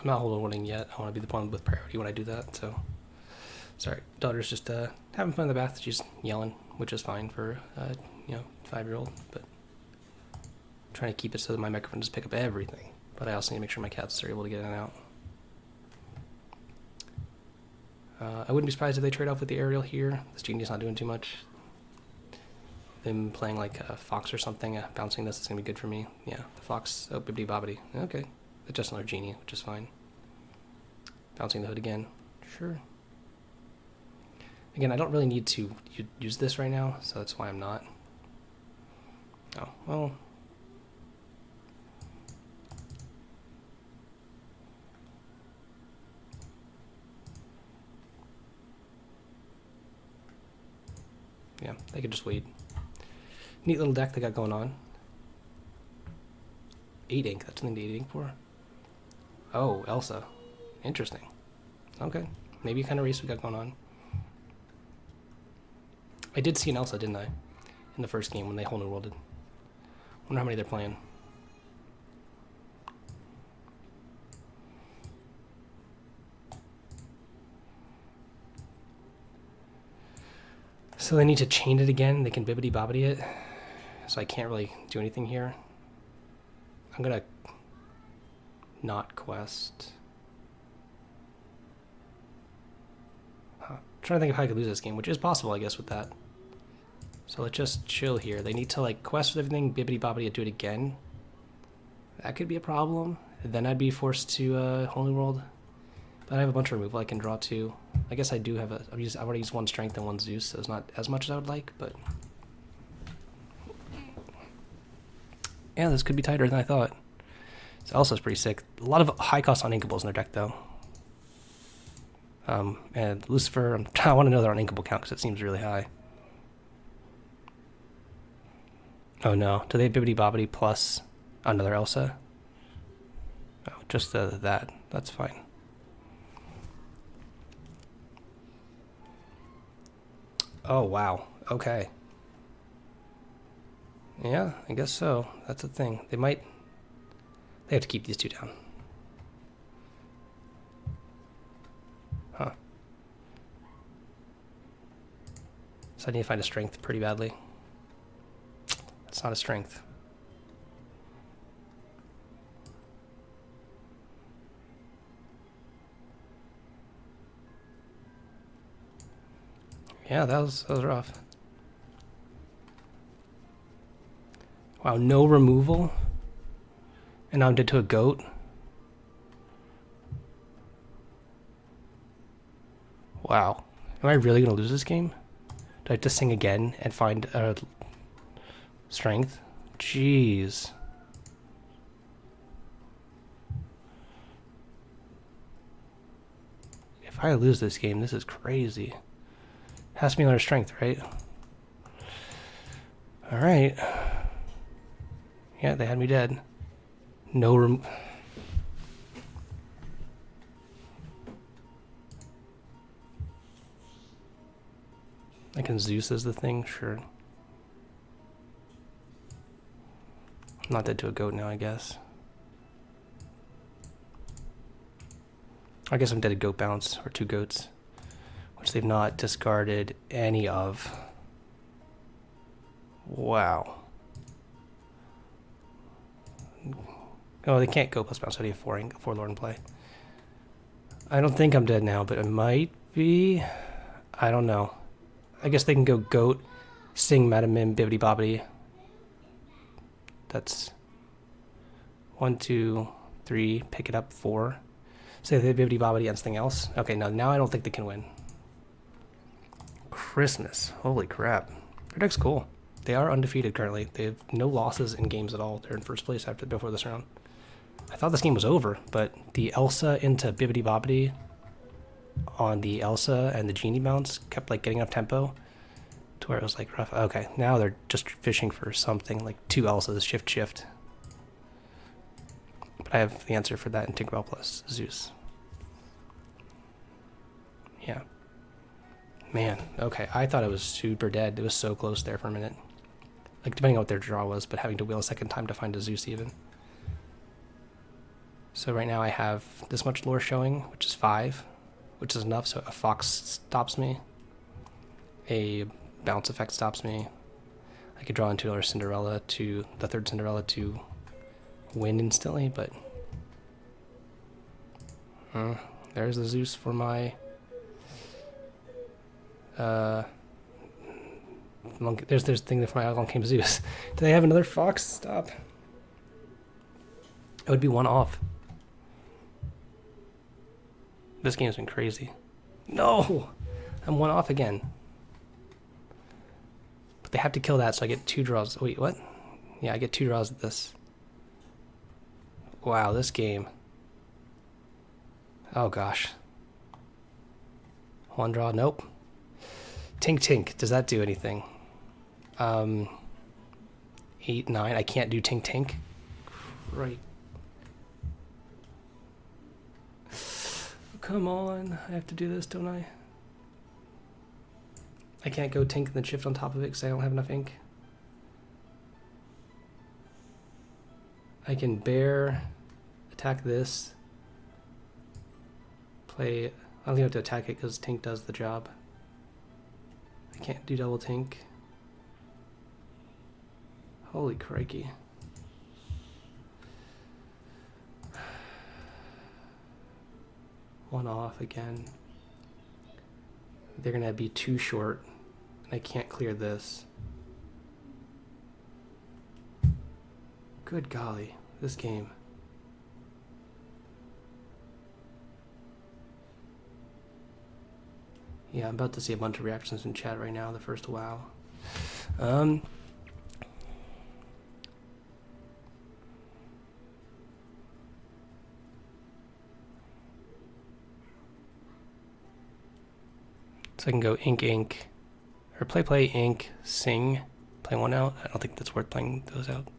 I'm not holding warning yet. I want to be the one with priority when I do that, so. Sorry, daughter's just having fun in the bath. She's yelling, which is fine for, 5-year-old, but I'm trying to keep it so that my microphone just pick up everything. But I also need to make sure my cats are able to get in and out. I wouldn't be surprised if they trade off with the aerial here. This genie's not doing too much. Them playing like a fox or something, bouncing this is going to be good for me. Yeah, the fox, oh, bibbidi bobbidi. Okay. It's just another genie, which is fine. Bouncing the hood again. Sure. Again, I don't really need to use this right now, so that's why I'm not. Oh, well. Yeah, they could just wait. Neat little deck they got going on. 8 ink, that's something to 8 ink for. Oh, Elsa. Interesting. Okay. Maybe kind of race we got going on. I did see an Elsa, didn't I? In the first game when they whole new worlded. Wonder how many they're playing. So they need to chain it again. They can bibbidi bobbidi it. So I can't really do anything here. I'm gonna not quest. I'm trying to think of how I could lose this game, which is possible, I guess, with that. So let's just chill here. They need to like quest with everything, bibbidi bobbidi it, do it again. That could be a problem. Then I'd be forced to whole new world. But I have a bunch of removal I can draw too. I guess I do have I've already used 1 strength and 1 Zeus, so it's not as much as I would like, but yeah, this could be tighter than I thought. This Elsa's pretty sick. A lot of high cost uninkables in their deck though. And Lucifer, I want to know their uninkable count because it seems really high. Oh no, do they have bibbidi bobbidi plus another Elsa? Oh, just that. That's fine. Oh wow, okay. Yeah, I guess so. That's the thing. They have to keep these 2 down. Huh. So I need to find a strength pretty badly. That's not a strength. Yeah, that was rough. Wow, no removal? And now I'm dead to a goat? Wow. Am I really going to lose this game? Do I have to sing again and find a strength? Jeez. If I lose this game, this is crazy. Has to be another strength, right? Alright. Yeah, they had me dead. No room. I can Zeus as the thing, sure. I'm not dead to a goat now, I guess. I guess I'm dead to goat bounce, or 2 goats. Which they've not discarded any of. Wow. Oh, they can't go plus bounce, so I need a forlorn play. I don't think I'm dead now, but I might be. I don't know. I guess they can go goat, sing, Madam Mim, bibbity bobbity. That's 1, 2, 3, pick it up, 4. Say they bibbity bobbity and something else. Okay, no, now I don't think they can win. Christmas. Holy crap. Their deck's cool. They are undefeated currently. They have no losses in games at all. They're in first place before this round. I thought this game was over, but the Elsa into bibbity bobbity on the Elsa and the Genie bounce kept like getting up tempo to where it was like rough. Okay, now they're just fishing for something like 2 Elsas, shift. But I have the answer for that in Tinkerbell plus Zeus. Yeah. Man, okay, I thought it was super dead. It was so close there for a minute. Like, depending on what their draw was, but having to wheel a second time to find a Zeus even. So right now I have this much lore showing, which is 5, which is enough, so a fox stops me. A bounce effect stops me. I could draw into another Cinderella to the 3rd Cinderella to win instantly, but there's the Zeus for my there's the thing for my Algon came Zeus. Do they have another fox? Stop. It would be 1 off. This game's been crazy. No! I'm 1 off again. But they have to kill that, so I get 2 draws. Wait, what? Yeah, I get 2 draws at this. Wow, this game. Oh gosh. 1 draw, nope. Tink Tink, does that do anything? 8, 9, I can't do Tink Tink. Right. Come on, I have to do this, don't I? I can't go Tink and then shift on top of it because I don't have enough ink. I can bear, attack this, play. I don't think I have to attack it because Tink does the job. I can't do double Tink. Holy crikey. One off again. They're gonna be too short, and I can't clear this. Good golly, this game. Yeah, I'm about to see a bunch of reactions in chat right now, the first wow. So I can go ink, ink, or play, ink, sing, play 1 out. I don't think that's worth playing those out.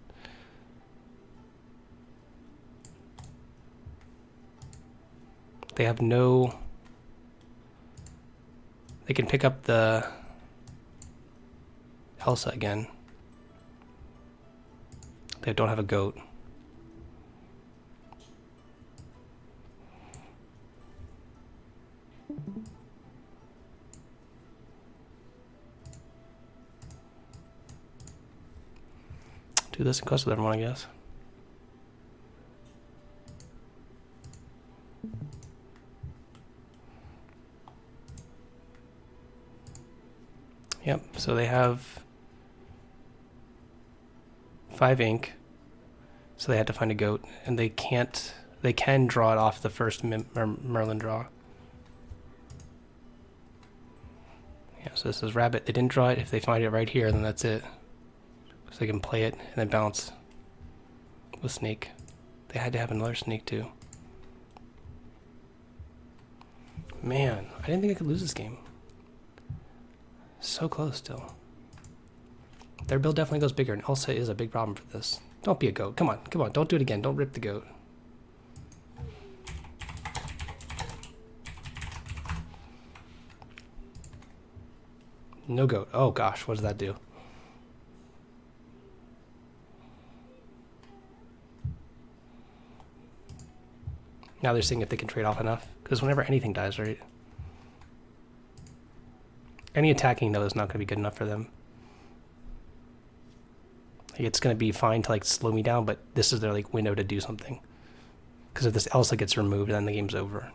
They have no. They can pick up the Elsa again. They don't have a goat. Do this and quest with everyone, I guess. Yep, so they have 5 ink, so they had to find a goat, and they can draw it off the first Merlin draw. Yeah, so this is rabbit. They didn't draw it. If they find it right here, then that's it. So they can play it and then bounce with snake. They had to have another snake too. Man, I didn't think I could lose this game. So close still. their build definitely goes bigger, and Elsa is a big problem for this. Don't be a goat. Come on, come on. Don't do it again. Don't rip the goat. No goat. Oh gosh, what does that do? Now they're seeing if they can trade off enough. Because whenever anything dies, right? Any attacking, though, is not going to be good enough for them. Like, it's going to be fine to, like, slow me down, but this is their, like, window to do something. Because if this Elsa gets removed, then the game's over.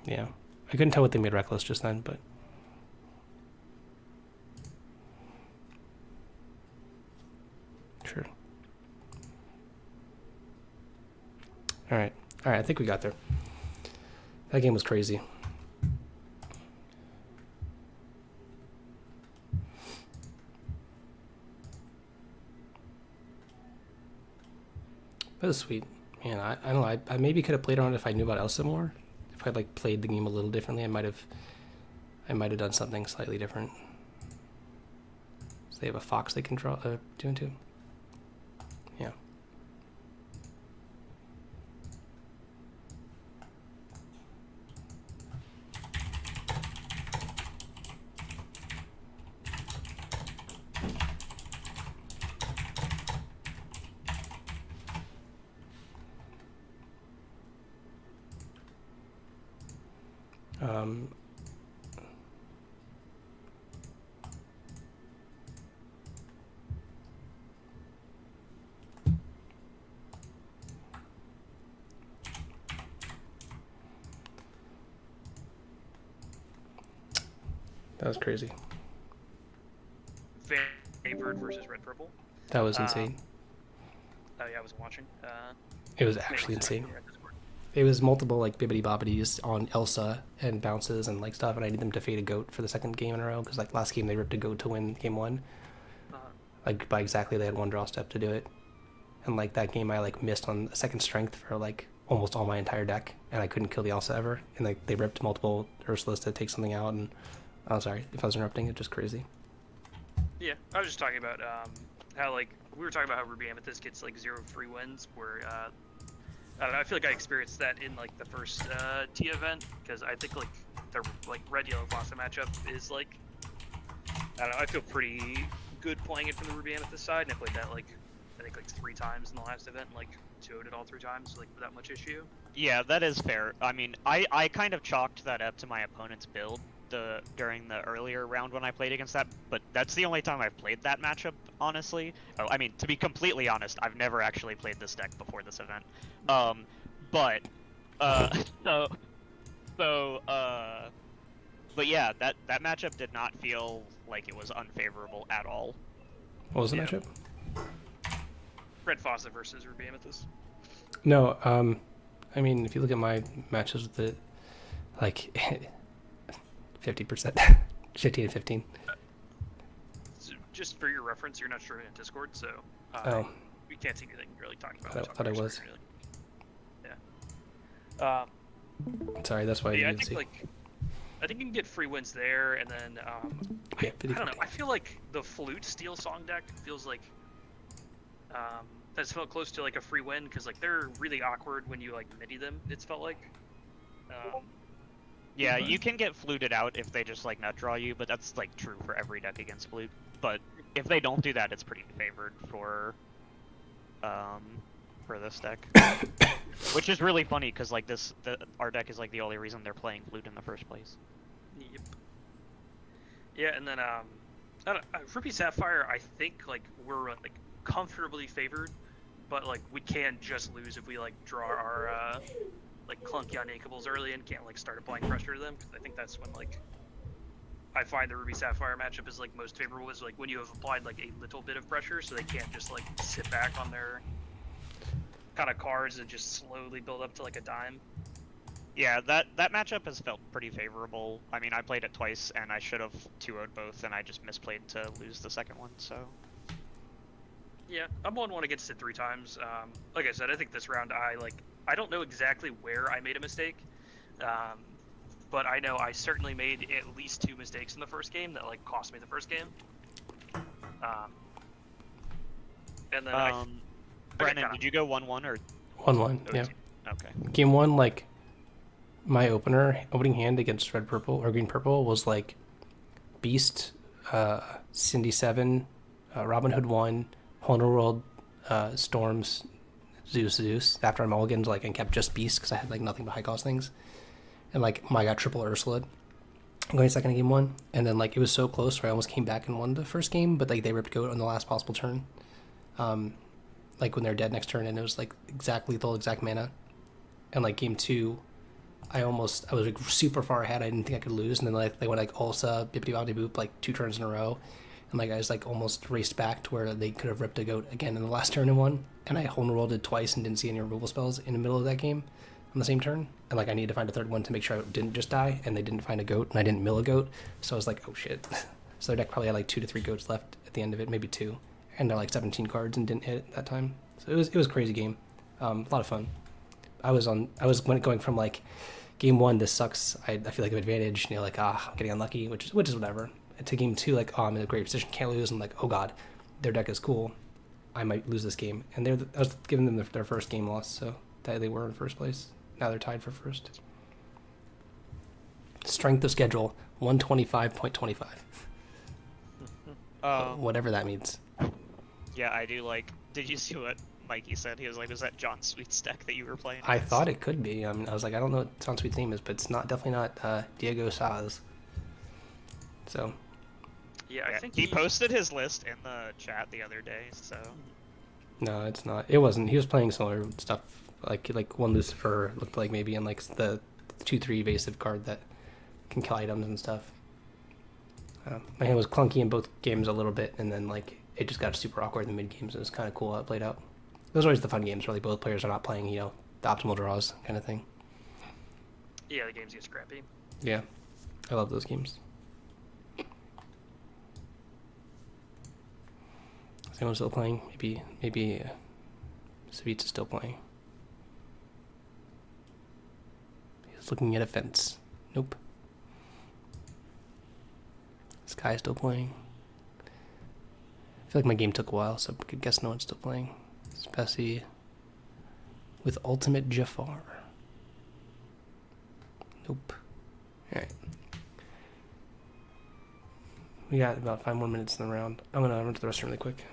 Yeah. I couldn't tell what they made Reckless just then, but... Sure. Alright, I think we got there. That game was crazy. That was sweet. Man, I don't know, I maybe could have played on it if I knew about Elsa more. If I'd like played the game a little differently, I might have done something slightly different. So they have a fox they can draw do into. Yeah. That was crazy. Favored versus red purple. That was insane. Oh yeah, I wasn't watching. It was actually insane. It was multiple like bibbity bobbities on Elsa and bounces and like stuff, and I need them to fade a goat for the second game in a row because like last game they ripped a goat to win game one. Like by exactly they had one draw step to do it, and like that game I like missed on a second strength for like almost all my entire deck, and I couldn't kill the Elsa ever, and like they ripped multiple Ursulas to take something out, and I'm sorry if I was interrupting. It's just crazy. Yeah, I was just talking about how like we were talking about how Ruby Amethyst gets like 0 free wins, where I don't know, I feel like I experienced that in like the first T event because I think like the like red yellow Fossa matchup is like I don't know, I feel pretty good playing it from the Ruby Amethyst side, and I played that like I think like 3 times in the last event, and, like 2'd it all 3 times, like without much issue. Yeah, that is fair. I mean, I kind of chalked that up to my opponent's build during the earlier round when I played against that, but that's the only time I've played that matchup, honestly. Oh, I mean, to be completely honest, I've never actually played this deck before this event. But yeah, that matchup did not feel like it was unfavorable at all. What was the matchup? Red Fossa versus Ruby Amethyst. No, I mean if you look at my matches with the like 50%, 15 and 15. So just for your reference, you're not streaming in Discord, so we can't see anything you're really talking about. I thought I was. Really. Yeah. Sorry, that's why yeah, I I didn't see. think I think you can get free wins there, and then Yeah, I don't know. I feel like the Flute Steel Song deck feels like that's felt close to like a free win because like they're really awkward when you like midi them. It's felt like. Yeah, you can get fluted out if they just like nut draw you, but that's like true for every deck against flute. But if they don't do that, it's pretty favored for this deck. Which is really funny because like our deck is like the only reason they're playing flute in the first place. Yep. Yeah, and then I don't, Ruby Sapphire, I think like we're like comfortably favored, but like we can just lose if we like draw our like clunky unackables early and can't like start applying pressure to them. Because I think that's when like I find the Ruby Sapphire matchup is like most favorable is like when you have applied like a little bit of pressure, so they can't just like sit back on their kind of cards and just slowly build up to like a dime. Yeah, that matchup has felt pretty favorable. I mean, I played it twice, and I should have 2-0'd both, and I just misplayed to lose the second one, so... Yeah, I'm 1-1 against it 3 times. Like I said, I think this round I don't know exactly where I made a mistake. but I know I certainly made at least 2 mistakes in the first game that like cost me the first game. And then Brennan, kinda- did you go 1-1 or 1-1. Oh, Yeah. okay? Game one, like my opening hand against red purple or green purple was like Beast, Cindy 7, Robin Hood 1, Whole New World, Storms, Zeus. After I mulliganed like and kept just Beast because I had like nothing but high cost things, and like I got triple Ursula going second in game one, and then like it was so close where I almost came back and won the first game, but like they ripped goat on the last possible turn, like when they're dead next turn, and it was like exact lethal, exact mana, and like game two, I was like super far ahead. I didn't think I could lose, and then like they went like Ulsa, bippity boppity boop, like 2 turns in a row, and like I was like almost raced back to where they could have ripped a goat again in the last turn and won, and I whole rolled it twice and didn't see any removal spells in the middle of that game on the same turn, and like I needed to find a third one to make sure I didn't just die, and they didn't find a goat, and I didn't mill a goat, so I was like, oh shit. So their deck probably had like 2 to 3 goats left at the end of it, maybe 2, and they're like 17 cards and didn't hit it that time. So it was a crazy game, a lot of fun. I was going from like game one, this sucks. I feel like I have advantage. You know, like I'm getting unlucky, which is whatever. And to game two, like I'm in a great position, can't lose. I'm like, oh god, their deck is cool. I might lose this game. And I was giving them their first game loss, so that they were in first place. Now they're tied for first. Strength of schedule 125.25. Whatever that means. Yeah, I do like. Did you see what Mikey said? He was like, "Was that John Sweet's deck that you were playing?" I thought it could be. I mean, I was like, I don't know what John Sweet's name is, but it's definitely not Diego Saz. So. Yeah, I think he posted his list in the chat the other day. So. No, it's not. It wasn't. He was playing similar stuff, like one Lucifer looked like maybe, and like the 2/3 evasive card that can kill items and stuff. My hand was clunky in both games a little bit, and then like it just got super awkward in the mid games. It was kind of cool how it played out. Those are always the fun games, really. Both players are not playing, the optimal draws kind of thing. Yeah, the games get scrappy. Yeah, I love those games. Is anyone still playing? Maybe Savit's still playing. He's looking at a fence. Nope. Sky still playing. I feel like my game took a while, so I could guess no one's still playing. Spessy with Ultimate Jafar. Nope. Alright. We got about 5 more minutes in the round. I'm gonna run to the restroom really quick.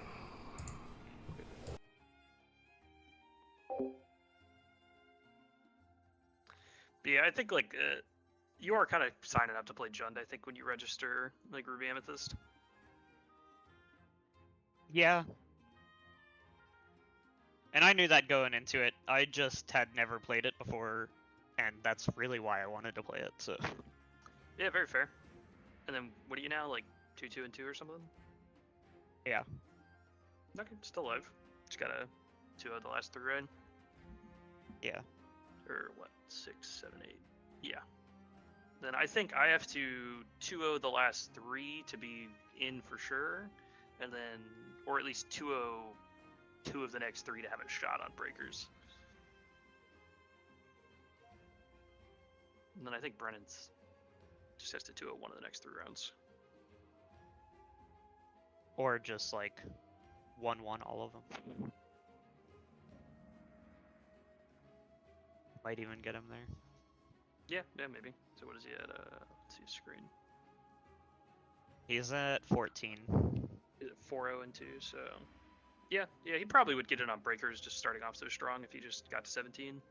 But yeah, I think like you are kind of signing up to play Jund. I think when you register like Ruby Amethyst. Yeah. And I knew that going into it. I just had never played it before, and that's really why I wanted to play it. So. Yeah, very fair. And then what are you now, like 2-2 and 2 or something? Yeah. Okay, still alive. Just gotta 2-0 the last 3, right? Yeah. Or what? 6, 7, 8. Yeah. Then I think I have to 2-0 the last 3 to be in for sure, and then or at least 2-0 2 of the next 3 to have a shot on breakers. And then I think Brennan's just has to 2-0 one of the next 3 rounds. Or just like 1-1 all of them. Might even get him there. Yeah, maybe. So what is he at? Let's see his screen. He's at 14. Is it 4-0 and 2? So yeah, he probably would get in on breakers just starting off so strong if he just got to 17.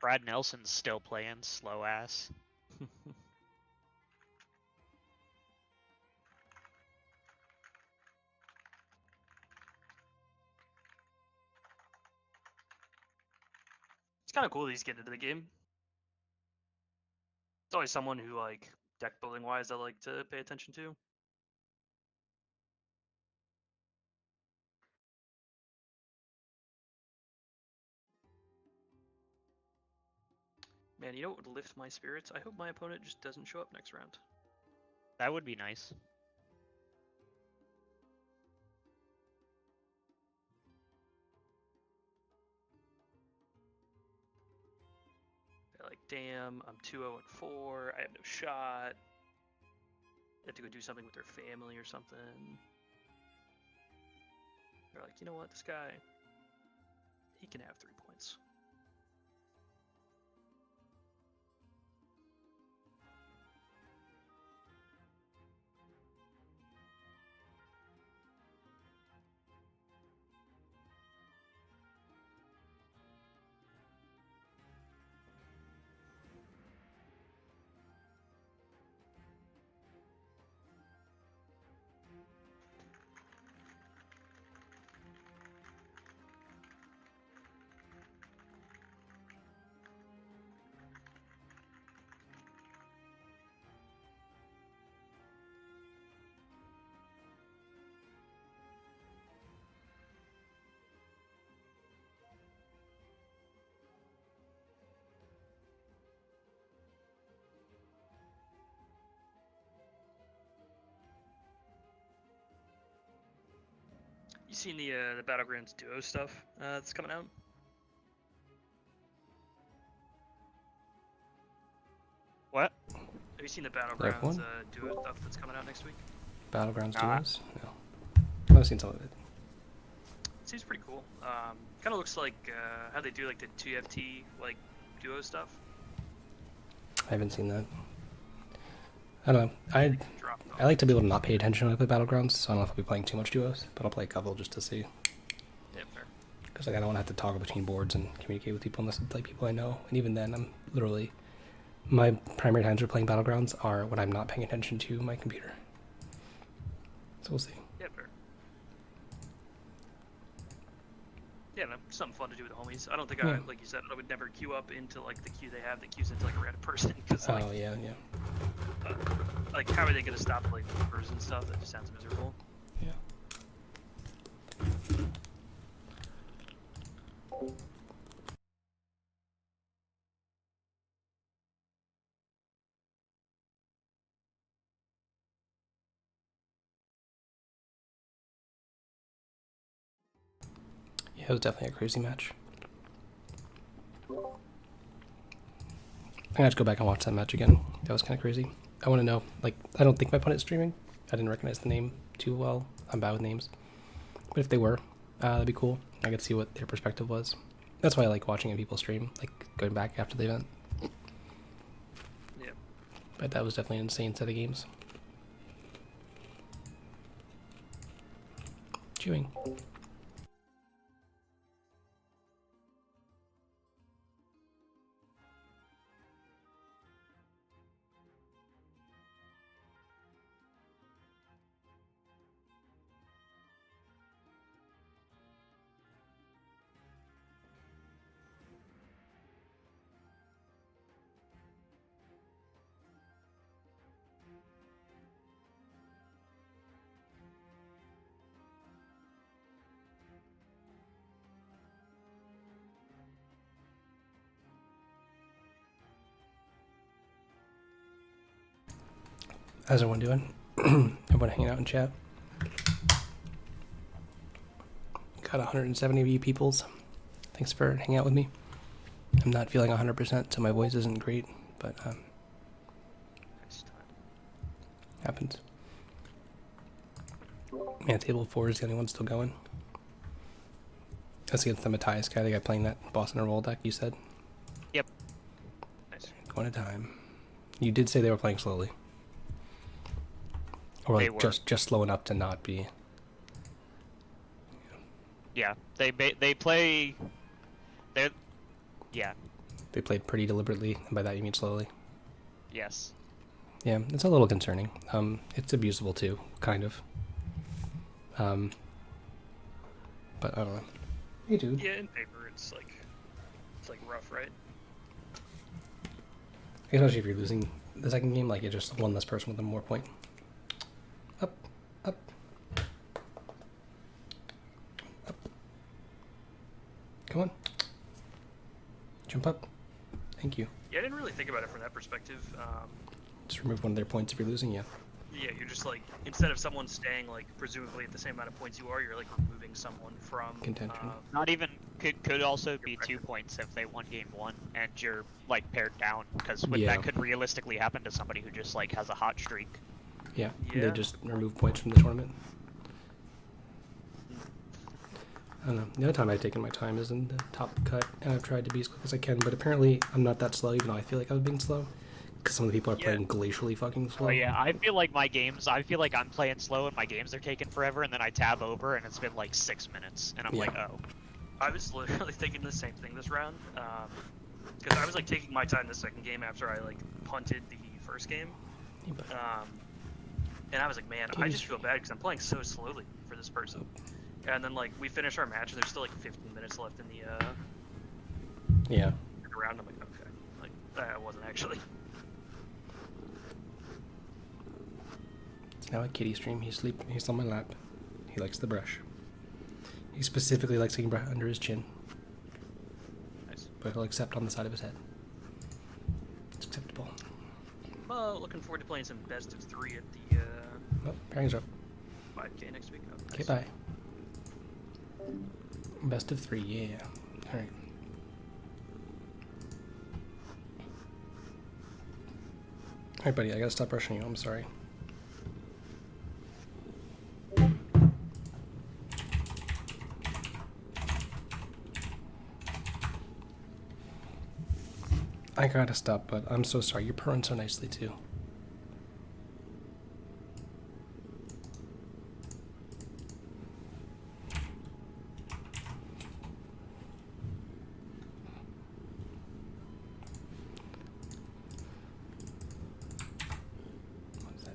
Brad Nelson's still playing slow ass. It's kind of cool that he's getting into the game. It's always someone who, like, deck building wise, I like to pay attention to. Man, you know what would lift my spirits? I hope my opponent just doesn't show up next round. That would be nice. They're like, damn, I'm 2-0 and 4. I have no shot. They have to go do something with their family or something. They're like, you know what, this guy, he can have 3 points. You seen the Battlegrounds duo stuff that's coming out? What? Have you seen the Like Battlegrounds one? duo stuff that's coming out next week? Battlegrounds Nah. duos? No. I've seen some of it. It seems pretty cool. Kind of looks like how they do like the TFT like duo stuff. I haven't seen that. I don't know. I Drop it like to be able to not pay attention when I play Battlegrounds, so I don't know if I'll be playing too much duos, but I'll play a couple just to see. Yeah, fair. Because like, I don't want to have to toggle between boards and communicate with people unless it's like people I know. And even then, I'm literally... My primary times for playing Battlegrounds are when I'm not paying attention to my computer. So we'll see. Yeah, fair. Yeah, man, something fun to do with the homies. I don't think Yeah. like you said, I would never queue up into like the queue they have that queues into like a random person because like, Oh, yeah. like how are they gonna stop like Ubers and stuff? That just sounds miserable. Yeah. Yeah, it was definitely a crazy match. I'm gonna have to go back and watch that match again. That was kind of crazy. I want to know, like, I don't think my opponent's streaming. I didn't recognize the name too well. I'm bad with names. But if they were, that'd be cool. I could see what their perspective was. That's why I like watching people stream, like going back after the event. Yeah. But that was definitely an insane set of games. Chewing. How's everyone doing? Everyone hanging out in chat? Got 170 of you peoples. Thanks for hanging out with me. I'm not feeling 100%, so my voice isn't great, but Nice time. happens. Man, table 4 is the only one still going. That's against the Matthias guy, the guy playing that Boston or roll deck you said. Yep. Nice. One at a time. You did say they were playing slowly. Or They like were. just slow enough to not be. Yeah, they play. They're. Yeah. They played pretty deliberately, and by that you mean slowly. Yes. Yeah, it's a little concerning. It's abusable too, kind of. But I don't know. Hey, dude. Yeah, in paper it's like rough, right? Especially if you're losing the second game, like, it's just one less person with a more point. Up, up, up. Come on. Jump up. Thank you. Yeah, I didn't really think about it from that perspective. Just remove one of their points if you're losing, yeah. Yeah, you're just like, instead of someone staying like presumably at the same amount of points you are, you're like removing someone from Contention. Not even could also be 2 points if they won game 1 and you're like paired down, because Yeah. that could realistically happen to somebody who just like has a hot streak. Yeah, Yeah. they just remove points from the tournament. I don't know. The other time I've taken my time is in the top cut, and I've tried to be as quick as I can, but apparently I'm not that slow, even though I feel like I was being slow. Because some of the people are Yeah. playing glacially fucking slow. Oh yeah, I feel like I'm playing slow and my games are taking forever, and then I tab over and it's been like 6 minutes, and I'm Yeah. like, oh. I was literally thinking the same thing this round, because I was like taking my time the second game after I like punted the first game, Yeah, but- and I was like, man, I just feel bad because I'm playing so slowly for this person. And then like we finish our match and there's still like 15 minutes left in the yeah. round. I'm like, okay, like that wasn't actually. It's now a kitty stream. He's on my lap. He likes the brush. He specifically likes getting brush under his chin, Nice. but he'll accept on the side of his head. It's acceptable. Well, looking forward to playing some best of 3 at the Oh, pairings up. 5K next week. Oh, Okay, nice. bye. Best of 3, yeah. Alright. Alright, buddy, I gotta stop rushing you. I'm sorry. I gotta stop, but I'm so sorry. You're purring so nicely, too. What's that?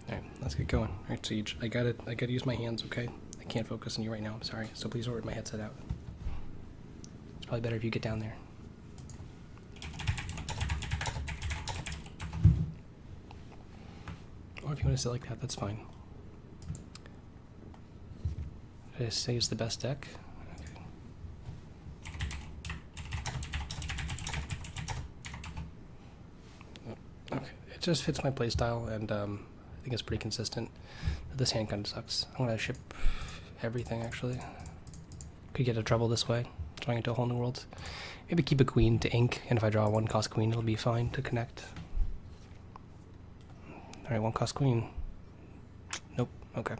Alright, let's get going. Alright, Siege. I gotta use my hands, okay? I can't focus on you right now, I'm sorry. So please order my headset out. It's probably better if you get down there. Or if you want to sit like that, that's fine. Did I say it's the best deck? Okay. Okay, it just fits my playstyle, and I think it's pretty consistent. This hand kind of sucks. I'm gonna ship everything, actually. Could get into trouble this way, trying into a whole new world. Maybe keep a queen to ink, and if I draw a 1-cost queen, it'll be fine to connect. Alright, 1-cost queen. Nope, okay.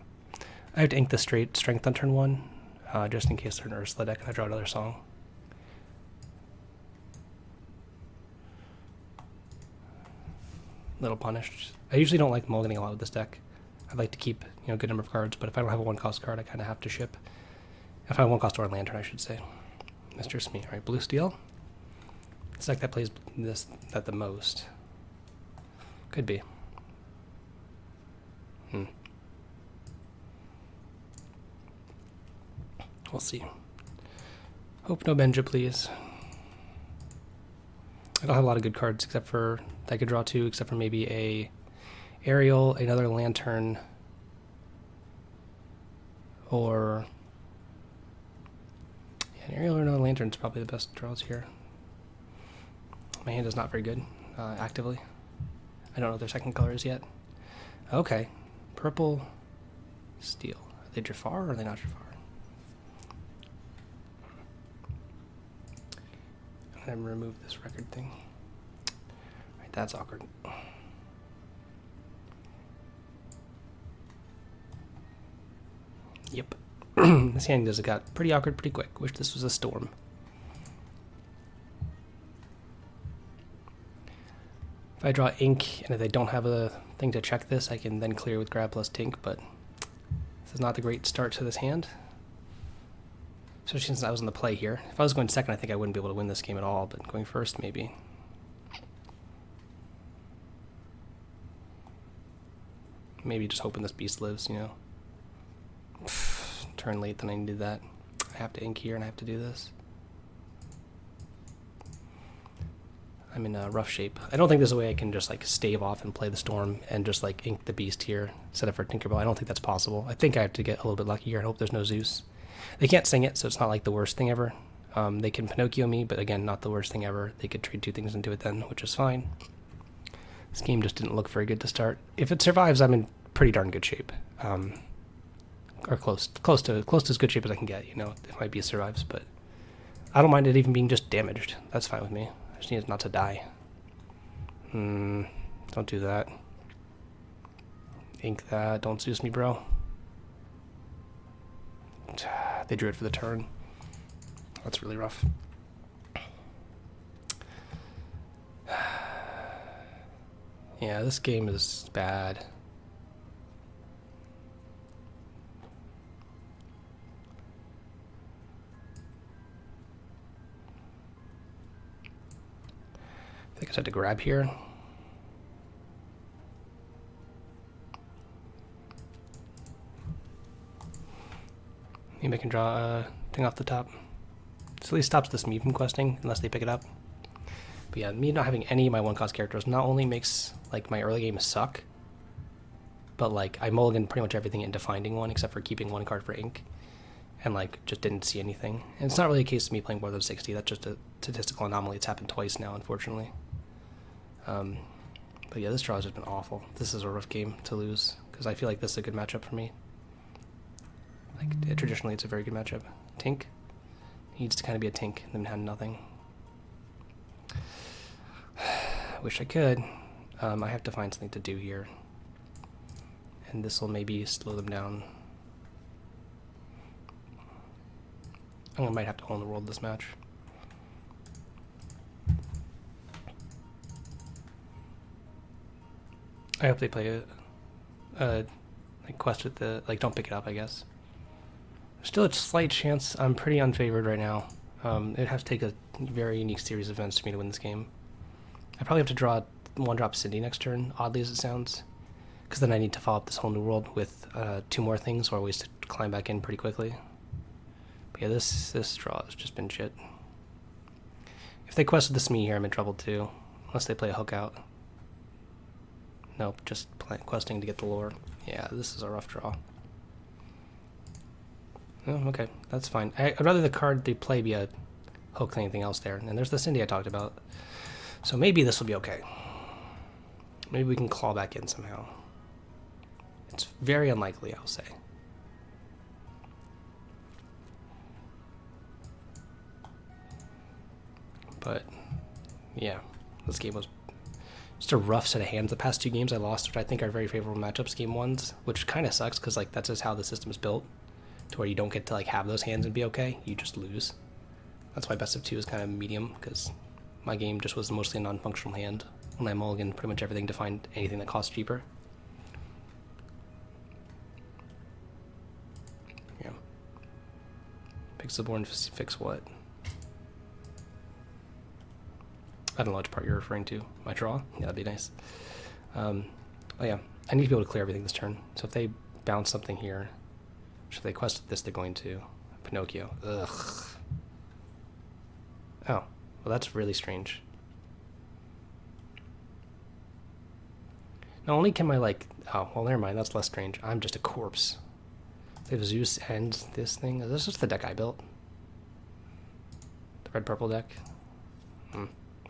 I have to ink the straight strength on turn 1, just in case they're an Ursula deck and I draw another song. Little punished. I usually don't like mulliganing a lot with this deck. I'd like to keep, a good number of cards, but if I don't have a 1-cost card, I kind of have to ship. If I have a 1-cost or a lantern, I should say. Mr. Smee. Alright, blue steel. It's like that plays that the most. Could be. We'll see. Hope no Benja, please. I don't have a lot of good cards except for I could draw 2, except for maybe a aerial, another lantern, or an aerial or another lantern is probably the best draws here. My hand is not very good actively. I don't know what their second color is yet. Okay, purple steel. Are they Jafar or are they not Jafar? I'm gonna remove this record thing. Alright, that's awkward. Yep. This hand just got pretty awkward pretty quick. Wish this was a storm. If I draw ink, and if they don't have a thing to check this, I can then clear with grab plus tink, but this is not the great start to this hand. Especially since I was in the play here. If I was going second, I think I wouldn't be able to win this game at all, but going first, maybe. Maybe just hoping this beast lives, Turn late, then I need that. I have to ink here, and I have to do this. I'm in a rough shape. I don't think there's a way I can just like stave off and play the Storm and just like ink the Beast here instead of for Tinkerbell. I don't think that's possible. I think I have to get a little bit luckier and hope there's no Zeus. They can't sing it, so it's not like the worst thing ever. They can Pinocchio me, but again, not the worst thing ever. They could trade 2 things into it then, which is fine. This game just didn't look very good to start. If it survives, I'm in pretty darn good shape. Or close to as good shape as I can get, you know, if my Beast survives, but I don't mind it even being just damaged. That's fine with me. I just need it not to die. Don't do that. Ink that. Don't Zeus me, bro. They drew it for the turn. That's really rough. Yeah, this game is bad. I think I just had to grab here. Maybe I can draw a thing off the top. This at least stops this me from questing, unless they pick it up. But yeah, me not having any of my 1-cost characters not only makes like my early game suck, but like I mulliganed pretty much everything into finding one except for keeping 1 card for ink. And like just didn't see anything. And it's not really a case of me playing more than 60, that's just a statistical anomaly. It's happened twice now, unfortunately. But yeah, this draw has just been awful. This is a rough game to lose, because I feel like this is a good matchup for me. Like, traditionally it's a very good matchup. Tink needs to kind of be a Tink, and then had nothing. Wish I could. I have to find something to do here. And this will maybe slow them down. I might have to own the world this match. I hope they play a like quest with the like don't pick it up, I guess. Still a slight chance. I'm pretty unfavored right now. It has to take a very unique series of events for me to win this game. I probably have to draw 1-drop Cindy next turn, oddly as it sounds, because then I need to follow up this whole new world with 2 more things or ways to climb back in pretty quickly. But yeah, this draw has just been shit. If they quested this me here, I'm in trouble too, unless they play a hook out. Nope, just questing to get the lore. Yeah, this is a rough draw. Oh, okay, that's fine. I'd rather the card they play be a hook than anything else there. And there's the Cindy I talked about. So maybe this will be okay. Maybe we can claw back in somehow. It's very unlikely, I'll say. But, yeah, this game was just a rough set of hands. The past 2 games I lost, which I think are very favorable matchups, game 1s, which kind of sucks because like that's just how the system is built, to where you don't get to like have those hands and be okay. You just lose. That's why best of 2 is kind of medium, because my game just was mostly a non-functional hand when I mulliganed pretty much everything to find anything that costs cheaper. Yeah. Pixelborn fix what? I don't know which part you're referring to. My draw? Yeah, that'd be nice. Oh yeah, I need to be able to clear everything this turn. So if they bounce something here, should they quest this, they're going to. Pinocchio. Ugh. Oh, well that's really strange. Not only can my like, oh, well never mind, that's less strange. I'm just a corpse. If Zeus ends this thing, is this just the deck I built? The red-purple deck?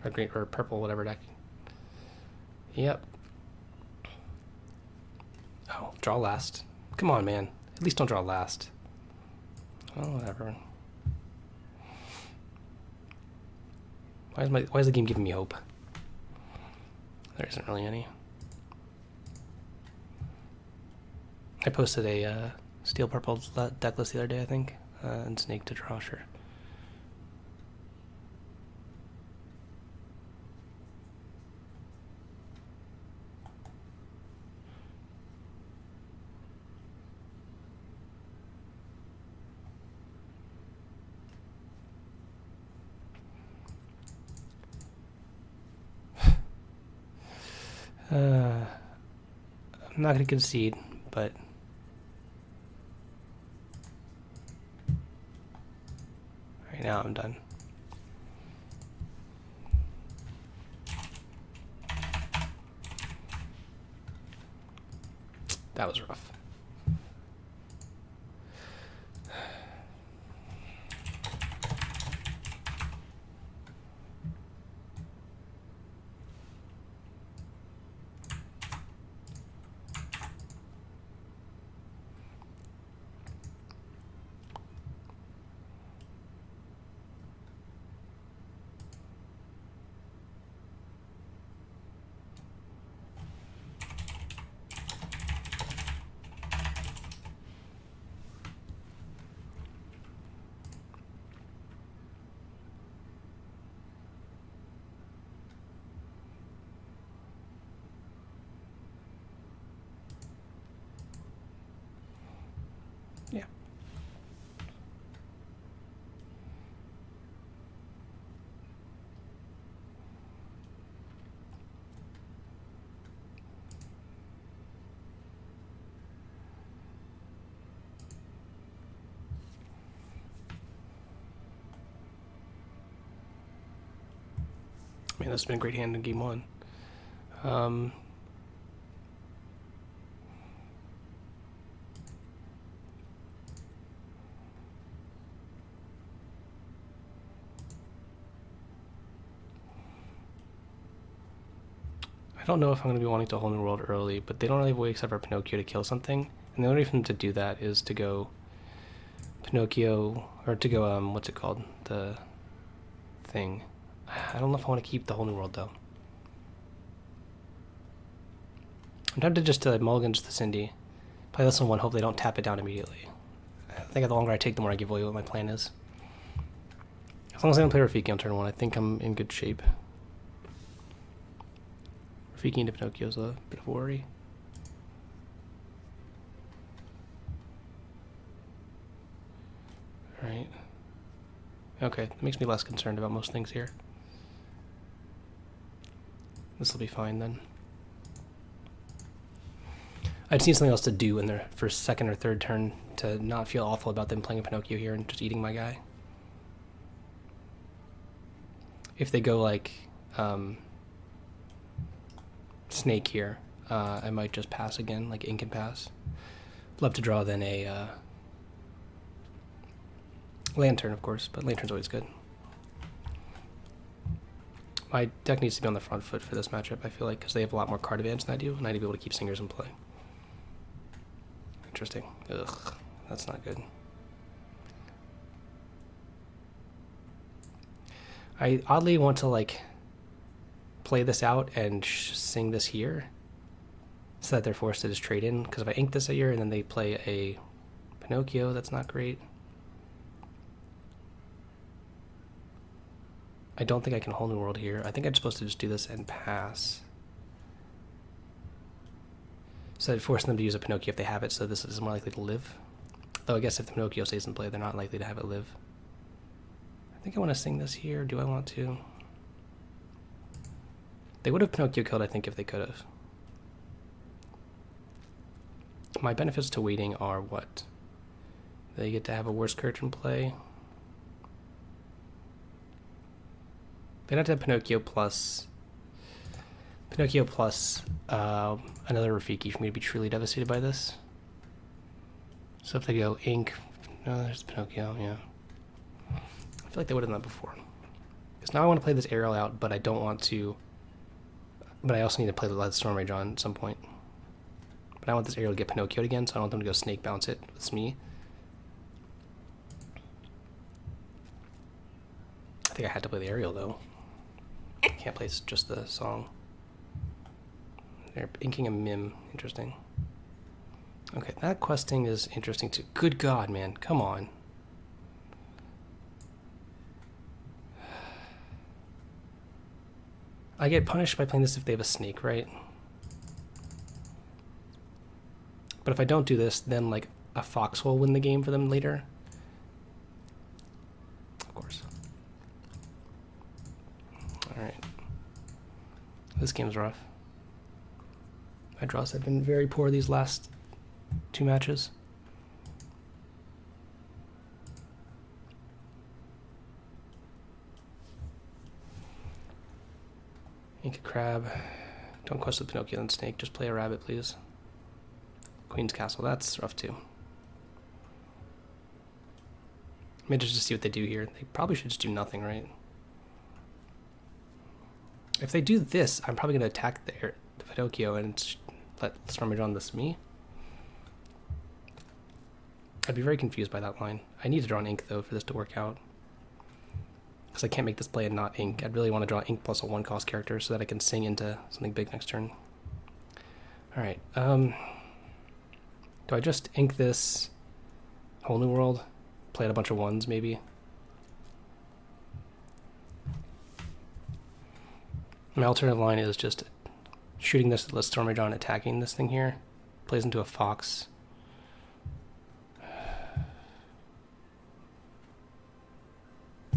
Or green, or purple, whatever deck. Yep. Oh, draw last. Come on, man. At least don't draw last. Oh, whatever. Why is the game giving me hope? There isn't really any. I posted a steel purple deck list the other day, I think, and snake to draw, sure. I'm not going to concede, but right now I'm done. That was rough. Yeah. Man, that's been a great hand in game one. I don't know if I'm going to be wanting to whole new world early, but they don't really have a way except for Pinocchio to kill something. And the only way for them to do that is to go Pinocchio, or to go, what's it called? The thing. I don't know if I want to keep the whole new world, though. I'm tempted just to mulligan just the Cindy. Play this one, hope they don't tap it down immediately. I think the longer I take, the more I give away what my plan is. As long as I don't play Rafiki on turn 1, I think I'm in good shape. Rafiki into Pinocchio's a bit of a worry. Alright. Okay, that makes me less concerned about most things here. This will be fine then. I just need something else to do in their first, second, or third turn to not feel awful about them playing a Pinocchio here and just eating my guy. If they go like Snake here, I might just pass again, like Ink and pass. Love to draw then a Lantern, of course, but Lantern's always good. My deck needs to be on the front foot for this matchup, I feel like, because they have a lot more card advantage than I do, and I need to be able to keep Singers in play. Interesting. Ugh, that's not good. I oddly want to, like, play this out and sing this here, so that they're forced to just trade in, because if I ink this here and then they play a Pinocchio, that's not great. I don't think I can whole new world here. I think I'm supposed to just do this and pass. So I'd force them to use a Pinocchio if they have it, so this is more likely to live. Though I guess if the Pinocchio stays in play, they're not likely to have it live. I think I want to sing this here. Do I want to? They would have Pinocchio killed, I think, if they could have. My benefits to waiting are what? They get to have a worse Curtain play. They'd have to have Pinocchio plus another Rafiki for me to be truly devastated by this. So if they go Ink, no, there's Pinocchio, yeah. I feel like they would have done that before. Because now I want to play this Aerial out, but I don't want to... But I also need to play the Storm Rage on at some point. But I want this Aerial to get Pinocchioed again, so I don't want them to go Snake bounce it with Smee. I think I had to play the Aerial, though. Can't play just the song. They're inking a Mim. Interesting. Okay, that questing is interesting too. Good God, man. Come on. I get punished by playing this if they have a Snake, right? But if I don't do this, then like a Fox will win the game for them later. Of course. Alright. This game's rough. My draws have been very poor these last 2 matches. Ink a crab. Don't quest with Pinocchio and Snake. Just play a rabbit, please. Queen's Castle. That's rough too. Maybe just to see what they do here. They probably should just do nothing, right? If they do this, I'm probably going to attack the Pinocchio and let Stormage on this me. I'd be very confused by that line. I need to draw an ink, though, for this to work out. Because I can't make this play and not ink. I'd really want to draw ink plus a 1-cost character so that I can sing into something big next turn. Alright, do I just ink this Whole New World? Play out a bunch of 1s, maybe? My alternative line is just shooting this Stormage on, attacking this thing here. Plays into a Fox.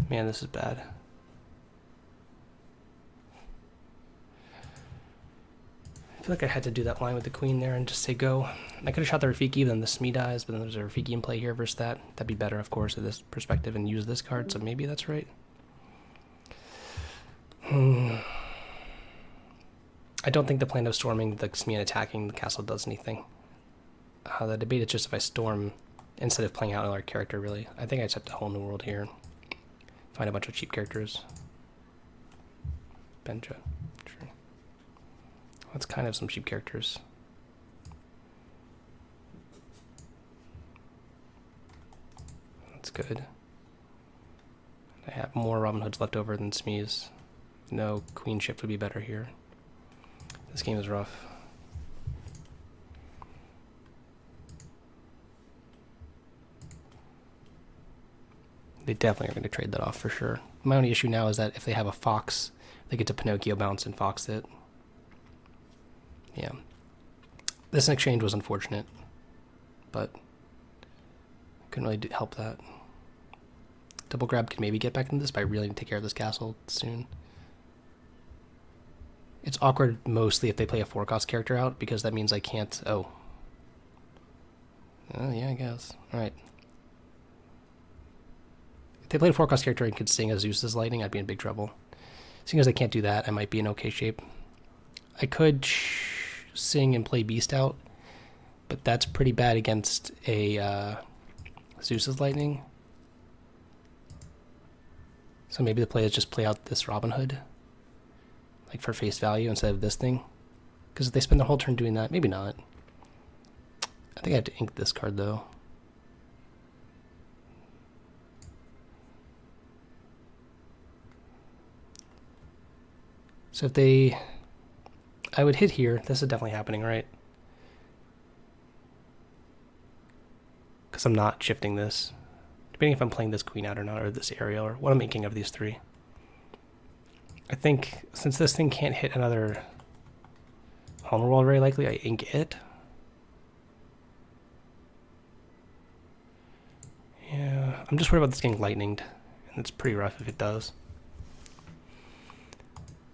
Man, this is bad. I feel like I had to do that line with the Queen there and just say go. I could have shot the Rafiki, then the Smee dies, but then there's a Rafiki in play here versus that. That'd be better, of course, at this perspective, and use this card, so maybe that's right. I don't think the plan of storming the Smee and attacking the castle does anything. The debate is just if I storm instead of playing out another character, really. I think I just have to Whole New World here. Find a bunch of cheap characters. Benja. Sure. That's kind of some cheap characters. That's good. I have more Robin Hoods left over than Smees. No, Queen Shift would be better here. This game is rough. They definitely are going to trade that off for sure. My only issue now is that if they have a Fox, they get to Pinocchio bounce and Fox it. Yeah. This exchange was unfortunate, but couldn't really help that. Double grab can maybe get back into this, but I really need to take care of this castle soon. It's awkward mostly if they play a 4-cost character out, because that means I can't... Oh. Oh, yeah, I guess. Alright. If they played a 4-cost character and could sing a Zeus's Lightning, I'd be in big trouble. Seeing as I can't do that, I might be in okay shape. I could sing and play Beast out, but that's pretty bad against a Zeus's Lightning. So maybe the play is just play out this Robin Hood, like for face value instead of this thing. Because if they spend the whole turn doing that, maybe not. I think I have to ink this card though. So if they... I would hit here. This is definitely happening, right? Because I'm not shifting this. Depending if I'm playing this Queen out or not, or this Ariel, or what I'm inking of these three. I think since this thing can't hit another home roll very likely, I ink it. Yeah, I'm just worried about this getting lightninged, and it's pretty rough if it does.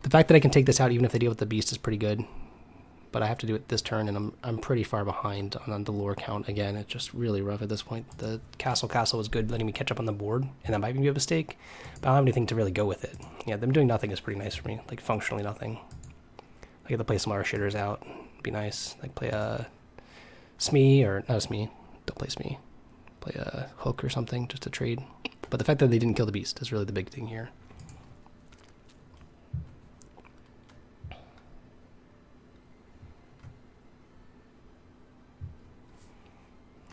The fact that I can take this out even if they deal with the beast is pretty good, but I have to do it this turn, and I'm pretty far behind on the lore count again. It's just really rough at this point. The castle was good, letting me catch up on the board, and that might be a mistake, but I don't have anything to really go with it. Yeah, them doing nothing is pretty nice for me, like functionally nothing. I get to play some other shitters out, it'd be nice. Like play a Smee, or not a Smee, don't play Smee. Play a Hook or something just to trade. But the fact that they didn't kill the beast is really the big thing here.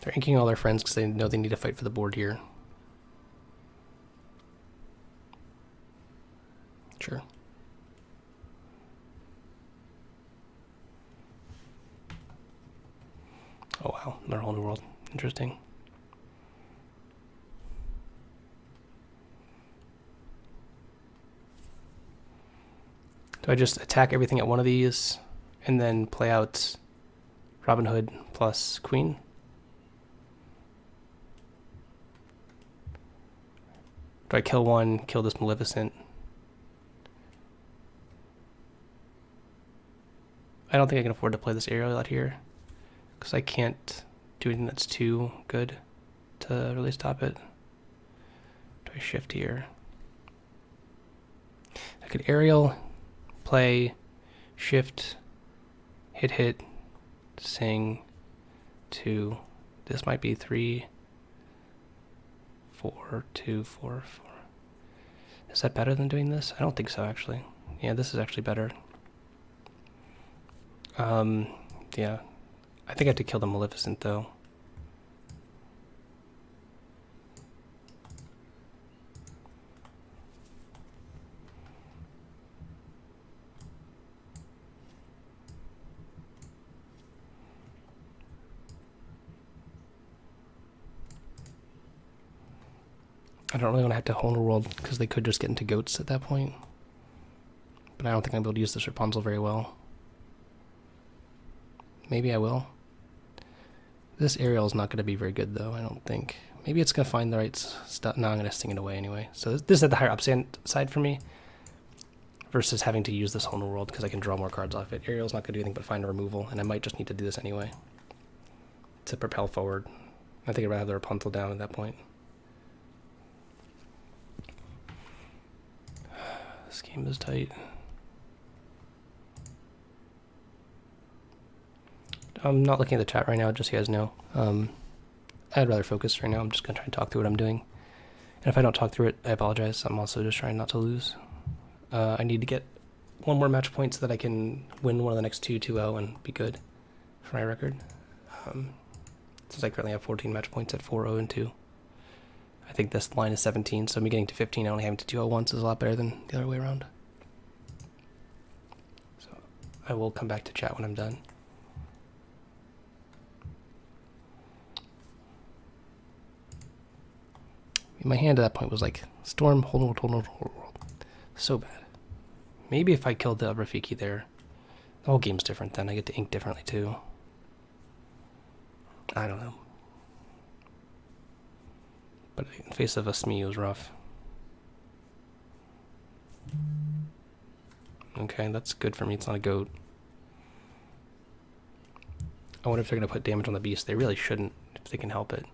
They're inking all their friends because they know they need to fight for the board here. Sure. Oh wow, another whole new world. Interesting. Do I just attack everything at one of these and then play out Robin Hood plus Queen? Do I kill one, kill this Maleficent? I don't think I can afford to play this Ariel out here, because I can't do anything that's too good to really stop it. Do I shift here? I could Ariel, play, shift, hit, sing, 2. This might be 3, 4, 2, 4, 4. Is that better than doing this? I don't think so, actually. Yeah, this is actually better. Yeah. I think I have to kill the Maleficent, though. I don't really want to have to hone a world because they could just get into goats at that point. But I don't think I'm able to use this Rapunzel very well. Maybe I will. This Ariel is not going to be very good, though, I don't think. Maybe it's going to find the right stuff. No, I'm going to sing it away anyway. So this is at the higher upside side for me. Versus having to use this whole new world because I can draw more cards off it. Ariel's not going to do anything but find a removal, and I might just need to do this anyway. To propel forward. I think I'd rather have the Rapunzel down at that point. This game is tight. I'm not looking at the chat right now, just so you guys know. I'd rather focus right now. I'm just going to try and talk through what I'm doing. And if I don't talk through it, I apologize. I'm also just trying not to lose. I need to get one more match point so that I can win one of the next 2-2-0 and be good for my record. Since I currently have 14 match points at 4-0-2. I think this line is 17, so me getting to 15 and only having to 2-0 once is a lot better than the other way around. So I will come back to chat when I'm done. My hand at that point was like, Storm, hold on. So bad. Maybe if I killed the Rafiki there, the whole game's different then. I get to ink differently too. I don't know. But in face of a Smee, it was rough. Okay, that's good for me. It's not a goat. I wonder if they're going to put damage on the beast. They really shouldn't, if they can help it.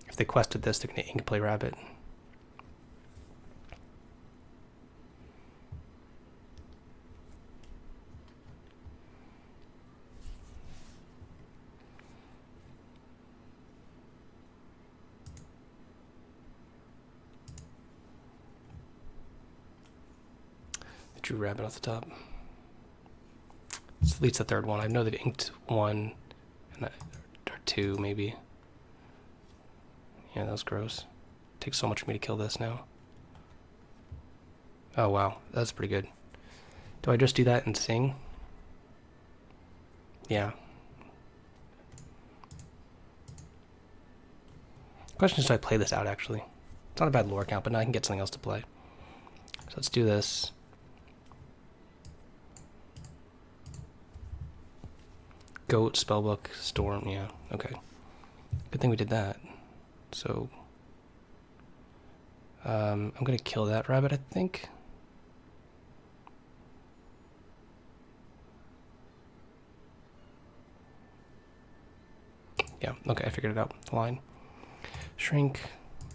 If they quested this, they're going to ink play rabbit. Drew rabbit off the top. It's at least the third one. I know they've inked one or two, maybe. Yeah, that was gross. Takes so much for me to kill this now. Oh wow, that's pretty good. Do I just do that and sing? Yeah. Question is, do I play this out actually? It's not a bad lore count, but now I can get something else to play. So let's do this. Goat, spellbook, storm, yeah, okay. Good thing we did that. So, I'm gonna kill that rabbit, I think. Yeah, okay, I figured it out. Line. Shrink,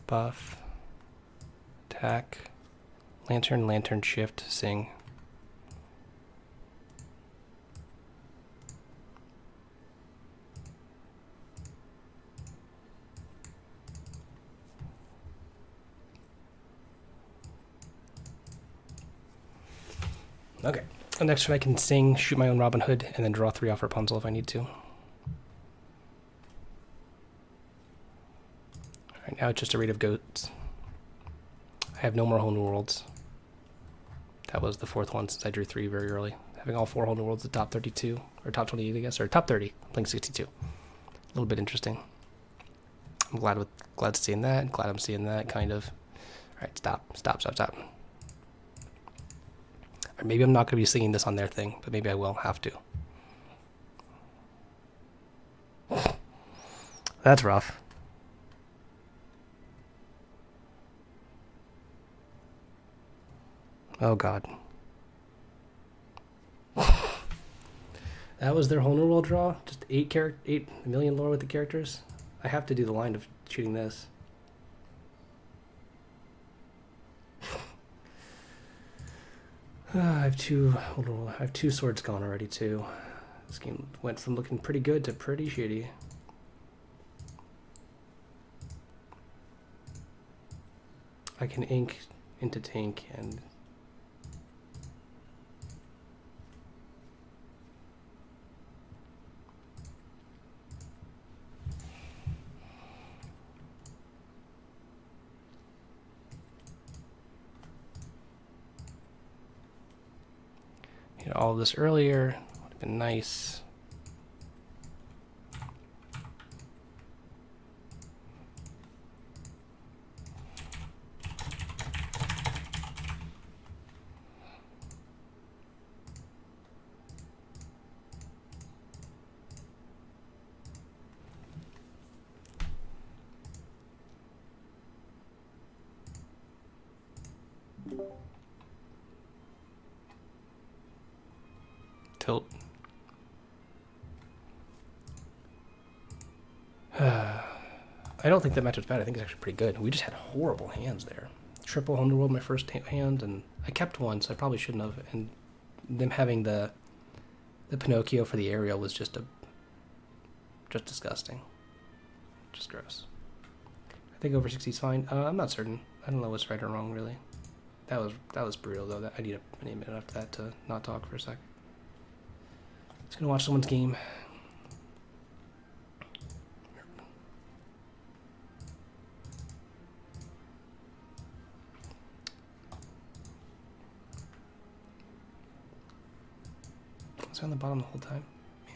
buff, attack, lantern, lantern, shift, sing. Okay, and next turn I can sing, shoot my own Robin Hood, and then draw 3 off Rapunzel if I need to. Alright, now it's just a raid of goats. I have no more whole new worlds. That was the 4th one since I drew 3 very early. Having all 4 whole new worlds at top 32, or top 28 I guess, or top 30, playing 62. A little bit interesting. I'm glad seeing that, glad I'm seeing that, kind of. Alright, stop. Maybe I'm not going to be singing this on their thing, but maybe I will have to. That's rough. Oh god. That was their whole new world draw? Just 8 million lore with the characters? I have to do the line of shooting this. I have two swords gone already too. This game went from looking pretty good to pretty shitty. I can ink into tank and all of this earlier would have been nice. Tilt. I don't think that match was bad. I think it's actually pretty good. We just had horrible hands there. Triple Underworld my first hand, and I kept one, so I probably shouldn't have. And them having the Pinocchio for the aerial was just disgusting. Just gross. I think over 60 is fine. I'm not certain. I don't know what's right or wrong, really. That was brutal, though. I need a minute after that to not talk for a sec. Just gonna watch someone's game. Was I on the bottom the whole time? Yeah.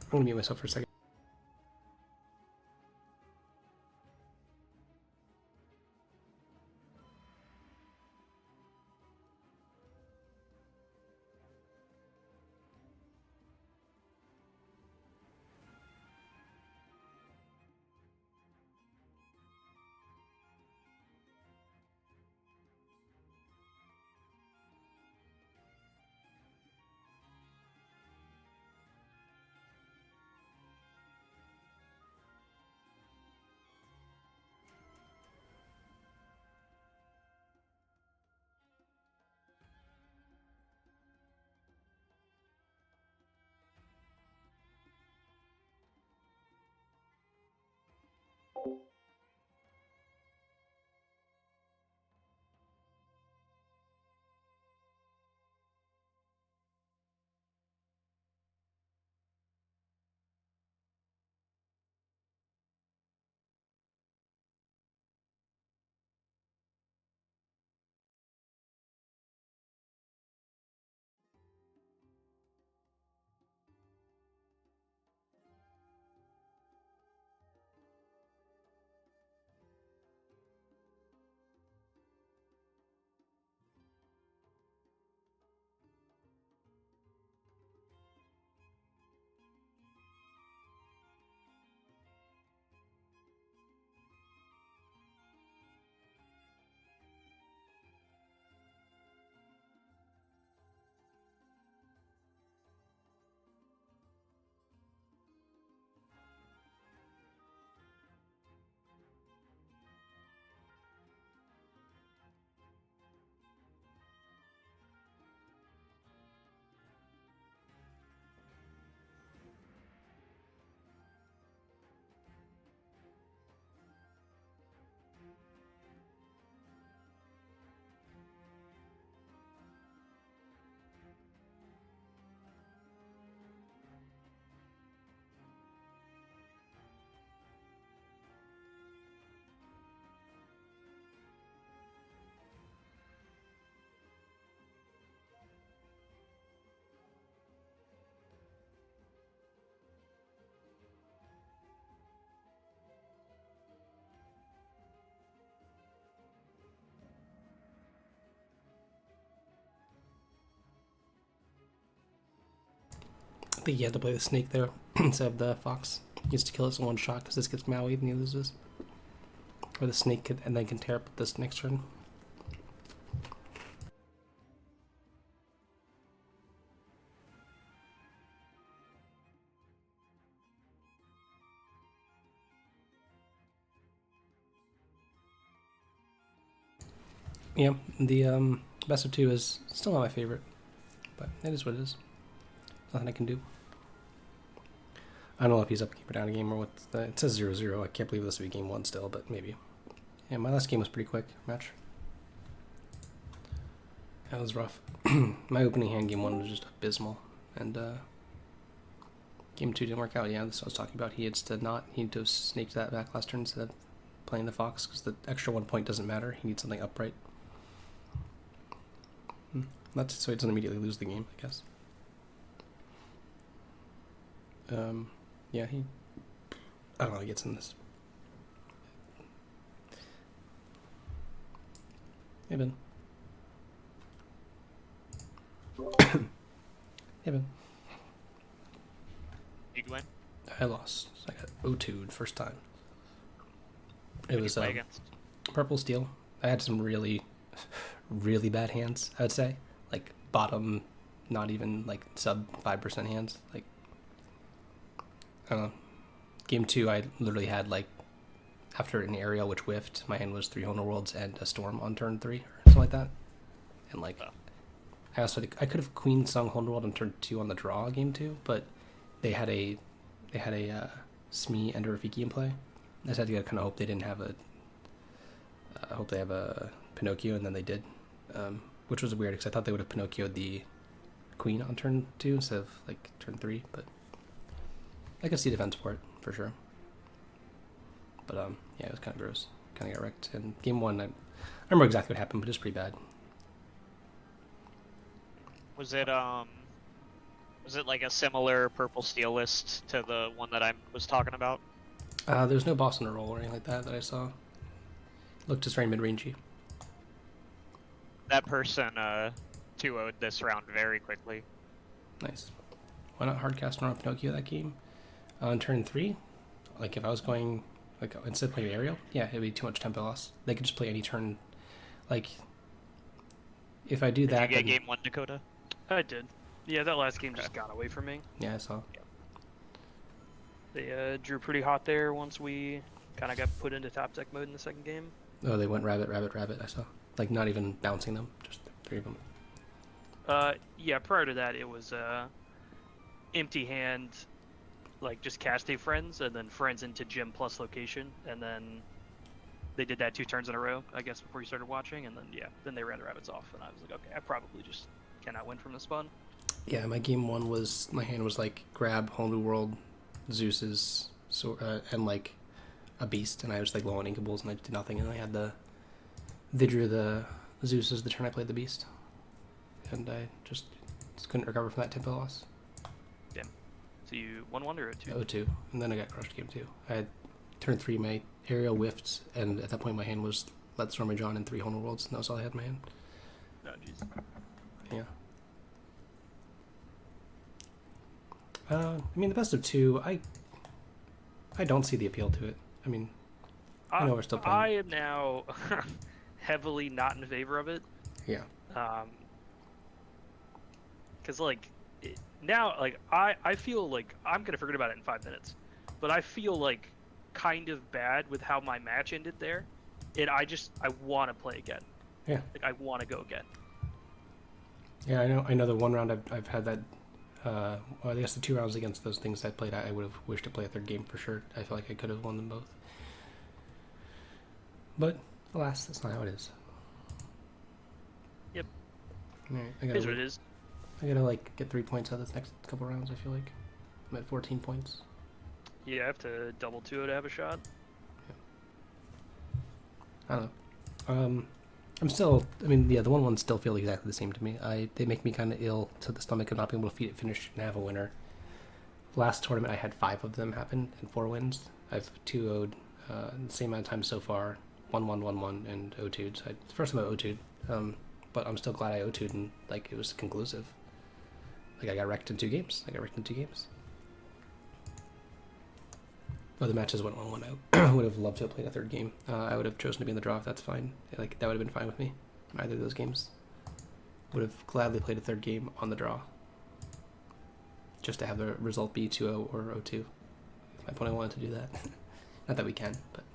I'm gonna mute myself for a second. I think you had to play the snake there instead of the fox. He used to kill us in one shot because this gets Maui and he loses. where the snake could, and then can tear up this next turn. Yeah, the best of two is still not my favorite, but it is what it is. Nothing I can do. I don't know if he's up a game or down a game or what. It says 0-0. I can't believe this would be game one still, but maybe. Yeah, my last game was pretty quick match. That was rough. My opening hand game one was just abysmal, and game two didn't work out. Yeah, this I was talking about. He had to have snaked that back last turn instead of playing the fox because the extra 1 point doesn't matter. He needs something upright. That's so he doesn't immediately lose the game, I guess. Yeah, I don't know, he gets in this. Hey, Ben. Hey, Ben. Did you win? I lost. I got O2'd first time. It Who'd was you play against? purple steel. I had some really, really bad hands, I would say. Like, bottom, not even, like, sub 5% hands. Like, I don't know. Game two, I literally had, like, after an aerial which whiffed, my hand was 3 Honor Worlds and a Storm on turn 3, or something like that. And, like, I could have Queen Sung Honor World on turn 2 on the draw game 2, but they had a Smee and a Rafiki in play. I just had to kind of hope they didn't have I hope they have a Pinocchio, and then they did. Which was weird, because I thought they would have Pinocchioed the Queen on turn 2 instead of, like, turn 3, but I could see defense for it, for sure. But, yeah, it was kind of gross. Kind of got wrecked. And game one, I remember exactly what happened, but it was pretty bad. Was it like a similar purple steel list to the one that I was talking about? There's no boss on a roll or anything like that I saw. Looked just very mid-rangey. That person 2-0'd this round very quickly. Nice. Why not hardcast on Pinocchio that game? On turn 3, like if I was going, like instead of playing aerial, yeah, it'd be too much tempo loss. They could just play any turn. Like, if I do that, Did you get then, game 1, Dakota? I did. Yeah, that last game just got away from me. yeah, I saw. They drew pretty hot there once we kind of got put into top deck mode in the second game. Oh, they went rabbit, rabbit, rabbit. I saw. Like not even bouncing them, just 3 of them. Yeah, prior to that, it was empty hand, like just cast a friends and then friends into gym plus location, and then they did that 2 turns in a row, I guess, before you started watching, and then then they ran the rabbits off, and I was like, okay, I probably just cannot win from the spawn. Yeah, my game 1 was, my hand was like grab whole new world, Zeus's, and like a beast, and I was like low on inkables, and I did nothing, and I had they drew the Zeus's the turn I played the beast, and I just couldn't recover from that tempo loss. Damn. So you 1-1 or 2? 0-2, and then I got crushed game 2. I had turn 3, my aerial whiffed, and at that point my hand was Let's Storm John and 3 Honor Worlds, and that was all I had in my hand. Oh, jeez. Yeah. I mean, the best of 2, I don't see the appeal to it. I mean, I know we're still playing. I am now heavily not in favor of it. Yeah. Because, like, now, like, I feel like I'm going to forget about it in 5 minutes. But I feel, like, kind of bad with how my match ended there. And I want to play again. Yeah. Like, I want to go again. Yeah, I know the one round I've had that, well, I guess the 2 rounds against those things I played, I would have wished to play a third game for sure. I feel like I could have won them both. But, alas, that's not how it is. Yep. Alright, It is what it is. I gotta, like, get 3 points out of this next couple rounds, I feel like. I'm at 14 points. Yeah, I have to double 2 to have a shot. I don't know. I'm still, I mean, yeah, the 1-1s still feel exactly the same to me. They make me kind of ill to the stomach of not being able to finish and have a winner. Last tournament, I had 5 of them happen and 4 wins. I've 2-0'd the same amount of time so far, 1-1, 1-1, and 0-2'd. So it's the first time I 0-2'd, but I'm still glad I 0-2'd and, like, it was conclusive. Like, I got wrecked in 2 games. Oh, the matches went 1-1 out. I would have loved to have played a third game. I would have chosen to be in the draw if that's fine. Like, that would have been fine with me. Either of those games. Would have gladly played a third game on the draw. Just to have the result be 2-0 or 0-2. If my opponent wanted to do that. Not that we can, but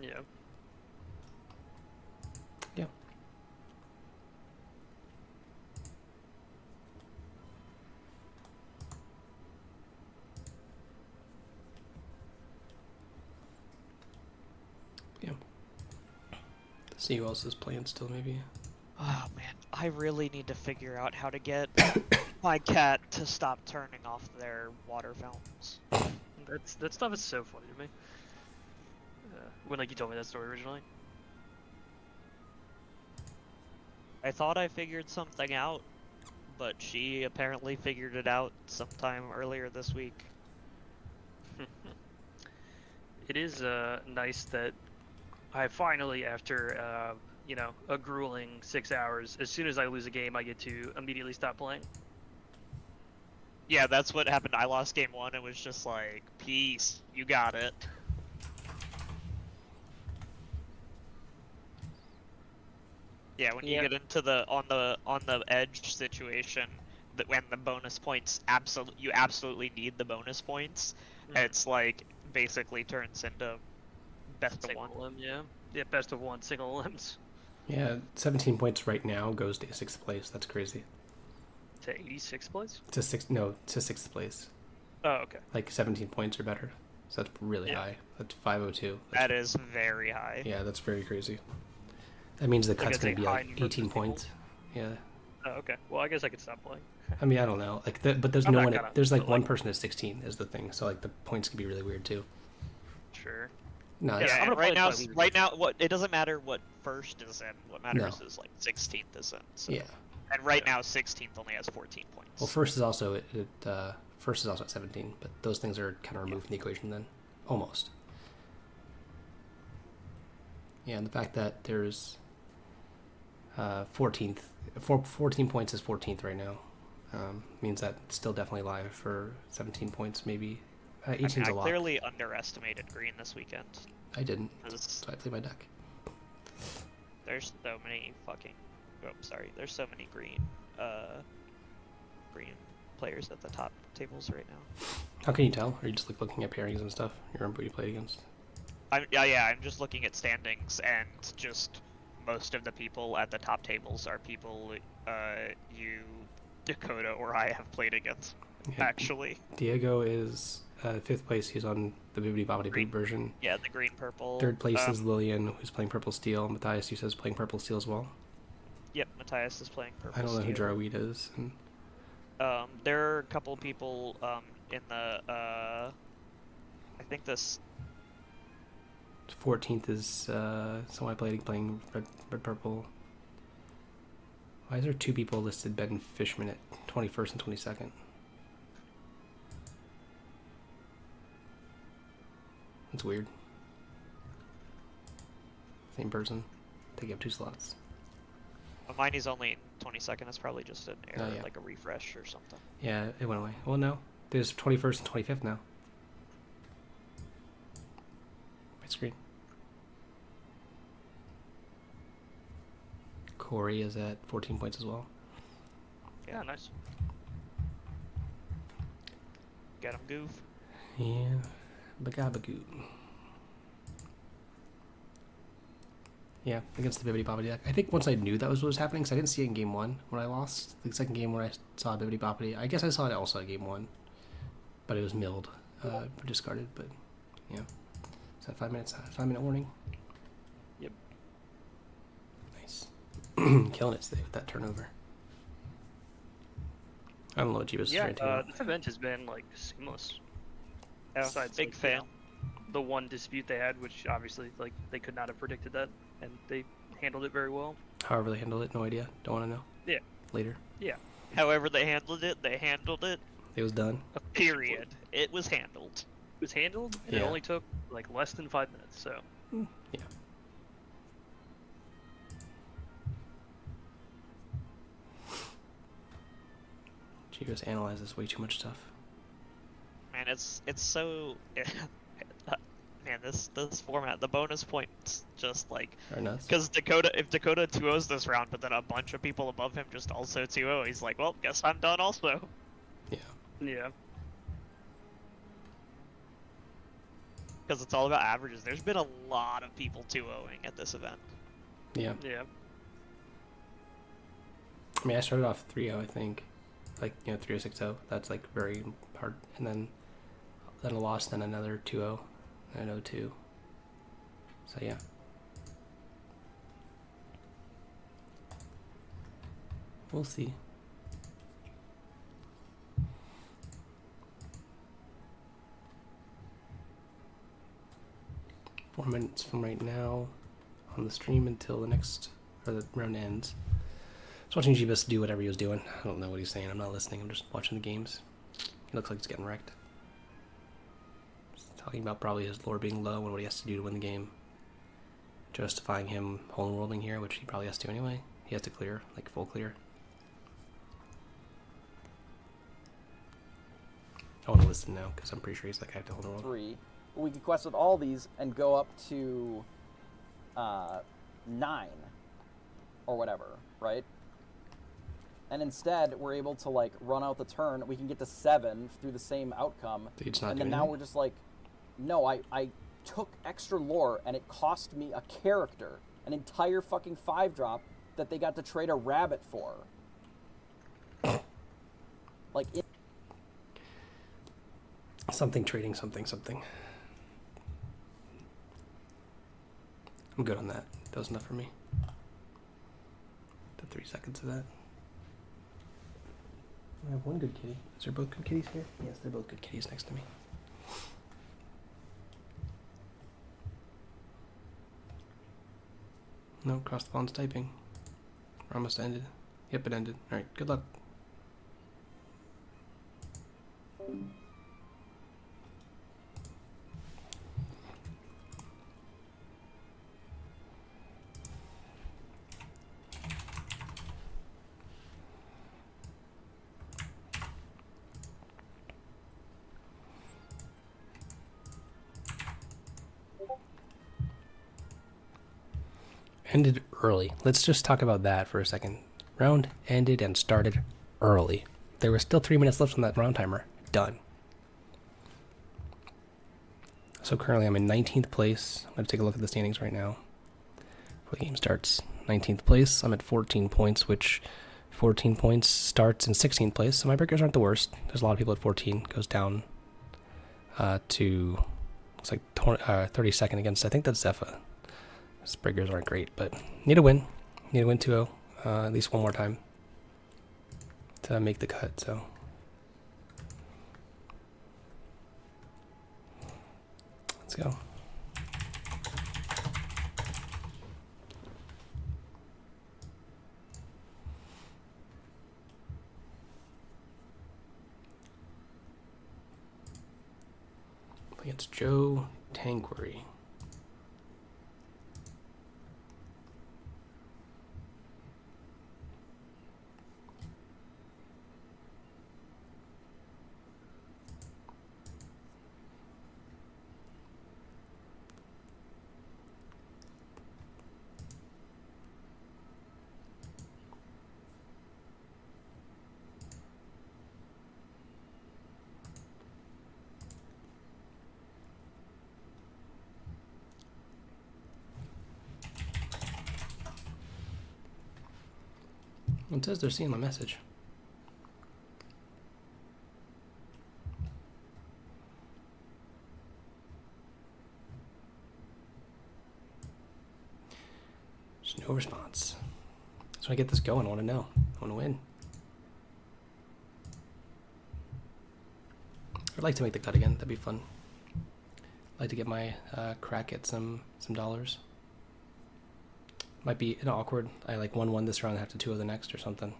Yeah. yeah. Yeah. See who else is playing still, maybe. Oh man, I really need to figure out how to get my cat to stop turning off their water fountains. That stuff is so funny to me. When like you told me that story originally. I thought I figured something out, but she apparently figured it out sometime earlier this week. It is nice that I finally, after a grueling 6 hours, as soon as I lose a game, I get to immediately stop playing. Yeah, that's what happened. I lost game 1 and was just like, peace, you got it. Yeah, when you get into the on the edge situation, that when the bonus points you absolutely need the bonus points, it's like basically turns into best of one. Limb, yeah, best of one single limbs. Yeah, 17 points right now goes to 6th place. That's crazy. To 86th place? To 6th place. Oh, okay. Like 17 points or better. So that's really high. That's 502. That is very high. Yeah, that's very crazy. That means the Like, cut's it's going to a be high like number of 18 points. Yeah. Oh, okay. Well, I guess I could stop playing. I mean, I don't know. Like, but there's I'm no not one. gonna, There's like but, one like- person at 16 is the thing. So like the points can be really weird too. Sure. No, Yeah, it's, I'm Yeah, gonna right play now, until I lose. right now, it doesn't matter what first is in. What matters No. is like 16th is in. So. yeah. And right now, 16th only has 14 points. Well, first is also at 17, but those things are kind of removed from the equation then, almost. Yeah, and the fact that there's 14 points is 14th right now means that it's still definitely live for 17 points, maybe. 18's I a lot. clearly underestimated green this weekend. I didn't, 'Cause so I played my deck. there's so many fucking. Oh, sorry. There's so many green players at the top tables right now. How can you tell? Are you just like looking at pairings and stuff? You remember who you played against? I'm just looking at standings, and just most of the people at the top tables are people you, Dakota, or I have played against. Yeah. Actually, Diego is 5th place. He's on the Bibbidi Bobbidi Green. Boot version. yeah, the green purple. 3rd place is Lillian, who's playing Purple Steel. Matthias, you says, playing Purple Steel as well. Yep, Matthias is playing purple. I don't know who steel. Jarweed is. And There are a couple people in the I think this 14th is someone I played playing red purple. Why is there 2 people listed Ben Fishman at 21st and 22nd? That's weird. Same person. Taking up 2 slots. mine is only 22nd. It's probably just an error, yeah. like a refresh or something. Yeah, it went away. Well, no. There's 21st and 25th now. My screen. Corey is at 14 points as well. Yeah, nice. Get him, goof. Yeah. Bagabagoo. Yeah, against the Bibbidi Bobbidi deck. I think once I knew that was what was happening, because I didn't see it in game 1 when I lost. The second game where I saw Bibbidi Bobbidi, I guess I saw it also in game 1. But it was milled, discarded, but yeah. Is that 5 minutes? 5-minute warning? Yep. Nice. Killing it today with that turnover. I don't know what Jeebus is ranting about. This event has been like seamless. Yeah, Besides, big like, fan. The one dispute they had, which obviously like they could not have predicted that, and they handled it very well. However they handled it, no idea. Don't want to know. Yeah. Later. However they handled it. It was done. Period. It was handled. It was handled, and Yeah. it only took like less than 5 minutes. So Yeah. Jeebus analyzes way too much stuff. Man, it's so man, this format, the bonus points just like Are nuts. because if Dakota 2-0s this round, but then a bunch of people above him just also 2-0, he's like, well, guess I'm done also. Yeah. Yeah. Because it's all about averages. There's been a lot of people 2-0ing at this event. Yeah. Yeah. I mean, I started off 3-0, I think. Like, 3-0, 6-0. That's, like, very hard. And then a loss, then another 2-0, and an 0-2. So, yeah. We'll see. Four minutes from right now on the stream until the round ends. Just watching Jeebus do whatever he was doing. I don't know what he's saying. I'm not listening. I'm just watching the games. He looks like he's getting wrecked. He's talking about probably his lore being low and what he has to do to win the game. Justifying him hole worlding here, which he probably has to anyway. He has to clear, like full clear. I want to listen now because I'm pretty sure he's like, I have to hole world. 3. We could quest with all these and go up to 9 or whatever, right? And instead, we're able to like run out the turn. We can get to 7 through the same outcome. Dude, it's not and then doing now anything? we're just like, no, I took extra lore and it cost me a character, an entire fucking 5-drop that they got to trade a rabbit for. Like it. Something trading something. I'm good on that. That was enough for me. The 3 seconds of that. I have one good kitty. Is there both good kitties here? Yes, they're both good kitties next to me. No, cross the phone's typing. We're almost ended. Yep, it ended. Alright, good luck. Ended early. Let's just talk about that for a second. Round ended and started early. There was still 3 minutes left on that round timer. Done. So currently I'm in 19th place. I'm going to take a look at the standings right now before the game starts. 19th place. I'm at 14 points, which 14 points starts in 16th place. So my breakers aren't the worst. There's a lot of people at 14. Goes down to, looks like 32nd against, I think that's Zepha. Spriggers aren't great, but need to win. Need to win 2-0 at least one more time to make the cut, so. Let's go. Against Joe Tanqueray. It says they're seeing my message. There's no response. So I get this going. I want to know. I want to win. I'd like to make the cut again. That'd be fun. I'd like to get my crack at some dollars. Might be awkward. I like 1-1 this round, I have to 2-0 the next or something.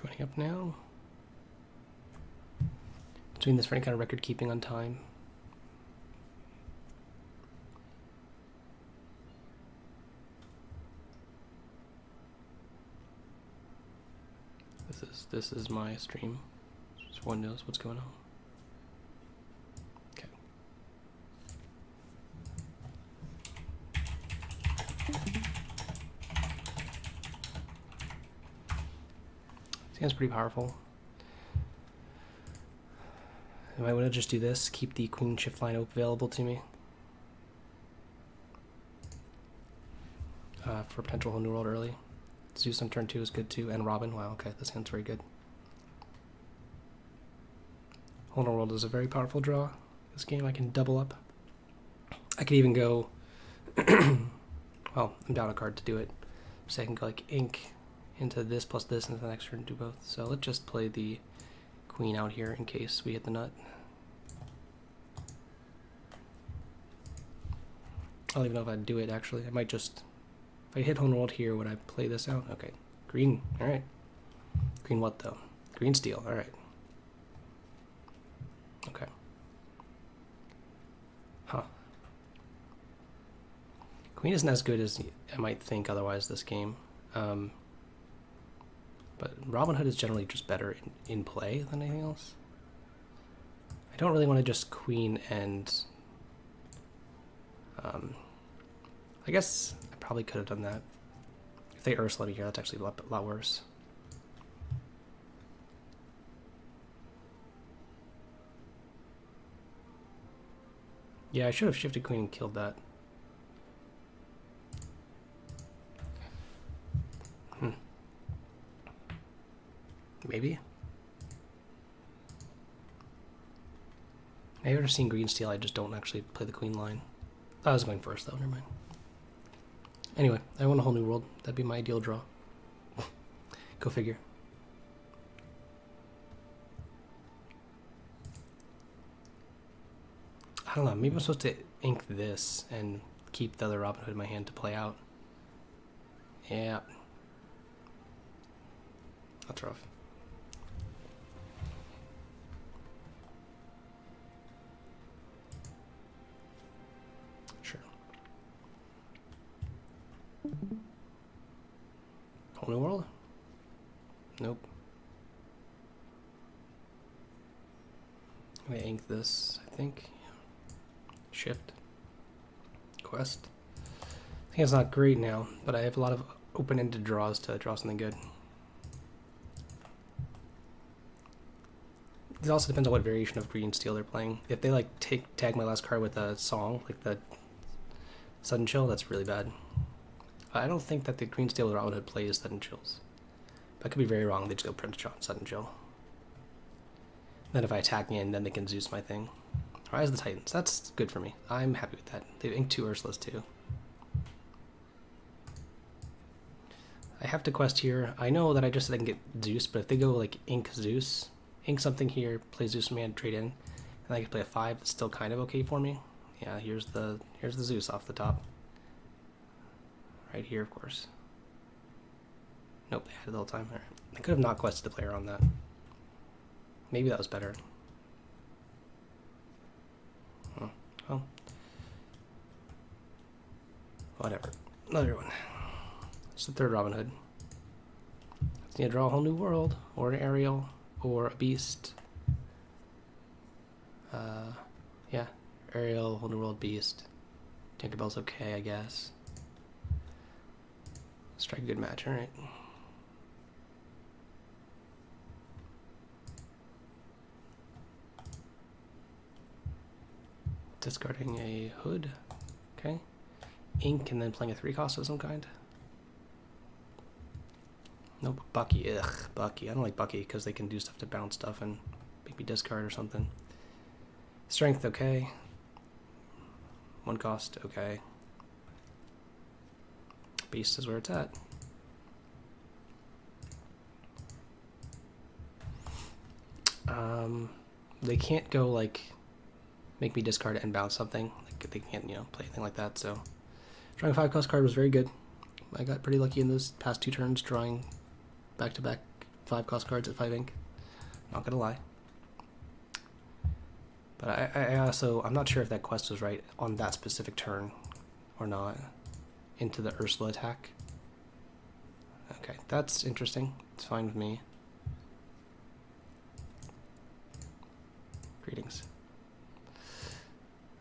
Joining up now. Doing this for any kind of record keeping on time. This is my stream. So one knows what's going on. Okay. This hand's pretty powerful. I might want to just do this, keep the queen shift line available to me. For potential whole new world early. Zeus on turn 2 is good too, and Robin. Wow, okay, this hand's very good. Whole new world is a very powerful draw. This game I can double up. I could even go, well, I'm down a card to do it. So I can go like ink into this plus this into the next turn and do both. So let's just play the queen out here in case we hit the nut. I don't even know if I'd do it actually. I might just, if I hit home world here, would I play this out? Okay. Green, alright. Green what though? Green steel, alright. Okay. Huh. Queen isn't as good as I might think otherwise this game. But Robin Hood is generally just better in play than anything else. I don't really want to just queen and... I guess I probably could have done that. If they Ursula me here, that's actually a lot worse. Yeah, I should have shifted queen and killed that. Maybe? Maybe I've seen green steel, I just don't actually play the queen line. I was going first though, never mind. Anyway, I want a whole new world. That'd be my ideal draw. Go figure. I don't know, maybe I'm supposed to ink this and keep the other Robin Hood in my hand to play out. Yeah. That's rough. Sure. Whole new world? Nope. I'm gonna ink this, I think. Shift. Quest. I think it's not great now, but I have a lot of open-ended draws to draw something good. It also depends on what variation of green steel they're playing. If they like tag my last card with a song, like the Sudden Chill, that's really bad. I don't think that the green steel with Robin Hood plays Sudden Chills. But I could be very wrong, they just go print shot Sudden Chill. Then if I attack in, then they can Zeus my thing. Rise of the Titans, that's good for me. I'm happy with that. They've inked 2 Ursulas too. I have to quest here. I know that I just said I can get Zeus, but if they go like ink Zeus, ink something here, play Zeus man, trade in, and I can play a 5, that's still kind of okay for me. Yeah, here's the Zeus off the top. Right here, of course. Nope, they had it the whole time. Alright. I could have not quested the player on that. Maybe that was better. Oh. Whatever. Another one. It's the third Robin Hood. Just need to draw a whole new world, or an Ariel, or a Beast. Yeah. Ariel, whole new world, Beast. Tinkerbell's okay, I guess. Strike a good match, alright. Discarding a Hood. Okay. Ink and then playing a 3-cost of some kind. Nope. Bucky. Ugh. Bucky. I don't like Bucky because they can do stuff to bounce stuff and make me discard or something. Strength, okay. 1 cost, okay. Beast is where it's at. They can't go like make me discard it and bounce something. Like they can't, play anything like that. So drawing a 5-cost card was very good. I got pretty lucky in those past 2 turns, drawing back-to-back 5 cost cards at 5 ink. Not gonna lie. But I also, I'm not sure if that quest was right on that specific turn or not. Into the Ursula attack. Okay, that's interesting. It's fine with me. Greetings.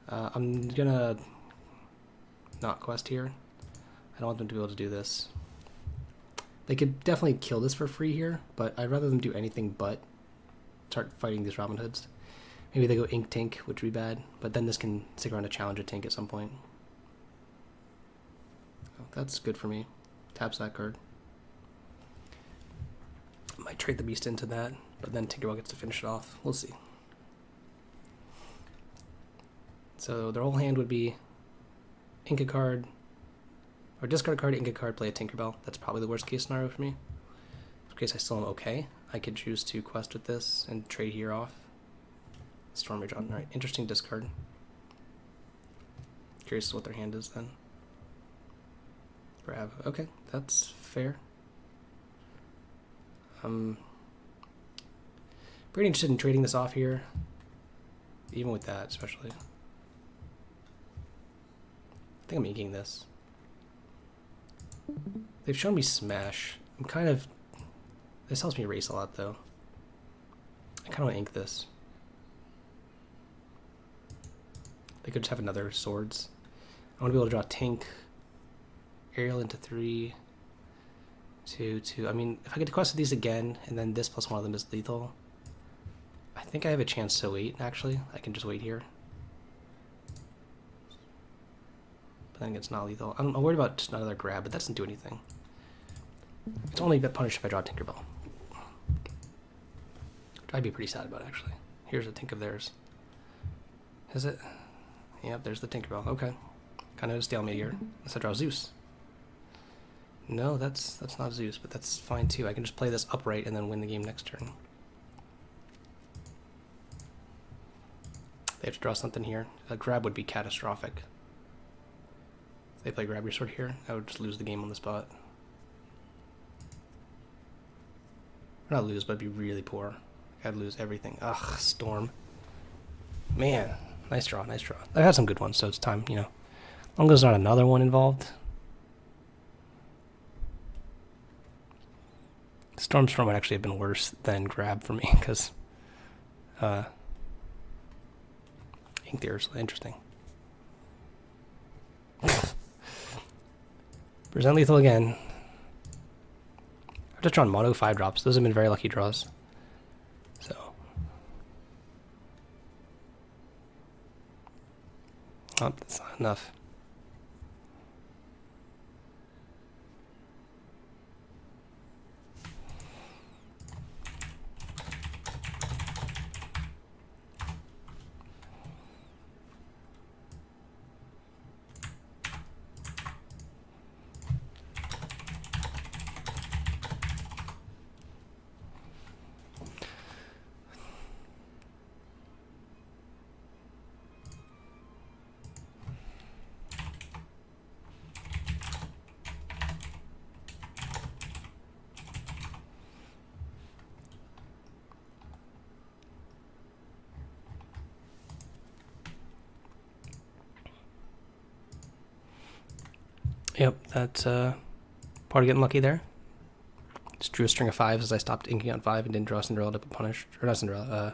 I'm gonna not quest here. I don't want them to be able to do this. They could definitely kill this for free here, but I'd rather them do anything but start fighting these Robin Hoods. Maybe they go Ink Tink, which would be bad, but then this can stick around to challenge a Tink at some point. Oh, that's good for me. Taps that card. Might trade the Beast into that, but then Tinkerbell gets to finish it off. We'll see. So their whole hand would be ink a card, or discard a card, ink a card, play a Tinkerbell. That's probably the worst case scenario for me. In case I still am okay, I could choose to quest with this and trade here off. Storm Rage on. Alright, interesting discard. Curious what their hand is then. Grab. Okay, that's fair. Pretty interested in trading this off here. Even with that, especially. I think I'm inking this. They've shown me Smash. I'm kind of... This helps me race a lot, though. I kind of want to ink this. They could just have another Swords. I want to be able to draw Tink. Aerial into 3. 2, 2. I mean, if I get to quest with these again, and then this plus one of them is lethal, I think I have a chance to wait, actually. I can just wait here. But then it's not lethal. I'm worried about just another grab, but that doesn't do anything. It's only get punished if I draw Tinkerbell. Which I'd be pretty sad about, actually. Here's a Tink of theirs. Is it? Yep, there's the Tinkerbell. Okay. Kind of a stalemate here. Unless I draw Zeus. No, that's not Zeus, but that's fine too. I can just play this upright and then win the game next turn. They have to draw something here. A grab would be catastrophic. If they play grab your sword here, I would just lose the game on the spot. Or not lose, but I'd be really poor. I'd lose everything. Ugh, Storm. Man, nice draw, nice draw. I've had some good ones, so it's time, you know. As long as there's not another one involved. Storm would actually have been worse than grab for me, because Ink the Ursula, interesting. Present lethal again. I've just drawn mono 5 drops. Those have been very lucky draws. So. Oh, that's not enough. Yep, that's part of getting lucky there. Just drew a string of 5s as I stopped inking on 5 and didn't draw Cinderella to punish. Or not Cinderella,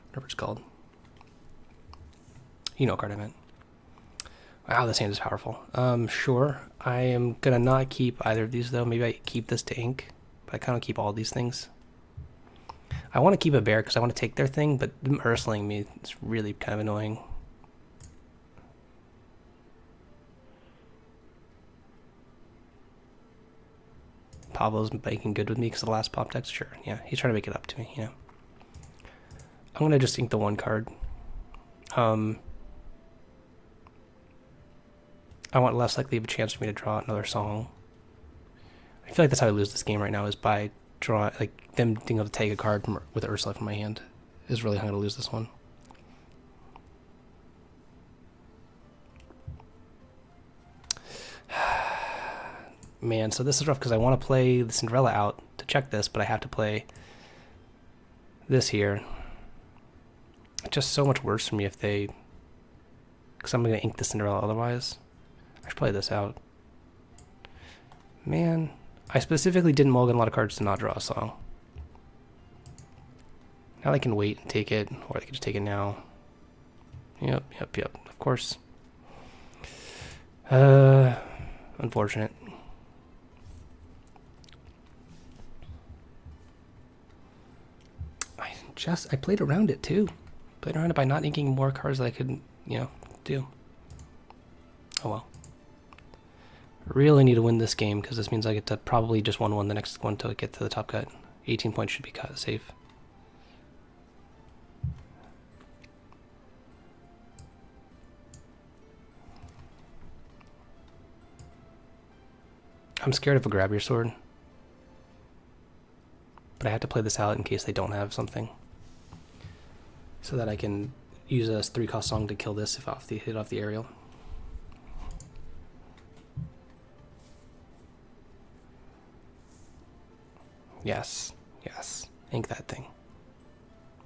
whatever it's called. You know what card I meant. Wow, this hand is powerful. Sure. I am going to not keep either of these, though. Maybe I keep this to ink, but I kind of keep all these things. I want to keep a bear because I want to take their thing, but them Ursulaing me is really kind of annoying. Pablo's making good with me because of the last pop text. Sure, yeah, he's trying to make it up to me, you know. I'm going to just ink the one card. I want less likely of a chance for me to draw another song. I feel like that's how I lose this game right now, is by drawing, like, them being able to take a card from, with Ursula from my hand is really how I'm going to lose this one. Man, so this is rough because I want to play the Cinderella out to check this, but I have to play this here. It's just so much worse for me if they... Because I'm going to ink the Cinderella otherwise. I should play this out. Man, I specifically didn't mulligan a lot of cards to not draw a song. Now they can wait and take it, or they can just take it now. Yep, of course. Unfortunate. I played around it too. Played around it by not inking more cards that I could, do. Oh well. Really need to win this game because this means I get to probably just 1-1 the next one to get to the top cut. 18 points should be safe. I'm scared of a grab your sword. But I have to play this out in case they don't have something. So that I can use a 3-cost song to kill this if hit off the aerial. Yes. Ink that thing.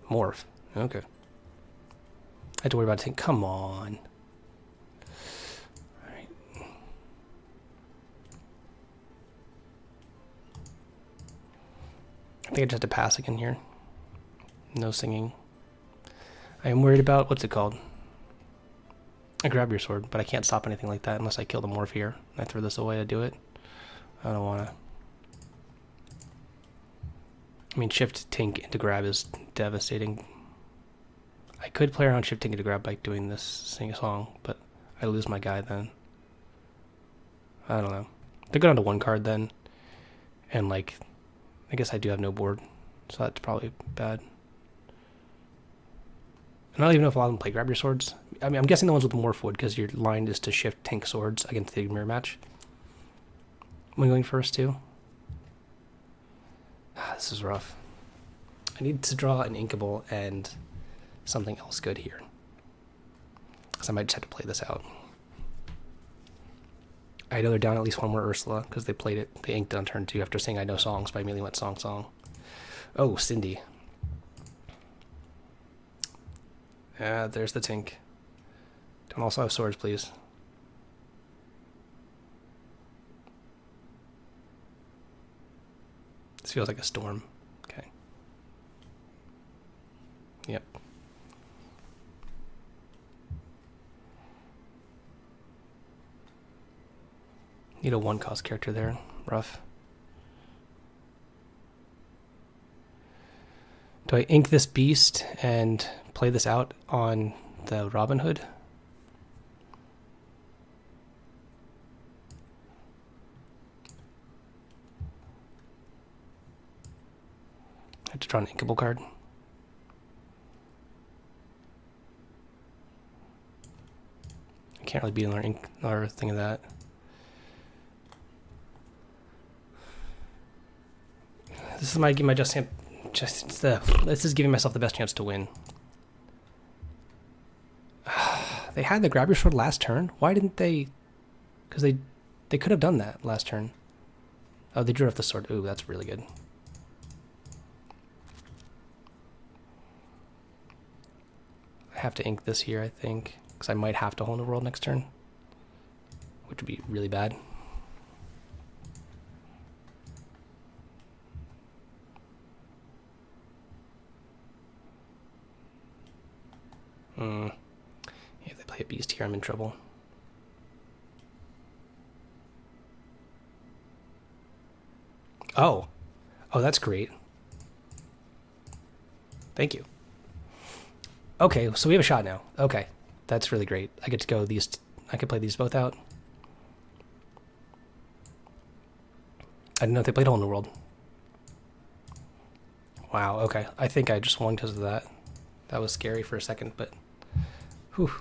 Morph. Okay. I have to worry about it. Come on. Alright. I think I just have to pass again here. No singing. I am worried about, what's it called? I grab your sword, but I can't stop anything like that unless I kill the morph here. I throw this away to do it. I don't want to. I mean, shift tink into grab is devastating. I could play around shift tink into grab by doing this song, but I lose my guy then. I don't know. They go down to 1 card then, and I guess I do have no board, so that's probably bad. I don't even know if a lot of them play grab your swords. I mean, I'm guessing the ones with the morph would, because your line is to shift tank swords against the mirror match. Am I going first too? This is rough. I need to draw an inkable and something else good here. So I might just have to play this out. I know they're down at least 1 more Ursula, because they played it. They inked it on turn 2 after saying I know songs, but I immediately went song. Oh, Cindy. There's the tink. Don't also have swords, please. This feels like a storm. Okay. Yep. Need a 1-cost character there. Rough. Do I ink this beast and play this out on the Robin Hood? I have to draw an inkable card. I can't really beat another ink or thing of that. This is my this is giving myself the best chance to win. They had the grab your sword last turn. Why didn't they? Because they could have done that last turn. Oh, they drew off the sword. Ooh, that's really good. I have to ink this here, I think, because I might have to hold the world next turn, which would be really bad. If they play a beast here, I'm in trouble. Oh, that's great. Thank you. Okay, so we have a shot now. Okay, that's really great. I get to go these. I could play these both out. I didn't know if they played Hole in the World. Wow. Okay, I think I just won because of that. That was scary for a second, but whew.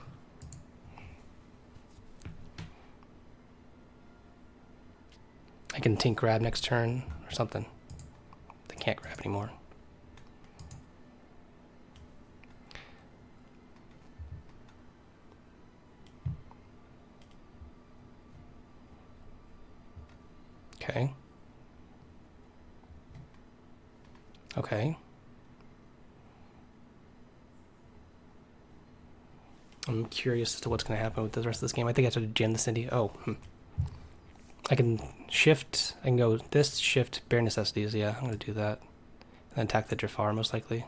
I can tink grab next turn or something. They can't grab anymore. Okay. Okay. I'm curious as to what's going to happen with the rest of this game. I think I have to jam this into... Oh, I can shift. I can go this, shift, bare necessities. Yeah, I'm going to do that. And then attack the Jafar, most likely.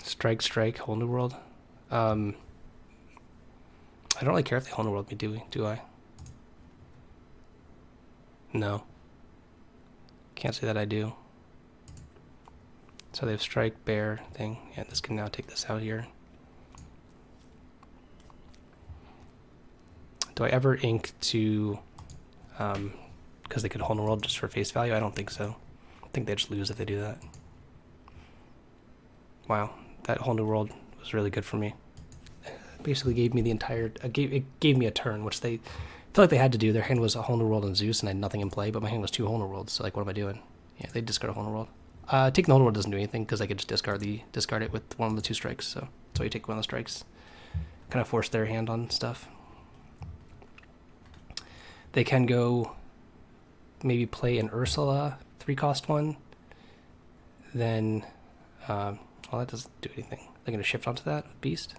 Strike, strike, whole new world. I don't really care if they whole new world me, do I? No. Can't say that I do. So they have strike, bear thing. Yeah, this can now take this out here. Do I ever ink to, because they could whole new world just for face value? I don't think so. I think they just lose if they do that. Wow, that whole new world was really good for me. Basically gave me the entire, it gave me a turn, which they feel like they had to do. Their hand was a whole new world and Zeus, and I had nothing in play, but my hand was 2 whole new worlds, so like, what am I doing? Yeah, they discard a whole new world. Taking the whole new world doesn't do anything, because I could just discard it with one of the 2 strikes, so that's why you take one of the strikes. Kind of force their hand on stuff. They can go maybe play an Ursula, 3-cost one. Then, well, that doesn't do anything. They're going to shift onto that beast.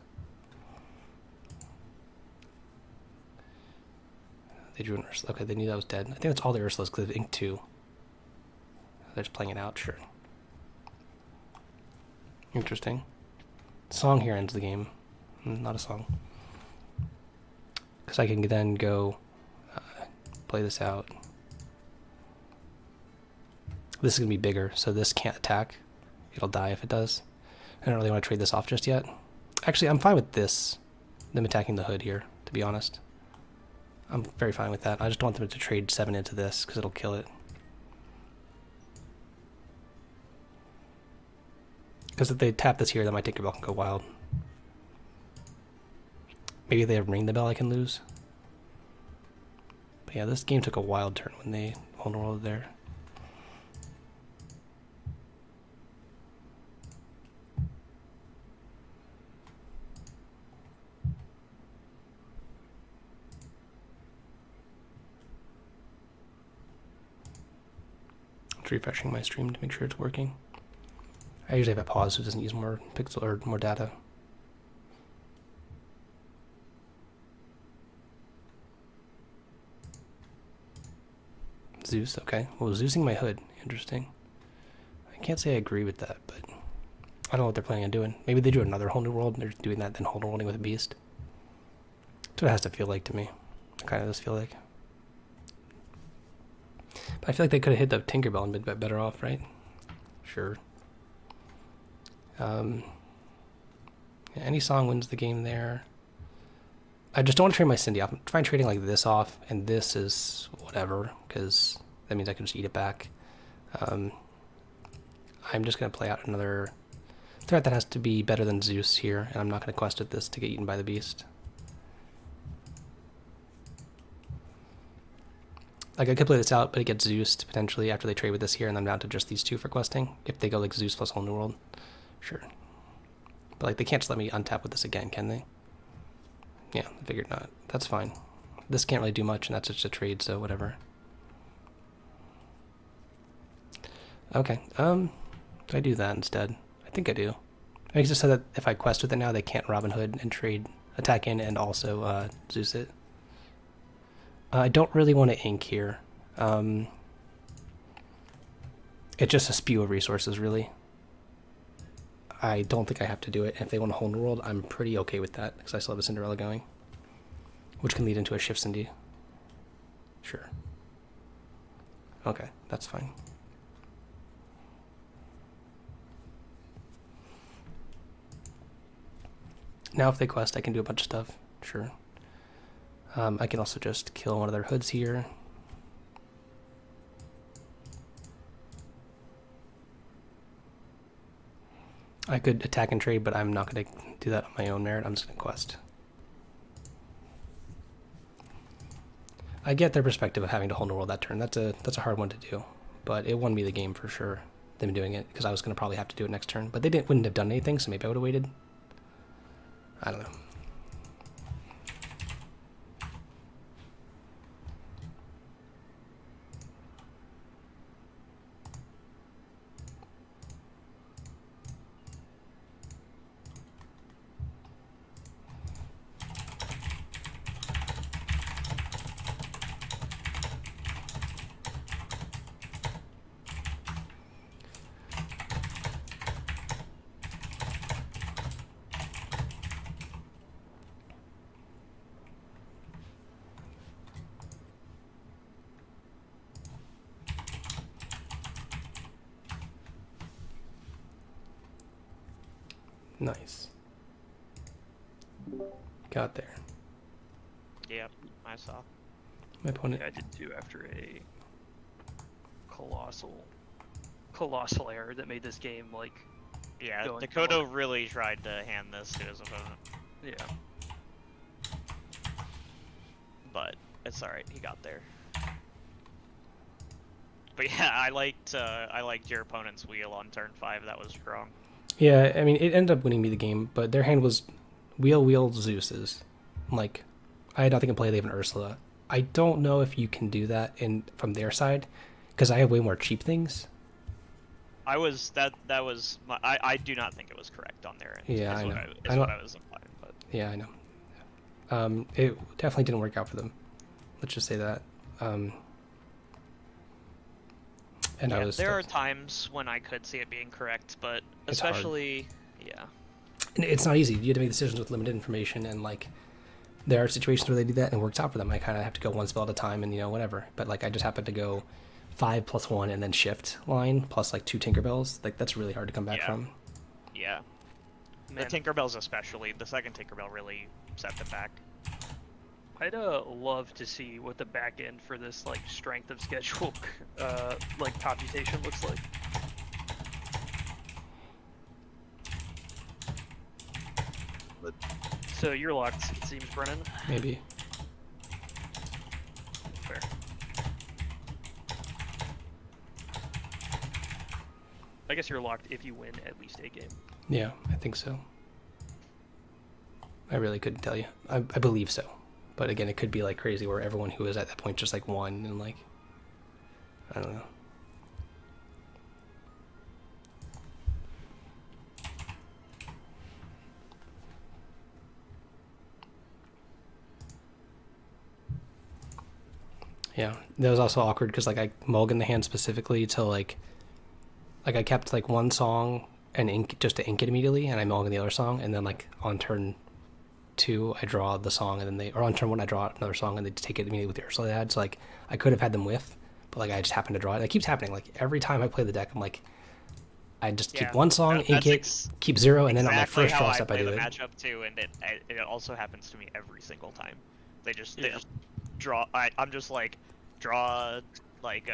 They drew an Ursula. Okay, they knew that was dead. I think that's all the Ursulas because they've inked 2. They're just playing it out, sure. Interesting. Song here ends the game. Not a song. Because I can then go play this out. This is going to be bigger, so this can't attack. It'll die if it does. I don't really want to trade this off just yet. Actually, I'm fine with this. Them attacking the hood here, to be honest. I'm very fine with that. I just don't want them to trade 7 into this, because it'll kill it. Because if they tap this here, that might take your bell and go wild. Maybe if they have ring the bell, I can lose. But yeah, this game took a wild turn when they whole world there. I'm refreshing my stream to make sure it's working. I usually have a pause so it doesn't use more pixel or more data. Zeus, okay. Well, Zeusing my hood, interesting. I can't say I agree with that, but I don't know what they're planning on doing. Maybe they do another whole new world and they're doing that, then whole new worlding with a beast. That's what it has to feel like to me. It kind of does feel like. But I feel like they could have hit the Tinkerbell and been better off, right? Sure. Yeah, any song wins the game there. I just don't want to trade my Cindy off. I'm trying trading like this off, and this is whatever, because that means I can just eat it back. I'm just going to play out another threat that has to be better than Zeus here, and I'm not going to quest with this to get eaten by the beast. Like, I could play this out, but it gets Zeused potentially after they trade with this here, and I'm down to just these 2 for questing. If they go like Zeus plus whole new world, sure. But like, they can't just let me untap with this again, can they? Yeah, I figured not. That's fine. This can't really do much, and that's just a trade, so whatever. Okay, do I do that instead? I think I do. I just said that if I quest with it now, they can't Robin Hood and trade attack in and also Zeus it. I don't really want to ink here. It's just a spew of resources, really. I don't think I have to do it. If they want a whole new world, I'm pretty okay with that, because I still have a Cinderella going. Which can lead into a Shift Cindy. Sure. Okay, that's fine. Now if they quest, I can do a bunch of stuff. Sure. I can also just kill one of their hoods here. I could attack and trade, but I'm not going to do that on my own merit. I'm just going to quest. I get their perspective of having to whole new world that turn. That's a hard one to do, but it won me the game for sure, them doing it, because I was going to probably have to do it next turn. But they wouldn't have done anything, so maybe I would have waited. I don't know. Nice. Got there. Yep, I saw. My opponent. Yeah, I did too after a colossal error that made this game like. Yeah, Going Dakota forward. really tried to hand this to his opponent, Yeah. but it's alright, he got there. But yeah, I liked your opponent's wheel on turn 5, that was strong. Yeah, I mean, it ended up winning me the game, but their hand was wheel Zeus's. Like, I had nothing in play. They have an Ursula. I don't know if you can do that from their side, because I have way more cheap things. That was my, I do not think it was correct on their end. Yeah, I know. What I was implying, but Yeah, I know. It definitely didn't work out for them. Let's just say that. And yeah, I was there are stoked. times when I could see it being correct, but It's hard. especially yeah. And it's not easy. You have to make decisions with limited information, and like, there are situations where they do that and it works out for them. I kind of have to go one spell at a time, and whatever. But like, I just happened to go 5+1 and then shift line plus like 2 Tinkerbells. Like, that's really hard to come back from. Yeah. Man. The Tinkerbells especially, the second Tinkerbell really set them back. I'd love to see what the back end for this like strength of schedule like computation looks like. So you're locked, it seems, Brennan. Maybe. Fair. I guess you're locked if you win at least a game. Yeah, I think so. I really couldn't tell you. I believe so. But again, it could be like crazy where everyone who was at that point just like won and like, I don't know. Yeah, that was also awkward because like I mulliganed the hand specifically to like I kept like one song and ink just to ink it immediately, and I mulliganed the other song, and then like on turn 2 I draw the song, and then on turn 1 I draw another song, and they take it immediately with the Ursula they had. So like I could have had them whiff, but like I just happened to draw it. It keeps happening. Like every time I play the deck, I'm like, I just keep one song, ink it, keep 0, and then on my first draw step I do it. Matchup too, and it also happens to me every single time. They just draw. I'm just like draw like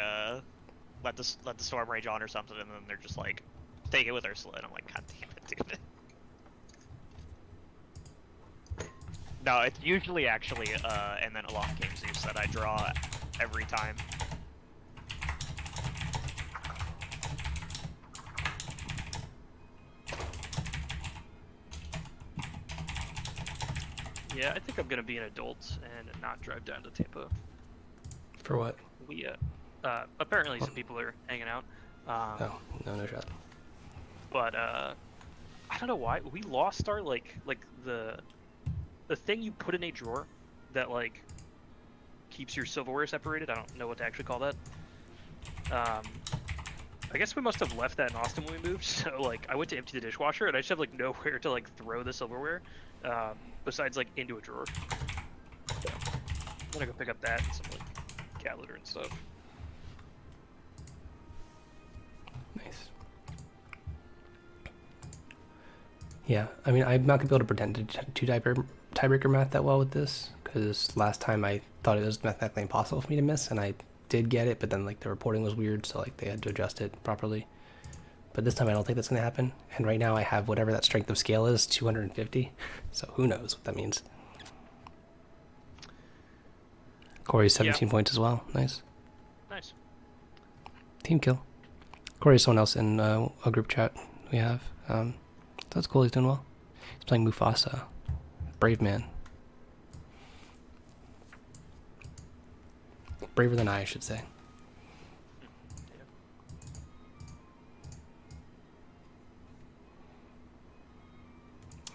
let the storm rage on or something, and then they're just like take it with Ursula, and I'm like, god damn it, dude. No, it's usually actually and then along came Zeus that I draw every time. Yeah, I think I'm gonna be an adult and not drive down to Tampa. For what? We apparently some people are hanging out. Oh, no shot. But I don't know why we lost our like the thing you put in a drawer that like keeps your silverware separated. I don't know what to actually call that. I guess we must have left that in Austin when we moved. So like I went to empty the dishwasher and I just have like nowhere to like throw the silverware besides like into a drawer. So I'm gonna go pick up that and some like cat litter and stuff. Nice. Yeah, I mean, I'm not gonna be able to pretend to tiebreaker math that well with this, because last time I thought it was mathematically impossible for me to miss, and I did get it, but then like the reporting was weird, so like they had to adjust it properly. But this time I don't think that's gonna happen, and right now I have whatever that strength of scale is, 250, so who knows what that means. Corey's 17 points as well. Nice. Nice. Team kill. Corey's someone else in a group chat we have. So that's cool, he's doing well. He's playing Mufasa. Brave man. Braver than I should say.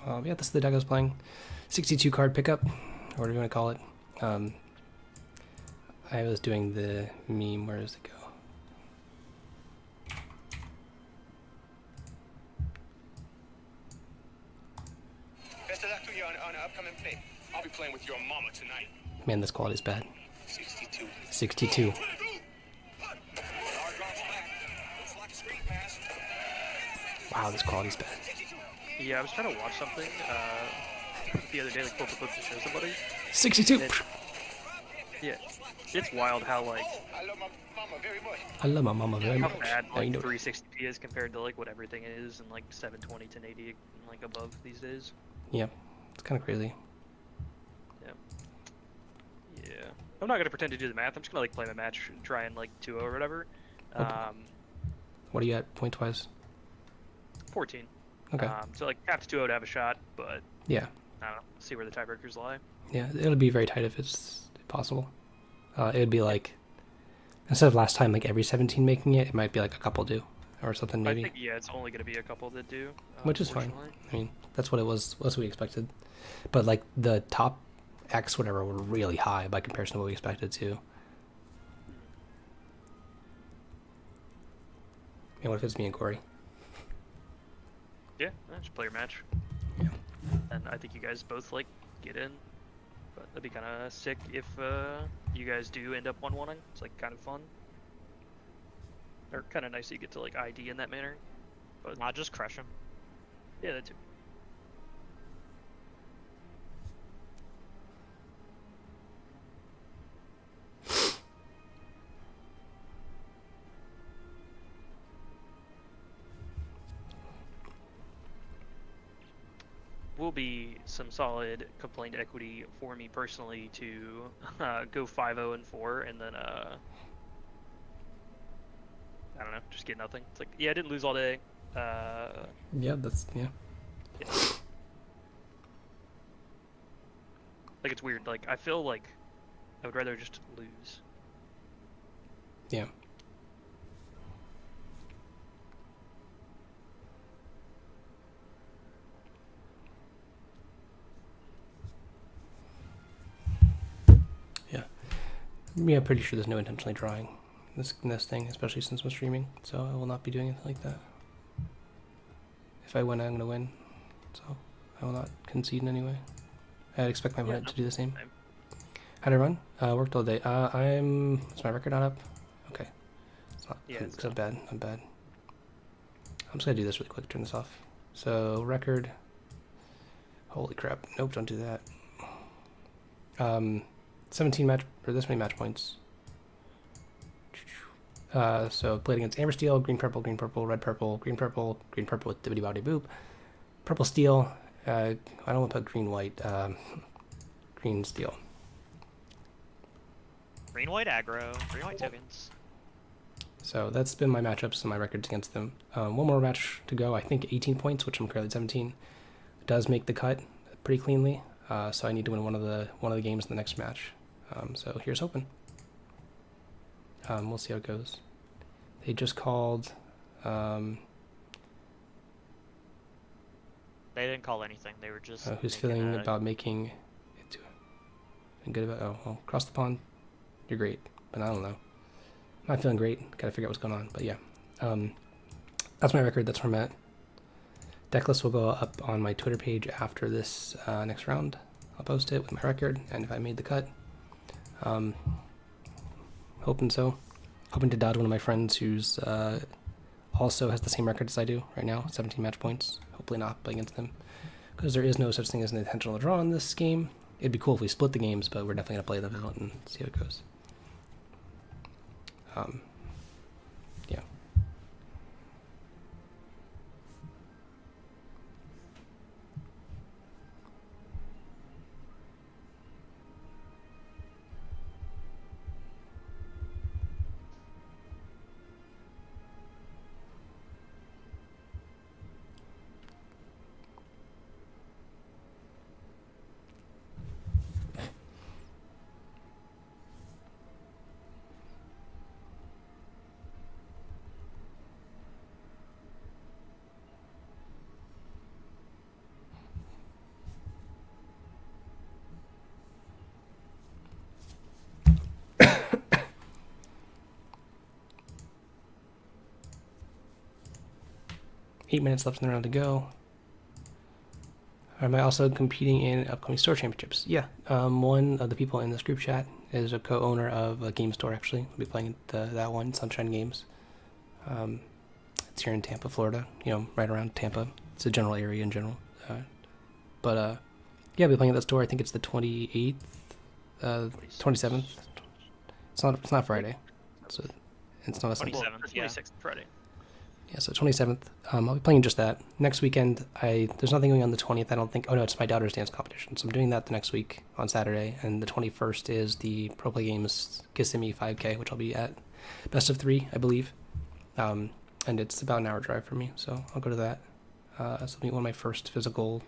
Yeah, this is the deck I was playing. 62 card pickup, or whatever you want to call it. I was doing the meme, where does it go? Best of luck to you on upcoming play. I'll be playing with your mama tonight. Man, this quality's bad. 62. 62. Wow, this quality's bad. Yeah, I was trying to watch something the other day, like pull up a clip to show somebody. 62. And yeah, it's wild how like I love my mama very much. I love my mama very how much. bad Now you like know. 360p is compared to like what everything is, and like 720 1080 and like above these days. Yeah, it's kind of crazy. Yeah, I'm not gonna pretend to do the math. I'm just gonna like play my match, try and like 2-0 or whatever. Okay. What are you at point wise? 14. Okay. So like have to 2-0 to have a shot, but Yeah. I don't know. See where the tiebreakers lie. Yeah, it'll be very tight if it's possible. It would be like, instead of last time, like every 17 making it, it might be like a couple do, or something maybe. I think yeah, it's only gonna be a couple that do. Which is fine. Unfortunately. I mean, that's what it was. What we expected. But like the top X whatever were really high by comparison to what we expected too. And what if it's me and Corey? Yeah, just play your match. Yeah. And I think you guys both like get in. But that'd be kind of sick if you guys do end up 1-1ing. It's like kind of fun. Or kind of nice that you get to like ID in that manner. But Not just crush him. yeah, that too. Will be some solid complaint equity for me personally to go 5-0 and 4, and then I don't know, just get nothing. It's like, yeah, I didn't lose all day. Yeah, that's yeah. Like it's weird. Like I feel like I would rather just lose. Yeah. Yeah, pretty sure there's no intentionally drawing this thing, especially since I'm streaming, so I will not be doing anything like that. If I win, I'm going to win, so I will not concede in any way. I'd expect my opponent to do the same. How'd I run? Worked all day. Is my record not up? Okay. It's not, Yeah, it's I'm bad. I'm bad. I'm just going to do this really quick, turn this off. So, record. Holy crap. Nope, don't do that. 17 match, or this many match points. So played against Amber Steel, green purple, red purple, green purple with dibbity body boop, purple steel. I don't want to put green white. Green steel. Green white aggro, green white tokens. So that's been my matchups and my records against them. One more match to go. I think 18 points, which I'm currently at 17. Does make the cut pretty cleanly. So I need to win one of the games in the next match. So here's hoping. We'll see how it goes. They just called. They didn't call anything. They were just. Who's feeling about making it to and good about? Oh, well, across the pond, you're great, but I don't know. I'm not feeling great. Gotta figure out what's going on. But yeah, that's my record. That's where I'm at. Deck list will go up on my Twitter page after this next round. I'll post it with my record and if I made the cut. Hoping so. Hoping to dodge one of my friends who's also has the same record as I do right now, 17 match points. Hopefully not play against them, because there is no such thing as an intentional draw in this game. It'd be cool if we split the games, but we're definitely gonna play them out and see how it goes. Yeah. Eight minutes left in the round to go. Am I also competing in upcoming store championships? Yeah. One of the people in this group chat is a co-owner of a game store, actually. We'll be playing that one, Sunshine Games. It's here in Tampa, Florida. You know, right around Tampa. It's a general area in general. But yeah, I'll be playing at that store. I think it's the 28th, 27th. It's not Friday, so it's not a Sunday. 27th, yeah. 26th Friday. Yeah, so 27th. I'll be playing just that. Next weekend, there's nothing going on the 20th, I don't think. Oh, no, it's my daughter's dance competition. So I'm doing that the next week on Saturday. And the 21st is the Pro Play Games Kissimmee 5K, which I'll be at best of 3, I believe. And it's about an hour drive for me, so I'll go to that. So it'll be one of my first physical,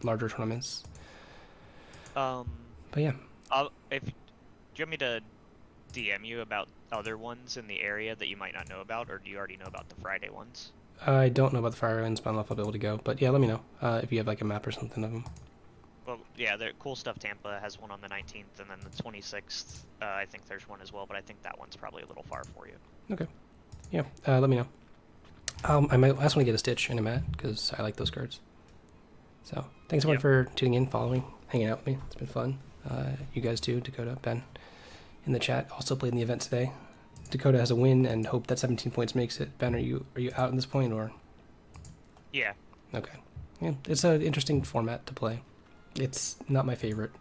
larger tournaments. But yeah. Do you want me to DM you about other ones in the area that you might not know about, or do you already know about the Friday ones? I don't know about the Fire Islands, but I don't know if I'll be able to go. But yeah, let me know if you have like a map or something of them. Well, yeah, Cool Stuff Tampa has one on the 19th, and then the 26th, I think there's one as well, but I think that one's probably a little far for you. Okay. Yeah, let me know. I might also want to get a Stitch and a mat, because I like those cards. So, thanks everyone for tuning in, following, hanging out with me. It's been fun. You guys too, Dakota, Ben, in the chat. Also played in the event today. Dakota has a win and hope that 17 points makes it. Ben, are you out at this point, or? Yeah. Okay. Yeah, it's an interesting format to play. It's not my favorite,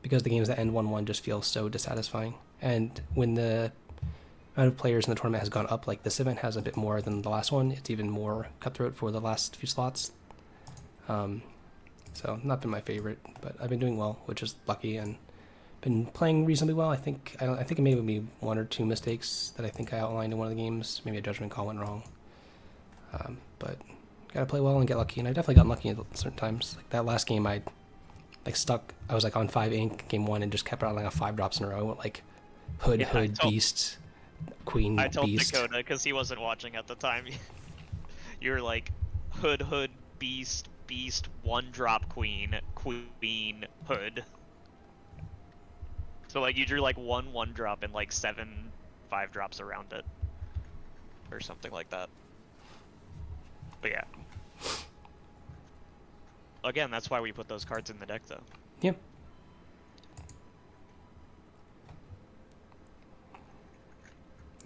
because the games that end 1-1 just feel so dissatisfying. And when the amount of players in the tournament has gone up, like this event has a bit more than the last one, it's even more cutthroat for the last few slots. So not been my favorite, but I've been doing well, which is lucky, and been playing reasonably well. I think it may be 1 or 2 mistakes that I think I outlined in one of the games. Maybe a judgment call went wrong. But gotta play well and get lucky, and I definitely got lucky at certain times. Like that last game, I was like on 5 ink game 1 and just kept rolling off 5 drops in a row. I went like hood, beast, queen, I told beast. Dakota, because he wasn't watching at the time. You were like hood, beast, 1 drop queen, hood. So like you drew like 1 drop and like 7 5 drops around it, or something like that. But yeah. Again, that's why we put those cards in the deck, though. Yep.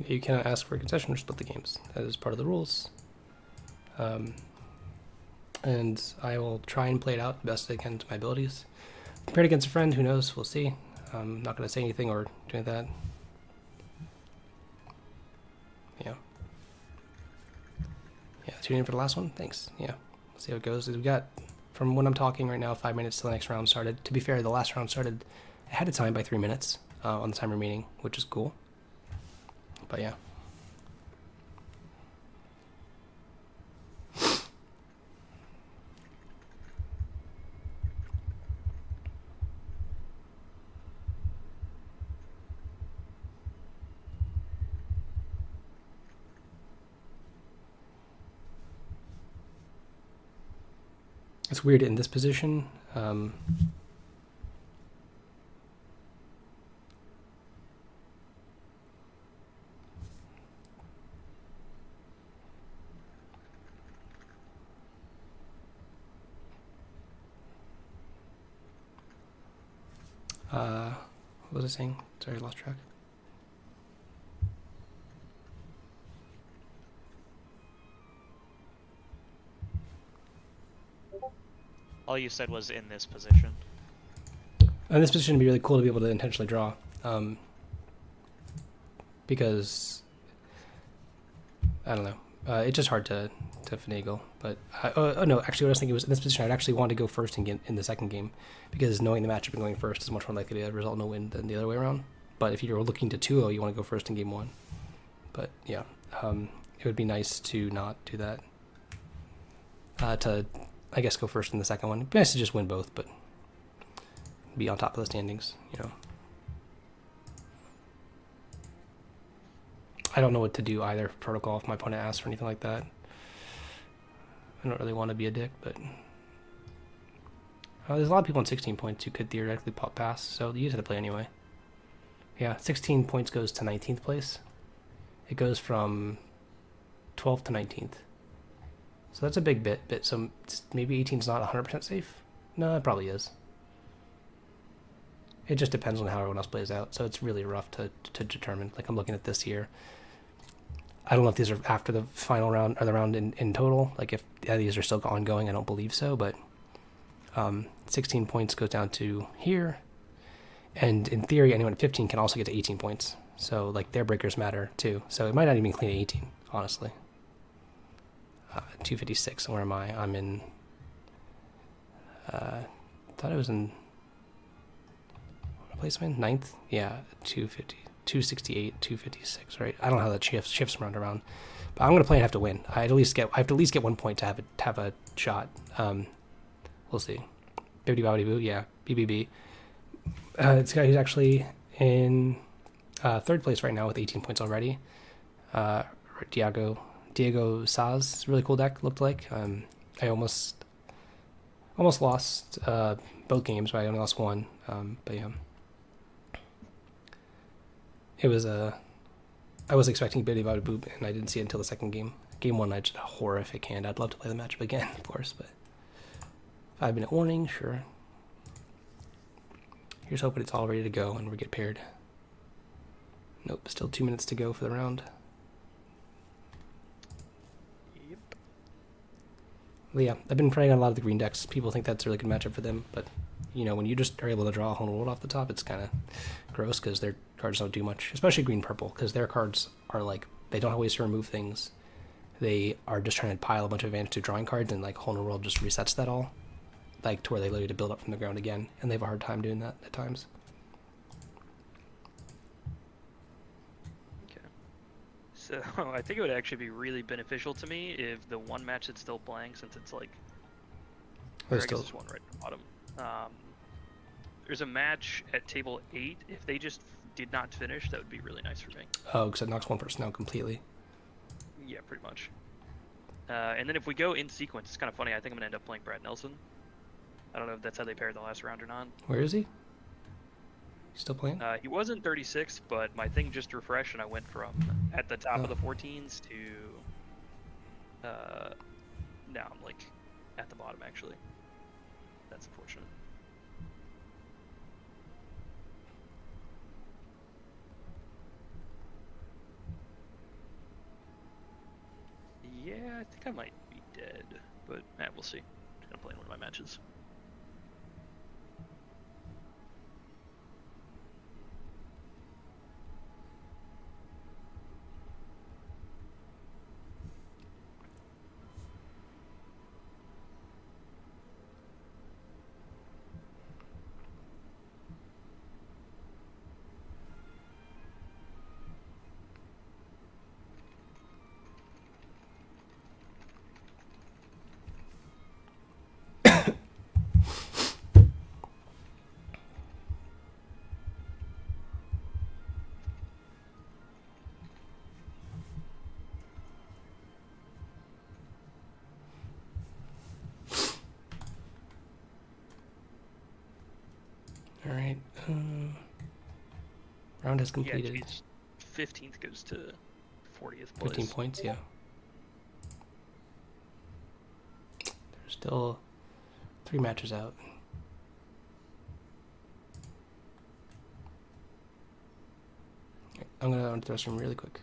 You cannot ask for a concession or split the games. That is part of the rules. And I will try and play it out the best I can to my abilities. Compared against a friend, who knows? We'll see. I'm not going to say anything or do that. Yeah. Yeah, tune in for the last one. Thanks. Yeah. We'll see how it goes. We got, from when I'm talking right now, 5 minutes till the next round started. To be fair, the last round started ahead of time by 3 minutes on the time remaining, which is cool. But yeah. It's weird in this position. What was I saying? Sorry, I lost track. All you said was in this position. In this position, it'd be really cool to be able to intentionally draw. Because, I don't know. It's just hard to finagle. But, no, actually what I was thinking was in this position, I'd actually want to go first in the second game. Because knowing the matchup and going first is much more likely to result in a win than the other way around. But if you're looking to 2-0, you want to go first in game 1. But, yeah. It would be nice to not do that. To, I guess, go first in the second one. It'd be nice to just win both, but be on top of the standings, you know. I don't know what to do either protocol if my opponent asks for anything like that. I don't really want to be a dick, but there's a lot of people on 16 points who could theoretically pop past, so you just have to play anyway. Yeah, 16 points goes to 19th place. It goes from 12th to 19th. So that's a big bit, so maybe 18's not 100% safe? No, it probably is. It just depends on how everyone else plays out, so it's really rough to determine. Like, I'm looking at this here. I don't know if these are after the final round or the round in total. Like if these are still ongoing, I don't believe so. But 16 points goes down to here, and in theory, anyone at 15 can also get to 18 points. So like their breakers matter too. So it might not even clean at 18, honestly. 256. Where am I? I'm in. Thought I was in. What place am I in? 9th? Yeah, 250, 268, 256. Right? I don't know how that shifts from round to round. But I'm gonna play and have to win. I have to at least get 1 point to have a shot. We'll see. Bibbidi bobbidi boo. Yeah, BBB. This guy who's actually in 3rd place right now with 18 points already. Diego Saz, really cool deck. Looked like. I almost lost both games, but I only lost one. But yeah, it was I was expecting Bibbidi bobbidi boo, and I didn't see it until the second game. Game 1, I just a horrific hand. I'd love to play the matchup again, of course, but 5-minute warning, sure. Here's hoping it's all ready to go and we get paired. Nope, still 2 minutes to go for the round. Yep. But yeah, I've been playing on a lot of the green decks. People think that's a really good matchup for them, but you know, when you just are able to draw a whole world off the top, it's kind of gross because their cards don't do much, especially green-purple, because their cards are like, they don't have ways to remove things. They are just trying to pile a bunch of advantage to drawing cards, and like whole new world just resets that all, like to where they literally to build up from the ground again, and they have a hard time doing that at times. Okay. So I think it would actually be really beneficial to me if the one match that's still playing, since it's like, or I guess there's one right at the bottom. There's a match at table 8. If they just did not finish, that would be really nice for me. Oh, because it knocks one person out completely. Yeah, pretty much. And then if we go in sequence, it's kind of funny. I think I'm gonna end up playing Brad Nelson. I don't know if that's how they paired the last round or not. Where is he? Still playing? He was in 36, but my thing just refreshed, and I went from at the top of the 14s to now I'm like at the bottom actually. That's unfortunate. Yeah, I think I might be dead, but we'll see. I'm gonna play in one of my matches. All right. Round has completed. Yeah, geez. 15th goes to 40th place. 15 points, yeah. There's still 3 matches out. I'm gonna throw some really quick.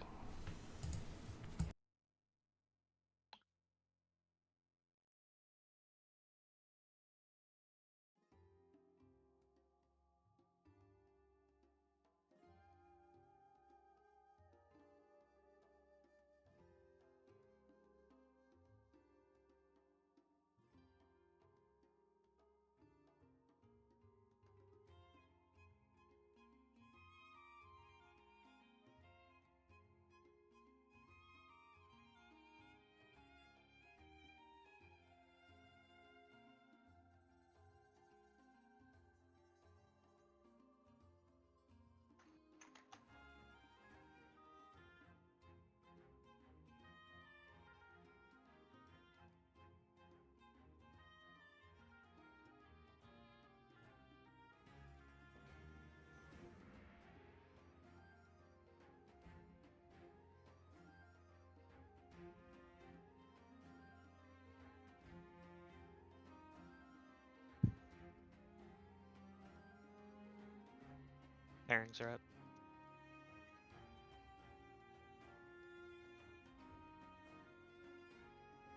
Pairings are up.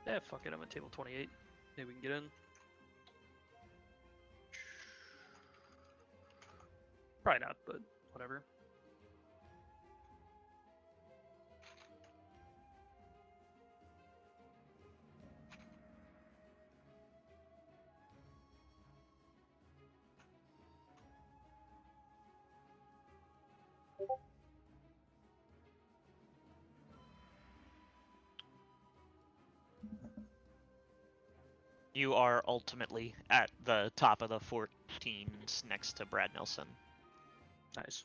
Yeah, fuck it. I'm at table 28. Maybe we can get in. Probably not, but whatever. You are ultimately at the top of the 14s next to Brad Nelson. Nice.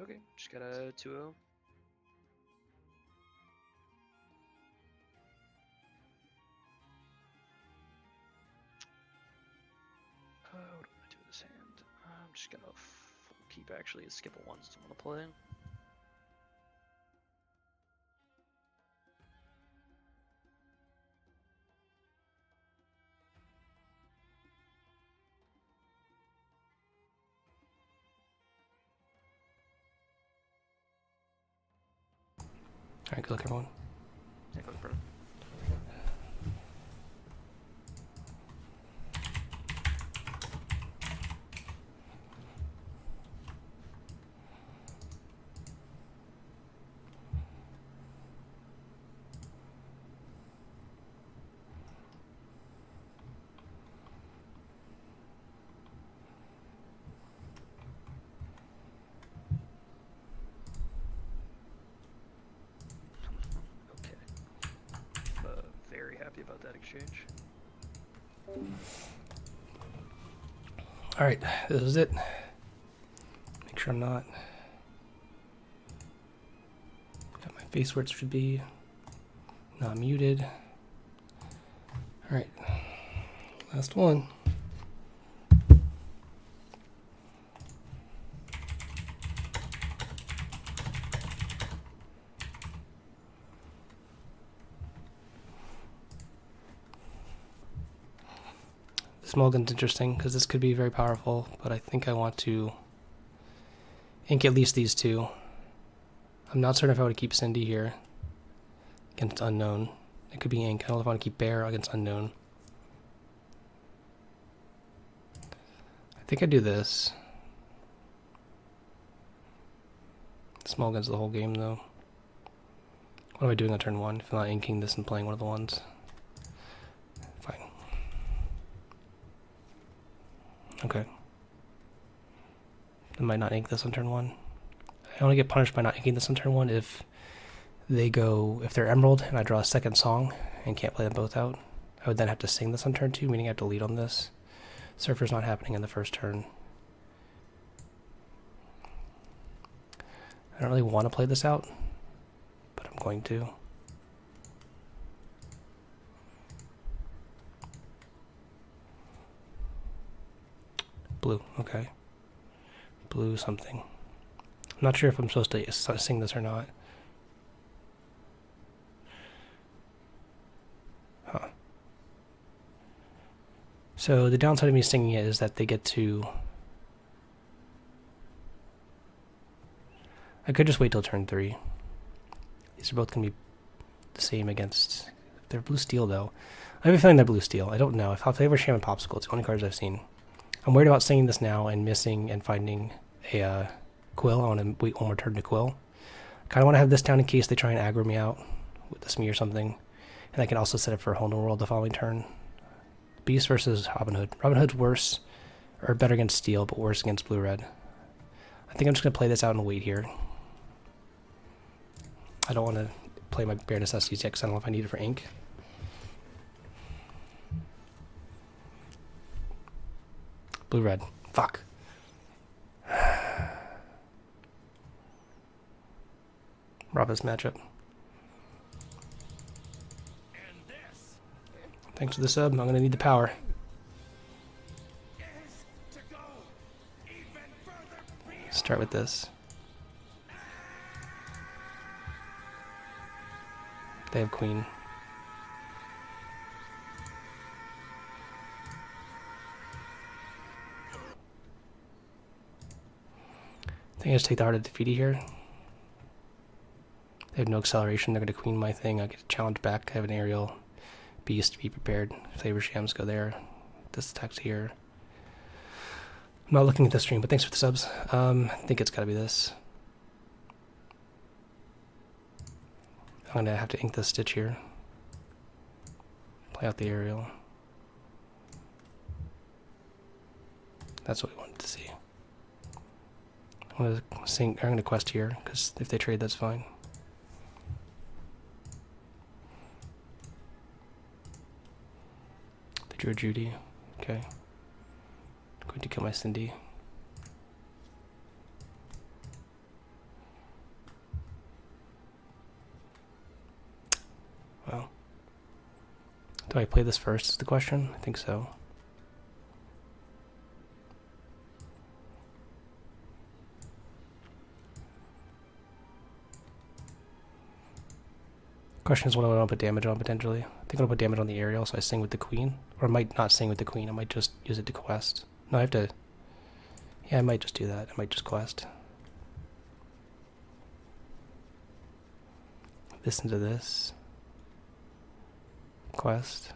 Okay, just got a 2-0. What do I do with this hand? I'm just gonna keep actually skip a ones to want to play. Alright, good luck, everyone. Yeah, go, bro. Okay. Very happy about that exchange. Alright, this is it. Make sure I'm not. Got my face where it should be. Not muted. Alright. Last one. This mulligan's interesting because this could be very powerful, but I think I want to ink at least these two. I'm not certain if I want to keep Cindy here against Unknown. It could be ink. I don't know if I want to keep Bear against Unknown. I think I do this. This mulligan's the whole game though. What am I doing on turn 1 if I'm not inking this and playing one of the ones? Fine. Okay. I might not ink this on turn 1. I only get punished by not inking this on turn 1 if they're Emerald and I draw a second song and can't play them both out. I would then have to sing this on turn 2, meaning I have to lead on this. Surfer's not happening in the first turn. I don't really want to play this out, but I'm going to. Blue, okay. Blue something. I'm not sure if I'm supposed to sing this or not. Huh. So the downside of me singing it is that they get to... I could just wait till turn 3. These are both going to be the same against... They're blue steel though. I have a feeling they're blue steel. I don't know. If I'll favor Shaman Popsicle, it's the only cards I've seen. I'm worried about singing this now and missing and finding a Quill. I want to wait one more turn to Quill. Kind of want to have this down in case they try and aggro me out with the Smee or something. And I can also set it for Whole New World the following turn. Beast versus Robin Hood. Robin Hood's worse, or better against Steel, but worse against Blue-Red. I think I'm just going to play this out and wait here. I don't want to play my Bare Necessities yet because I don't know if I need it for ink. Blue-Red. Fuck. Robin's matchup. Thanks for the sub. I'm going to need the power. Start with this. They have Queen. I think I just take the Heart of Defeaty here. They have no acceleration. They're going to queen my thing. I get a challenge back. I have an aerial beast. Be prepared. Flavor shams go there. This attacks here. I'm not looking at the stream, but thanks for the subs. I think it's got to be this. I'm going to have to ink the Stitch here. Play out the aerial. That's what we wanted to see. I'm going to quest here, because if they trade, that's fine. They drew a Judy. Okay. I'm going to kill my Cindy. Well. Do I play this first is the question? I think so. Question is what I want to put damage on potentially. I think I'll put damage on the aerial, so I sing with the queen. Or I might not sing with the queen, I might just use it to quest. No, I have to... Yeah, I might just do that. I might just quest. Listen to this. Quest.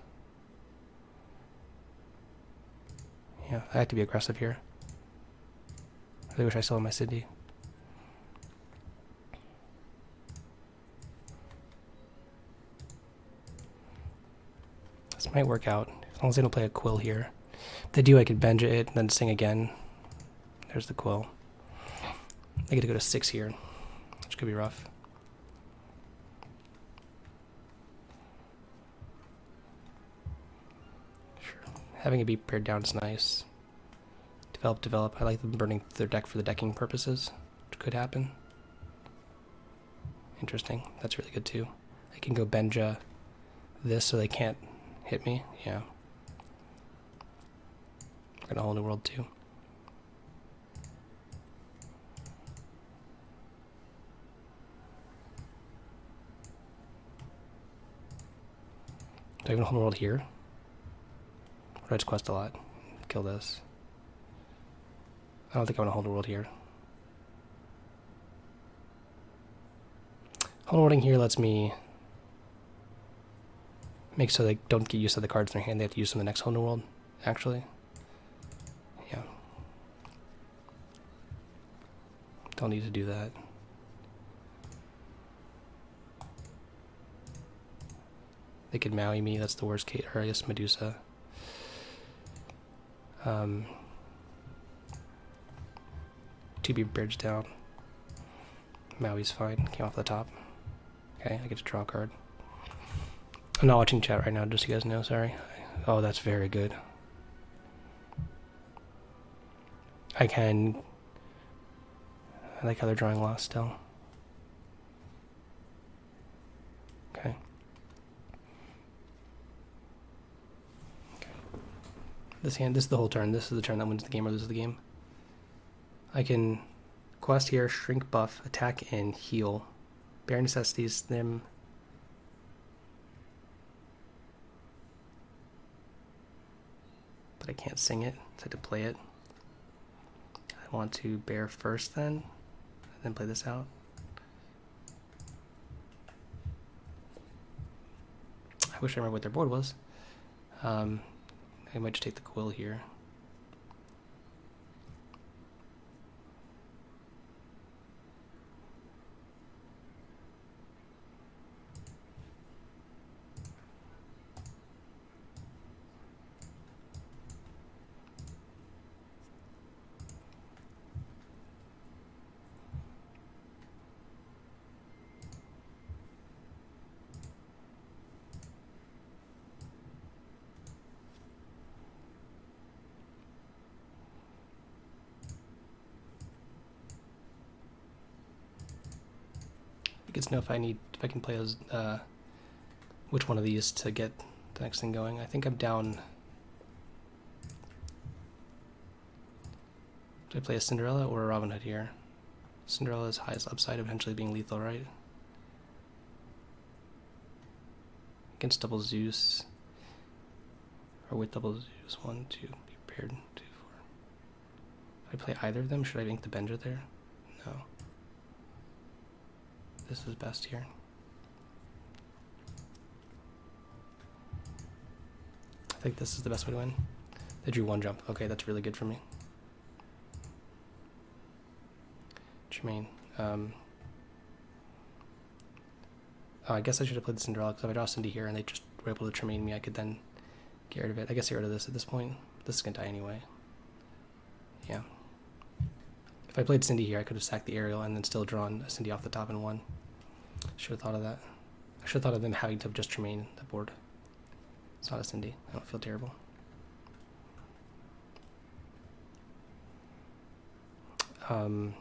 Yeah, I have to be aggressive here. I really wish I still had my Cindy. This might work out, as long as they don't play a quill here. If they do, I could Benja it and then sing again. There's the quill. They get to go to 6 here, which could be rough. Sure. Having it be pared down is nice. Develop. I like them burning their deck for the decking purposes, which could happen. Interesting. That's really good too. I can go Benja this so they can't hit me. Yeah. We're gonna hold the world too. Do I even hold the world here? Or do I just quest a lot? Kill this. I don't think I want to hold the world here. Hold worlding here lets me make so they don't get used to the cards in their hand. They have to use them in the next hold world, actually. Yeah. Don't need to do that. They could Maui me, that's the worst case, or I guess Medusa. To be bridged down. Maui's fine, came off the top. Okay, I get to draw a card. I'm not watching chat right now, just so you guys know, sorry. Oh, that's very good. I like how they're drawing lost still. Okay. This is the whole turn. This is the turn that wins the game or loses the game. I can quest here, shrink buff, attack, and heal. Bare necessities them. But I can't sing it, so I have to play it. I want to bear first then play this out. I wish I remember what their board was. I might just take the quill here. Good to know if I can play as which one of these to get the next thing going. I think I'm down. Do I play a Cinderella or a Robin Hood here? Cinderella's highest upside eventually being lethal, right? Against double Zeus. Or with double Zeus. 1, 2, be prepared. 2, 4. If I play either of them, should I ink the Benja there? No. this is best here. I think this is the best way to win. They drew 1 jump. Okay, that's really good for me. Tremaine. Oh, I guess I should have played the Cinderella, because if I draw Cindy here and they just were able to Tremaine me, I could then get rid of it. I guess get rid of this at this point. This is going to die anyway. Yeah. If I played Cindy here, I could have sacked the aerial and then still drawn a Cindy off the top and won. Should have thought of that. I should have thought of them having to just Tremaine the board. It's not a Cindy. I don't feel terrible. I'm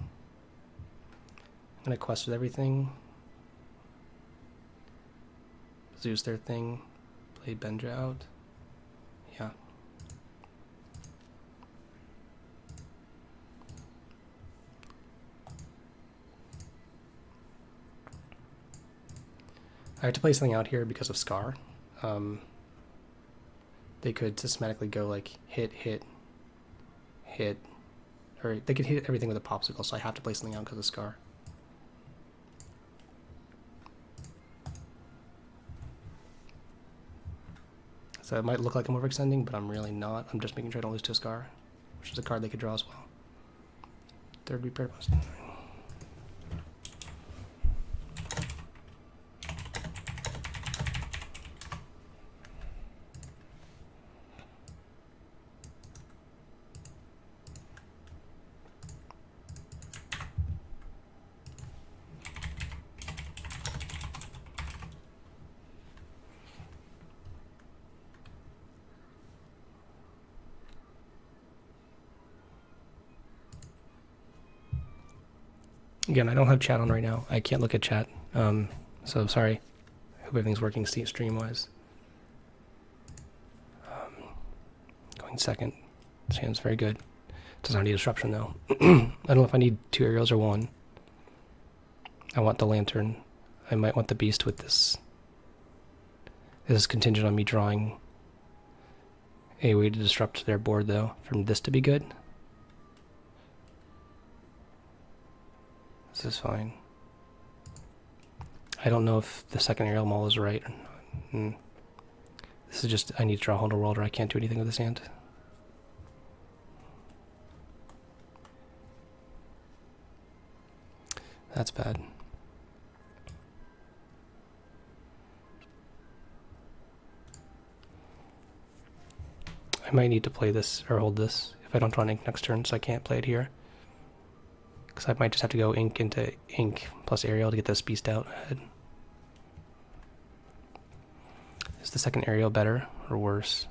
going to quest with everything. Zeus their thing. Play Benja out. Yeah. I have to play something out here because of Scar. They could systematically go like hit, hit, hit, or they could hit everything with a popsicle, so I have to play something out because of Scar. So it might look like I'm overextending, but I'm really not. I'm just making sure I don't lose to a Scar, which is a card they could draw as well. Third repair bust. Again, I don't have chat on right now. I can't look at chat. So sorry. Hope everything's working stream-wise. Going second. This hand's very good. Doesn't have any disruption, though. I don't know if I need 2 aerials or 1. I want the lantern. I might want the beast with this. This is contingent on me drawing a way to disrupt their board, though, from this to be good. This is fine. I don't know if the second aerial maul is right. This is just, I need to draw a whole world or I can't do anything with this hand. That's bad. I might need to play this or hold this if I don't draw an ink next turn, so I can't play it here. Because I might just have to go ink into ink plus aerial to get this beast out ahead. Is the second aerial better or worse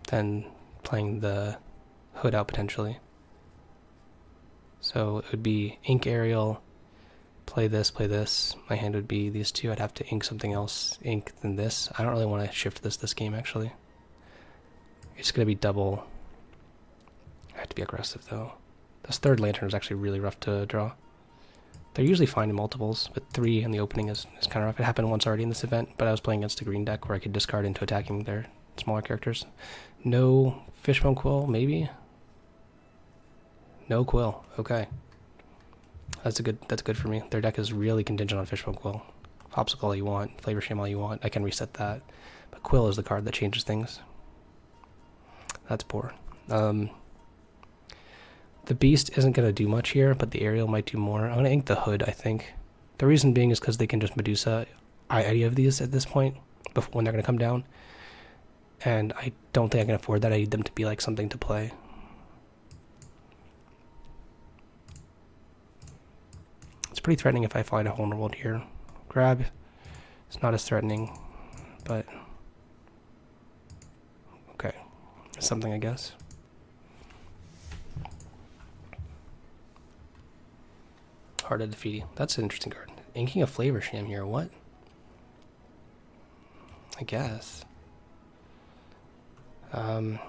than playing the hood out potentially? So it would be ink aerial, play this, play this. My hand would be these two. I'd have to ink something else, ink than this. I don't really want to shift this game actually. It's going to be double. I have to be aggressive though. This third lantern is actually really rough to draw. They're usually fine in multiples, but 3 in the opening is kind of rough. It happened once already in this event, but I was playing against a green deck where I could discard into attacking their smaller characters. No Fishbone Quill, maybe? No Quill, okay. That's good for me. Their deck is really contingent on Fishbone Quill. Popsicle all you want, Flavor Sham all you want, I can reset that. But Quill is the card that changes things. That's poor. The beast isn't going to do much here, but the aerial might do more. I'm going to ink the hood, I think. The reason being is because they can just Medusa any of these at this point before when they're going to come down. And I don't think I can afford that. I need them to be like something to play. It's pretty threatening if I fly to Hole in the World here. Grab. It's not as threatening, but okay. It's something, I guess. Heart of Defeating. That's an interesting card. Inking a Flavor Sham here, what? I guess. I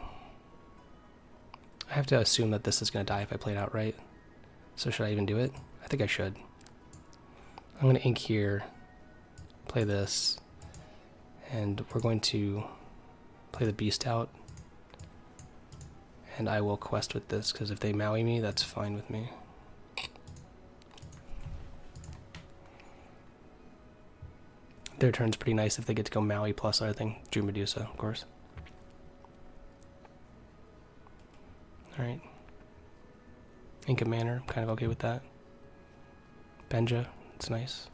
have to assume that this is going to die if I play it outright. So should I even do it? I think I should. I'm going to ink here, play this, and we're going to play the beast out. And I will quest with this, because if they Maui me, that's fine with me. their turn's pretty nice if they get to go Maui plus other thing. Drew Medusa, of course. Alright. Inca Manor, I'm kind of okay with that. Benja, it's nice.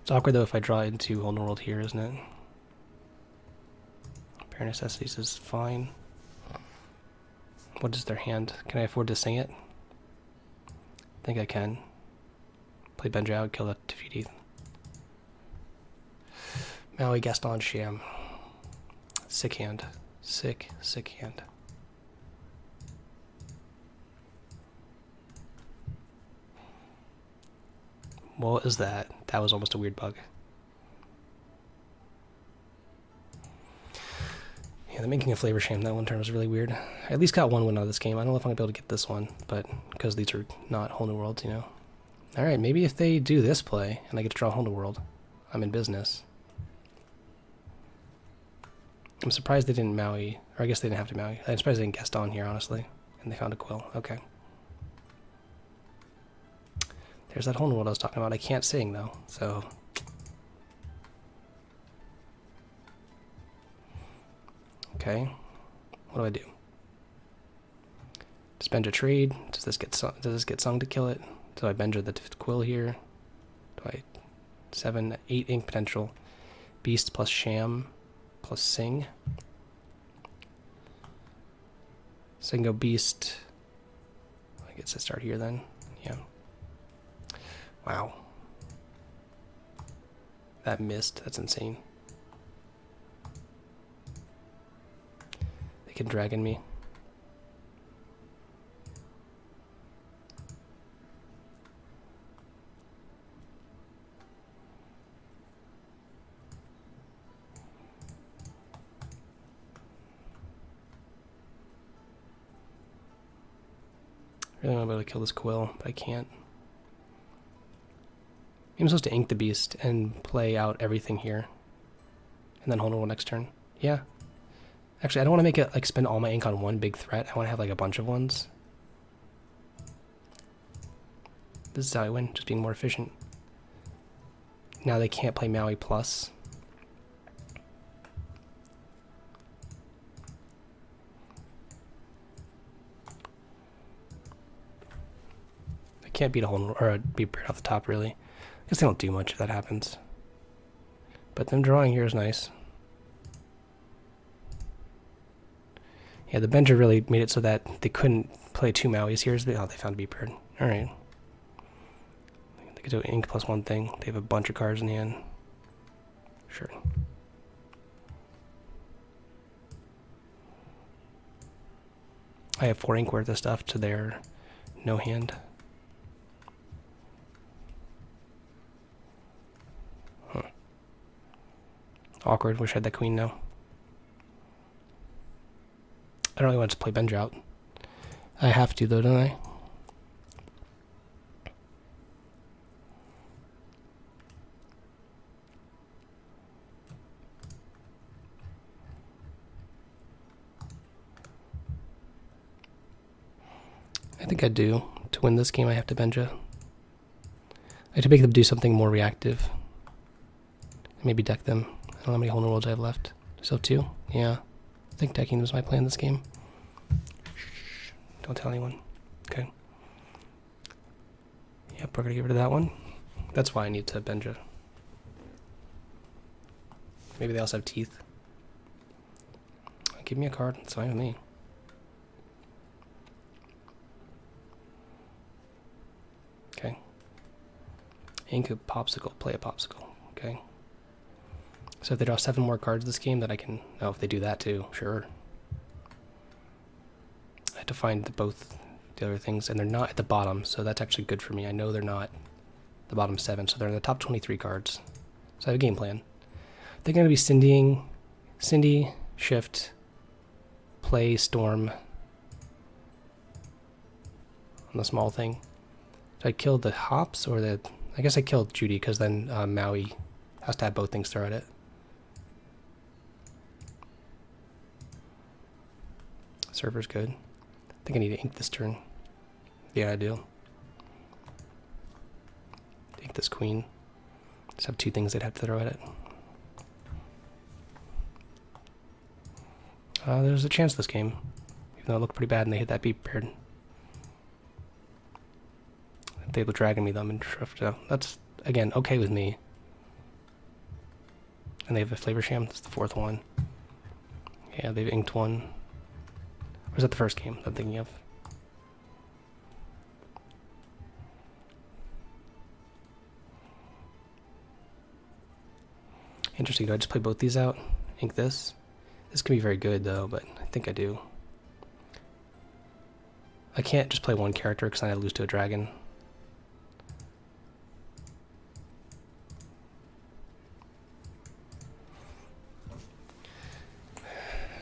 It's awkward though if I draw into Whole New World here, isn't it? Bare Necessities is fine. What is their hand? Can I afford to sing it? I think I can. Play Benja out, kill that Tefiti. Maui, Gaston, Sham. Sick hand. Sick hand. What is that? That was almost a weird bug. Yeah, the making a flavor shame, that one turn was really weird. I at least got one win out of this game. I don't know if I'm going to be able to get this one, but because these are not Whole New Worlds, you know. Alright, maybe if they do this play, and I get to draw Whole New World, I'm in business. I'm surprised they didn't Maui, or I guess they didn't have to Maui. I'm surprised they didn't Gaston here, honestly. And they found a Quill. Okay. There's that Whole New World I was talking about. I can't sing, though, so... Okay. What do I do? Does Benja trade? Does this get sung to kill it? Do I Benja the Quill here? Do I 7, 8 ink potential? Beast plus Sham plus Sing. So I can go Beast. I guess I start here then. Yeah. Wow. That missed. That's insane. They can dragon me. I really want to be able to kill this Quill, but I can't. I'm supposed to ink the Beast and play out everything here. And then hold on next turn. Yeah. Actually, I don't want to make it like spend all my ink on one big threat. I want to have like a bunch of ones. This is how I win, just being more efficient. Now they can't play Maui plus. I can't beat a hole or beat Bird off the top really. I guess they don't do much if that happens. But them drawing here is nice. Yeah, the Benja really made it so that they couldn't play 2 Mauis here. Oh, they found a Beat Bird. Alright. They could do an ink plus 1 thing. They have a bunch of cards in hand. Sure. I have 4 ink worth of stuff to their no hand. Huh. Awkward. Wish I had that queen now. I don't really want to play Benja out. I have to though, don't I? I think I do. To win this game I have to Benja. I have to make them do something more reactive. Maybe deck them. I don't know how many Whole New Worlds I have left. So 2? Yeah. I think decking was my plan this game. Shh. Don't tell anyone. Okay. Yep, we're gonna get rid of that one. That's why I need to Benja. Maybe they also have teeth. Give me a card. It's fine with me. Okay. Ink a popsicle. Play a popsicle. Okay. So if they draw 7 more cards this game, then I can... Oh, if they do that too, sure. I have to find both the other things, and they're not at the bottom, so that's actually good for me. I know they're not the bottom 7, so they're in the top 23 cards. So I have a game plan. They're going to be Cindy, Shift, Play, Storm on the small thing. Did I kill the hops or the... I guess I killed Judy, because then Maui has to have both things throw at it. Server's good. I think I need to ink this turn. Yeah, I do. Ink this queen. Just have two things they'd have to throw at it. There's a chance this game, even though it looked pretty bad and they hit that beat prepared. If they were dragging me them and that's again okay with me. And they have a flavor sham. That's the fourth one. Yeah, they've inked one. Or is that the first game I'm thinking of? Interesting. Do I just play both these out? Ink this? This can be very good though, but I think I do. I can't just play one character because then I lose to a dragon.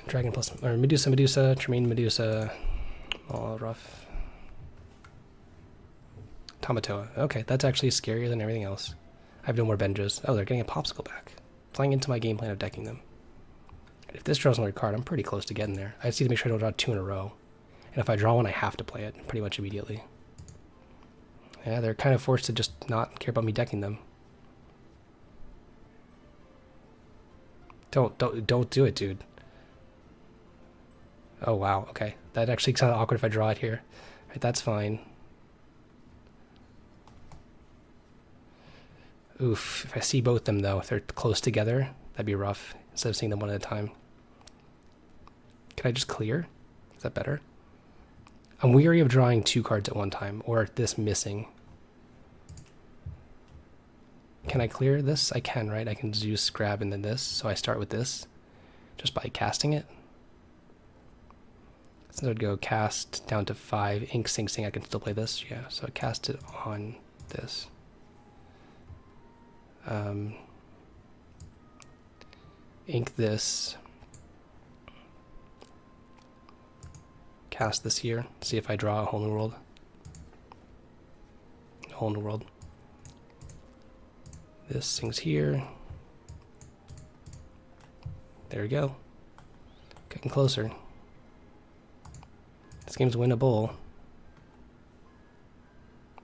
Dragon plus, or Medusa, Tremaine Medusa, all rough. Tamatoa. Okay, that's actually scarier than everything else. I have no more Benjas. Oh, they're getting a popsicle back. Playing into my game plan of decking them. And if this draws another card, I'm pretty close to getting there. I just need to make sure I don't draw two in a row. And if I draw one, I have to play it pretty much immediately. Yeah, they're kind of forced to just not care about me decking them. Don't do it, dude. Oh, wow, okay. That actually kind of awkward if I draw it here. Right, that's fine. Oof, if I see both of them, though, if they're close together, that'd be rough, instead of seeing them one at a time. Can I just clear? Is that better? I'm weary of drawing two cards at one time, or this missing. Can I clear this? I can, right? I can Zeus grab and then this, so I start with this, just by casting it. So I'd go cast down to 5, ink, sing, I can still play this, yeah, so I cast it on this. Ink this. Cast this here, see if I draw a whole new world. Whole new world. This sings here. There we go. Getting closer. This game's winnable.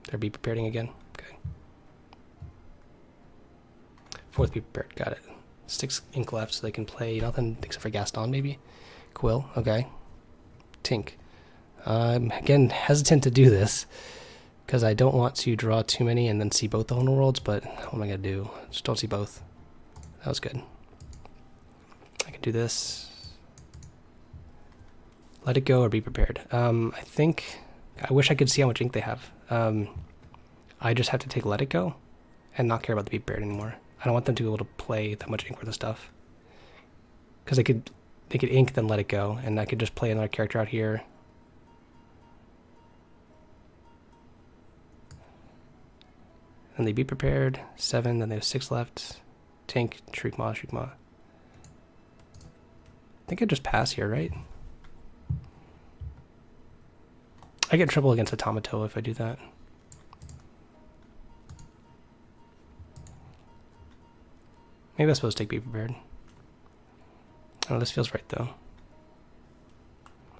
They're be preparing again. Okay. Fourth be prepared. Got it. 6 ink left, so they can play nothing except for Gaston, maybe. Quill. Okay. Tink. I'm again hesitant to do this because I don't want to draw too many and then see both the whole worlds. But what am I gonna do? Just don't see both. That was good. I can do this. Let it go or be prepared. I think I wish I could see how much ink they have. I just have to take let it go and not care about the be prepared anymore. I don't want them to be able to play that much ink worth of stuff. Because they could ink then let it go, and I could just play another character out here. And they be prepared. 7, then they have 6 left. Tink, Shriekmaw. I think I just pass here, right? I get in trouble against Automatoa if I do that. Maybe I'm supposed to take be prepared. Oh, this feels right though.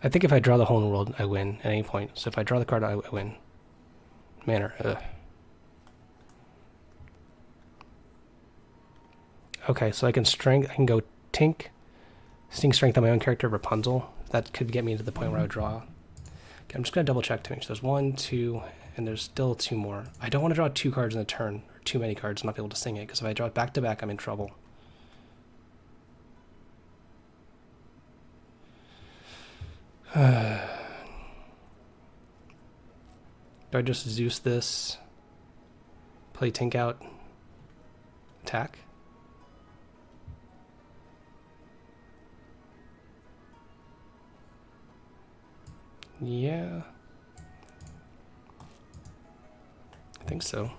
I think if I draw the whole world, I win at any point. So if I draw the card, I win. Manner. Ugh. Okay, so I can go Tink, Sting Strength on my own character, Rapunzel. That could get me to the point where I would draw. Okay, I'm just gonna double check to make sure there's 1, 2, and there's still 2 more. I don't want to draw 2 cards in a turn, or too many cards and not be able to sing it, because if I draw it back to back, I'm in trouble. Do I just Zeus this, play Tink out, attack? Yeah. I think so.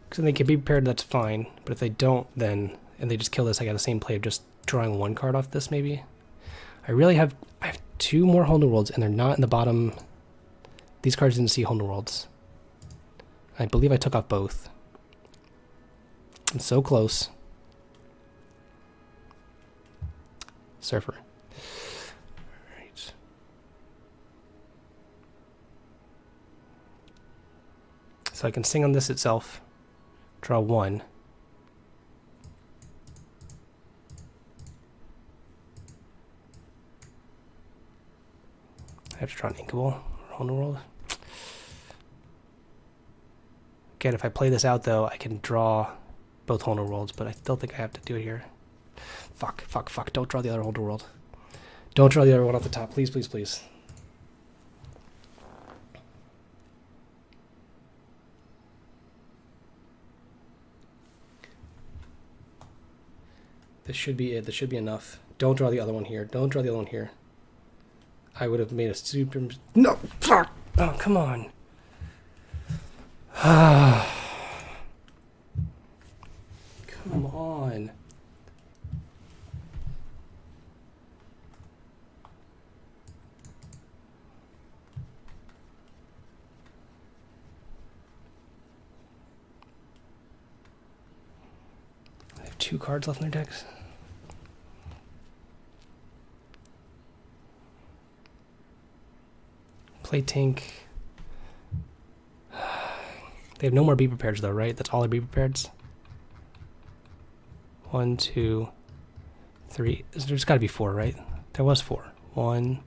Because they can be prepared, that's fine. But if they don't, then, and they just kill this, I got the same play of just drawing 1 card off this, maybe. I have 2 more Whole New Worlds, and they're not in the bottom. These cards didn't see Whole New Worlds. I believe I took off both. I'm so close. Surfer. Right. So I can sing on this itself. Draw 1. I have to draw an Inkable or Whole World. Again, if I play this out though, I can draw both Whole Worlds, but I still think I have to do it here. Fuck, fuck, fuck. Don't draw the other Whole World. Don't draw the other one off the top. Please, please, please. This should be it. This should be enough. Don't draw the other one here. Don't draw the other one here. I would have made a super... No! Fuck! Oh, come on. Come on. They have 2 cards left in their decks. Play Tink. They have no more Be Prepared though, right? That's all their Be Prepared. 1, 2, 3. There's got to be 4, right? There was 4. 1.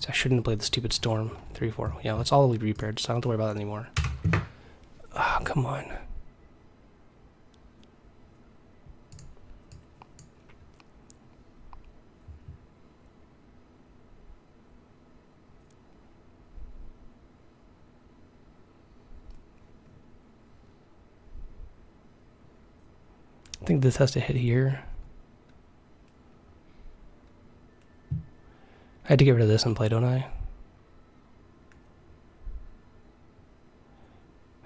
So I shouldn't have played the stupid Storm. 3, 4. Yeah, that's all Be Prepared, so I don't have to worry about that anymore. Oh, come on. I think this has to hit here. I had to get rid of this and play, don't I?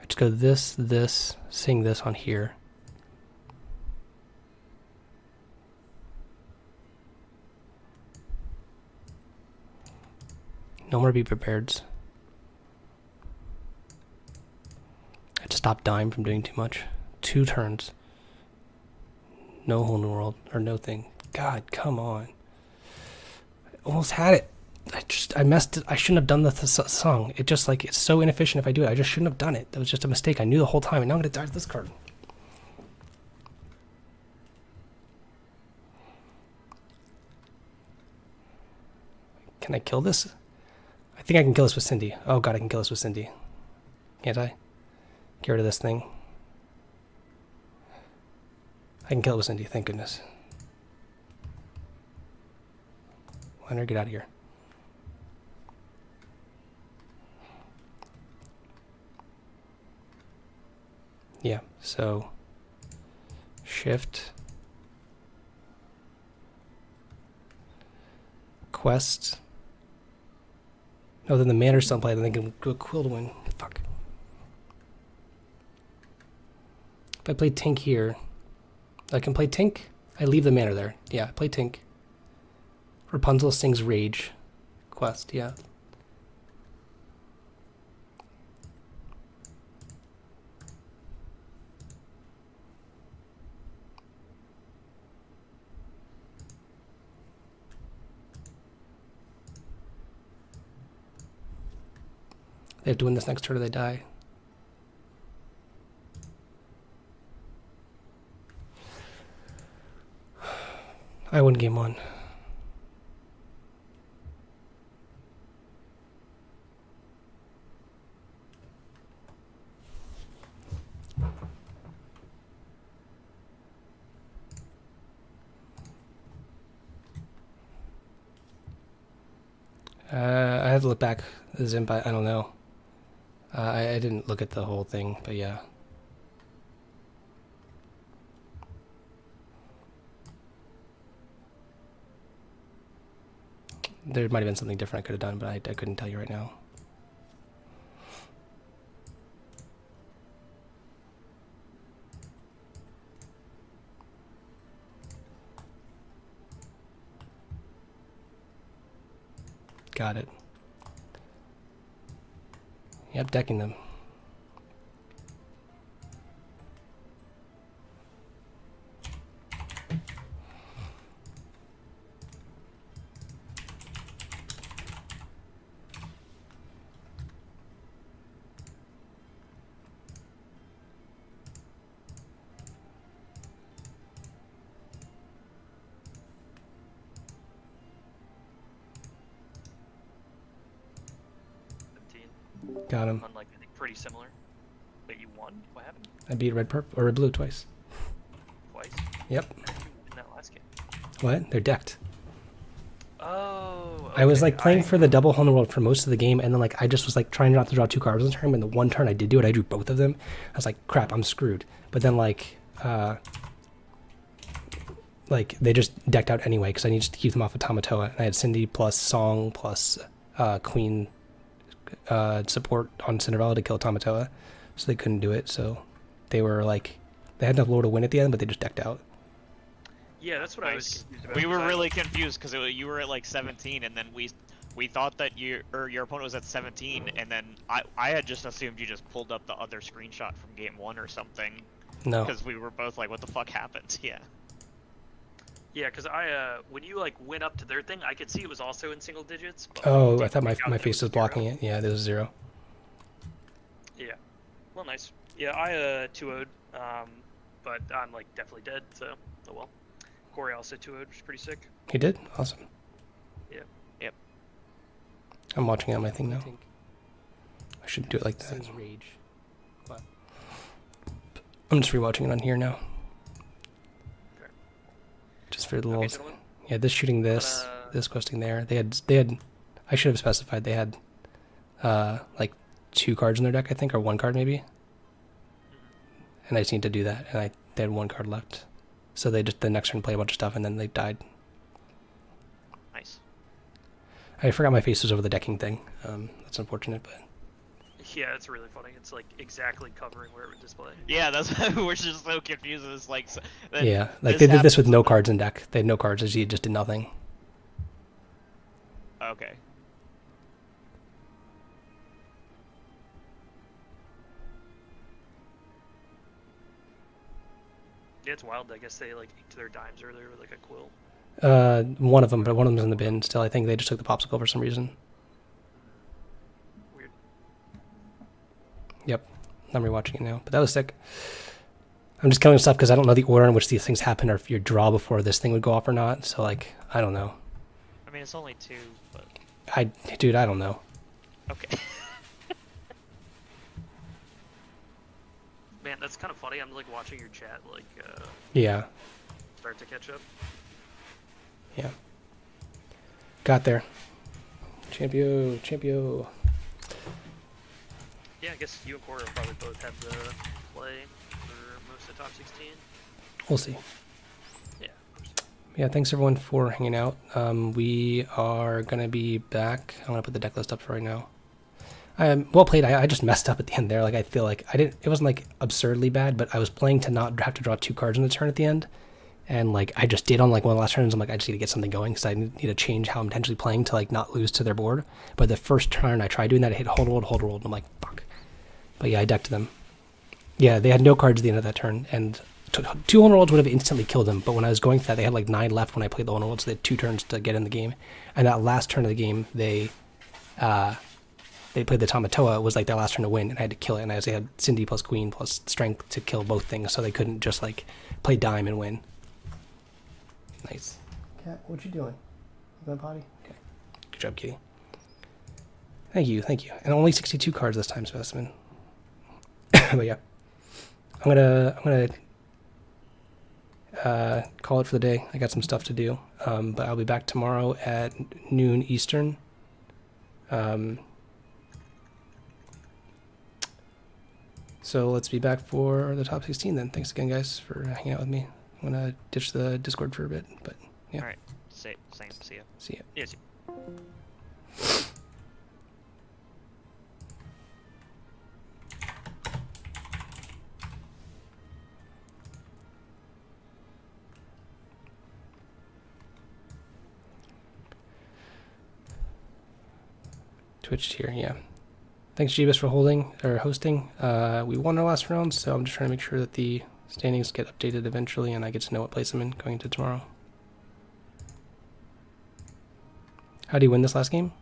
I just go this, this, sing this on here. No more Be Prepared. I had to stop Dime from doing too much. 2 turns. No Whole New World, or no thing. God, come on. I almost had it. I messed it. I shouldn't have done the song. It just, like, it's so inefficient if I do it. I just shouldn't have done it. That was just a mistake. I knew the whole time, and now I'm going to die to this card. Can I kill this? I think I can kill this with Cindy. Oh god, I can kill this with Cindy. Can't I? Get rid of this thing. I can kill it with Cindy, thank goodness. Let her get out of here. Yeah, so shift, quest. Oh, then the manor's still in play, then they can go Quill to win. Fuck. If I play Tink here, I can play Tink. I leave the manor there. Yeah, play Tink. Rapunzel sings Rage. Quest, yeah. They have to win this next turn or they die. I win game 1. I have to look back. I don't know. I didn't look at the whole thing, but yeah. There might have been something different I could have done, but I couldn't tell you right now. Got it. Yep, decking them. Got him. On like I think pretty similar. But you won. What happened? I beat red purple or red blue twice. Twice. Yep. In that last game. What? They're decked. Oh. I was okay, like playing for the double hole in the world for most of the game, and then like I just was like trying not to draw 2 cards on the turn. And the one turn I did do it, I drew both of them. I was like, crap, I'm screwed. But then like they just decked out anyway because I needed to keep them off of Tamatoa. And I had Cindy plus Song plus Queen support on Cinderella to kill Tamatoa, so they couldn't do it. So they were like, they had enough lore to win at the end, but they just decked out. Yeah, that's what I was Nice. confused about. We were 'cause I- really confused because you were at like 17, and then we thought that your opponent was at 17, and then I had just assumed you just pulled up the other screenshot from game 1 or something, No. because we were both like, what the fuck happened? Yeah. Yeah, because I when you like went up to their thing, I could see it was also in single digits. But Oh, I didn't thought my figure out that it face was zero. blocking it. Yeah, there was 0. Yeah. Well, nice. Yeah, I 2-0'd, but I'm like definitely dead. So oh well. Corey also 2-0'd, which is pretty sick. He did? Awesome. Yeah. Yep. I'm watching it on my thing now. I should do it like that. Rage. What? I'm just rewatching it on here now. Okay. Just for the Okay, little. gentlemen. Yeah, this shooting this, this questing there. They had. I should have specified they had, like 2 cards in their deck, I think, or 1 card maybe. And I just need to do that, and they had 1 card left. So they just the next turn play a bunch of stuff, and then they died. Nice. I forgot my face was over the decking thing. That's unfortunate, but Yeah, it's really funny. It's like exactly covering where it would display. Yeah, that's why we're just so confused. It's like, yeah, like they did this with no cards in deck. They had no cards, as you just did nothing. Okay. Yeah, it's wild. I guess they like inked their dimes earlier with like a quill. One of them, but one of them's in the bin still. I think they just took the popsicle for some reason. Weird. Yep, I'm rewatching it now, but that was sick. I'm just killing stuff because I don't know the order in which these things happen, or if you draw before this thing would go off or not. So like, I don't know. I mean, it's only 2, but Dude, I don't know. okay. Man, that's kind of funny. I'm like watching your chat like Yeah, start to catch up. yeah. Got there. Champio. Yeah, I guess you and Corey will probably both have the play for most of the top 16. We'll see. Yeah. Of course. Yeah, thanks everyone for hanging out. We are gonna be back. I'm gonna put the deck list up for right now. Well played. I just messed up at the end there. Like I feel like I didn't. It wasn't like absurdly bad, but I was playing to not have to draw 2 cards in the turn at the end, and like I just did on like one of the last turns. I'm like I just need to get something going because I need to change how I'm potentially playing to like not lose to their board. But the first turn I tried doing that, I hit hold rolled, and I'm like fuck. But yeah, I decked them. Yeah, they had no cards at the end of that turn, and 2 hold rolls would have instantly killed them. But when I was going for that, they had like 9 left when I played the hold rolls, so they had 2 turns to get in the game. And that last turn of the game, they played the Tamatoa. It was like their last turn to win, and I had to kill it. And they had Cindy plus Queen plus Strength to kill both things, so they couldn't just like play dime and win. Nice. Cat, what you doing? You going potty? Okay. Good job, kitty. Thank you. And only 62 cards this time, Specimen. But yeah, I'm gonna call it for the day. I got some stuff to do, but I'll be back tomorrow at noon Eastern. So let's be back for the top 16 then. Thanks again, guys, for hanging out with me. I'm gonna ditch the Discord for a bit, but yeah. All right. Same. See ya. See ya. Yes. Twitch here, yeah. Thanks, Jeebus, for hosting. We won our last round, so I'm just trying to make sure that the standings get updated eventually, and I get to know what place I'm in going into tomorrow. How do you win this last game?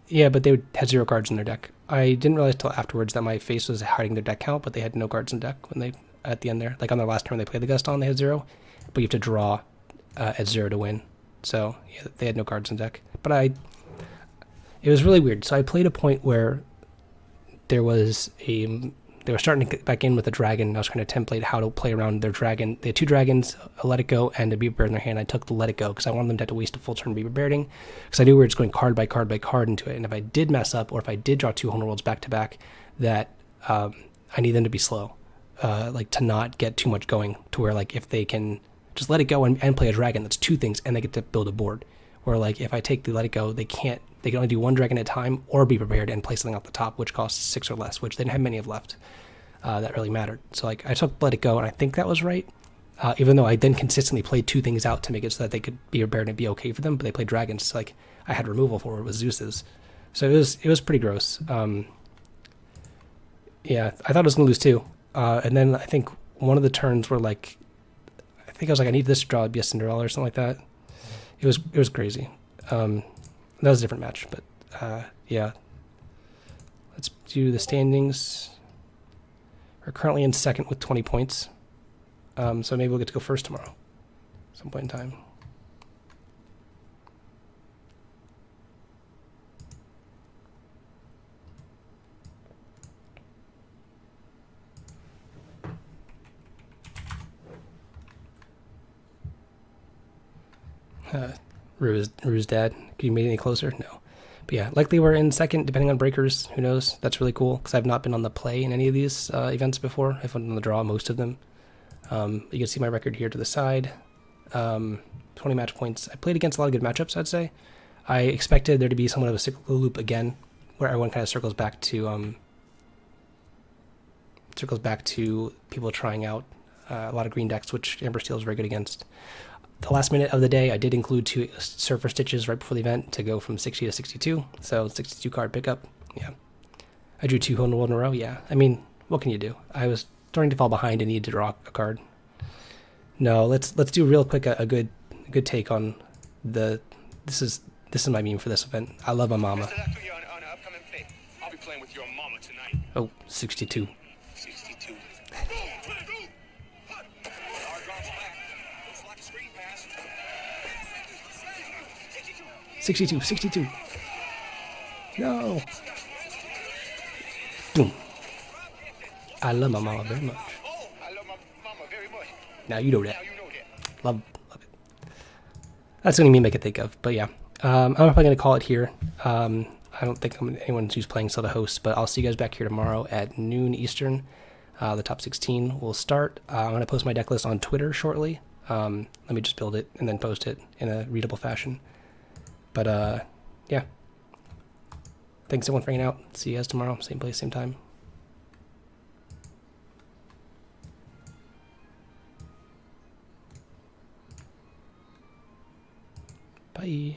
Yeah, but they had 0 cards in their deck. I didn't realize till afterwards that my face was hiding their deck count, but they had no cards in deck when they at the end there. Like on their last turn, they played the Gaston, they had 0, but you have to draw at 0 to win. So yeah, they had no cards in deck. But it was really weird. So I played a point where there was they were starting to get back in with a dragon. I was trying to template how to play around their dragon. They had 2 dragons, a Let It Go, and a Be Prepared in their hand. I took the Let It Go because I wanted them to have to waste a full turn Be Prepareding, because I knew we were just going card by card by card into it. And if I did mess up, or if I did draw 2 Home Worlds back to back, that I need them to be slow, like to not get too much going, to where like if they can just let it go and play a dragon, that's 2 things, and they get to build a board. Where like if I take the Let It Go, they can only do 1 dragon at a time, or Be Prepared and play something off the top, which costs 6 or less, which they didn't have many of left. That really mattered. So like I took Let It Go, and I think that was right. Even though I then consistently played 2 things out to make it so that they could be prepared and be okay for them, but they played dragons. So like I had removal for it with Zeus's, so it was pretty gross. Yeah, I thought I was gonna lose too, and then I think one of the turns were like, I think I was like, I need this to draw to be a Cinderella or something like that. It was crazy. That was a different match, but yeah. Let's do the standings. We're currently in second with 20 points. So maybe we'll get to go first tomorrow, some point in time. Rue's dad. Can you make it any closer? No. But yeah, likely we're in second, depending on breakers. Who knows? That's really cool, because I've not been on the play in any of these events before. I've been on the draw most of them. You can see my record here to the side. 20 match points. I played against a lot of good matchups, I'd say. I expected there to be somewhat of a cyclical loop again, where everyone kind of circles back to people trying out a lot of green decks, which Amber Steel is very good against. The last minute of the day, I did include 2 Surfer Stitches right before the event to go from 60 to 62, so 62 card pickup. Yeah, I drew 2 Home World in a row. Yeah, I mean, what can you do? I was starting to fall behind and needed to draw a card. No, let's do real quick a good take on the. This is my meme for this event. I love my mama. Best of luck to you on an upcoming play. I'll be playing with your mama tonight. Oh, 62. 62. 62, 62. No. Boom. I love my mama very much. Oh, I love my mama very much. Now you know that. Now you know that. Love it. That's the only meme I could think of. But yeah, I'm probably going to call it here. I don't think anyone who's playing still the host, but I'll see you guys back here tomorrow at noon Eastern. The top 16 will start. I'm going to post my deck list on Twitter shortly. Let me just build it and then post it in a readable fashion. But yeah. Thanks everyone for hanging out. See you guys tomorrow. Same place, same time. Bye.